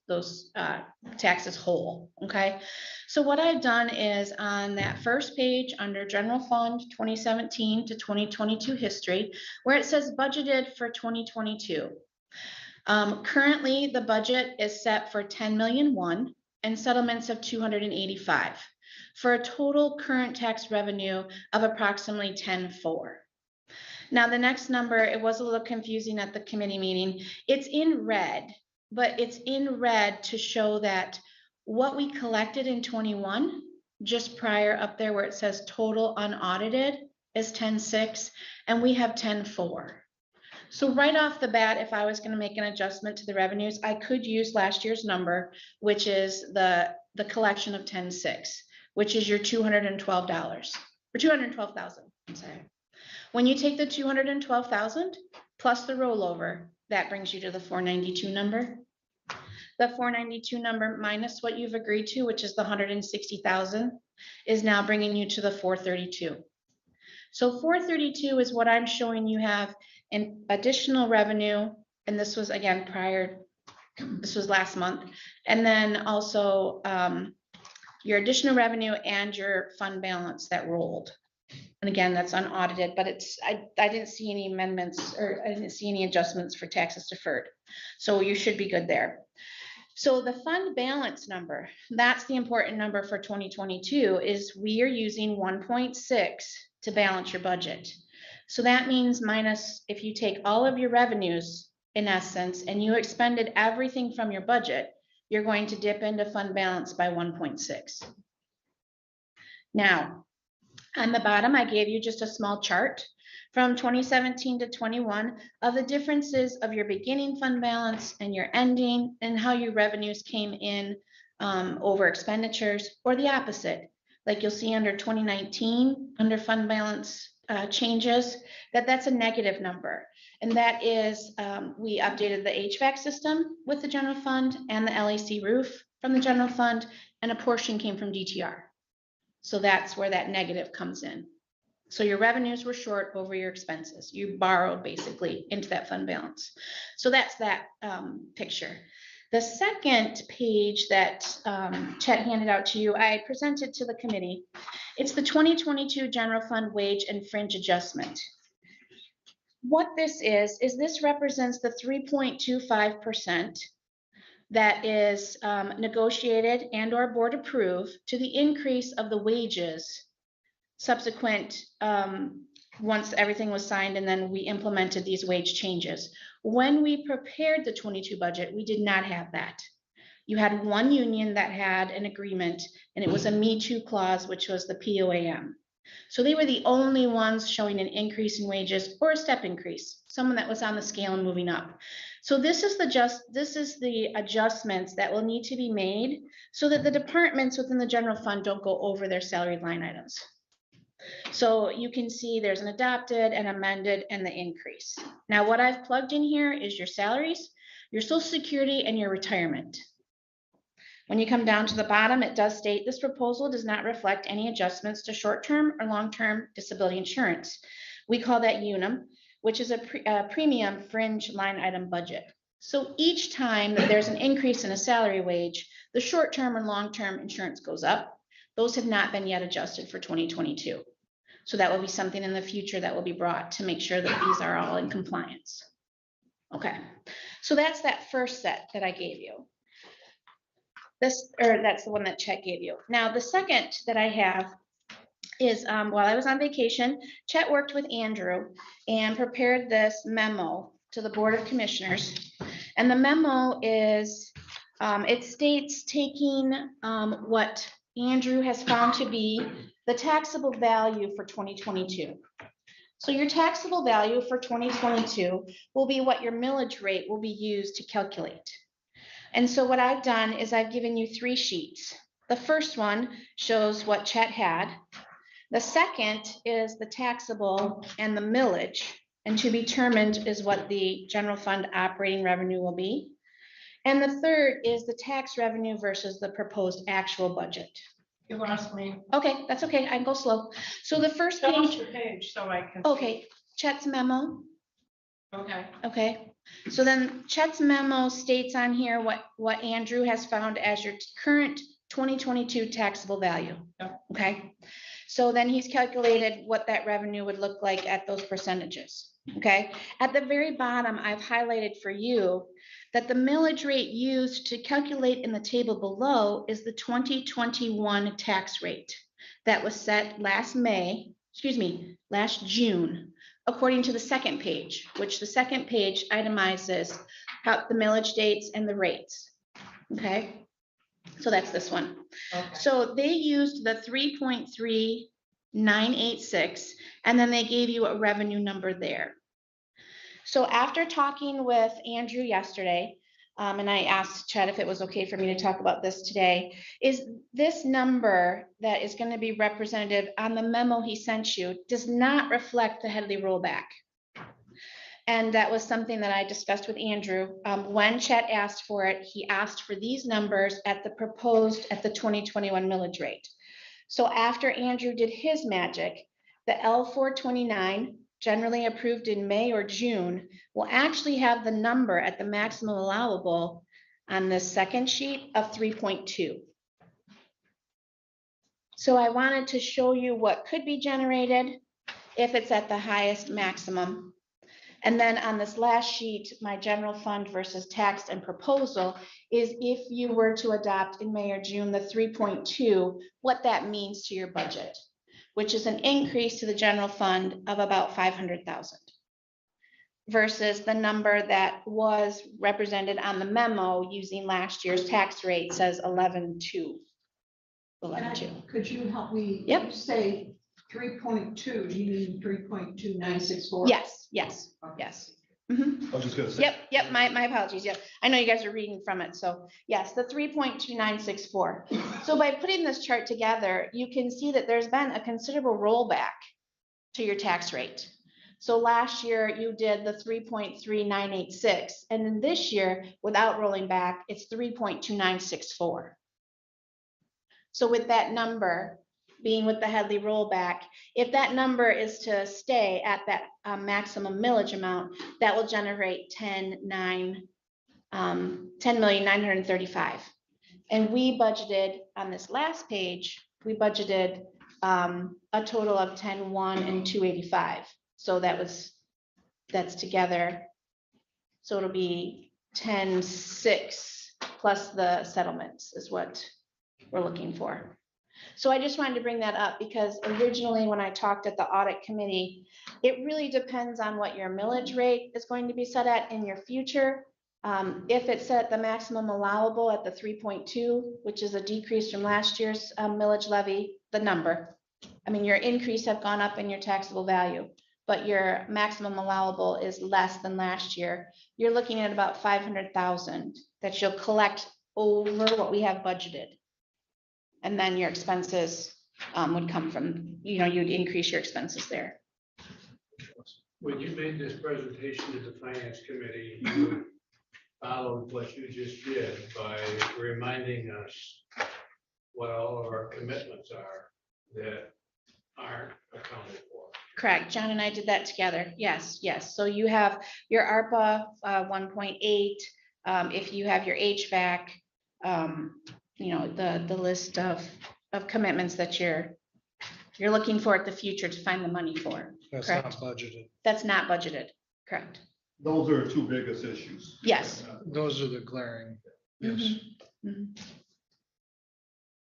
taxes whole, okay? So what I've done is on that first page under general fund 2017 to 2022 history, where it says budgeted for 2022. Currently, the budget is set for 10,000,001 and settlements of 285 for a total current tax revenue of approximately 10,400. Now, the next number, it was a little confusing at the committee meeting. It's in red, but it's in red to show that what we collected in 21, just prior up there where it says total unaudited is 10,600, and we have 10,400. So right off the bat, if I was going to make an adjustment to the revenues, I could use last year's number, which is the collection of 10,600, which is your $212 or 212,000. I'm sorry. When you take the 212,000 plus the rollover, that brings you to the 492 number. The 492 number minus what you've agreed to, which is the 160,000, is now bringing you to the 432. So 432 is what I'm showing you have in additional revenue. And this was again this was last month. And then also your additional revenue and your fund balance that rolled. And again, that's unaudited, but I didn't see any amendments or I didn't see any adjustments for taxes deferred. So you should be good there. So the fund balance number, that's the important number for 2022, is we are using 1.6 to balance your budget. So that means minus, if you take all of your revenues in essence, and you expended everything from your budget, you're going to dip into fund balance by 1.6. Now, on the bottom, I gave you just a small chart from 2017 to 21 of the differences of your beginning fund balance and your ending and how your revenues came in over expenditures, or the opposite. Like you'll see under 2019, under fund balance changes, that's a negative number. And that is, we updated the HVAC system with the general fund and the LAC roof from the general fund, and a portion came from DTR. So that's where that negative comes in. So your revenues were short over your expenses. You borrowed basically into that fund balance. So that's that picture. The second page that Chet handed out to you, I presented to the committee. It's the 2022 general fund wage and fringe adjustment. What this is this represents the 3.25% that is negotiated and or board approved to the increase of the wages subsequent, once everything was signed and then we implemented these wage changes. When we prepared the 22 budget, we did not have that. You had one union that had an agreement, and it was a Me Too clause, which was the POAM. So they were the only ones showing an increase in wages or a step increase, someone that was on the scale and moving up. So this is the adjustments that will need to be made so that the departments within the general fund don't go over their salary line items. So you can see there's an adopted and amended and the increase. Now what I've plugged in here is your salaries, your social security, and your retirement. When you come down to the bottom, it does state this proposal does not reflect any adjustments to short-term or long-term disability insurance. We call that UNUM, which is a premium fringe line item budget. So each time that there's an increase in a salary wage, the short-term and long-term insurance goes up. Those have not been yet adjusted for 2022. So that will be something in the future that will be brought to make sure that these are all in compliance. Okay, so that's that first set that I gave you. That's the one that Chet gave you. Now, the second that I have is while I was on vacation, Chet worked with Andrew and prepared this memo to the Board of Commissioners. And the memo is, it states taking what Andrew has found to be the taxable value for 2022. So your taxable value for 2022 will be what your millage rate will be used to calculate. And so what I've done is I've given you 3 sheets. The first one shows what Chet had. The second is the taxable and the millage, and to be determined is what the general fund operating revenue will be. And the third is the tax revenue versus the proposed actual budget. You lost me. Okay, that's okay. I can go slow. So the first Tell us page. the page so I can. Okay, Chet's memo. Okay. Okay, so then Chet's memo states on here what Andrew has found as your current 2022 taxable value. Yep. Okay, so then he's calculated what that revenue would look like at those percentages. Okay, at the very bottom, I've highlighted for you that the millage rate used to calculate in the table below is the 2021 tax rate that was set last June, according to the second page, which the second page itemizes how the millage dates and the rates. Okay, so that's this one. Okay. So they used the 3.3986, and then they gave you a revenue number there. So after talking with Andrew yesterday, and I asked Chet if it was okay for me to talk about this today, is this number that is going to be representative on the memo he sent you does not reflect the Headley rollback. And that was something that I discussed with Andrew. When Chet asked for it, he asked for these numbers at the 2021 millage rate. So after Andrew did his magic, the L429 generally approved in May or June will actually have the number at the maximum allowable on the second sheet of 3.2. So I wanted to show you what could be generated if it's at the highest maximum. And then on this last sheet, my general fund versus taxed and proposal is if you were to adopt in May or June the 3.2, what that means to your budget, which is an increase to the general fund of about 500,000 versus the number that was represented on the memo using last year's tax rate says 11.2. 11.2. Could you help me? Yep. You say 3.2, do you mean 3.2964? Yes, yes, yes. Mhm. I was just gonna say. Yep, my apologies. Yep, I know you guys are reading from it. So yes, the 3.2964. So by putting this chart together, you can see that there's been a considerable rollback to your tax rate. So last year you did the 3.3986, and then this year, without rolling back, it's 3.2964. So with that number being with the Headley rollback, if that number is to stay at that maximum millage amount, that will generate 10,9 10,935,000. And we budgeted, on this last page, we budgeted a total of 10,1 and 285. So that's together. So it'll be 10,6 plus the settlements is what we're looking for. So I just wanted to bring that up because originally when I talked at the audit committee, it really depends on what your millage rate is going to be set at in your future. If it's set at the maximum allowable at the 3.2, which is a decrease from last year's millage levy, the number. I mean, your increase have gone up in your taxable value, but your maximum allowable is less than last year. You're looking at about 500,000 that you'll collect over what we have budgeted. And then your expenses would come from, you'd increase your expenses there. When you made this presentation to the finance committee, you followed what you just did by reminding us what all of our commitments are that aren't accounted for. Correct. John and I did that together. Yes, yes. So you have your ARPA 1.8. If you have your HVAC, the list of commitments that you're looking for at the future to find the money for. That's Correct. not budgeted. That's not budgeted. Correct. Those are the two biggest issues. Yes. Those are the glaring. Yes. Mhm.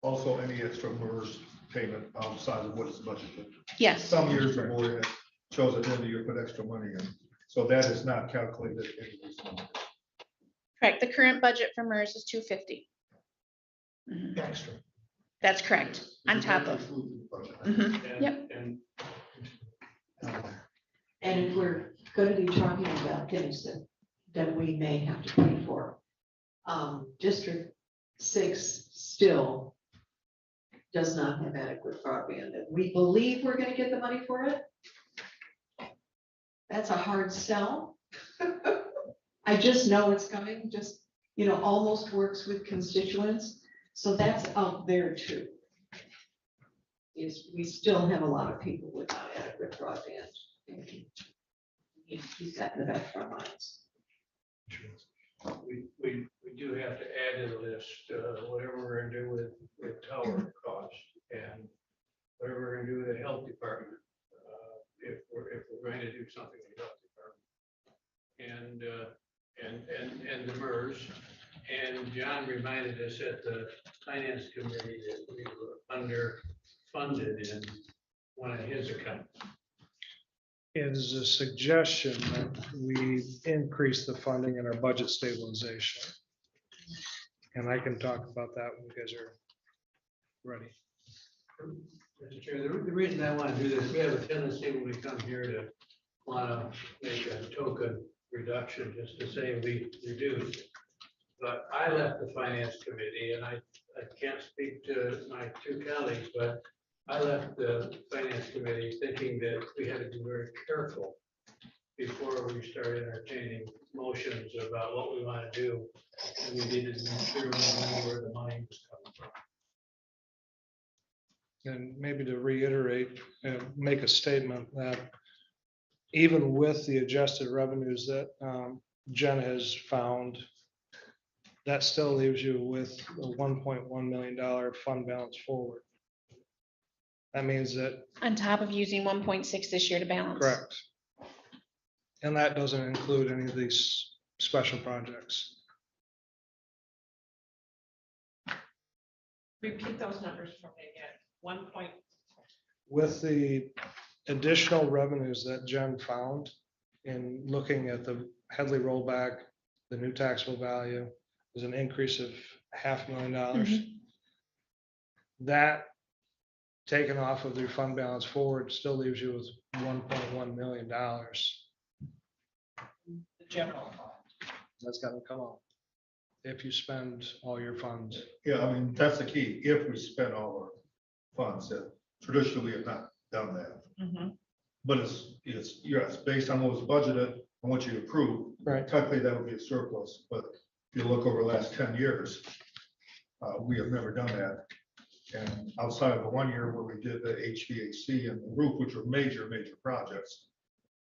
Also, any extra MERS payment outside of what is budgeted. Yes. Some years are more, it shows at the end of the year, put extra money in. So that is not calculated in these numbers. Correct. The current budget for MERS is 250. Extra. That's correct. On top of. Mhm. Yep. And if we're going to be talking about things that we may have to pay for, District 6 still does not have adequate broadband, and we believe we're going to get the money for it. That's a hard sell. I just know it's coming, just, almost works with constituents. So that's out there too. We still have a lot of people without adequate broadband. He's got in the back of our minds. We do have to add to the list, whatever we're gonna do with tower costs and whatever we're gonna do with the health department. If we're going to do something with the health department. And the MERS. And John reminded us at the finance committee that we were underfunded in one of his accounts. It is a suggestion that we increase the funding in our budget stabilization. And I can talk about that when you guys are ready. Mr. Chair, the reason I want to do this, we have a tendency when we come here to want to make a token reduction, just to say we reduced. But I left the finance committee, and I can't speak to my two colleagues, but I left the finance committee thinking that we had to be very careful before we start entertaining motions about what we want to do. And we needed to make sure we knew where the money was coming from. And maybe to reiterate and make a statement that even with the adjusted revenues that Jen has found, that still leaves you with a $1.1 million fund balance forward. That means that. On top of using 1.6 this year to balance. Correct. And that doesn't include any of these special projects. Repeat those numbers for me again. 1 point. With the additional revenues that Jen found in looking at the Headley rollback, the new taxable value is an increase of $500,000. That taken off of your fund balance forward still leaves you with $1.1 million. The general fund. That's got to come out if you spend all your funds. Yeah, I mean, that's the key. If we spend all our funds, traditionally we have not done that. But it's based on what was budgeted and what you approved. Right. Technically, that would be a surplus, but if you look over the last 10 years, we have never done that. And outside of the 1 year where we did the HVAC and the roof, which were major projects,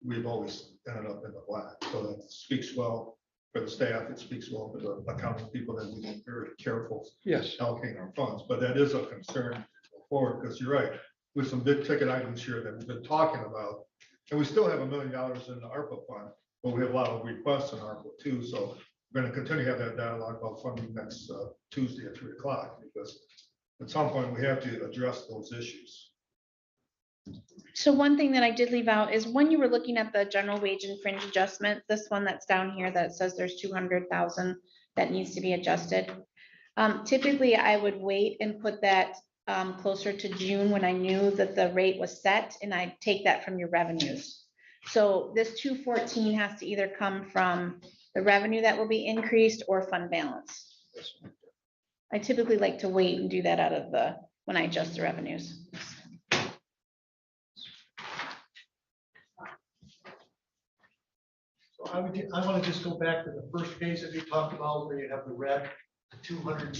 we've always ended up in the black. So that speaks well for the staff, it speaks well for the accounting people that we be very careful Yes. allocating our funds, but that is a concern forward, because you're right, with some big ticket items here that we've been talking about. And we still have $1 million in the ARPA fund, but we have a lot of requests in ARPA too, so we're gonna continue to have that dialogue about funding next Tuesday at 3 o'clock, because at some point we have to address those issues. So one thing that I did leave out is when you were looking at the general wage and fringe adjustment, this one that's down here that says there's 200,000 that needs to be adjusted. Typically, I would wait and put that closer to June when I knew that the rate was set, and I'd take that from your revenues. So this 214 has to either come from the revenue that will be increased or fund balance. I typically like to wait and do that out of when I adjust the revenues. So I want to just go back to the first page that you talked about, where you have the red, the 200.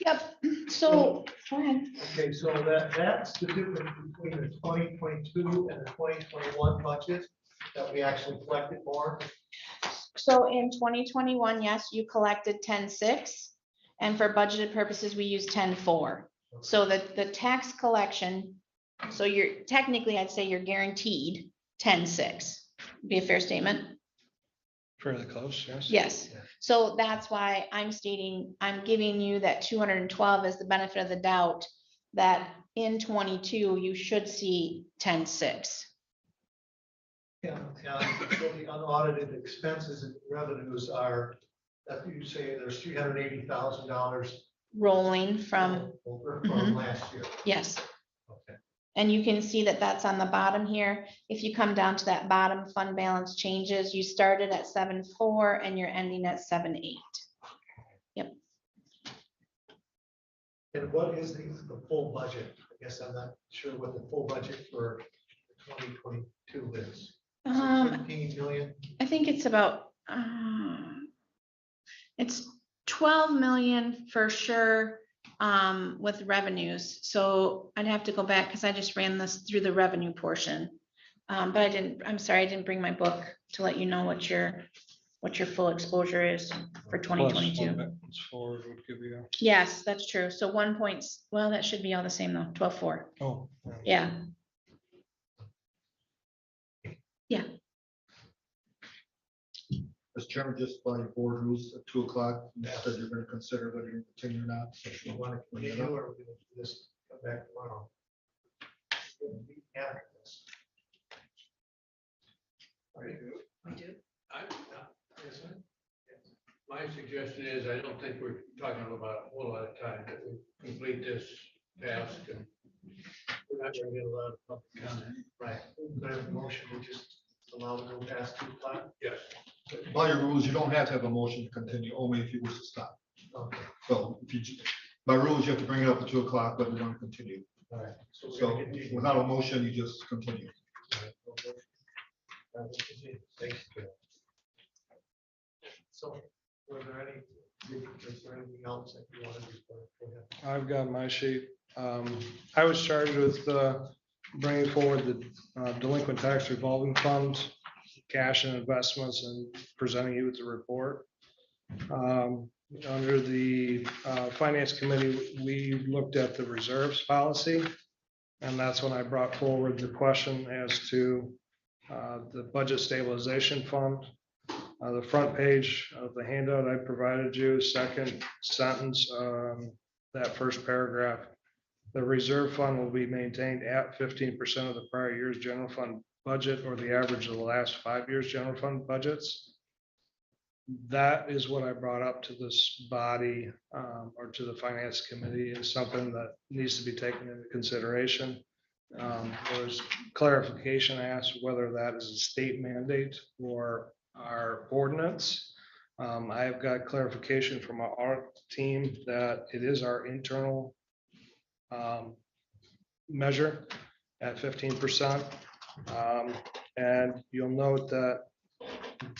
Yep, so, go ahead. Okay, so that's the difference between the 2022 and the 2021 budget, that we actually collected more. So in 2021, yes, you collected 10.6, and for budgeted purposes, we used 10.4. So the tax collection, so you're technically, I'd say you're guaranteed 10.6. Be a fair statement? Fairly close, yes. Yes. So that's why I'm stating, I'm giving you that 212 as the benefit of the doubt, that in 22, you should see 10.6. Yeah, so the unaudited expenses and revenues are, that you say there's $380,000 Rolling from, from last year. yes. Okay. And you can see that that's on the bottom here. If you come down to that bottom fund balance changes, you started at 7.4 and you're ending at 7.8. Yep. And what is the full budget? I guess I'm not sure what the full budget for 2022 is. 15 million? I think it's about, it's 12 million for sure, with revenues. So I'd have to go back because I just ran this through the revenue portion. But I'm sorry, I didn't bring my book to let you know what your full exposure is for 2022. Forward would give you. Yes, that's true. So well, that should be all the same though, 12.4. Oh. Yeah. Yeah. Mr. Chairman, just by board rules at 2 o'clock, that you're going to consider whether you continue or not. So if you want to bring it up. Or we're going to just come back tomorrow. After this. We do. My suggestion is, I don't think we're talking about a whole lot of time, that we complete this task, and we're not gonna get a lot of public comment. Right. We're going to have a motion to just allow it to go past 2 o'clock. Yes. By your rules, you don't have to have a motion to continue, only if you wish to stop. Okay. So if you, by rules, you have to bring it up at 2 o'clock, but we want to continue. All right. So So without a motion, you just continue. Thanks. So were there is there anything else that you wanted to report? I've got my sheet. I was charged with bringing forward the delinquent tax revolving funds, cash and investments, and presenting you with the report. Under the finance committee, we looked at the reserves policy, and that's when I brought forward the question as to the budget stabilization fund. The front page of the handout I provided you, second sentence, that first paragraph. The reserve fund will be maintained at 15% of the prior year's general fund budget or the average of the last 5 years' general fund budgets. That is what I brought up to this body or to the finance committee, is something that needs to be taken into consideration. There was clarification asked whether that is a state mandate or our ordinance. I have got clarification from our team that it is our internal measure at 15%. And you'll note that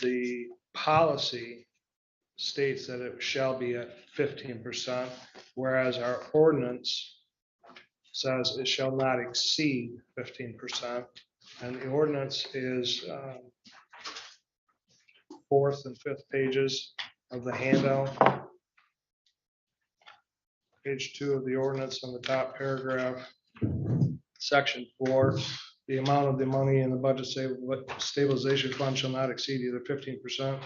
the policy states that it shall be at 15%, whereas our ordinance says it shall not exceed 15%. And the ordinance is fourth and fifth pages of the handout. Page 2 of the ordinance on the top paragraph. Section 4, the amount of the money in the budget stabilization fund shall not exceed either 15%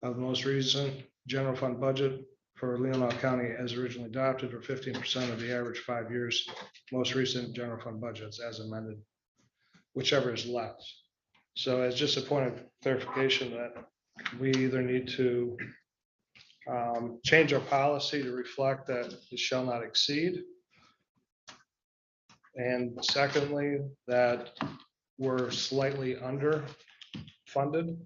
of the most recent general fund budget for Leelanau County as originally adopted, or 15% of the average 5 years most recent general fund budgets as amended, whichever is less. So as just a point of clarification that we either need to change our policy to reflect that it shall not exceed. And secondly, that we're slightly underfunded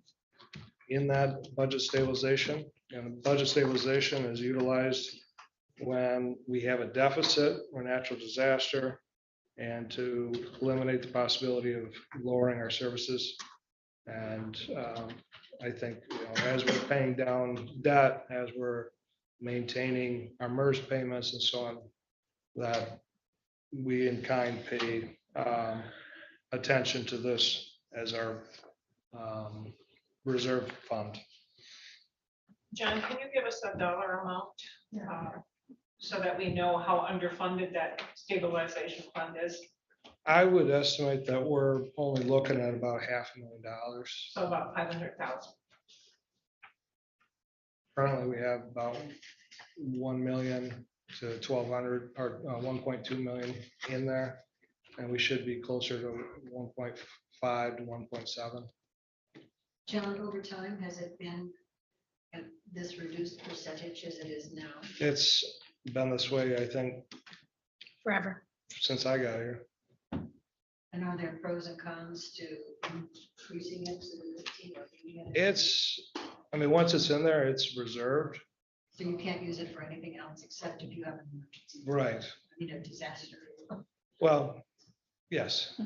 in that budget stabilization. And budget stabilization is utilized when we have a deficit or natural disaster, and to eliminate the possibility of lowering our services. And I think, as we're paying down debt, as we're maintaining our MERS payments and so on, that we in kind pay attention to this as our reserve fund. John, can you give us a dollar amount? So that we know how underfunded that stabilization fund is? I would estimate that we're only looking at about $500,000. So about 500,000. Currently, we have about 1 million to 1,200 or 1.2 million in there, and we should be closer to 1.5 to 1.7. John, over time, has it been at this reduced percentage as it is now? It's been this way, I think, Forever. since I got here. And are there pros and cons to increasing it to the 15 or leaving it? It's, I mean, once it's in there, it's reserved. So you can't use it for anything else except if you have an emergency. Right. I mean, a disaster. Well, yes.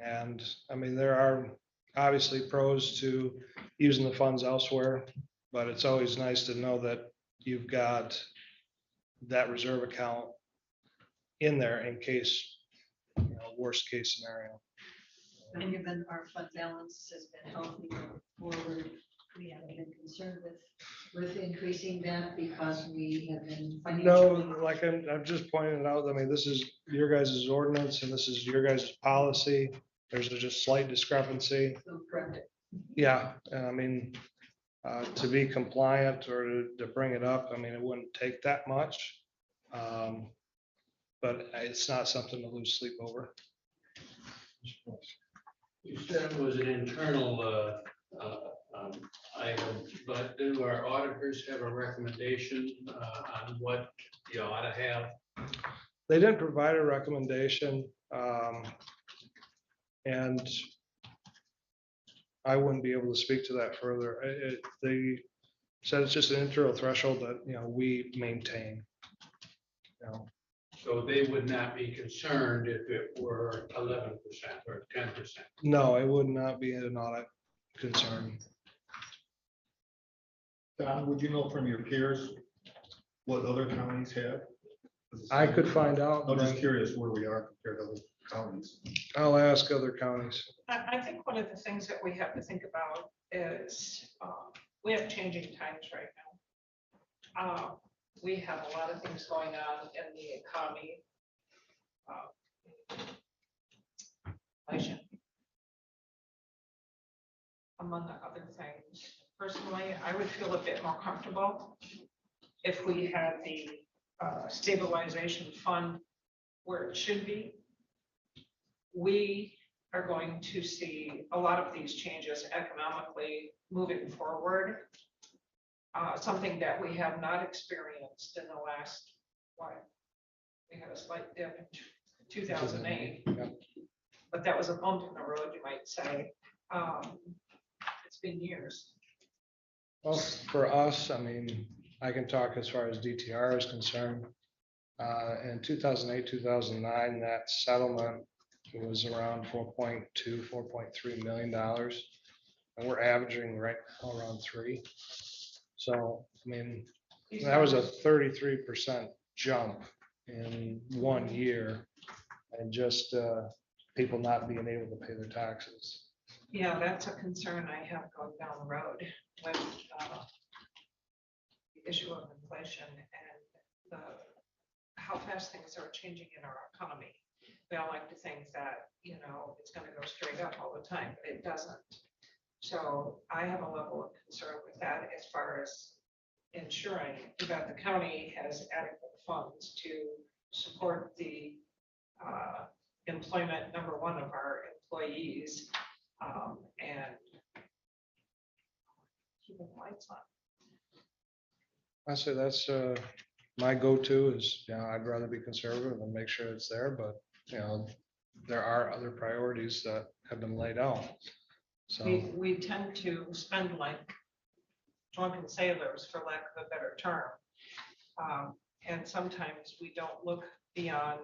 And I mean, there are obviously pros to using the funds elsewhere, but it's always nice to know that you've got that reserve account in there in case, worst case scenario. And given our fund balance has been healthy going forward, we haven't been concerned with increasing that because we have been financially. No, like I'm just pointing it out. I mean, this is your guys' ordinance and this is your guys' policy. There's just slight discrepancy. So correct it. Yeah, and I mean, to be compliant or to bring it up, I mean, it wouldn't take that much. But it's not something to lose sleep over. You said it was an internal item, but do our auditors have a recommendation on what you ought to have? They didn't provide a recommendation. And I wouldn't be able to speak to that further. They said it's just an internal threshold that, we maintain. So they would not be concerned if it were 11% or 10%? No, it would not be an audit concern. Don, would you know from your peers what other counties have? I could find out. I'm just curious where we are compared to other counties. I'll ask other counties. I think one of the things that we have to think about is we have changing times right now. We have a lot of things going on in the economy. Inflation, among other things. Personally, I would feel a bit more comfortable if we had the stabilization fund where it should be. We are going to see a lot of these changes economically moving forward. Something that we have not experienced in the last, we had a slight dip in 2008, but that was a bump in the road, you might say. It's been years. Well, for us, I mean, I can talk as far as DTR is concerned. In 2008, 2009, that settlement was around $4.2, $4.3 million. And we're averaging right now around 3. So, I mean, that was a 33% jump in 1 year, and just people not being able to pay their taxes. Yeah, that's a concern I have going down the road with the issue of inflation and how fast things are changing in our economy. We all like to think that, it's gonna go straight up all the time, but it doesn't. So I have a level of concern with that as far as ensuring that the county has adequate funds to support the employment, number one, of our employees, and keeping the lights on. I say that's my go-to is, I'd rather be conservative and make sure it's there, but, there are other priorities that have been laid out. So, We tend to spend like drunken sailors, for lack of a better term. And sometimes we don't look beyond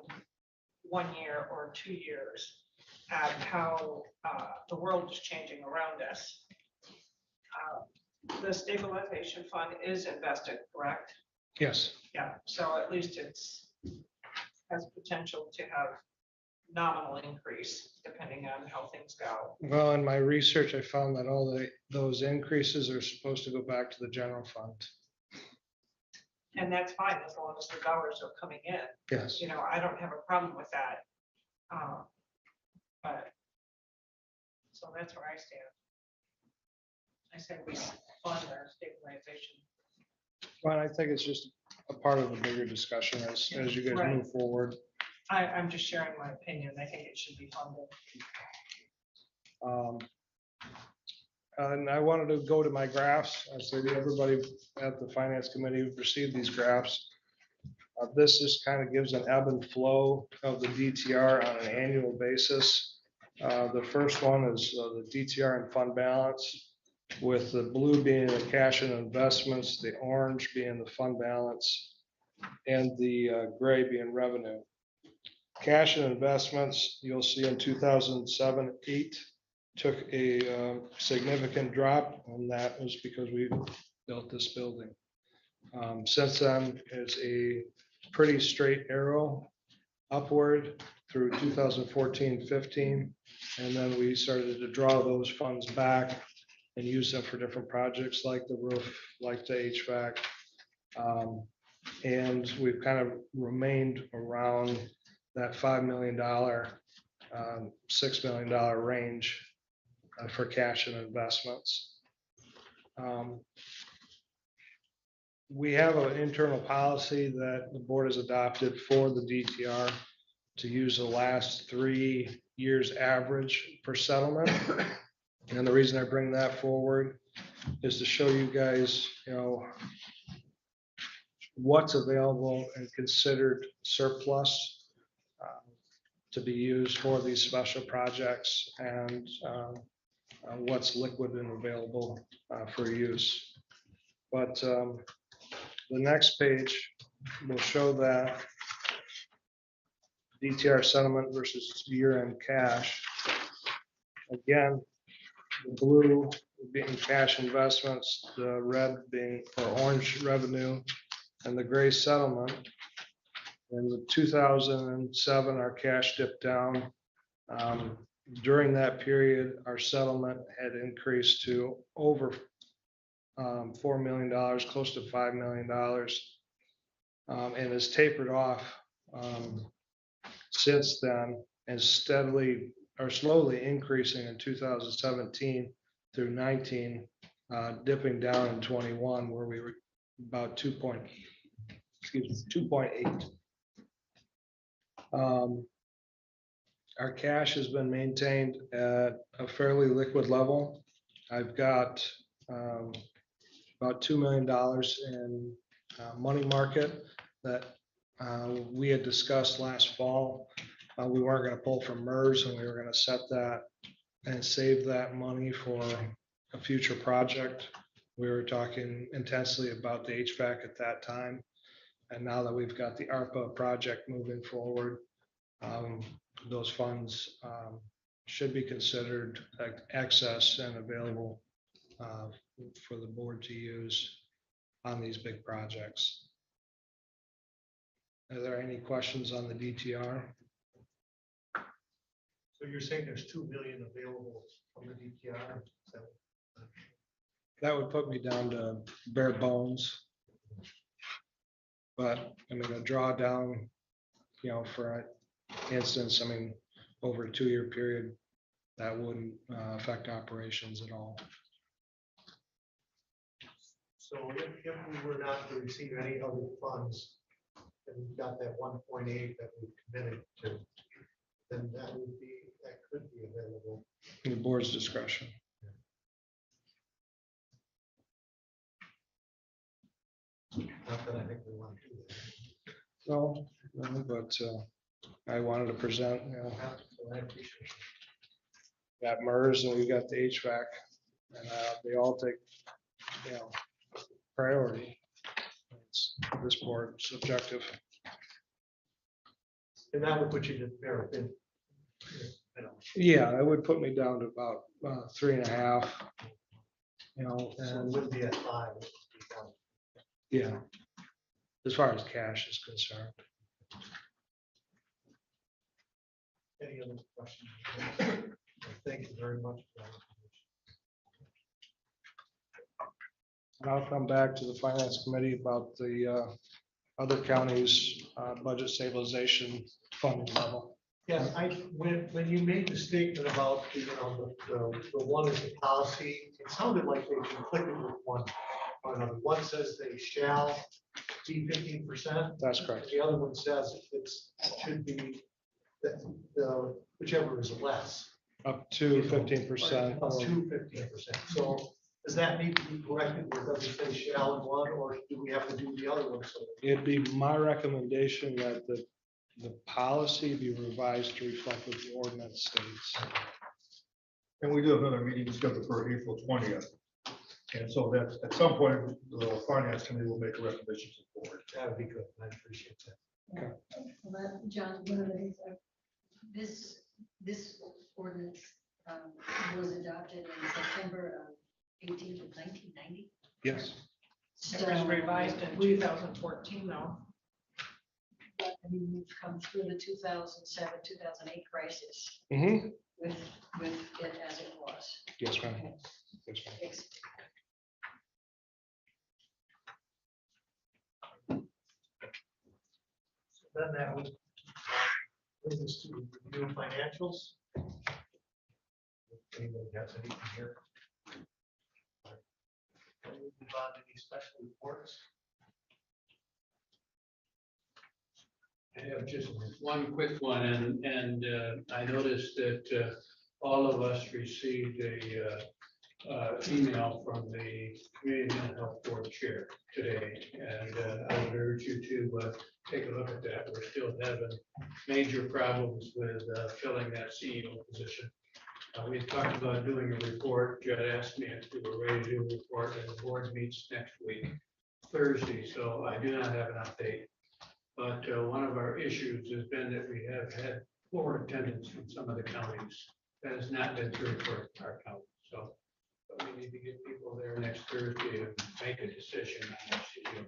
1 year or 2 years at how the world is changing around us. The stabilization fund is invested, correct? yes. Yeah, so at least has potential to have nominal increase depending on how things go. Well, in my research, I found that all those increases are supposed to go back to the general fund. And that's fine as long as the dollars are coming in. Yes. I don't have a problem with that. But, so that's where I stand. I said we fund our stabilization. Well, I think it's just a part of a bigger discussion as you guys Right. move forward. I'm just sharing my opinion. I think it should be funded. And I wanted to go to my graphs. I said everybody at the finance committee received these graphs. This just kind of gives an ebb and flow of the DTR on an annual basis. The first one is the DTR and fund balance, with the blue being the cash and investments, the orange being the fund balance, and the gray being revenue. Cash and investments, you'll see in 2007-8 took a significant drop, and that was because we built this building. Since then, it's a pretty straight arrow upward through 2014-15, and then we started to draw those funds back and use them for different projects like the roof, like the HVAC. And we've kind of remained around that $5 million, $6 million range for cash and investments. We have an internal policy that the board has adopted for the DTR to use the last 3 years average for settlement. And the reason I bring that forward is to show you guys, what's available and considered surplus to be used for these special projects, and what's liquid and available for use. But the next page will show that DTR settlement versus year-end cash. Again, the blue being cash investments, the red being, or orange, revenue, and the gray settlement. In the 2007, our cash dipped down. During that period, our settlement had increased to over $4 million, close to $5 million, and has tapered off since then, and steadily or slowly increasing in 2017 through 19, dipping down in 21, where we were about 2.8. Our cash has been maintained at a fairly liquid level. I've got about $2 million in money market that we had discussed last fall. We weren't going to pull from MERS, and we were going to set that and save that money for a future project. We were talking intensely about the HVAC at that time. And now that we've got the ARPA project moving forward, those funds should be considered excess and available for the board to use on these big projects. Are there any questions on the DTR? So you're saying there's 2 million available from the DPR? Is that- That would put me down to bare bones. But I mean, a drawdown, for instance, I mean, over a 2-year period, that wouldn't affect operations at all. So if we were not to receive any other funds, and we've got that 1.8 that we committed to, then that could be available. The board's discretion. Not that I think we want to do that. No, but I wanted to present, So I appreciate got MERS and we got the HVAC, and they all take, priority. It's this board's objective. And that would put you to there. Yeah, it would put me down to about 3.5. So it And wouldn't be at 5. it would be 1. yeah, as far as cash is concerned. Any other questions? Thank you very much. For that information. And I'll come back to the finance committee about the other counties' budget stabilization funding level. Yeah, when you made the statement about, the one is the policy, it sounded like they conflicted with one. One says they shall be 15%. That's correct. The other one says should be the whichever is less. Up to 15%. Up to 15%. So does that need to be corrected, or does it say shall in one, or do we have to do the other one? So It'd be my recommendation that the policy be revised to reflect what the ordinance states. And we do have another meeting scheduled for April 20th. And so that at some point, the finance committee will make a recommendation to the board. that would be good. I appreciate that. Well, John, one of the things, this ordinance was adopted in September of 1990. Yes. It was revised in 2014 though. I mean, we've come through the 2007, 2008 crisis Mm-hmm. with it as it was. Yes, ma'am. Okay. Yes, ma'am. Thanks. Then that would bring us to review financials. Anybody has anything here? Can we move on to any special reports? I have just one quick one, and I noticed that all of us received a email from the Community Mental Health Board Chair today, and I would urge you to take a look at that. We're still having major problems with filling that CEO position. We talked about doing a report. Judd asked me if we were ready to do a report, and the board meets next week, Thursday, so I do not have an update. But one of our issues has been that we have had poor attendance from some of the counties. That has not been true for our county, so but we need to get people there next Thursday and make a decision on this issue.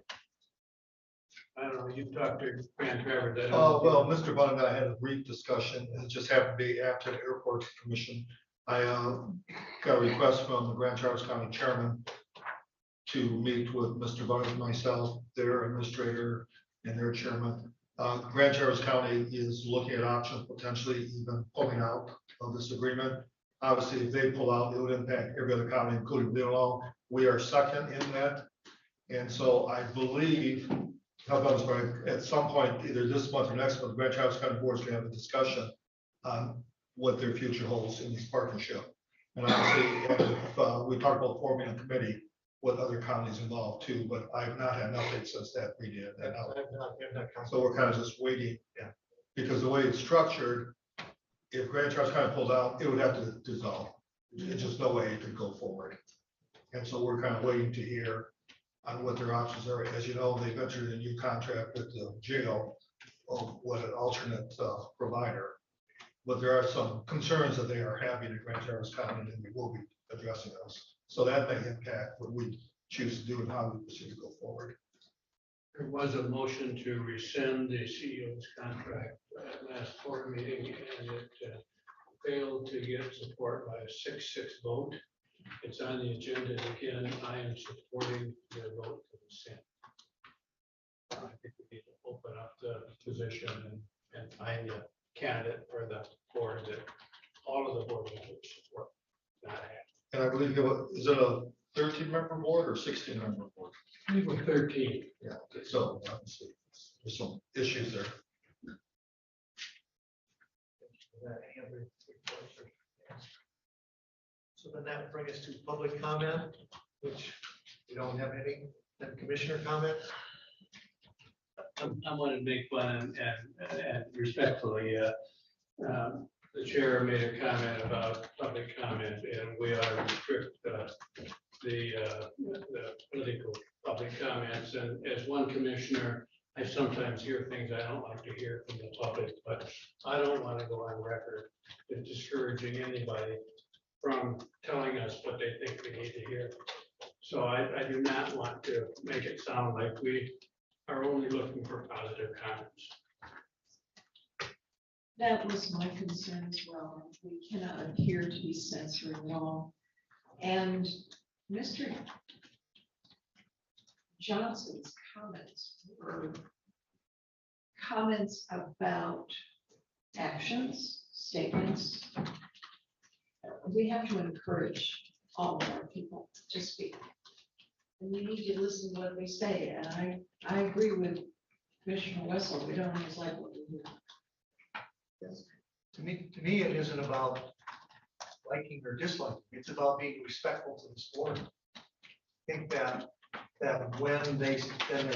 I don't know, you talked to Grant Travers. I don't know. Well, Mr. Bun and I had a brief discussion. It just happened to be after the airport commission. I got a request from the Grand Traverse County Chairman to meet with Mr. Bun and myself, their administrator, and their chairman. Grand Traverse County is looking at options, potentially even pulling out of this agreement. Obviously, if they pull out, it would impact every other county, including Leelanau. We are second in that. And so I believe, at some point, either this month or next month, Grand Traverse County Board is going to have a discussion on what their future holds in this partnership. And obviously, we talked about forming a committee with other counties involved too, but I've not had an update since that we did that. So we're kind of just waiting. Yeah. Because the way it's structured, if Grand Traverse County pulls out, it would have to dissolve. There's just no way it could go forward. And so we're kind of waiting to hear on what their options are. As you know, they've entered a new contract with the jail of what an alternate provider. But there are some concerns that they are having at Grand Traverse County, and we will be addressing those. So that may impact what we choose to do and how we proceed to go forward. There was a motion to rescind the CEO's contract at last board meeting, and it failed to get support by a 6-6 vote. It's on the agenda again. I am supporting the vote to dissent. I think we need to open up the position and find a candidate for the board that all of the board members support. Not half. And I believe, is it a 13-member board or 16-member board? I think we're 13. Yeah, okay, so obviously, there's some issues there. So then that would bring us to public comment, which we don't have any. Then commissioner comments. I want to make one and respectfully, the chair made a comment about public comment, and we ought to restrict the political public comments. And as one commissioner, I sometimes hear things I don't like to hear from the public, but I don't want to go on record as discouraging anybody from telling us what they think we need to hear. So I do not want to make it sound like we are only looking for positive comments. That was my concern as well. We cannot appear to be censoring all. And Mr. Johnson's comments were comments about actions, statements. We have to encourage all of our people to speak. And we need to listen to what they say. And I agree with Commissioner Wessel. We don't always like what we hear. To me, it isn't about liking or disliking. It's about being respectful to this board. I think that when they're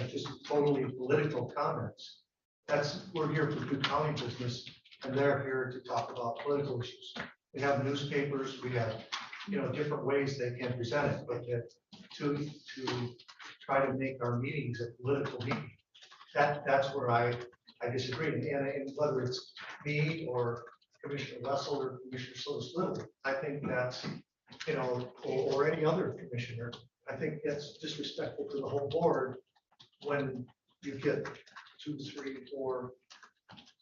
just totally political comments, we're here for good county business, and they're here to talk about political issues. We have newspapers, we have, different ways they can present it, but to try to make our meetings a political meeting, that's where I disagree. And whether it's me or Commissioner Russell or Commissioner Slovis Little, I think that's, or any other commissioner, I think that's disrespectful to the whole board when you get 2, 3, 4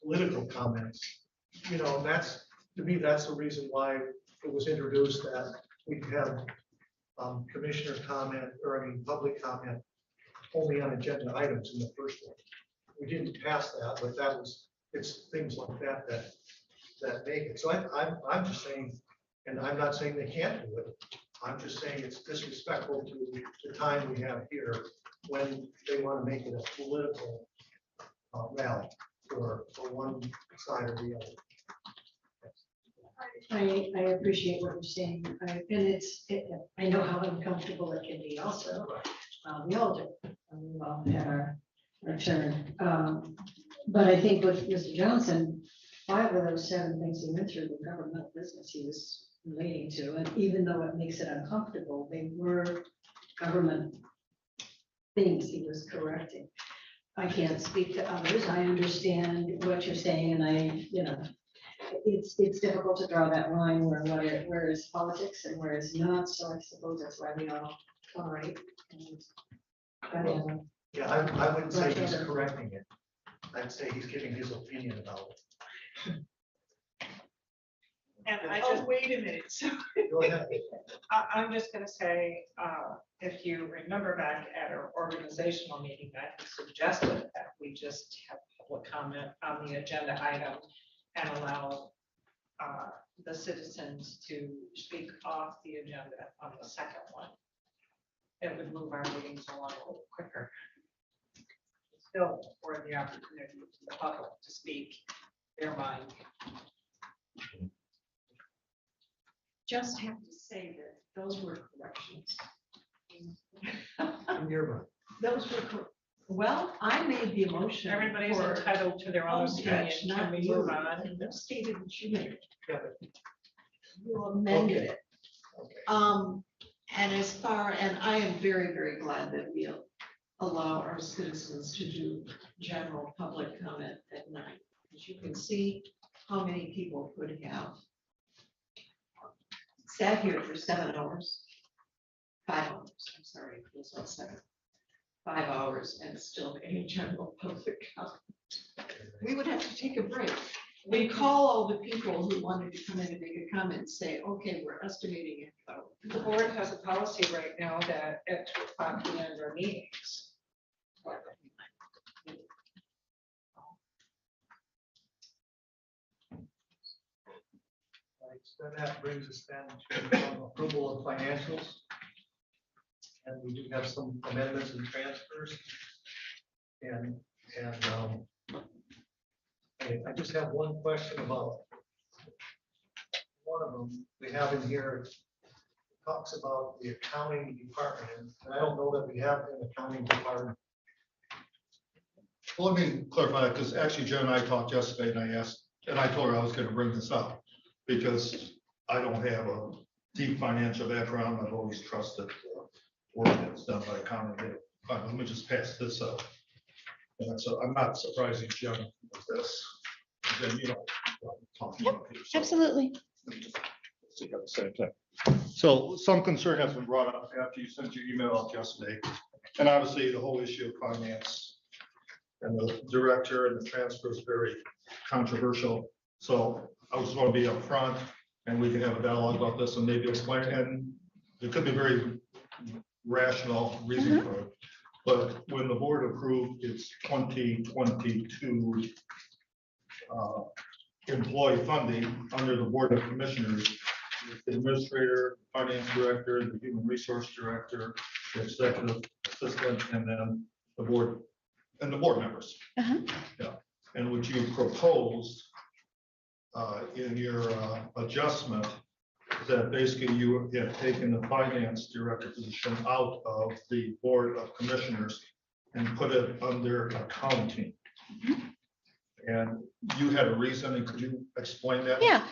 political comments. That's, to me, that's the reason why it was introduced, that we could have commissioner comment, public comment only on agenda items in the first one. We didn't pass that, but it's things like that make it. So I'm just saying, and I'm not saying they can't do it. I'm just saying it's disrespectful to the time we have here when they want to make it a political rally for one side or the other. I appreciate what you're saying, I know how uncomfortable it can be also. We all do. We've all had our turn. But I think with Mr. Johnson, 5 of those 7 things he went through were governmental business he was relating to, and even though it makes it uncomfortable, they were government things he was correcting. I can't speak to others. I understand what you're saying, and it's difficult to draw that line where is politics and where is not. So I suppose that's why we all tolerate. Yeah, I wouldn't say he's correcting it. I'd say he's giving his opinion about it. And wait a minute. Go ahead. I'm just gonna say, if you remember back at our organizational meeting, I suggested that we just have public comment on the agenda item and allow the citizens to speak off the agenda on the second one. It would move our meetings along a little quicker. Still, for the opportunity to the public to speak their mind. Just have to say that those were corrections. In your mind. Those were, well, I made the motion. Everybody's for entitled to their own opinion. homestretch, Can not we you. move on? And you stated that you made it. Yeah. You amended it. Okay. And and I am very, very glad that we allow our citizens to do general public comment at night. As you can see how many people could have sat here for 7 hours, 5 hours, I'm sorry, it was not 7, 5 hours and still any general public comment. We would have to take a break we call all the people who wanted to come in and make a comment and say, okay, we're estimating it. The board has a policy right now that at 2 o'clock we end our meetings. Right, so that brings us then to approval of financials. And we do have some amendments and transfers. And I just have one question about one of them we have in here. Talks about the accounting department, and I don't know that we have an accounting department. Well, let me clarify, because actually Jen and I talked yesterday and I told her I was gonna bring this up because I don't have a deep financial background. I've always trusted work that's done by accounting. Let me just pass this up. And so I'm not surprising Jen with this. Then you know what I'm talking about here. So Absolutely. see at the same time. So some concern has been brought up after you sent your email out yesterday. And obviously the whole issue of finance and the director and the transfer is very controversial. So I just want to be upfront and we can have a dialogue about this and maybe explain. And it could be very rational reason for it. But when the board approved its 2022 employee funding under the Board of Commissioners, the administrator, finance director, the human resource director, the executive assistant, and then the board and the board members. Yeah, and what you proposed in your adjustment is that basically you have taken the finance director position out of the Board of Commissioners and put it under accounting. And you had a reason, and could you explain that? Yeah,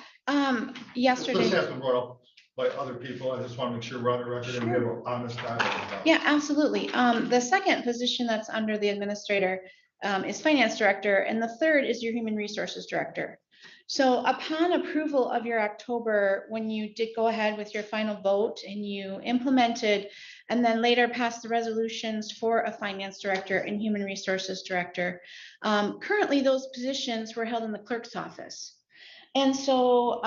yesterday. This has been brought up by other people. I just want to make sure we're on the record and we have an honest dialogue about it. Yeah, absolutely. The second position that's under the administrator is finance director, and the third is your human resources director. So upon approval of your October, when you did go ahead with your final vote and you implemented and then later passed the resolutions for a finance director and human resources director, currently those positions were held in the clerk's office. And so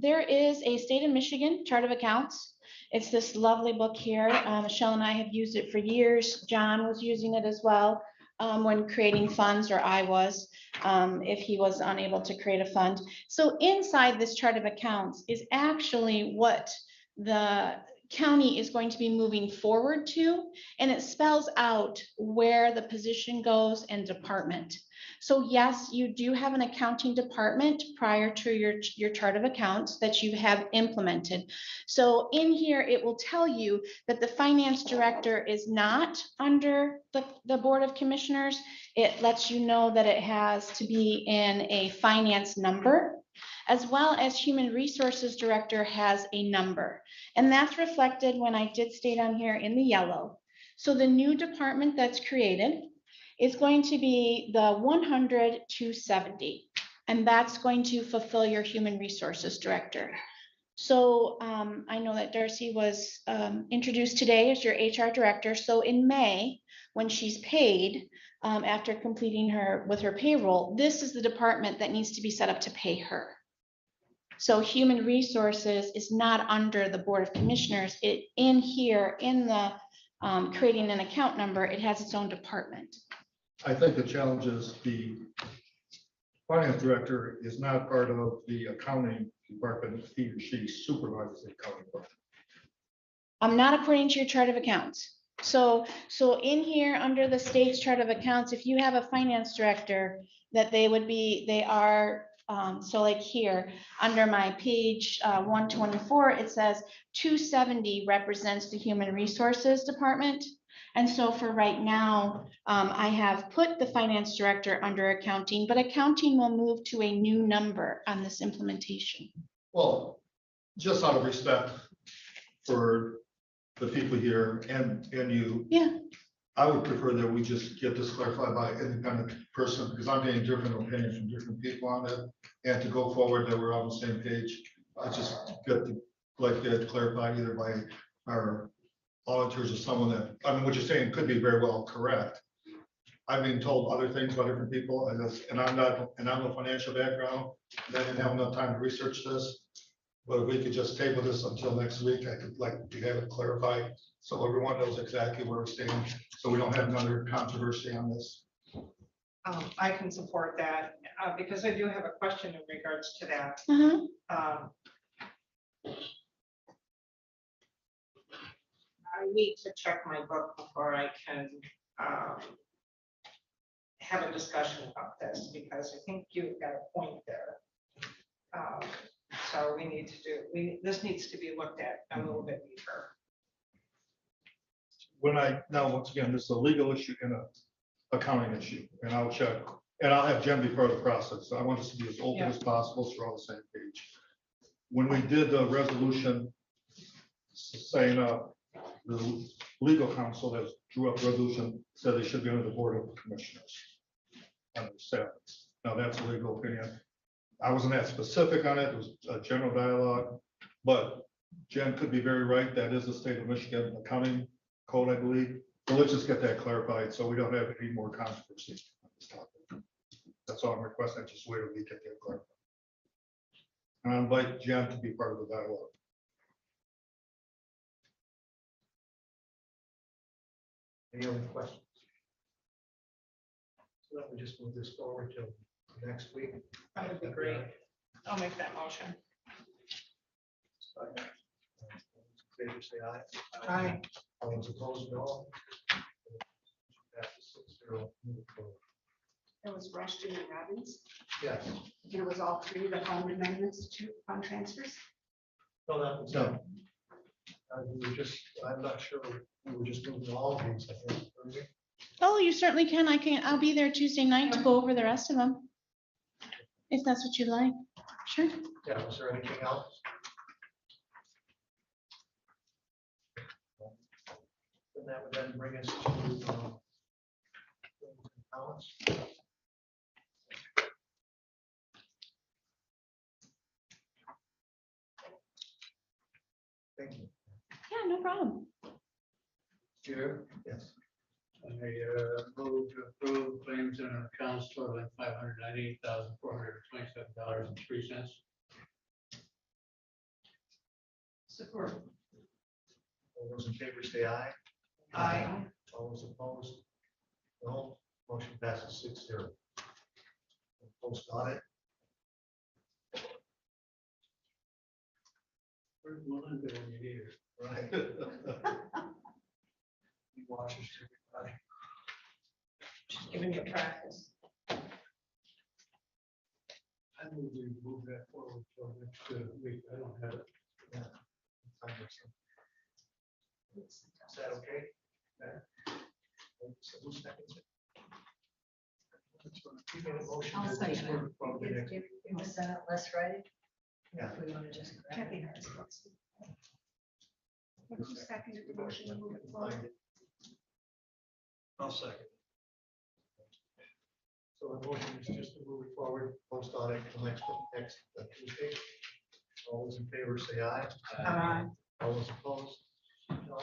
there is a state of Michigan chart of accounts. It's this lovely book here. Michelle and I have used it for years. John was using it as well when creating funds, or I was, if he was unable to create a fund. So inside this chart of accounts is actually what the county is going to be moving forward to, and it spells out where the position goes and department. So yes, you do have an accounting department prior to your chart of accounts that you have implemented. So in here, it will tell you that the finance director is not under the Board of Commissioners. It lets you know that it has to be in a finance number, as well as human resources director has a number. And that's reflected when I did state on here in the yellow. So the new department that's created is going to be the 100-270, and that's going to fulfill your human resources director. So I know that Darcy was introduced today as your HR director. So in May, when she's paid after completing her payroll, this is the department that needs to be set up to pay her. So human resources is not under the Board of Commissioners. It in here in the creating an account number, it has its own department. I think the challenge is the finance director is not part of the accounting department. He or she supervises the accounting department. Not according to your chart of accounts. So in here, under the state's chart of accounts, if you have a finance director, that they are, so like here, under my page 124, it says 270 represents the human resources department. And so for right now, I have put the finance director under accounting, but accounting will move to a new number on this implementation. Well, just out of respect for the people here and you. Yeah. I would prefer that we just get this clarified by an independent person, because I'm getting different opinions from different people on it. And to go forward that we're on the same page, I just like that clarified either by our auditors or someone that, I mean, what you're saying could be very well correct. I've been told other things by different people, and I'm not, and I'm a financial background, and I didn't have enough time to research this. But if we could just table this until next week, I could like to have it clarified, so everyone knows exactly where we stand, so we don't have another controversy on this. I can support that, because I do have a question in regards to that. I need to check my book before I can have a discussion about this, because I think you've got a point there. So we need to do, this needs to be looked at a little bit deeper. Now, once again, this is a legal issue and a accounting issue, and I'll check, and I'll have Jen be part of the process. I want us to be as open as possible, so we're on the same page. When we did the resolution saying, the legal counsel that drew up the resolution said they should be under the board of commissioners. Under staff. Now, that's a legal opinion. I wasn't that specific on it. It was a general dialogue, but Jen could be very right. That is the state of Michigan accounting code, I believe. So let's just get that clarified so we don't have any more controversy on this topic. That's all I'm requesting. Just wait a week, get that clarified. And I invite Jen to be part of the dialogue. Any other questions? So then we just move this forward till next week. That would be great. I'll make that motion. Favor say aye. Aye. All those opposed, no. Passes 6-0. Move forward. It was Rushton and Robbins. Yes. And it was all three of the fund amendments to fund transfers. No, that was no. We were just, I'm not sure. We were just moving all of these, I think. weren't we? Oh, you certainly can. I'll be there Tuesday night to go over the rest of them. If that's what you'd like. Sure. Yeah, was there anything else? And that would then bring us to balance. Thank you. Yeah, no problem. Chair, Yes. I move to approve claims in our accounts totaling $598,427.03. Support. All those in favor say aye. Aye. All those opposed? No. Motion passes 6-0. Post audit. Where's Melinda when you need her? Right. He watches everybody. She's giving you practice. I move we move that forward till next week. I don't have it. Yeah. Is that okay? Yeah. So who seconds it? You made a motion I'll to second just move it from the next- It was sent out last Friday. Yeah. If we want to just. grab it. Who seconded the motion to move it forward? I'll second. So the motion is just to move it forward, post audit till next Tuesday. All those in favor say aye. Aye. All those opposed? No.